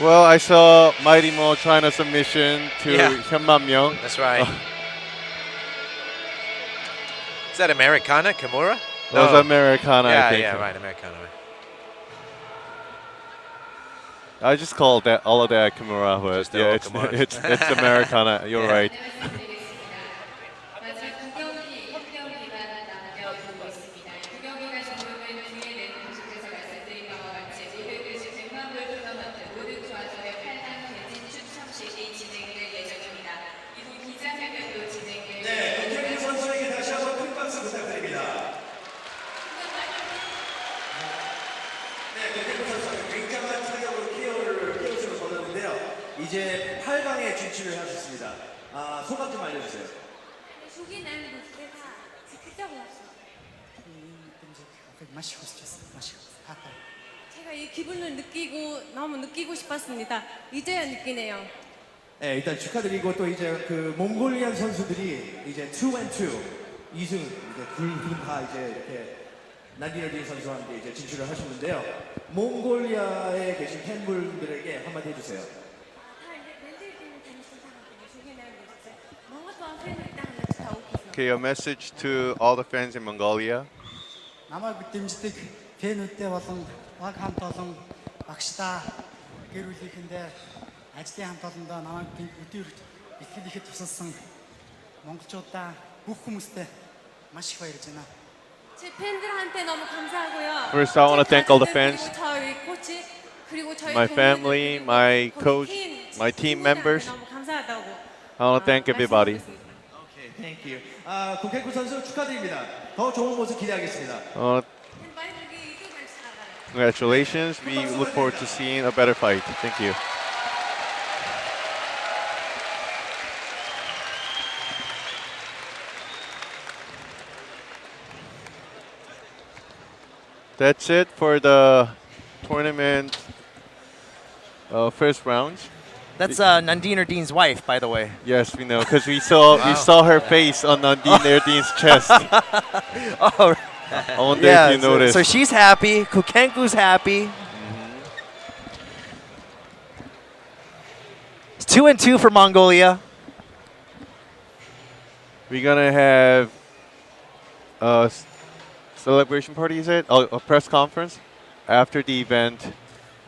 Well, I saw Mighty Mo trying a submission to Yeah. Hyunman Myung. That's right. Is that Americana, Kimura? That was Americana, I Yeah, think. yeah, right, Americana. Right. I just called that all of that Kimura, but Just yeah, all it's, Kimura. it's Americana. You're Yeah. right. 마지막 9경기 협경기만 남겨두고 있습니다. 9경기가 종료된 뒤에는 계속해서 말씀드린 바와 같이 로드에프시 100만 불 토너먼트 로드 투아전의 8강 대진 추첨식이 진행될 예정입니다. 이후 기자회견도 진행될 예정입니다. 선수에게 다시 한번 큰 박수 부탁드립니다. 네, 백현무 선수 굉장한 이제 8강에 진출을 하셨습니다. 소감 좀 알려주세요. 제가 이 기분을 너무 느끼고 싶었습니다. 이제야 느끼네요. 네, 일단 축하드리고 또 이제 그 몽골리안 선수들이 이제 2&2 2승 이제 둘다 이제 이렇게 난디너딘 선수와 함께 이제 진출을 하셨는데요. 몽골리아에 계신 팬분들에게 한마디 해주세요. Okay, a message to all the fans in Mongolia. намайг дэмждэг фэнүүдтэй болон баг хамт олон багшдаа гэр бүлийнхэндээ ажлын хамт олондоо намайг өдөр итгэл ихэд тусалсан монголчуудаа бүх хүмүүстээ маш их баярлж байна. 제 팬들한테 너무 감사하고요. First, I want to thank all the fans, 그리고 저희 코치 그리고 저희 my family, my coach, my team members. 너무 감사하다고. I want to thank everybody. Okay, thank you. 고켄쿠 선수 축하드립니다. 더 좋은 모습 기대하겠습니다. Congratulations. We look forward to seeing a better fight. Thank you. That's it for the tournament first round. That's Nandine Erdine's wife, by the way. Yes, we know because we saw her face on Nandine Erdine's chest. Oh, I wonder if you noticed. So she's happy. Kukenku's happy. It's 2-2 for Mongolia. We're gonna have a celebration party, is it? Oh, a press conference after the event.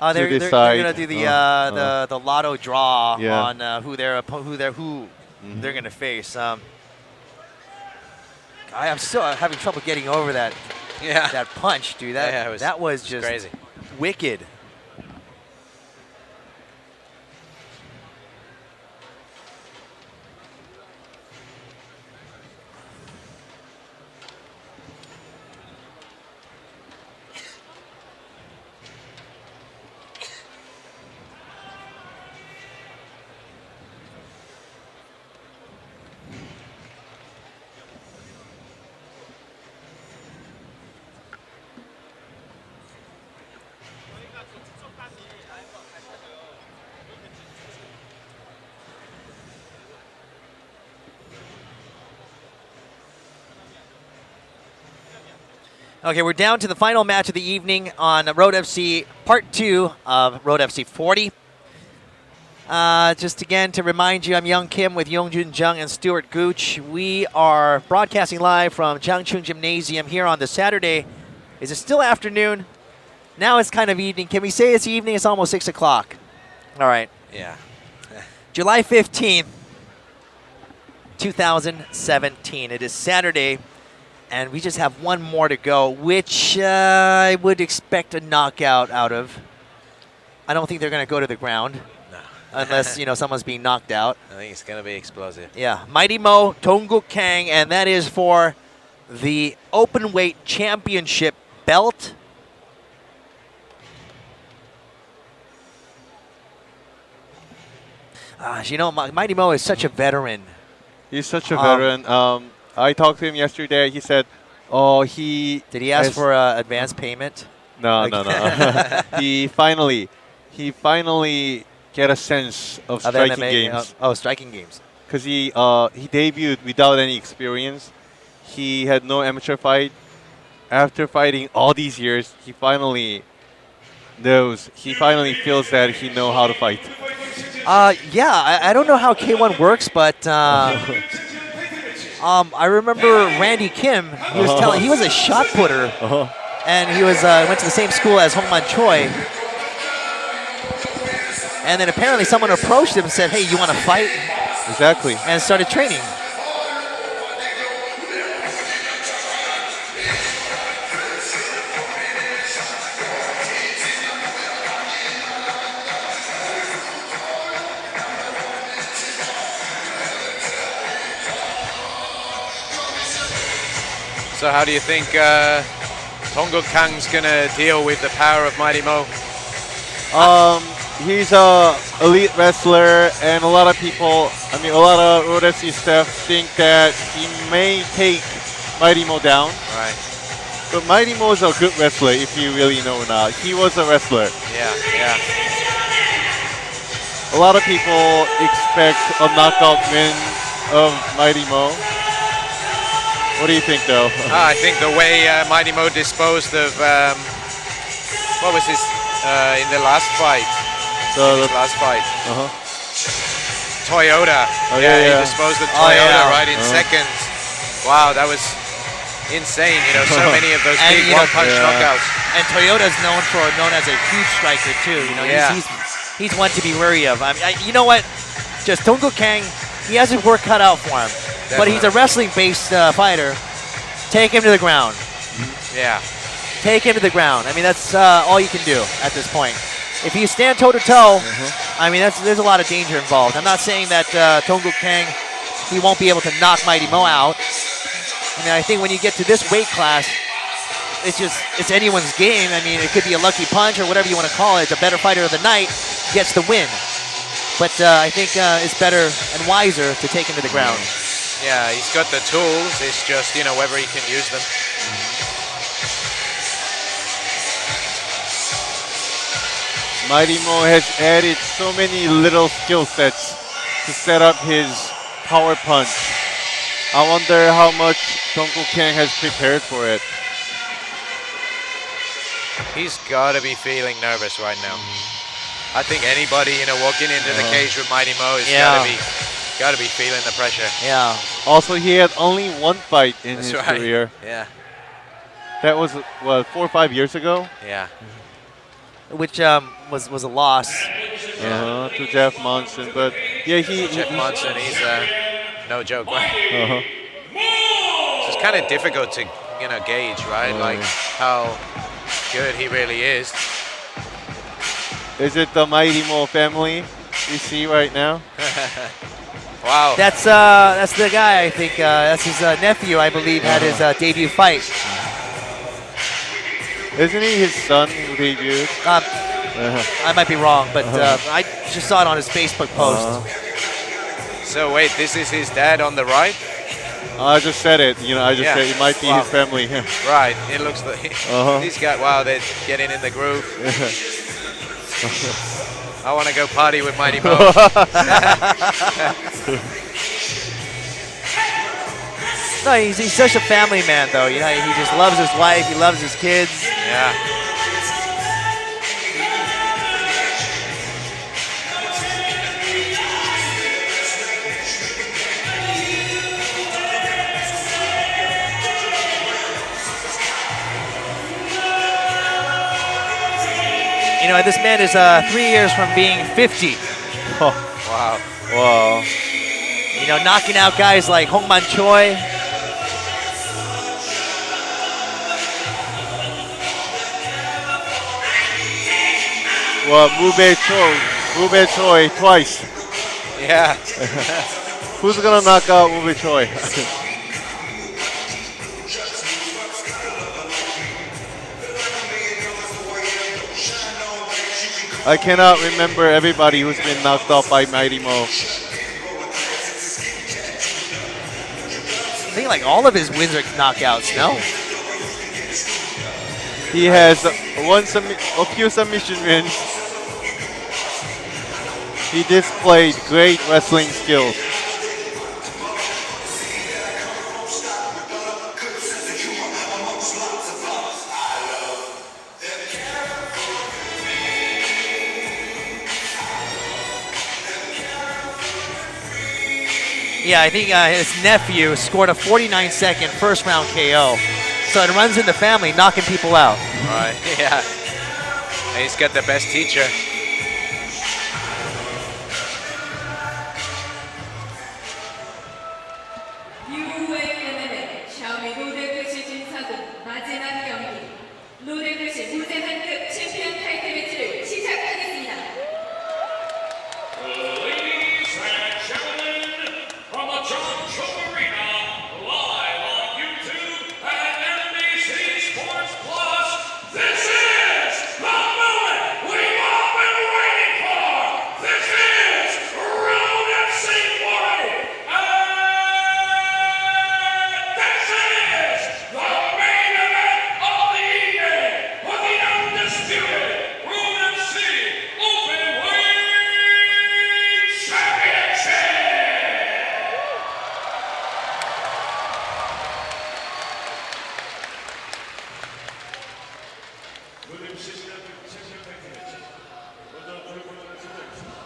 They're gonna do the lotto draw Yeah. on who they're gonna face. I'm still having trouble getting over that punch, dude. That was just crazy, wicked. Okay, we're down to the final match of the evening on Road FC Part 2 of Road FC 40. Just again to remind you, I'm Young Kim with Yongjun Jung and Stuart Gooch. We are broadcasting live from Changchun Gymnasium here on the Saturday. Is it still afternoon? Now it's kind of evening. Can we say it's evening? It's almost 6 o'clock. All right. Yeah. July 15th, 2017. It is Saturday. And we just have one more to go, which I would expect a knockout out of. I don't think they're going to go to the ground. No. Unless, someone's being knocked out. I think it's going to be explosive. Yeah. Mighty Mo, Tongguk Kang, and that is for the open weight championship belt. Mighty Mo is such a veteran. He's such a veteran. I talked to him yesterday. He said, did he ask for advance payment? No. He finally get a sense of striking MMA, games. Striking games. Because he debuted without any experience. He had no amateur fight. After fighting all these years, he finally knows. He finally feels that he knows how to fight. I don't know how K1 works, but I remember Randy Kim. He was telling he was a shot putter, and he was went to the same school as Hong Man Choi. And then apparently someone approached him and said, "Hey, you want to fight?" Exactly. And started training. So how do you think Tongguk Kang's going to deal with the power of Mighty Mo? he's a elite wrestler, and a lot of people, a lot of Road FC staff think that he may take Mighty Mo down. Right. But Mighty Mo is a good wrestler, if you really know or not. He was a wrestler. Yeah. A lot of people expect a knockout win of Mighty Mo. What do you think, though? I think the way Mighty Mo disposed of what was his in the last fight? Last fight. Toyota. Oh, yeah. He disposed of Toyota right in Uh-huh. seconds. Wow, that was insane. So many of those And, big one-punch knockouts. And Toyota's known as a huge striker too. He's one to be wary of. You know what? Just Donggook Kang, he has his work cut out for him. But he's a wrestling-based fighter. Take him to the ground. Yeah. Take him to the ground. That's all you can do at this point. If you stand toe-to-toe, there's a lot of danger involved. I'm not saying that Donggook Kang, he won't be able to knock Mighty Mo out. I think when you get to this weight class, it's anyone's game. It could be a lucky punch or whatever you want to call it. The better fighter of the night gets the win. But I think it's better and wiser to take him to the ground. Yeah, he's got the tools. It's just, whether he can use them. Mighty Mo has added so many little skill sets to set up his power punch. I wonder how much Donggook Kang has prepared for it. He's got to be feeling nervous right now. I think anybody, walking into the cage with Mighty Mo is got to be feeling the pressure. Yeah. Also, he had only one fight in his career. Yeah. That was, 4 or 5 years ago? Yeah. Which was a loss. To Jeff Monson. But, yeah, Jeff Monson, he's no joke, right? So it's kind of difficult to, gauge, right? Like how good he really is. Is it the Mighty Mo family you see right now? Wow. That's the guy, I think. That's his nephew, I believe, had his debut fight. Isn't he his son who debuted? I might be wrong, but I just saw it on his Facebook post. So wait, this is his dad on the right? I just said it. I just said it might be his family. Right. It looks like these guys. Wow, they're getting in the groove. I want to go party with Mighty Mo. No, he's such a family man, though. He just loves his wife. He loves his kids. Yeah. This man is 3 years from being 50. Wow. Wow. Knocking out guys like Hongman Choi. Well, Mube Choi twice. Yeah. Who's gonna knock out Mube Choi? I cannot remember everybody who's been knocked out by Mighty Mo. I think like all of his wins are knockouts, no? He has a few submission wins. He displayed great wrestling skills. Yeah, I think his nephew scored a 49-second first-round KO. So it runs in the family, knocking people out. Right, yeah. And he's got the best teacher. This is the moment we've all been WBC 시간 챔피언 타이틀 매치. 먼저 블루코너를 선정했습니다.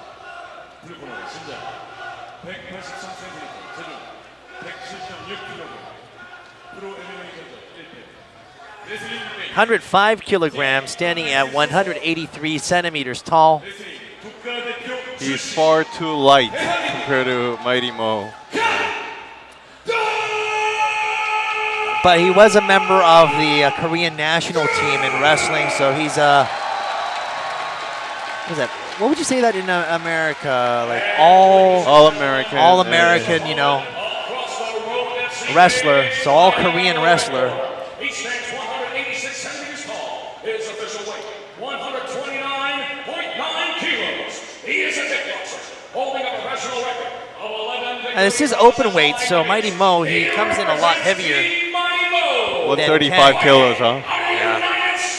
블루코너 신장 183cm, 체중 176kg. 프로 MMA 전적 1패. 레슬링 ring. 105 kilograms, standing at 183 centimeters tall. 레슬링 국가대표 He's far too light compared to Mighty Mo. But he was a member of the Korean national team in wrestling, so he's what is that? What would you say that in America? Like All American. all American, you know, wrestler. So all Korean wrestler. He stands 186 centimeters tall. His official weight, 129.9 kilos. He is a kickboxer, holding a professional record of 11 And this is open weight, so Mighty Mo, he comes in a lot heavier. Well, than 35 Kang. kilos, huh? Yeah.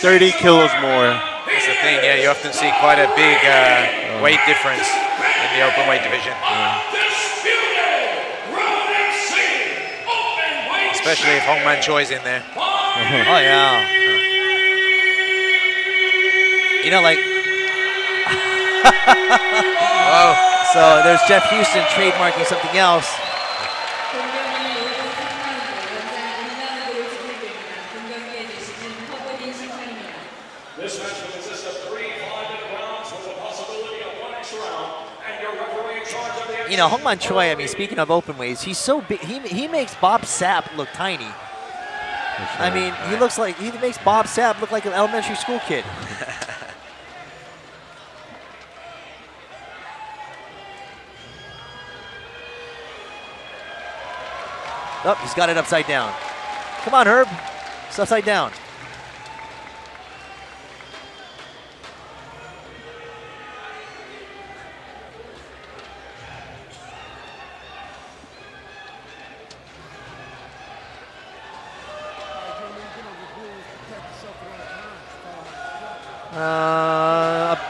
30 kilos more. That's the thing. Yeah, you often see quite a big weight difference in the open weight division. Especially if Hongman Choi's in there. Oh yeah. You know, like. Oh. So there's Jeff Houston trademarking something else. This match will consist of 3 5-minute rounds with the possibility of one extra round, and your referee in charge of the You know, Hongman Choi, I mean, speaking of open weights, he's so big. He makes Bob Sapp look tiny. I mean, he makes Bob Sapp look like an elementary school kid. Oh, he's got it upside down. Come on, Herb. It's upside down.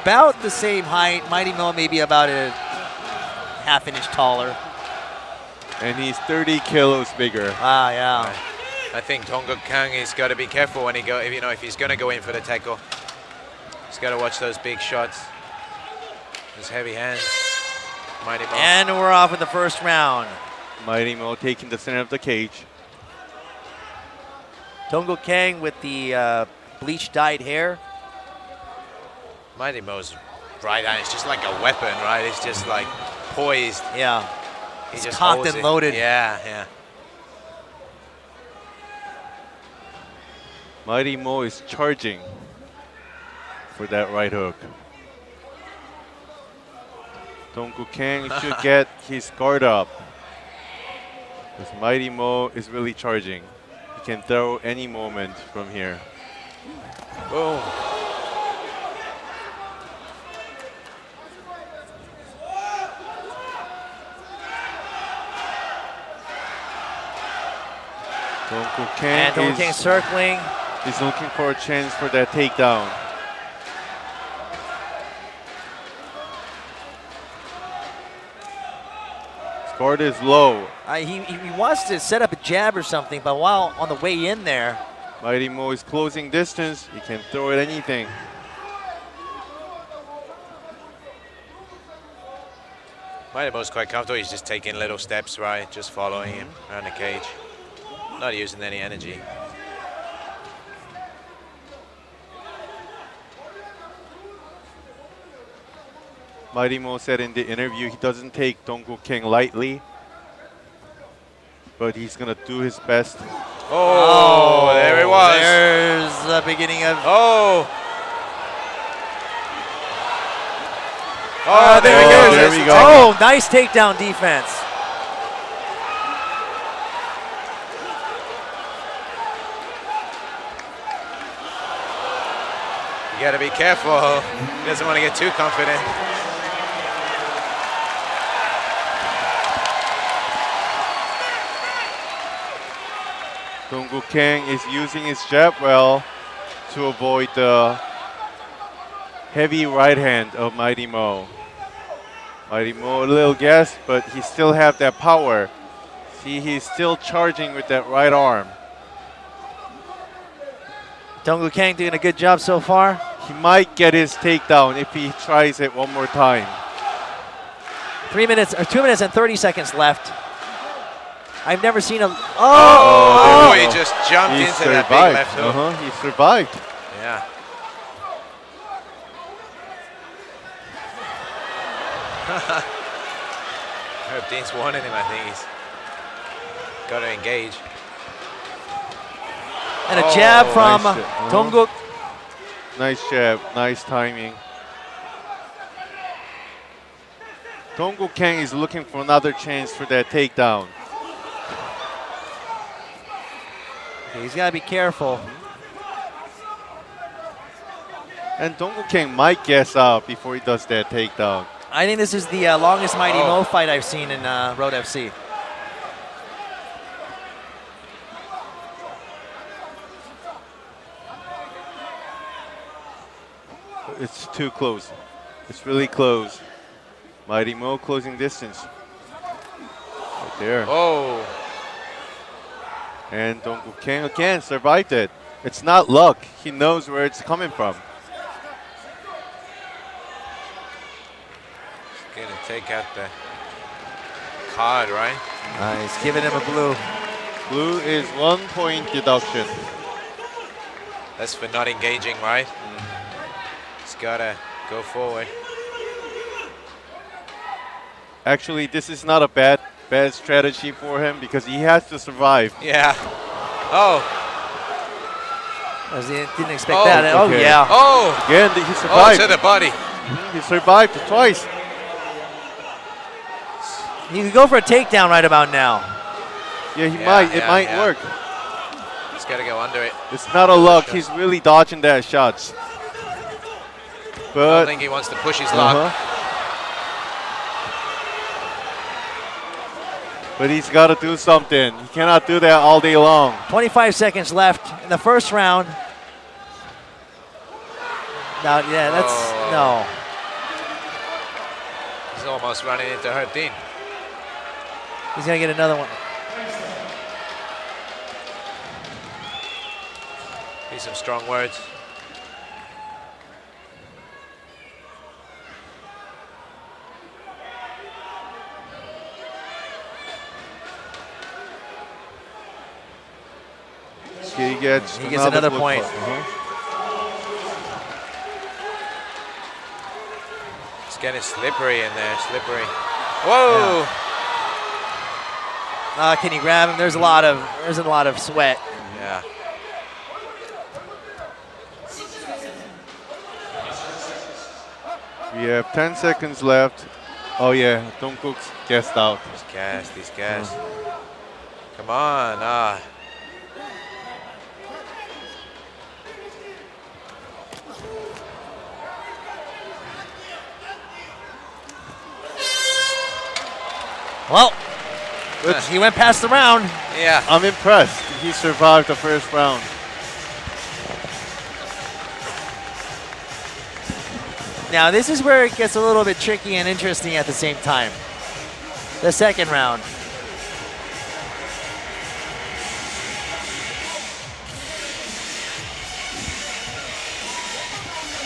About the same height. Mighty Mo maybe about a half inch taller. And he's 30 kilos bigger. Ah, yeah. I think Tonga Kang has got to be careful when if he's going to go in for the tackle. He's got to watch those big shots. Those heavy hands. Mighty Mo. And we're off in the first round. Mighty Mo taking the center of the cage. Tongo Kang with the bleach dyed hair. Mighty Mo's right hand is just like a weapon, right? It's just like poised. Yeah. He It's just cocked holds and it. loaded. Yeah, yeah. Mighty Mo is charging for that right hook. Donggu Kang should get his guard up. Because Mighty Mo is really charging. He can throw any moment from here. Boom. Donggu And Tongo Kang Kang circling. is looking for a chance for that takedown. His guard is low. He wants to set up a jab or something, but while on the way in there, Mighty Mo is closing distance. He can throw at anything. Mighty Mo's quite comfortable. He's just taking little steps, right? Just following him around the cage. Not using any energy. Mighty Mo said in the interview he doesn't take Donggu Kang lightly, but he's gonna do his best. Oh, there it was. There's the beginning of. Oh. Oh, there he goes. There we go. Oh, nice takedown defense. You got to be careful. He doesn't want to get too confident. Donggu Kang is using his jab well to avoid the heavy right hand of Mighty Mo. Mighty Mo a little gassed, but he still have that power. See, he's still charging with that right arm. Donggu Kang doing a good job so far. He might get his takedown if he tries it one more time. 2 minutes and 30 seconds left. I've never seen a. Oh, he just jumped He into that big left hook. He survived. Yeah. Herb Dean's warning him, I think he's got to engage. And a jab from nice jab. Dongguk. Nice jab, nice timing. Donggu Kang is looking for another chance for that takedown. He's got to be careful. And Donggu Kang might guess out before he does that takedown. I think this is the longest Mighty Mo fight I've seen in Road FC. It's too close. It's really close. Mighty Mo closing distance. Right there. Oh. And Donggu Kang again survived it. It's not luck. He knows where it's coming from. Gonna take out the card, right? He's giving him a blue. Blue is 1 point deduction. That's for not engaging, right? He's gotta go forward. Actually, this is not a bad strategy for him because he has to survive. Yeah. Oh. Didn't expect that. Oh, okay. yeah. Oh. Again, he survived. Oh, to the body. He survived twice. He could go for a takedown right about now. Yeah, he might. It might work. He's got to go under it. It's not a luck. He's really dodging that shots. I But don't think he wants to push his luck. But he's got to do something. He cannot do that all day long. 25 seconds left in the first round. Now, yeah, that's no. He's almost running into Herb Dean. He's gonna get another one. Be some strong words. He gets another blue point. card. It's getting slippery in there, slippery. Whoa! Can you grab him? There's a lot of sweat. Yeah. We have 10 seconds left. Oh yeah, Donggook's gassed out. He's gassed. Come on, Well, he went past the round. Yeah. I'm impressed. He survived the first round. Now, this is where it gets a little bit tricky and interesting at the same time. The second round.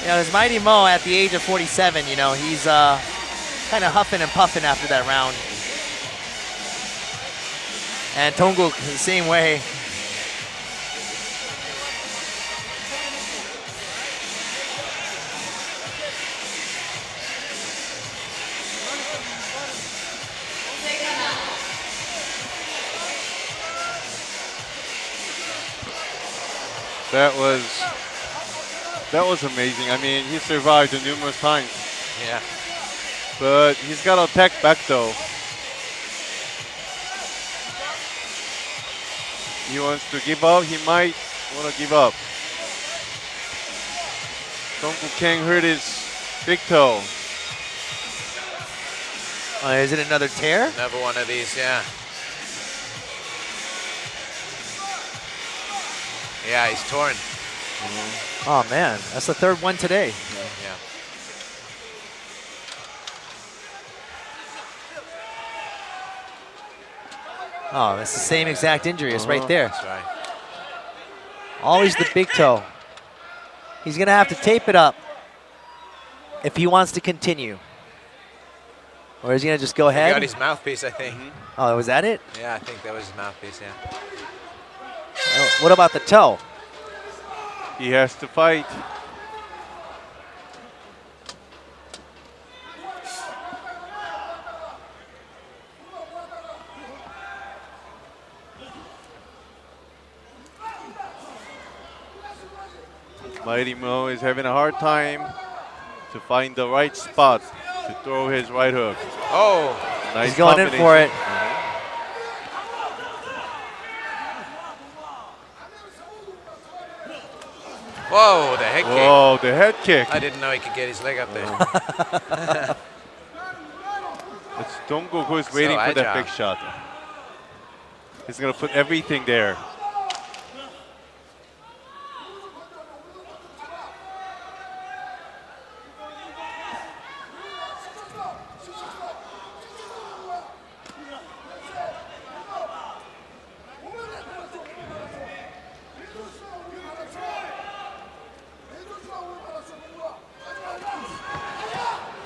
You know, there's Mighty Mo at the age of 47, you know, he's kind of huffing and puffing after that round. And Dongguk the same way. That was amazing. I mean, he survived numerous times. Yeah. But he's got to attack back though. He wants to give up. He might want to give up. Donggu Kang hurt his big toe. Is it another tear? Another one of these, yeah. Yeah, he's torn. Oh man, that's the third one today. Yeah. Oh, that's the same exact injury. It's right there. That's right. Always the big toe. He's going to have to tape it up if he wants to continue. Or is he going to just go He ahead? got his mouthpiece, I think. Oh, was that it? Yeah, I think that was his mouthpiece, yeah. Oh, what about the toe? He has to fight. Mighty Mo is having a hard time to find the right spot to throw his right hook. Oh, nice he's going in for it. Whoa, the head kick. Whoa, the head kick. I didn't know he could get his leg up there. It's Dongkook who is waiting for that agile. big shot. He's going to put everything there.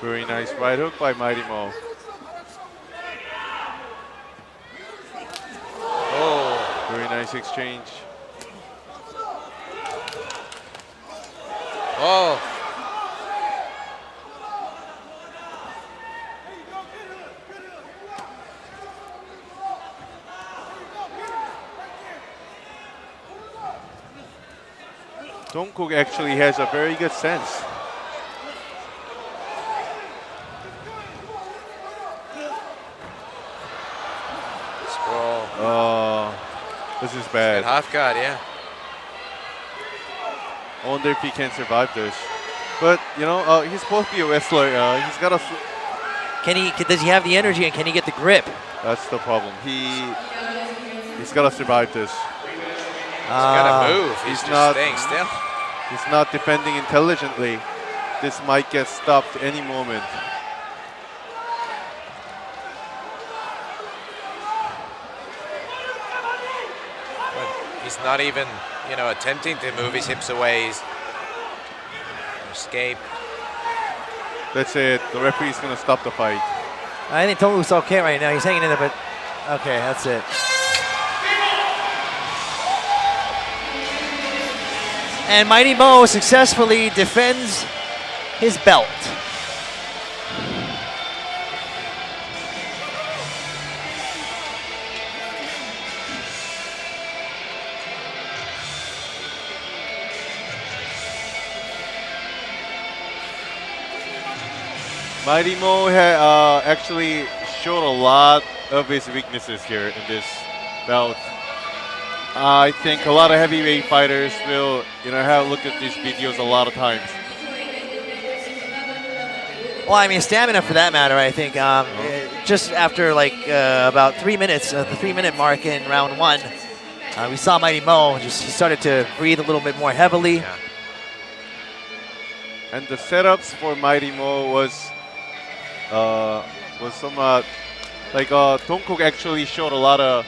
Very nice right hook by Mighty Mo. Oh. Very nice exchange. Oh. Dongkook actually has a very good sense. Sprawl. Oh, this is bad. Half guard, yeah. I wonder if he can survive this. But, you know, he's supposed to be a wrestler. He's got to... Does he have the energy and can he get the grip? That's the problem. He's got to survive this. He's got to move. He's just not staying still. He's not defending intelligently. This might get stopped any moment. But he's not even, you know, attempting to move his hips away. He's escape. That's it. The referee's going to stop the fight. I think Dongkook's okay right now. He's hanging in there, but okay, that's it. And Mighty Mo successfully defends his belt. Mighty Mo actually showed a lot of his weaknesses here in this bout. I think a lot of heavyweight fighters will, you know, have looked at these videos a lot of times. Well, I mean, stamina for that matter, I think. Just after like about 3 minutes, the 3-minute mark in round one, we saw Mighty Mo, he started to breathe a little bit more heavily. Yeah. And the setups for Mighty Mo was somewhat like Dongkook actually showed a lot of.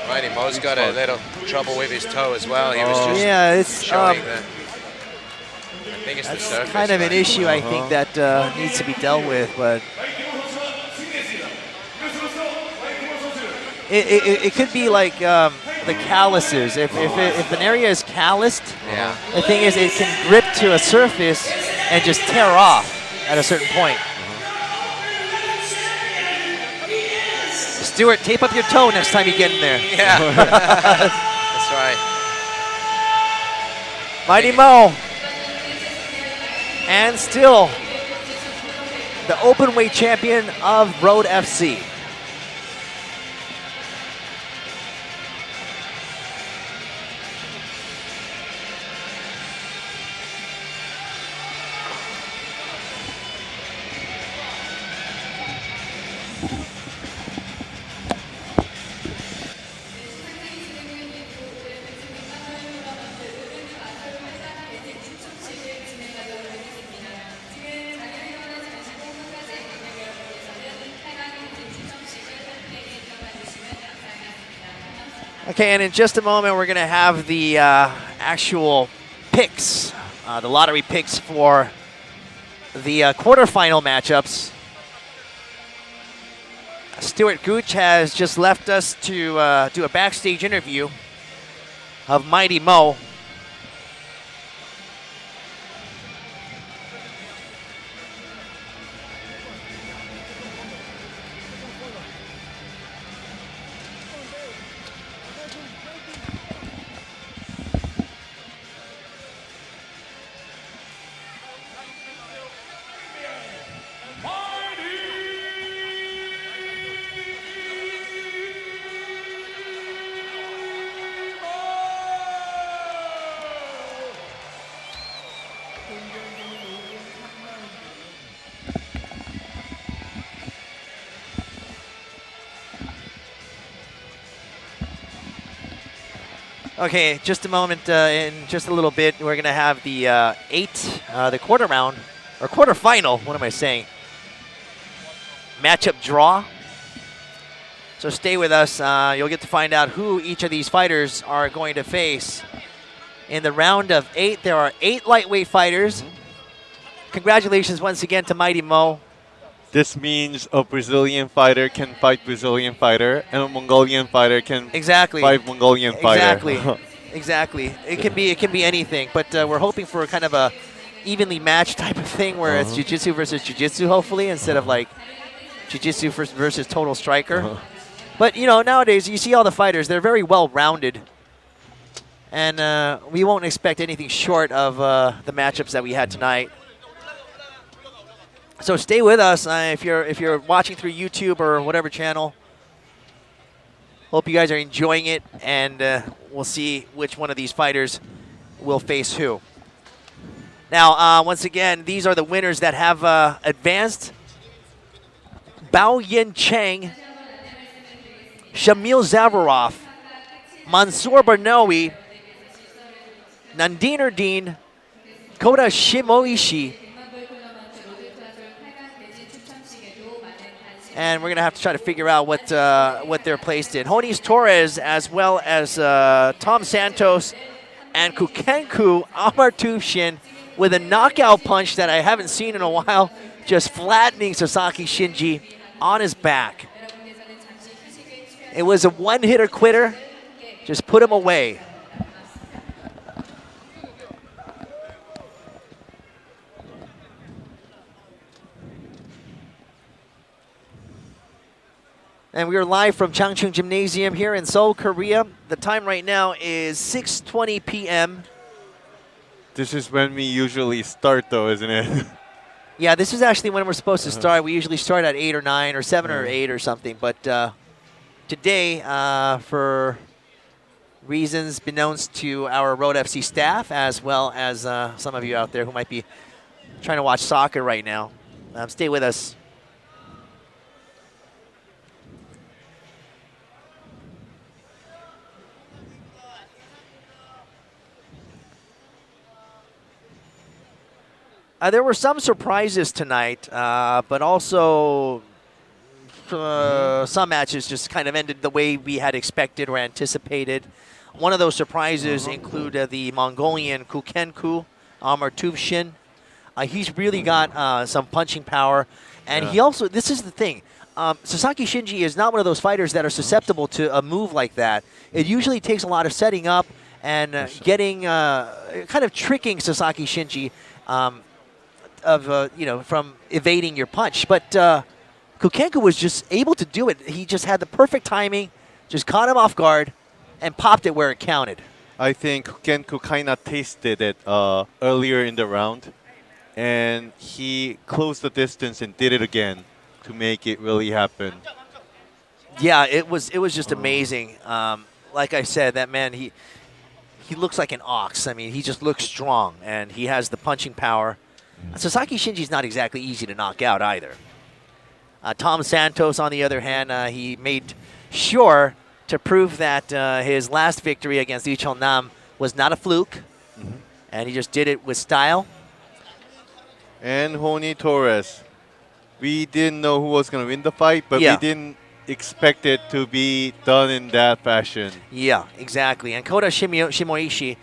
Mighty Mo's got a little trouble with his toe as well. He was just it's showing that. I think it's the surface. That's kind of an issue, I think, that needs to be dealt with, but it could be like the calluses. If an area is calloused, yeah. The thing is it can grip to a surface and just tear off at a certain point. Stuart, tape up your toe next time you get in there. Yeah, that's right. Mighty Mo. And still the open weight champion of Road FC. Okay, and in just a moment, we're going to have the actual picks, the lottery picks for the quarterfinal matchups. Stuart Gooch has just left us to do a backstage interview of Mighty Mo. Okay, just a moment. In just a little bit, we're gonna have the the quarter round or quarterfinal. What am I saying? Matchup draw. So stay with us. You'll get to find out who each of these fighters are going to face. In the round of 8, there are 8 lightweight fighters. Congratulations once again to Mighty Mo. This means a Brazilian fighter can fight Brazilian fighter, and a Mongolian fighter can fight Mongolian fighter. Exactly. It can be anything, but we're hoping for kind of a evenly matched type of thing where it's jiu-jitsu versus jiu-jitsu, hopefully, instead of like jiu-jitsu versus total striker. But you know, nowadays you see all the fighters; they're very well rounded, and we won't expect anything short of the matchups that we had tonight. So stay with us if you're watching through YouTube or whatever channel. Hope you guys are enjoying it, and we'll see which one of these fighters will face who. Now, once again, these are the winners that have advanced. Bao Yin Cheng, Shamil Zavarov, Mansoor Barnawi, Nandine Erdine, Kota Shimoishi. And we're going to have to try to figure out what they're placed in. Jonis Torres, as well as Tom Santos and Kukenku Amartufshin with a knockout punch that I haven't seen in a while, just flattening Sasaki Shinji on his back. It was a one-hitter quitter. Just put him away. And we are live from Changchun Gymnasium here in Seoul, Korea. The time right now is 6:20 p.m. This is when we usually start, though, isn't it? Yeah, this is actually when we're supposed to start. We usually start at 8 or 9 or 7 or 8 or something. But today, for reasons beknownst to our Road FC staff, as well as some of you out there who might be trying to watch soccer right now, stay with us. There were some surprises tonight, but also some matches just kind of ended the way we had expected or anticipated. One of those surprises include the Mongolian Kukenku Amartufshin. He's really got some punching power, and he also, this is the thing, Sasaki Shinji is not one of those fighters that are susceptible to a move like that. It usually takes a lot of setting up and getting, kind of tricking Sasaki Shinji from evading your punch. But Kukenku was just able to do it. He just had the perfect timing, just caught him off guard, and popped it where it counted. I think Kukenku kind of tasted it earlier in the round, and he closed the distance and did it again to make it really happen. Yeah, it was just amazing. Like I said, that man, he looks like an ox. I mean, he just looks strong, and he has the punching power. Sasaki Shinji's not exactly easy to knock out either. Tom Santos, on the other hand, he made sure to prove that his last victory against Lee Chul Nam was not a fluke, and he just did it with style. And Jonis Torres, we didn't know who was going to win the fight, but we didn't expect it to be done in that fashion. Yeah, exactly. And Kota Shimoishi,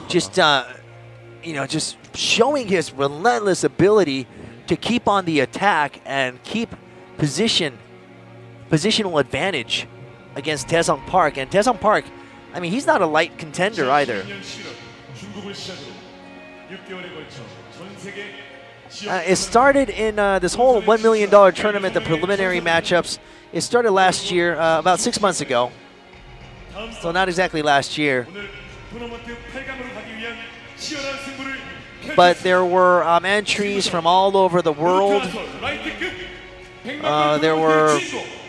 just just showing his relentless ability to keep on the attack and keep positional advantage against Taesung Park. And Taesung Park, I mean, he's not a light contender either. It started in this whole $1 million tournament, the preliminary matchups. It started last year, about 6 months ago. So not exactly last year. But there were entries from all over the world. There were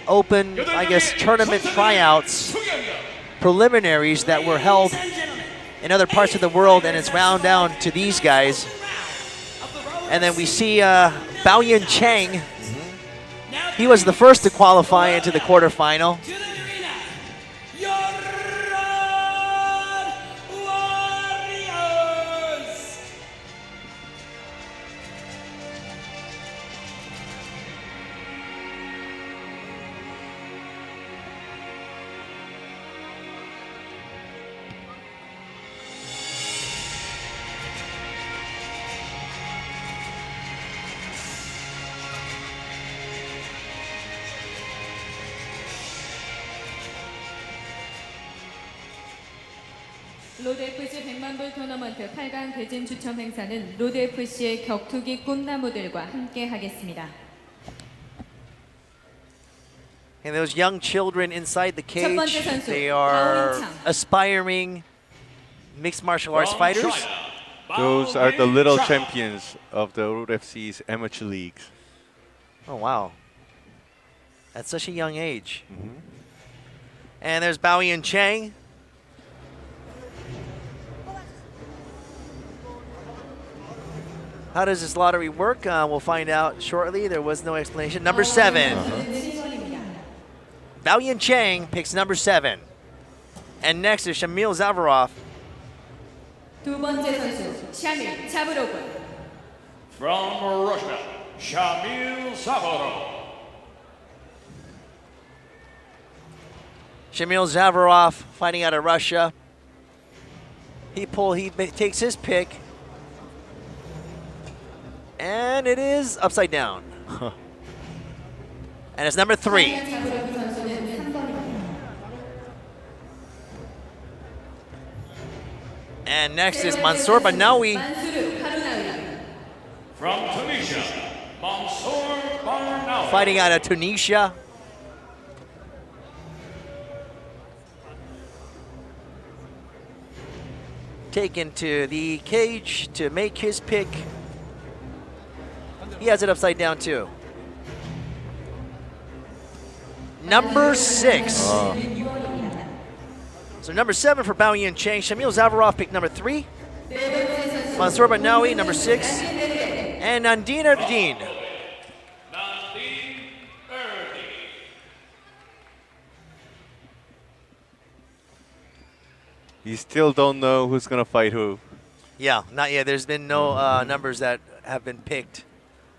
open, I guess, tournament tryouts, preliminaries that were held in other parts of the world, and it's wound down to these guys. And then we see Bao-Yin Cheng. He was the first to qualify into the quarterfinal. 로드FC 100만 불 토너먼트 8강 대진 추첨 행사는 로드FC의 격투기 꿈나무들과 함께 하겠습니다. And those young children inside the cage, they are aspiring mixed martial arts fighters. Those are the little champions of the Road FC's amateur leagues. Oh, wow. At such a young age. And there's Bao-Yin Cheng. How does this lottery work? We'll find out shortly. There was no explanation. Number 7. Bao-Yin Cheng picks number 7. And next is Shamil Zavarov. 두 번째 선수 샤밀 자브로브. From Russia, Shamil Zavarov. Shamil Zavarov fighting out of Russia. He takes his pick. And it is upside down. And it's number 3. And next is Mansour Barnawi. From Tunisia, Mansour Barnawi. Fighting out of Tunisia. Taken to the cage to make his pick. He has it upside down too. Number 6. So number 7 for Bao-Yin Cheng. Shamil Zavarov picked number 3. Mansour Barnawi, number 6. And Nandine Erdine. You still don't know who's gonna fight who. Yeah, not yet. There's been no numbers that have been picked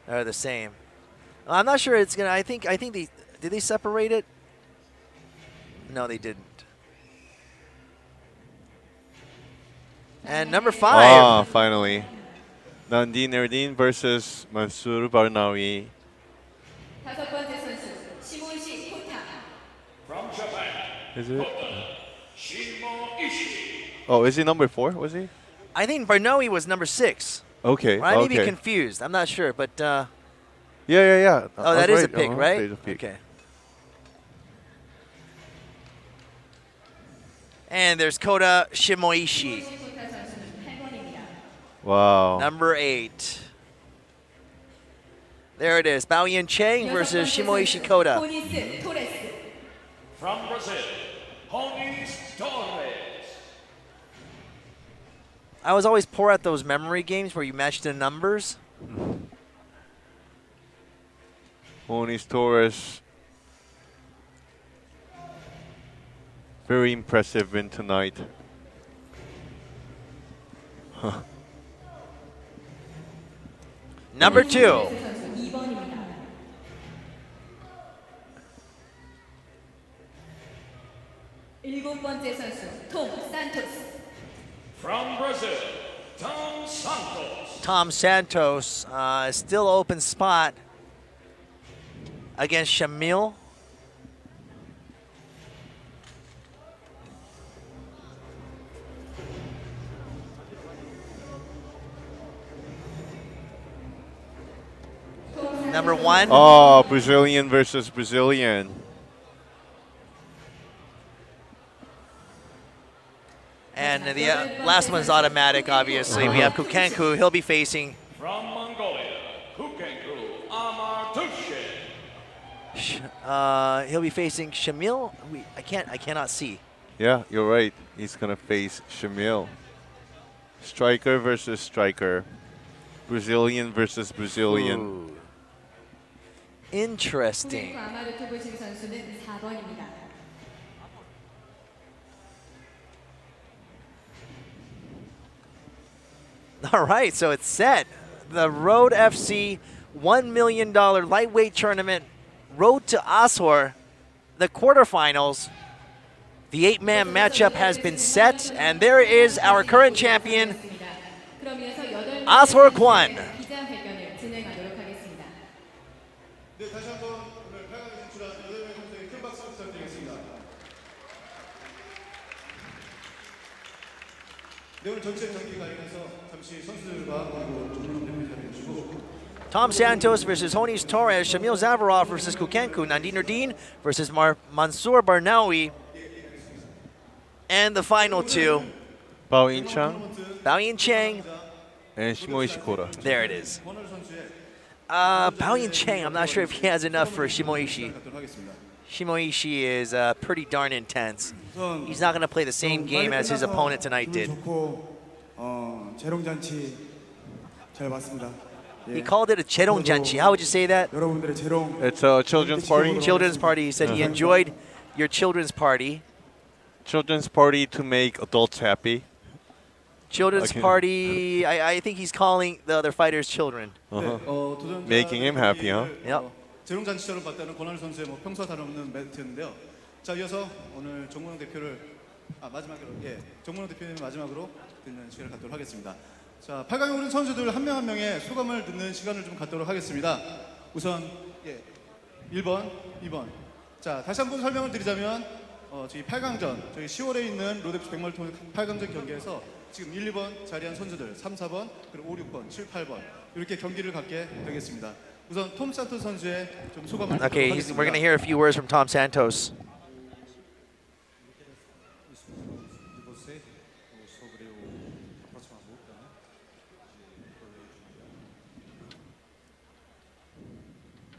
that are the same. I'm not sure it's gonna. I think they did they separate it? No, they didn't. And number 5. Ah, finally. Nandine Erdine versus Mansour Barnawi. 다섯 번째 선수 시몬시 코타. From Japan, Is it? Shimo Ishii. Oh, is he number 4? Was he? I think Barnawi was number 6. Okay. I may be okay. confused. I'm not sure, but. Yeah. Oh, that is a pick, right? There's a pick. Okay. And there's Kota Shimoishi, Wow. number 8. There it is. Bao-Yin Cheng versus Shimoishi Kota. 호니스 토레스. From Brazil, Jonis Torres. I was always poor at those memory games where you match the numbers. Jonis Torres. Very impressive win tonight. Number 2. 선수 2번입니다. 일곱 번째 선수 톰 산토스. From Brazil, Tom Santos. Tom Santos, still open spot against Shamil. Number one. Oh, Brazilian versus Brazilian. And the last one's automatic, obviously. We have Kukenku. He'll be facing From Mongolia, Kukenku Amartushin. he'll be facing Shamil. I cannot see. Yeah, you're right. He's gonna face Shamil. Striker versus striker. Brazilian versus Brazilian. Ooh. Interesting. 쿠겐쿠 아마르투부신 선수는 4번입니다. All right, so it's set. The Road FC $1 million lightweight tournament, Road to Ashur, the quarterfinals. The 8-man matchup has been set, and there is our current champion, 그럼 이어서 8명 Ashur Kwan. 기자회견을 진행하도록 하겠습니다. 네, 다시 한번 오늘 8강에 진출한 8명 선수에게 큰 박수 부탁드리겠습니다. 네, 오늘 전체 경기 관련해서 잠시 선수들과 그리고 종료 대표 자리해 주시고 Tom Santos versus Honis Torres, Shamil Zavarov versus Kukenku, Nandine Nordin versus Mansour Barnawi, and the final two, Bao Yinchang Bao Yin Chang. and Shimoi Shikora. There it is. Bao Yin Chang, I'm not sure if he has enough for Shimoishi. Shimoishi is pretty darn intense. He's not going to play the same game as his opponent tonight did. 재롱잔치 잘 봤습니다. He called it a Cherong Janchi. How would you say that? 여러분들의 재롱 It's a children's party. Children's party. He said he enjoyed your children's party. Children's party to make adults happy. Children's Okay. party, I think he's calling the other fighters children. Making him happy, huh? Yep. 재롱잔치처럼 봤다는 권한우 선수의 뭐 평소와 다름없는 멘트였는데요. 자, 이어서 오늘 정문영 대표를 마지막으로 정문영 대표님 마지막으로 듣는 시간을 갖도록 하겠습니다. 자, 8강에 오른 선수들 한 명 한 명의 소감을 듣는 시간을 좀 갖도록 하겠습니다. 우선 1번, 2번. 자, 다시 한번 설명을 드리자면 저희 8강전, 저희 10월에 있는 로데프 100마라톤 8강전 경기에서 지금 1, 2번 자리한 선수들 3, 4번, 그리고 5, 6번, 7, 8번 이렇게 경기를 갖게 되겠습니다. 우선 톰 산토스 선수의 좀 소감을 듣도록 Okay, 하겠습니다. we're going to hear a few words from Tom Santos.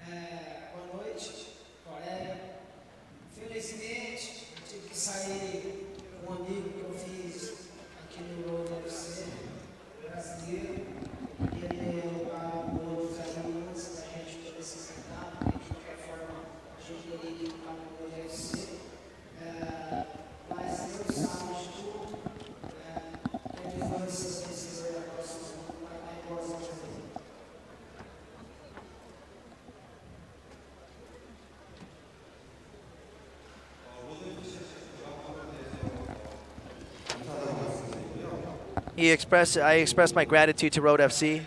Boa noite, colega. Felizmente, eu tive que sair com um amigo que eu fiz aqui no Road FC brasileiro. E ele pagou os amigos da gente poder se sentar, porque de qualquer forma a gente queria ir para o Road FC. Mas eu sabe de tudo. Quero ver vocês vencerem da próxima, vai igualzinho a fazer. I expressed my gratitude to Road FC.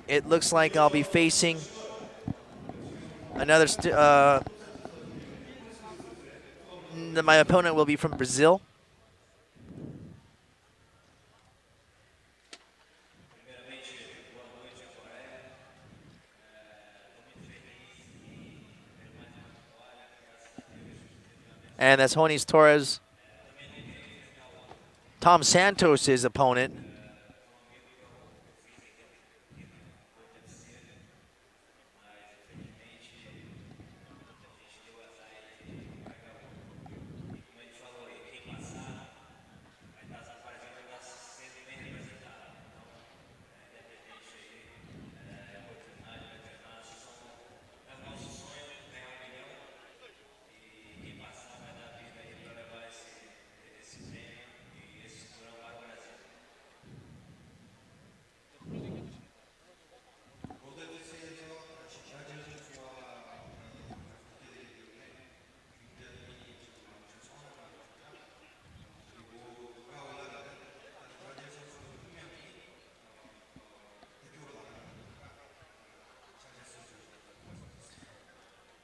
It looks like I'll be facing another. My opponent will be from Brazil. And that's Honis Torres, Tom Santos' opponent.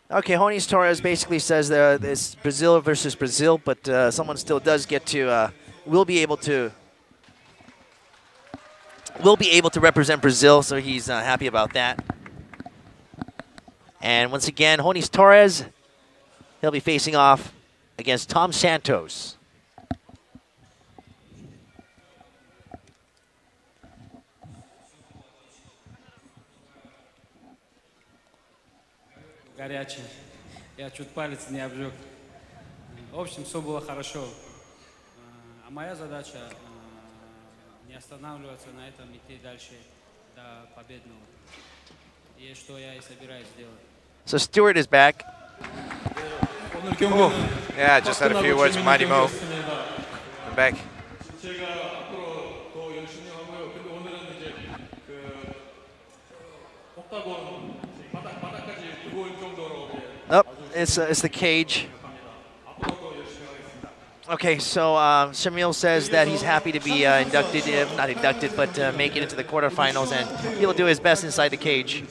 Okay, Jonis Torres basically says it's Brazil versus Brazil, but someone still does get to, will be able to represent Brazil, so he's happy about that. And once again, Jonis Torres, he'll be facing off against Tom Santos. Горячий. Я чуть палец не обжег. В общем, все было хорошо. А моя задача не останавливаться на этом, идти дальше до победного. И что я и собираюсь сделать. So Stewart is back. Oh, yeah, just had a few words with Mighty Mo. I'm back. Oh, it's the cage. Okay, so Shamil says that he's happy to be inducted, not inducted, but make it into the quarterfinals, and he'll do his best inside the cage.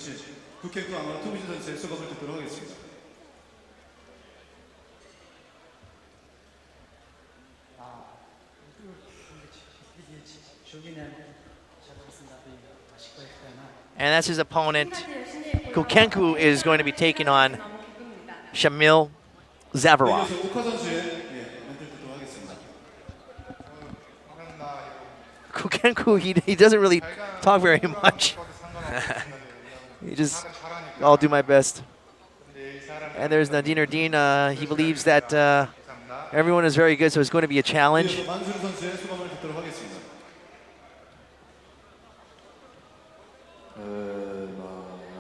And that's his opponent. Kukenku is going to be taking on Shamil Zavarov. Kukenku, he doesn't really talk very much. He just, I'll do my best. And there's Nadine Erdine. He believes that everyone is very good, so it's going to be a challenge.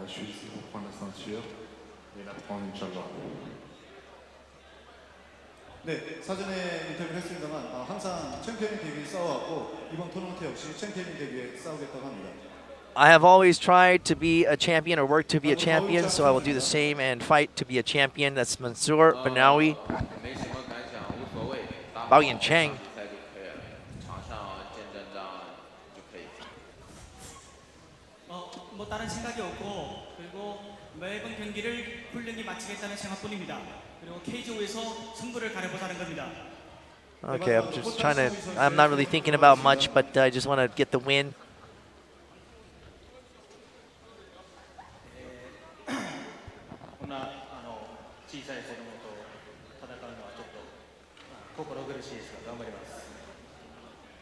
Je suis ici pour prendre la ceinture et la prendre, Inch'Allah. 네, 사전에 인터뷰를 했습니다만 항상 챔피언이 되기 위해 싸워왔고 이번 토너먼트 역시 챔피언이 되기 위해 싸우겠다고 합니다. I have always tried to be a champion or work to be a champion, so I will do the same and fight to be a champion. That's Mansour Banawi, Bao Yin Cheng. 뭐 다른 생각이 없고 그리고 매번 경기를 훈련이 마치겠다는 생각뿐입니다. 그리고 케이지오에서 승부를 가려보자는 겁니다. Okay, I'm just trying to, I'm not really thinking about much, but I just want to get the win.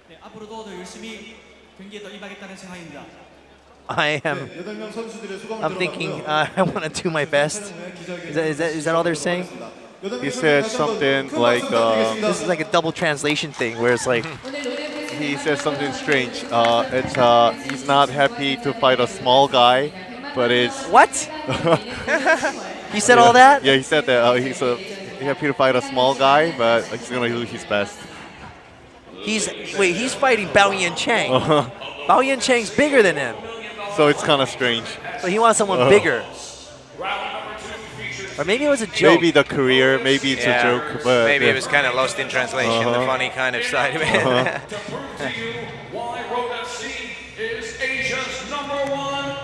네, 앞으로도 더 열심히 경기에 더 임하겠다는 생각입니다. I am. I'm thinking I want to do my best. Is that all they're saying? He said something like. This is like a double translation thing where it's like. He said something strange. He's not happy to fight a small guy, but it's. What? He said all that? Yeah, he said that. He's happy to fight a small guy, but he's gonna do his best. He's fighting Bao Yin Cheng. Bao Yin Cheng's bigger than him. So it's kind of strange. So he wants someone bigger. Or maybe it was a joke. Maybe the career, maybe it's a joke. But maybe it was kind of lost in translation, the funny kind of side of it. Why Road FC is Asia's #1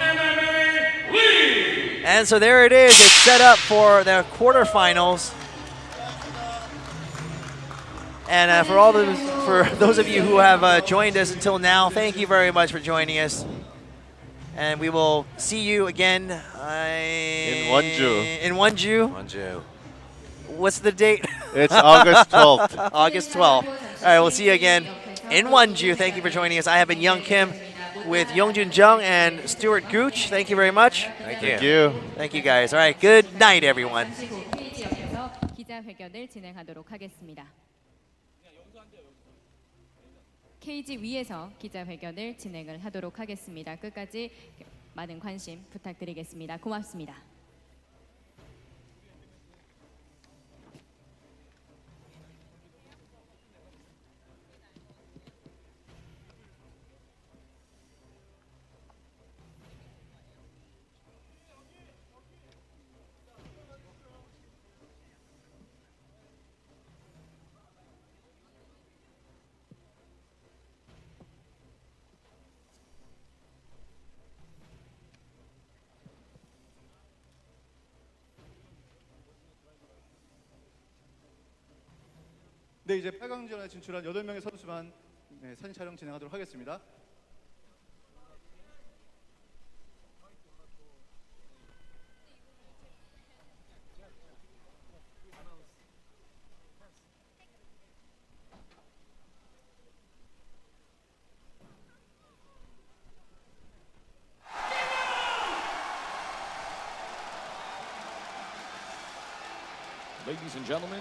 MMA league. And so there it is. It's set up for the quarterfinals. And for those of you who have joined us until now, thank you very much for joining us. And we will see you again in Wonju. In Wonju. Wonju. What's the date? It's August 12th. August 12th. All right, we'll see you again in Wonju. Thank you for joining us. I have been Young Kim with Yongjun Jung and Stuart Gooch. Thank you very much. Thank you. Thank you. Thank you guys. All right, good night, everyone. 기자회견을 진행하도록 하겠습니다. 케이지 위에서 기자회견을 진행을 하도록 하겠습니다. 끝까지 많은 관심 부탁드리겠습니다. 고맙습니다. 네, 이제 8강전에 진출한 8명의 선수만 네, 사진 촬영 진행하도록 하겠습니다. Ladies and gentlemen,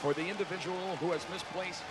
for the individual who has misplaced